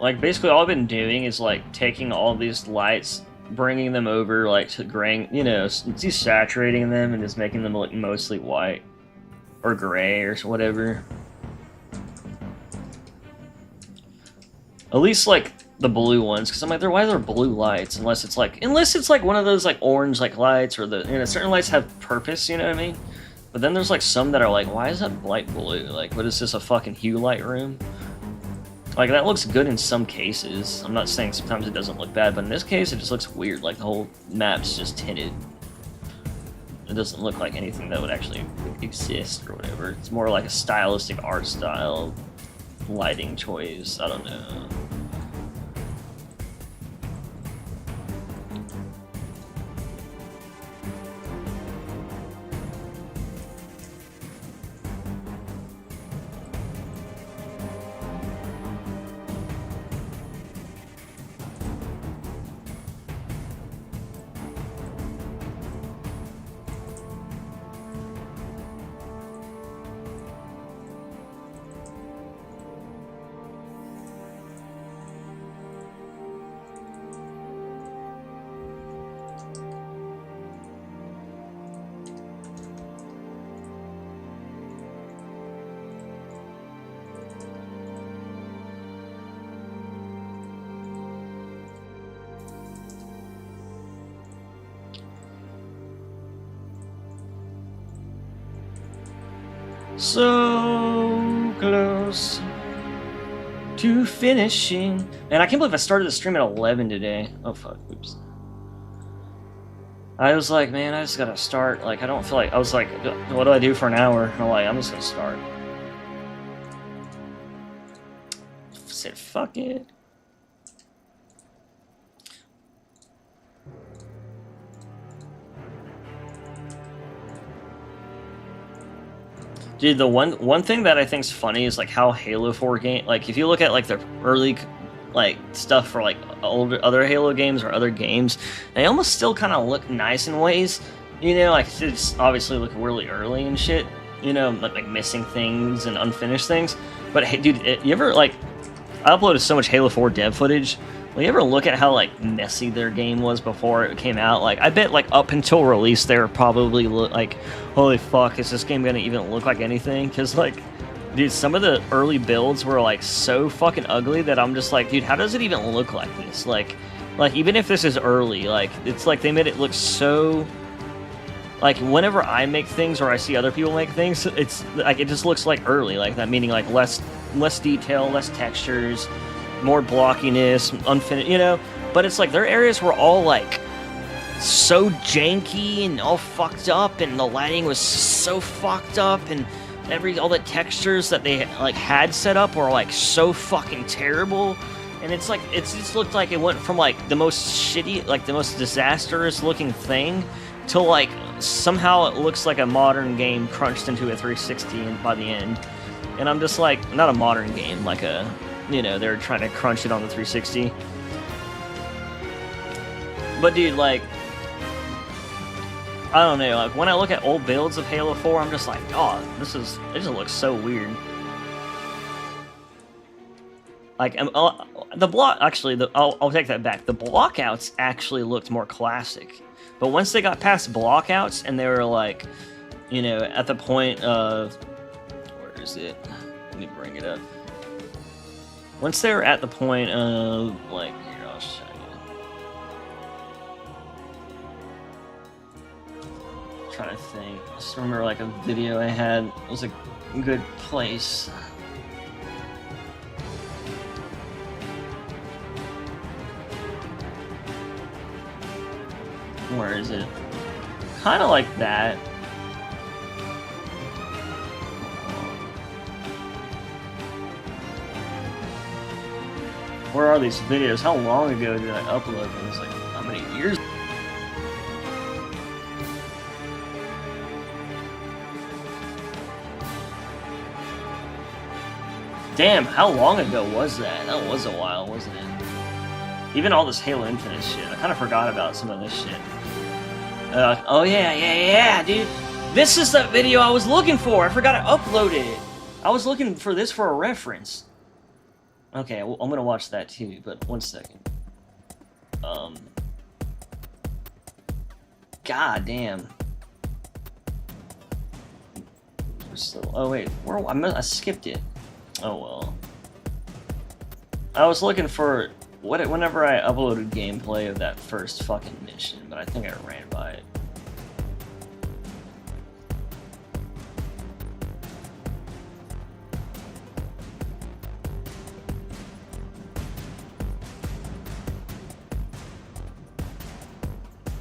Like, basically all I've been doing is, like, taking all these lights, bringing them over, like, to graying, you know, desaturating them and just making them look mostly white. Or gray or whatever. At least, like, the blue ones, because I'm like, why are there blue lights? Unless it's like one of those, like, orange, like, lights, or the, you know, certain lights have purpose, you know what I mean? But then there's, like, some that are like, why is that light blue? Like, what is this, a fucking hue light room? Like, that looks good in some cases. I'm not saying sometimes it doesn't look bad, but in this case, it just looks weird. Like, the whole map's just tinted. It doesn't look like anything that would actually exist or whatever. It's more like a stylistic art style lighting choice. I don't know. So close to finishing. And I can't believe I started the stream at 11 today. Oh fuck, oops. I was like, man, I just gotta start. Like, I don't feel like, I was like, what do I do for an hour? And I'm like, I'm just gonna start. Said, fuck it. Dude, the one thing that I think's funny is like how Halo 4 game, like if you look at like the early like stuff for like other Halo games or other games, they almost still kind of look nice in ways, you know, like it's obviously look really early and shit, you know, like missing things and unfinished things. But hey, dude, you ever like, I uploaded so much Halo 4 dev footage. Will you ever look at how like messy their game was before it came out? Like, I bet like up until release they were probably like, holy fuck, is this game gonna even look like anything? Because like, dude, some of the early builds were like so fucking ugly that I'm just like, dude, how does it even look like this? Like even if this is early, like it's like they made it look so. Like whenever I make things or I see other people make things, it's like it just looks like early, like that, meaning like less detail, less textures, more blockiness, unfinished, you know. But it's like their areas were all like so janky and all fucked up, and the lighting was so fucked up, and all the textures that they like had set up were like so fucking terrible. And it's like, it just looked like it went from like the most shitty, like the most disastrous looking thing to like somehow it looks like a modern game crunched into a 360 by the end. And I'm just like, not a modern game, like a, you know, they're trying to crunch it on the 360. But dude, like, I don't know, like when I look at old builds of Halo 4, I'm just like, oh, it just looks so weird. Like, the block, actually, I'll take that back. The blockouts actually looked more classic. But once they got past blockouts and they were like, you know, at the point of, where is it? Let me bring it up. Once they were at the point of, like, here, I'll show you. I'm trying to think. I just remember, like, a video I had. It was a good place. Where is it? Kind of like that. Where are these videos? How long ago did I upload them? It's like, how many years? Damn, how long ago was that? That was a while, wasn't it? Even all this Halo Infinite shit. I kind of forgot about some of this shit. Oh yeah, dude. This is the video I was looking for. I forgot to upload it. I was looking for this for a reference. Okay, well, I'm gonna watch that too, but one second. God damn. Oh wait, I skipped it. Oh well. I was looking for whenever I uploaded gameplay of that first fucking mission, but I think I ran by it.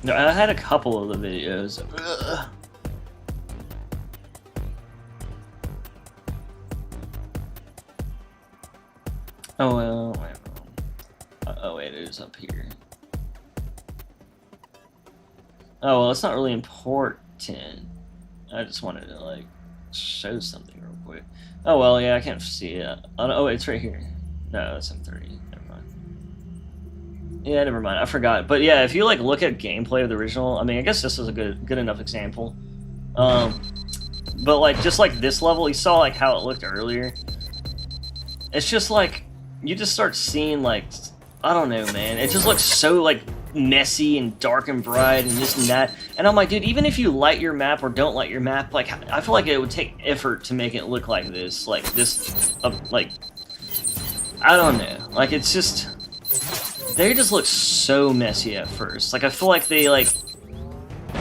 No, I had a couple of the videos. Ugh. Oh well, wait. Oh wait, it is up here. Oh well, it's not really important. I just wanted to like show something real quick. Oh well, yeah, I can't see it. Oh wait, it's right here. No, it's M30. Never mind. Yeah, never mind. I forgot. But yeah, if you like look at gameplay of the original, I mean, I guess this is a good enough example. But like just like this level, you saw like how it looked earlier. It's just like you just start seeing like, I don't know, man. It just looks so like messy and dark and bright and this and that. And I'm like, dude, even if you light your map or don't light your map, like I feel like it would take effort to make it look like this, like I don't know. Like it's just, they just look so messy at first. Like I feel like they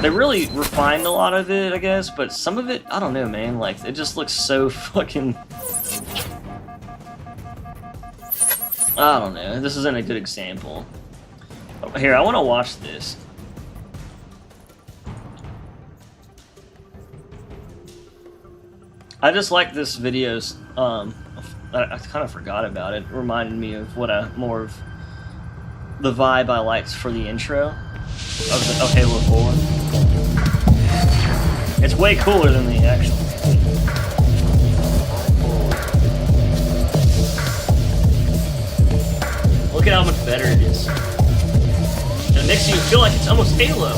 really refined a lot of it, I guess, but some of it, I don't know, man. Like it just looks so fucking, I don't know. This isn't a good example. Here, I want to watch this. I just like this video's, I kind of forgot about it. It reminded me of what more of the vibe I liked for the intro of Halo 4. It's way cooler than the actual. Look at how much better it is. And it makes you feel like it's almost Halo.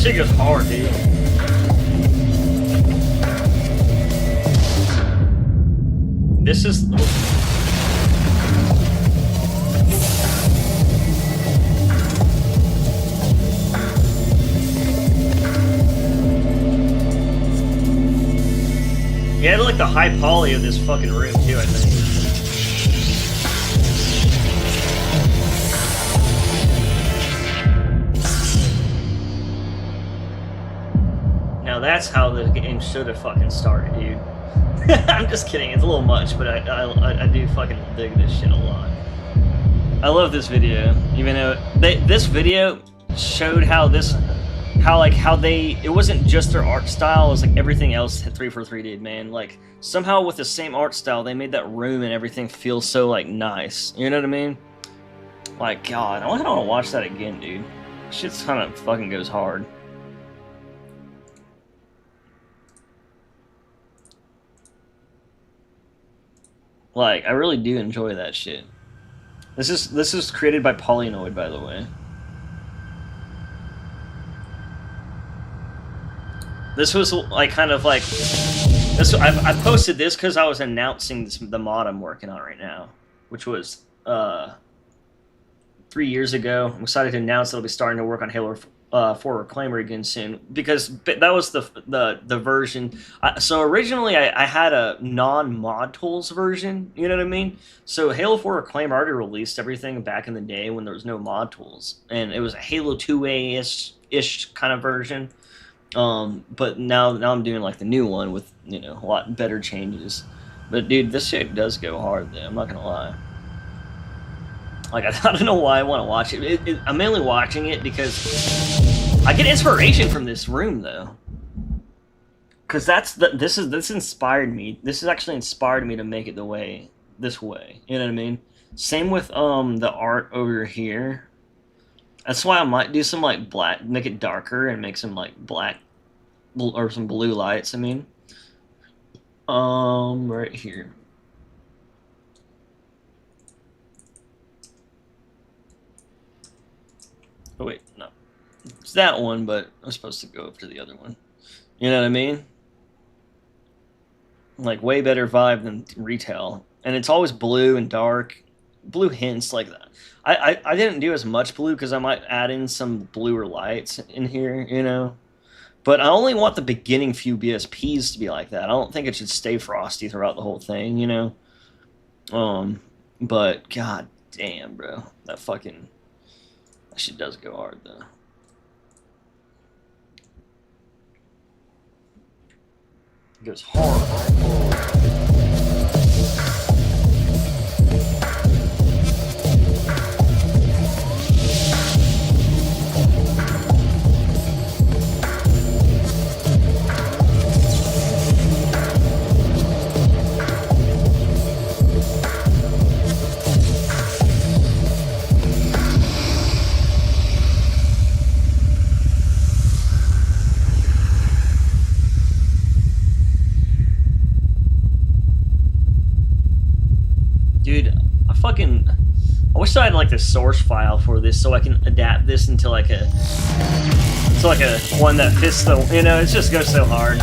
Shit goes hard, dude. This is... Yeah, I like the high poly of this fucking room too, I think. Now that's how the game should have fucking started, dude. I'm just kidding, it's a little much, but I do fucking dig this shit a lot. I love this video, even though this video showed how it wasn't just their art style, it was like everything else 343 did, man. Like, somehow with the same art style, they made that room and everything feel so, like, nice. You know what I mean? Like, God, I want to watch that again, dude. Shit's kind of fucking goes hard. Like, I really do enjoy that shit. This is created by Polynoid, by the way. This was like kind of like this. I posted this because I was announcing the mod I'm working on right now, which was 3 years ago. I'm excited to announce that I'll be starting to work on Halo 4 Reclaimer again soon, because that was the version. So originally I had a non-mod tools version, you know what I mean? So Halo 4 Reclaimer already released everything back in the day when there was no mod tools, and it was a Halo 2A-ish kind of version. But now I'm doing like the new one with, you know, a lot better changes. But dude, this shit does go hard though, I'm not gonna lie. Like, I don't know why I want to watch it. I'm mainly watching it because I get inspiration from this room though. Cause this inspired me. This has actually inspired me to make it this way. You know what I mean? Same with the art over here. That's why I might do some like black, make it darker and make some like black or some blue lights. I mean, right here. Oh wait, no, it's that one, but I'm supposed to go up to the other one. You know what I mean? Like way better vibe than retail, and it's always blue and dark. Blue hints like that. I didn't do as much blue because I might add in some bluer lights in here, you know. But I only want the beginning few BSPs to be like that. I don't think it should stay frosty throughout the whole thing, you know. But god damn, bro, that shit does go hard though. It goes hard. I wish I had like the source file for this so I can adapt this into like a one that fits the, you know, it just goes so hard.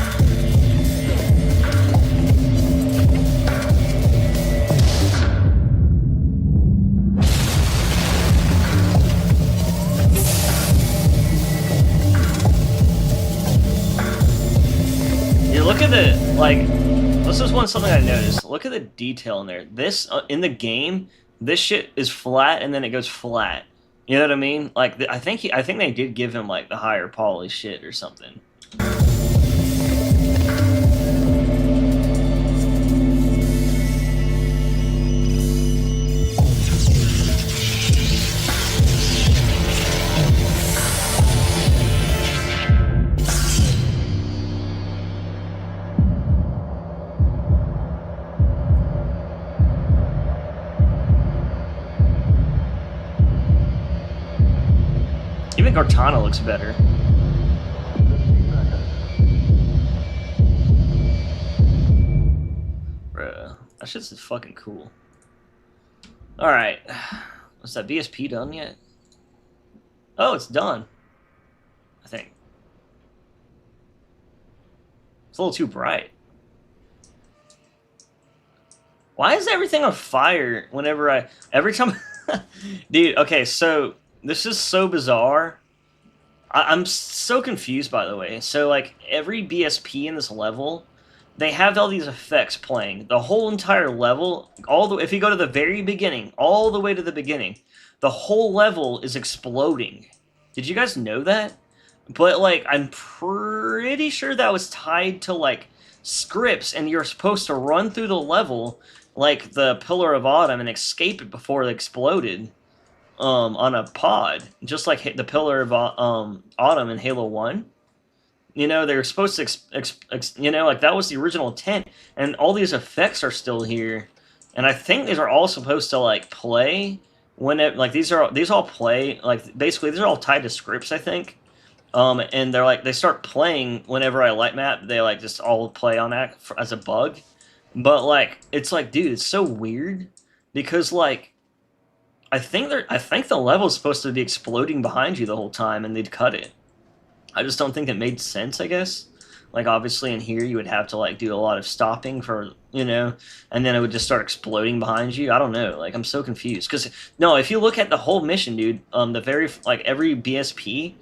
Yeah, look at the, like, this is something I noticed. Look at the detail in there. This in the game, this shit is flat and then it goes flat. You know what I mean? Like, I think they did give him like the higher poly shit or something. Even Cortana looks better. Bruh, that shit's fucking cool. Alright. Was that BSP done yet? Oh, it's done. I think. It's a little too bright. Why is everything on fire whenever every time... Dude, okay, so... This is so bizarre. I'm so confused, by the way. So, like, every BSP in this level, they have all these effects playing. The whole entire level, if you go to the very beginning, all the way to the beginning, the whole level is exploding. Did you guys know that? But, like, I'm pretty sure that was tied to, like, scripts, and you're supposed to run through the level like the Pillar of Autumn and escape it before it exploded on a pod. Just like the Pillar of Autumn in Halo 1. You know, they were supposed to, you know, like, that was the original intent, and all these effects are still here. And I think these are all supposed to, like, play when it, like, these all play, like, basically, these are all tied to scripts, I think. And they're like, they start playing whenever I light map, they, like, just all play on that as a bug. But, like, it's like, dude, it's so weird, because, like, I think the level's supposed to be exploding behind you the whole time, and they'd cut it. I just don't think it made sense, I guess. Like, obviously in here you would have to, like, do a lot of stopping for, you know, and then it would just start exploding behind you. I don't know. Like, I'm so confused. Because, no, if you look at the whole mission, dude, every BSP,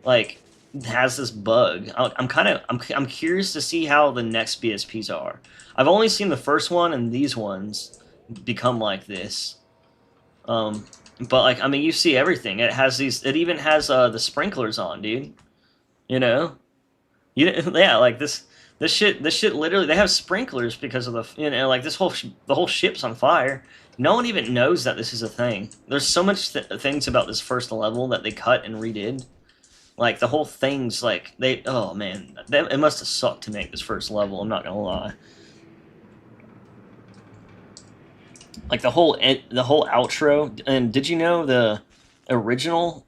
like, has this bug. I'm curious to see how the next BSPs are. I've only seen the first one, and these ones become like this. But, like, I mean, you see everything. It even has the sprinklers on, dude. You know, yeah, like this shit literally, they have sprinklers because of the, you know, like, the whole ship's on fire. No one even knows that this is a thing. There's so much things about this first level that they cut and redid. Like, the whole thing's like, oh man, it must have sucked to make this first level, I'm not gonna lie. Like, the whole outro, and did you know the original,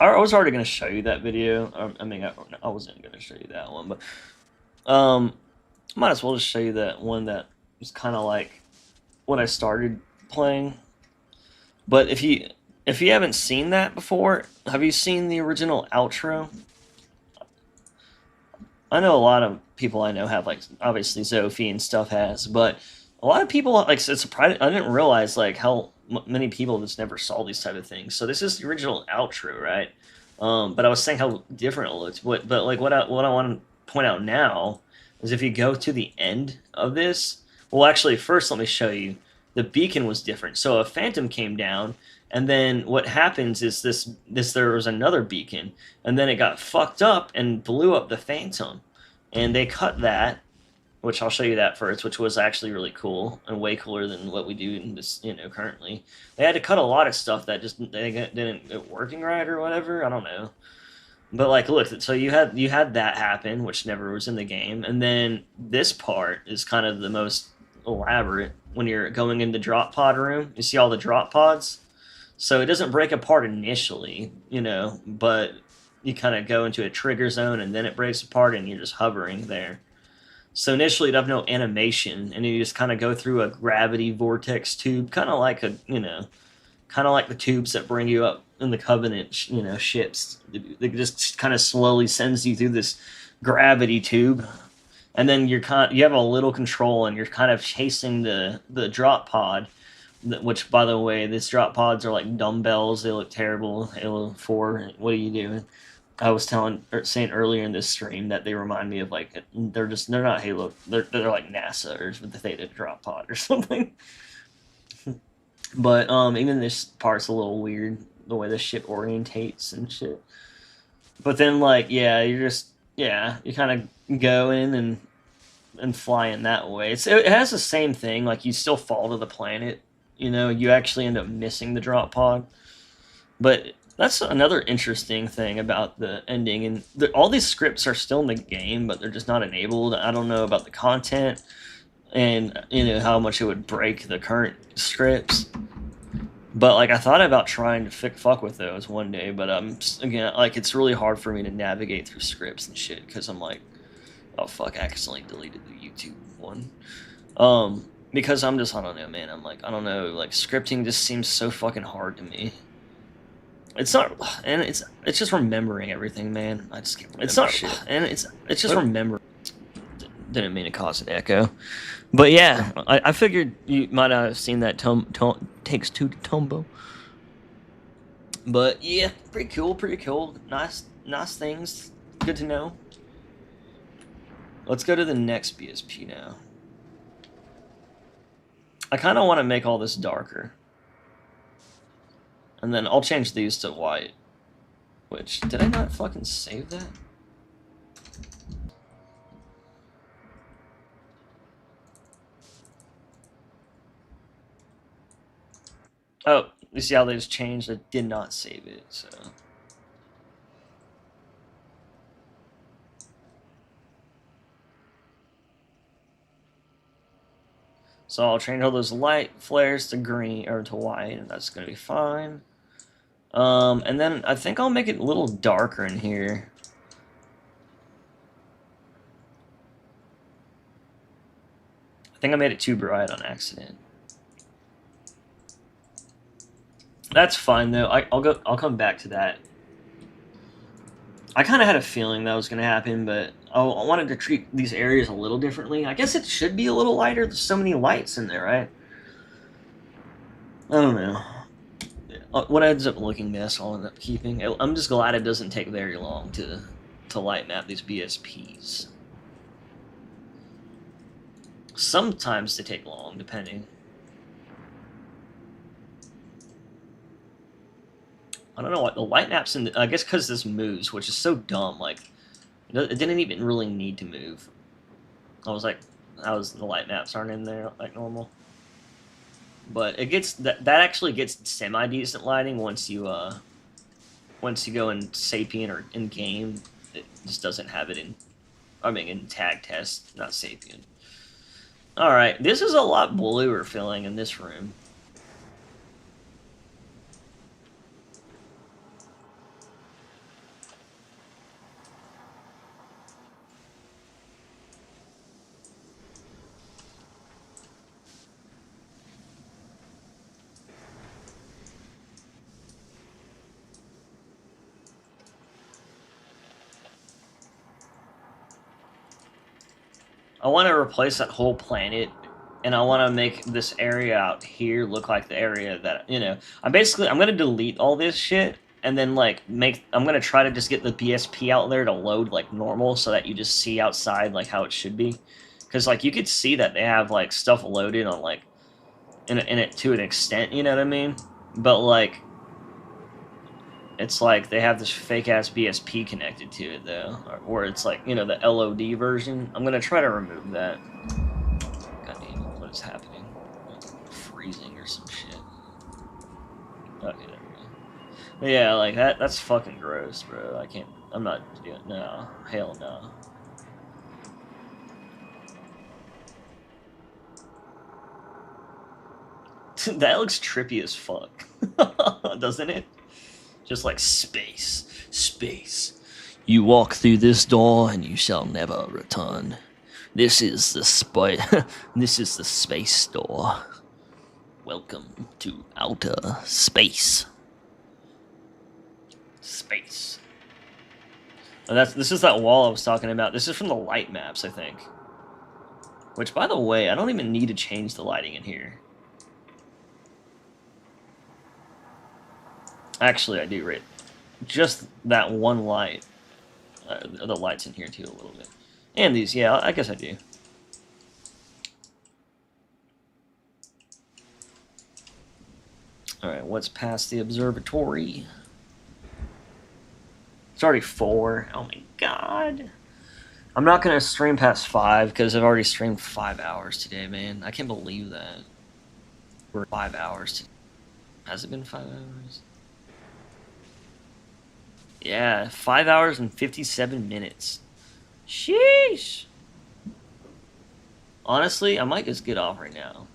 I was already going to show you that video. I mean, I wasn't going to show you that one, but might as well just show you that one that was kind of like when I started playing. But if you haven't seen that before, have you seen the original outro? I know a lot of people I know have, like, obviously Zophie and stuff has, but a lot of people, like, it's surprising. I didn't realize, like, how many people just never saw these type of things. So this is the original outro, right? But I was saying how different it looks. But like, what I want to point out now is if you go to the end of this, well, actually, first let me show you. The beacon was different. So a phantom came down, and then what happens is there was another beacon, and then it got fucked up and blew up the phantom, and they cut that. Which I'll show you that first, which was actually really cool and way cooler than what we do in this, you know, currently. They had to cut a lot of stuff that just didn't get working right or whatever. I don't know. But, like, look, so you had that happen, which never was in the game, and then this part is kind of the most elaborate when you're going in the drop pod room. You see all the drop pods, so it doesn't break apart initially, you know, but you kind of go into a trigger zone and then it breaks apart and you're just hovering there. So initially, you'd have no animation, and you just kind of go through a gravity vortex tube, kind of like the tubes that bring you up in the Covenant, you know, ships. It just kind of slowly sends you through this gravity tube, and then you have a little control, and you're kind of chasing the drop pod. Which, by the way, these drop pods are like dumbbells. They look terrible. Halo 4. What are you doing? I was saying earlier in this stream that they remind me of, like, they're not Halo, they're like NASA or the Theta drop pod or something. But even this part's a little weird, the way the ship orientates and shit. But then, like, yeah, you kind of go in and fly in that way. It has the same thing, like, you still fall to the planet, you know, you actually end up missing the drop pod. But that's another interesting thing about the ending, and all these scripts are still in the game, but they're just not enabled. I don't know about the content, and, you know, how much it would break the current scripts. But, like, I thought about trying to fuck with those one day, but again, like, it's really hard for me to navigate through scripts and shit, because I'm like, oh fuck, I accidentally deleted the YouTube one. Because I don't know, man. I'm like, I don't know, like, scripting just seems so fucking hard to me. It's not, and it's just remembering everything, man. I just can't remember shit. And it's just remembering. Didn't mean to cause an echo, but yeah, I figured you might not have seen that Takes Two to Tombo. But yeah, pretty cool. Nice things. Good to know. Let's go to the next BSP now. I kind of want to make all this darker. And then I'll change these to white. Which, did I not fucking save that? Oh, you see how they just changed? I did not save it, so... So I'll change all those light flares to green, or to white, and that's going to be fine. And then I think I'll make it a little darker in here. I think I made it too bright on accident. That's fine though. I'll come back to that. I kind of had a feeling that was going to happen, but I wanted to treat these areas a little differently. I guess it should be a little lighter. There's so many lights in there, right? I don't know. What ends up looking this, I'll end up keeping. I'm just glad it doesn't take very long to light map these BSPs. Sometimes they take long, depending. I don't know what the light maps in. I guess because this moves, which is so dumb. Like, it didn't even really need to move. I was like, the light maps aren't in there like normal. But it gets that actually gets semi decent lighting once you go in Sapien or in game. It just doesn't have it in. I mean, in tag test, not Sapien. All right, this is a lot bluer feeling in this room. I want to replace that whole planet, and I want to make this area out here look like the area that, you know, I'm going to delete all this shit, and then, like, I'm going to try to just get the BSP out there to load, like, normal, so that you just see outside, like, how it should be. Because, like, you could see that they have, like, stuff loaded on, like, in it to an extent, you know what I mean? But, like, it's like they have this fake-ass BSP connected to it, though. Or it's like, you know, the LOD version. I'm going to try to remove that. God damn it, what is happening? Freezing or some shit. Okay, there we go. But yeah, like, that's fucking gross, bro. I can't, I'm not doing, no. Hell no. That looks trippy as fuck. Doesn't it? Just like space. Space. You walk through this door and you shall never return. This is the this is the space door. Welcome to outer space. Space. And this is that wall I was talking about. This is from the light maps, I think. Which, by the way, I don't even need to change the lighting in here. Actually, I do, right? Just that one light. The lights in here, too, a little bit. And these, yeah, I guess I do. Alright, what's past the observatory? It's already 4. Oh my god. I'm not going to stream past 5, because I've already streamed 5 hours today, man. I can't believe that. We're 5 hours today. Has it been 5 hours? Yeah, 5 hours and 57 minutes. Sheesh. Honestly, I might just get off right now.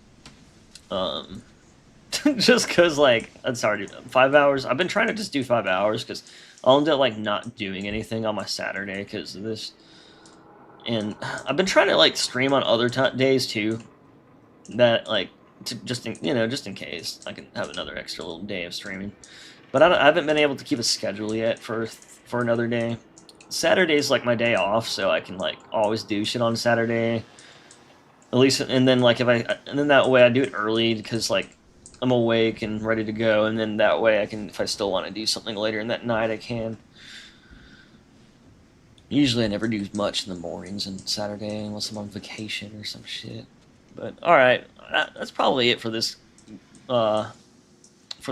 Just because, like, it's already 5 hours. I've been trying to just do 5 hours because I'll end up, like, not doing anything on my Saturday because of this. And I've been trying to, like, stream on other days, too. That, like, just in case I can have another extra little day of streaming. But I haven't been able to keep a schedule yet for another day. Saturday's like my day off, so I can like always do shit on Saturday. At least, and then like and then that way I do it early because like I'm awake and ready to go, and then that way I can, if I still want to do something later in that night, I can. Usually I never do much in the mornings and Saturday unless I'm on vacation or some shit. But alright, that's probably it for this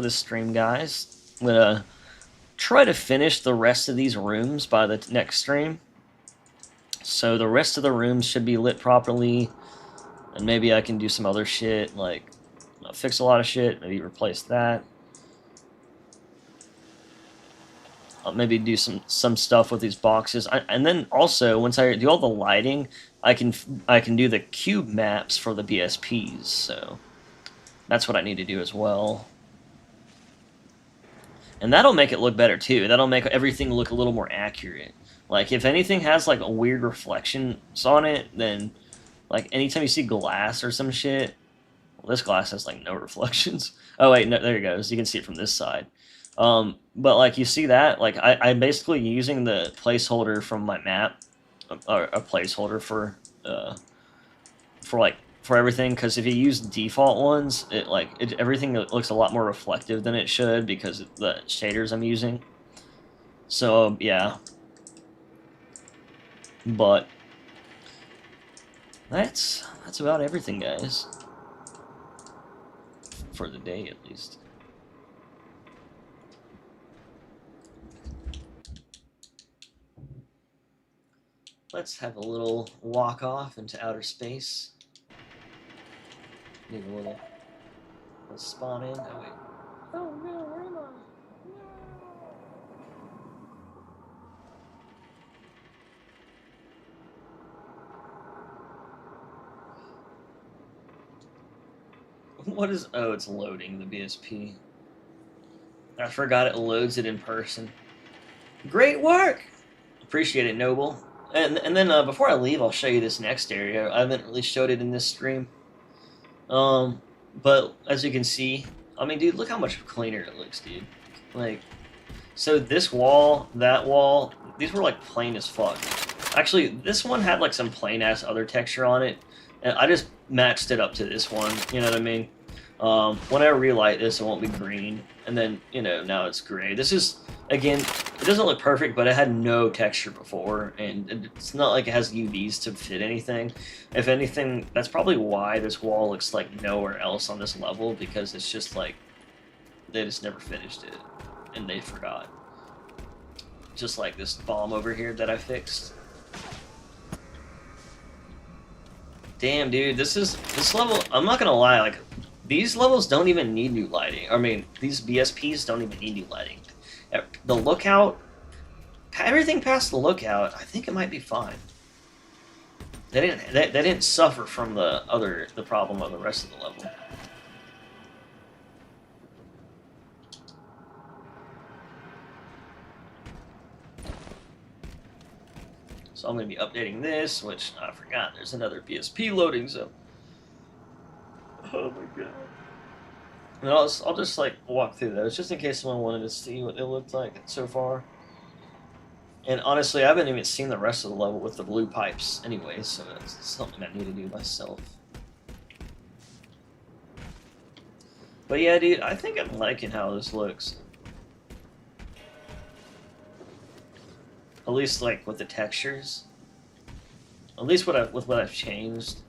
stream, guys. I'm gonna try to finish the rest of these rooms by the next stream. So the rest of the rooms should be lit properly, and maybe I can do some other shit, like fix a lot of shit, maybe replace that. I'll maybe do some stuff with these boxes, and then also once I do all the lighting, I can do the cube maps for the BSPs. So that's what I need to do as well, and that'll make it look better too. That'll make everything look a little more accurate. Like if anything has like a weird reflections on it, then like anytime you see glass or some shit, well, this glass has like no reflections. Oh wait, no, there it goes. You can see it from this side. But like you see that, like I'm basically using the placeholder from my map, or a placeholder for everything. Because if you use default ones, everything looks a lot more reflective than it should because of the shaders I'm using. So yeah, but that's about everything, guys, for the day at least. Let's have a little walk off into outer space. Need a little spawn in. Oh wait. Oh no, where am I? No. What is? Oh, it's loading the BSP. I forgot it loads it in person. Great work. Appreciate it, Noble. And then before I leave, I'll show you this next area. I haven't really showed it in this stream. But as you can see, I mean, dude, look how much cleaner it looks, dude. Like, so this wall, that wall, these were like plain as fuck. Actually, this one had like some plain ass other texture on it, and I just matched it up to this one. You know what I mean? When I relight this, it won't be green, and then now it's gray. This is, again, it doesn't look perfect, but it had no texture before, and it's not like it has UVs to fit anything. If anything, that's probably why this wall looks like nowhere else on this level, because it's just like they just never finished it, and they forgot. Just like this bomb over here that I fixed. Damn, dude, this level, I'm not gonna lie, like, these levels don't even need new lighting. I mean, these BSPs don't even need new lighting. The lookout, everything past the lookout, I think it might be fine. They didn't suffer from the problem of the rest of the level. So I'm going to be updating this, which I forgot. There's another BSP loading zone. Oh my god. And I'll just like walk through those just in case someone wanted to see what it looked like so far. And honestly, I haven't even seen the rest of the level with the blue pipes anyway, so it's something I need to do myself. But yeah, dude, I think I'm liking how this looks. At least like with the textures. At least with what I've changed.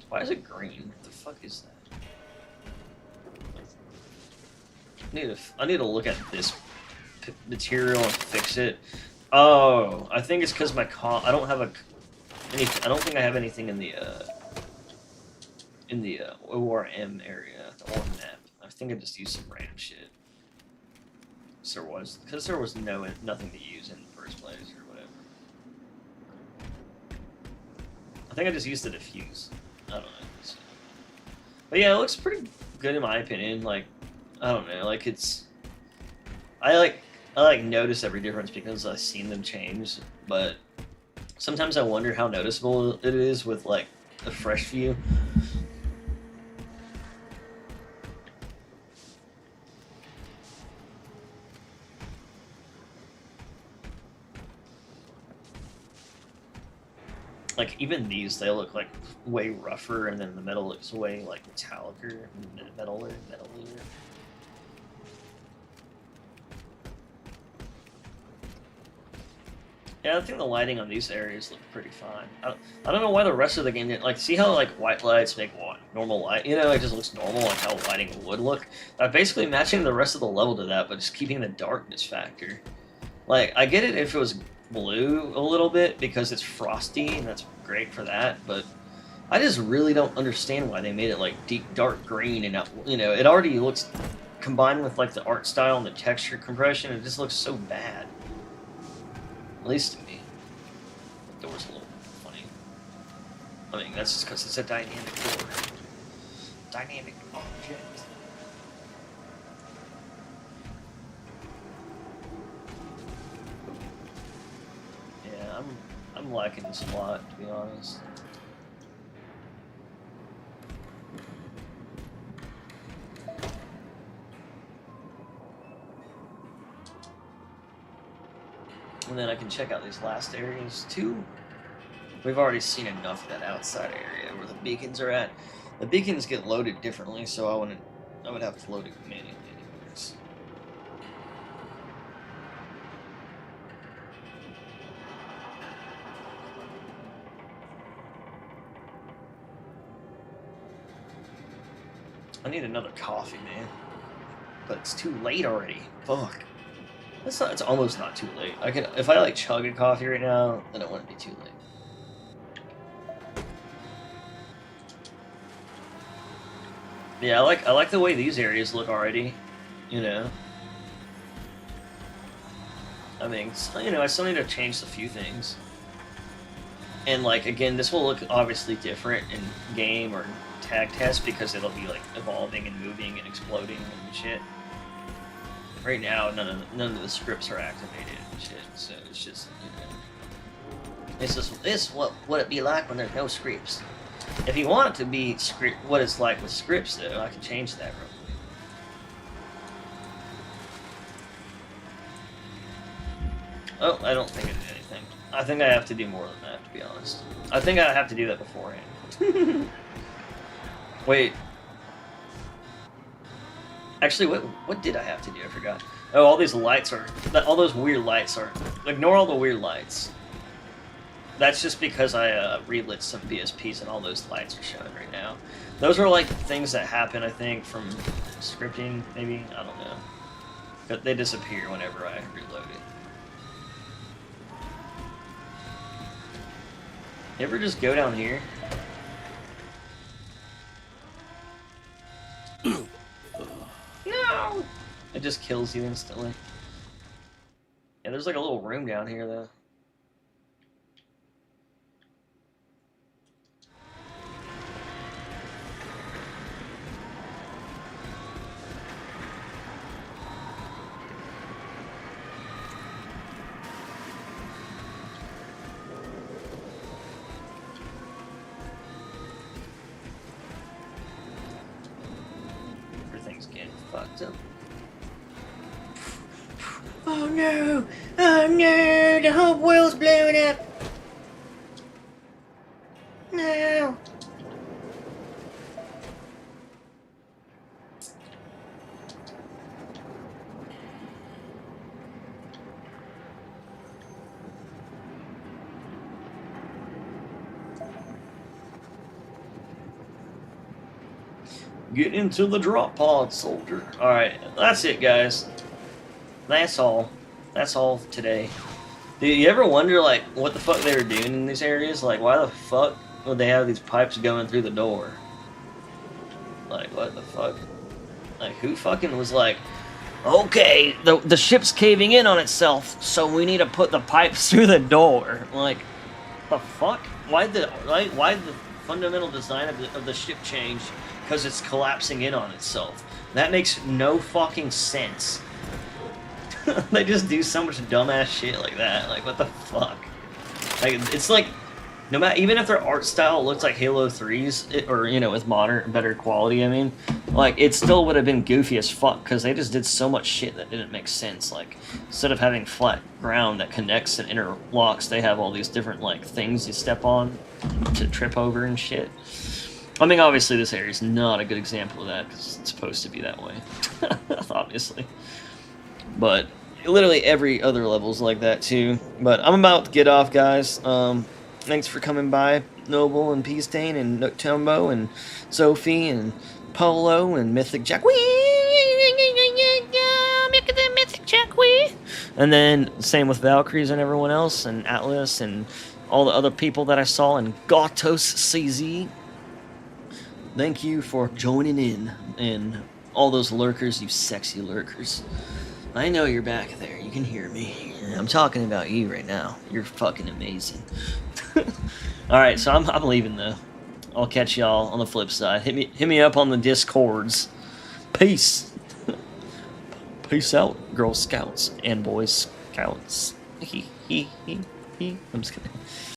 Why is it green? What the fuck is that? I need to look at this material and fix it. Oh, I think it's because my I don't have I don't think I have anything in the ORM area, the ORM map. I think I just used some random shit. So because there was nothing to use in the first place or whatever. I think I just used the diffuse. I don't know. But yeah, it looks pretty good in my opinion. Like, I don't know, like I notice every difference because I've seen them change, but sometimes I wonder how noticeable it is with like a fresh view. Like, even these, they look like way rougher, and then the metal looks way like metallicer, metalier. Yeah, I think the lighting on these areas look pretty fine. I don't know why the rest of the game didn't, like, see how, like, white lights make what? Normal light? You know, it just looks normal, like how lighting would look. Basically matching the rest of the level to that, but just keeping the darkness factor. Like, I get it if it was blue a little bit, because it's frosty, and that's great for that, but I just really don't understand why they made it, like, deep dark green, and, not, you know, it already looks, combined with, like, the art style and the texture compression, it just looks so bad. At least to me. The door's a little funny. I mean, that's just because it's a dynamic door. Dynamic object. Yeah, I'm liking this a lot, to be honest. And then I can check out these last areas too. We've already seen enough of that outside area where the beacons are at. The beacons get loaded differently, so I would have to load it manually anyways. I need another coffee, man. But it's too late already. Fuck. It's almost not too late. If I like chug a coffee right now, then it wouldn't be too late. Yeah, I like the way these areas look already, you know. I mean, you know, I still need to change a few things. And like again, this will look obviously different in game or tag test because it'll be like evolving and moving and exploding and shit. Right now, none of the scripts are activated and shit, so it's just, you know, this what would it be like when there's no scripts? If you want it to be script, what it's like with scripts, though, I can change that real quick. Oh, I don't think it did anything. I think I have to do more than that, to be honest. I think I have to do that beforehand. Wait. Actually, what did I have to do? I forgot. Oh, all these lights are... all those weird lights are... Ignore all the weird lights. That's just because I relit some BSPs and all those lights are showing right now. Those are like things that happen, I think, from scripting, maybe? I don't know. But they disappear whenever I reload it. You ever just go down here? No! It just kills you instantly. Yeah, there's like a little room down here, though. Everything's getting fucked up. Oh no! Oh no! The whole world's blowing up! No! Get into the drop pod, soldier. Alright, that's it, guys. That's all. That's all today. Do you ever wonder, like, what the fuck they were doing in these areas? Like, why the fuck would they have these pipes going through the door? Like, what the fuck? Like, who fucking was like, okay, the ship's caving in on itself, so we need to put the pipes through the door. Like, the fuck? Why'd the fundamental design of the ship change? Because it's collapsing in on itself. That makes no fucking sense. They just do so much dumbass shit like that. Like, what the fuck? Like, it's like, no matter, even if their art style looks like Halo 3's, or, you know, with modern, better quality, I mean, like, it still would have been goofy as fuck, because they just did so much shit that didn't make sense. Like, instead of having flat ground that connects and interlocks, they have all these different, like, things you step on to trip over and shit. I mean, obviously this area is not a good example of that, because it's supposed to be that way. Obviously. But, literally every other level's like that too. But I'm about to get off, guys. Thanks for coming by, Noble and Peastain and Noctumbo and Sophie and Polo and Mythic Jack. And then same with Valkyries and everyone else, and Atlas and all the other people that I saw, and Gatos CZ. Thank you for joining in, and all those lurkers, you sexy lurkers. I know you're back there. You can hear me. I'm talking about you right now. You're fucking amazing. Alright, so I'm leaving though. I'll catch y'all on the flip side. Hit me up on the Discords. Peace. Peace out, Girl Scouts and Boy Scouts. I'm just kidding.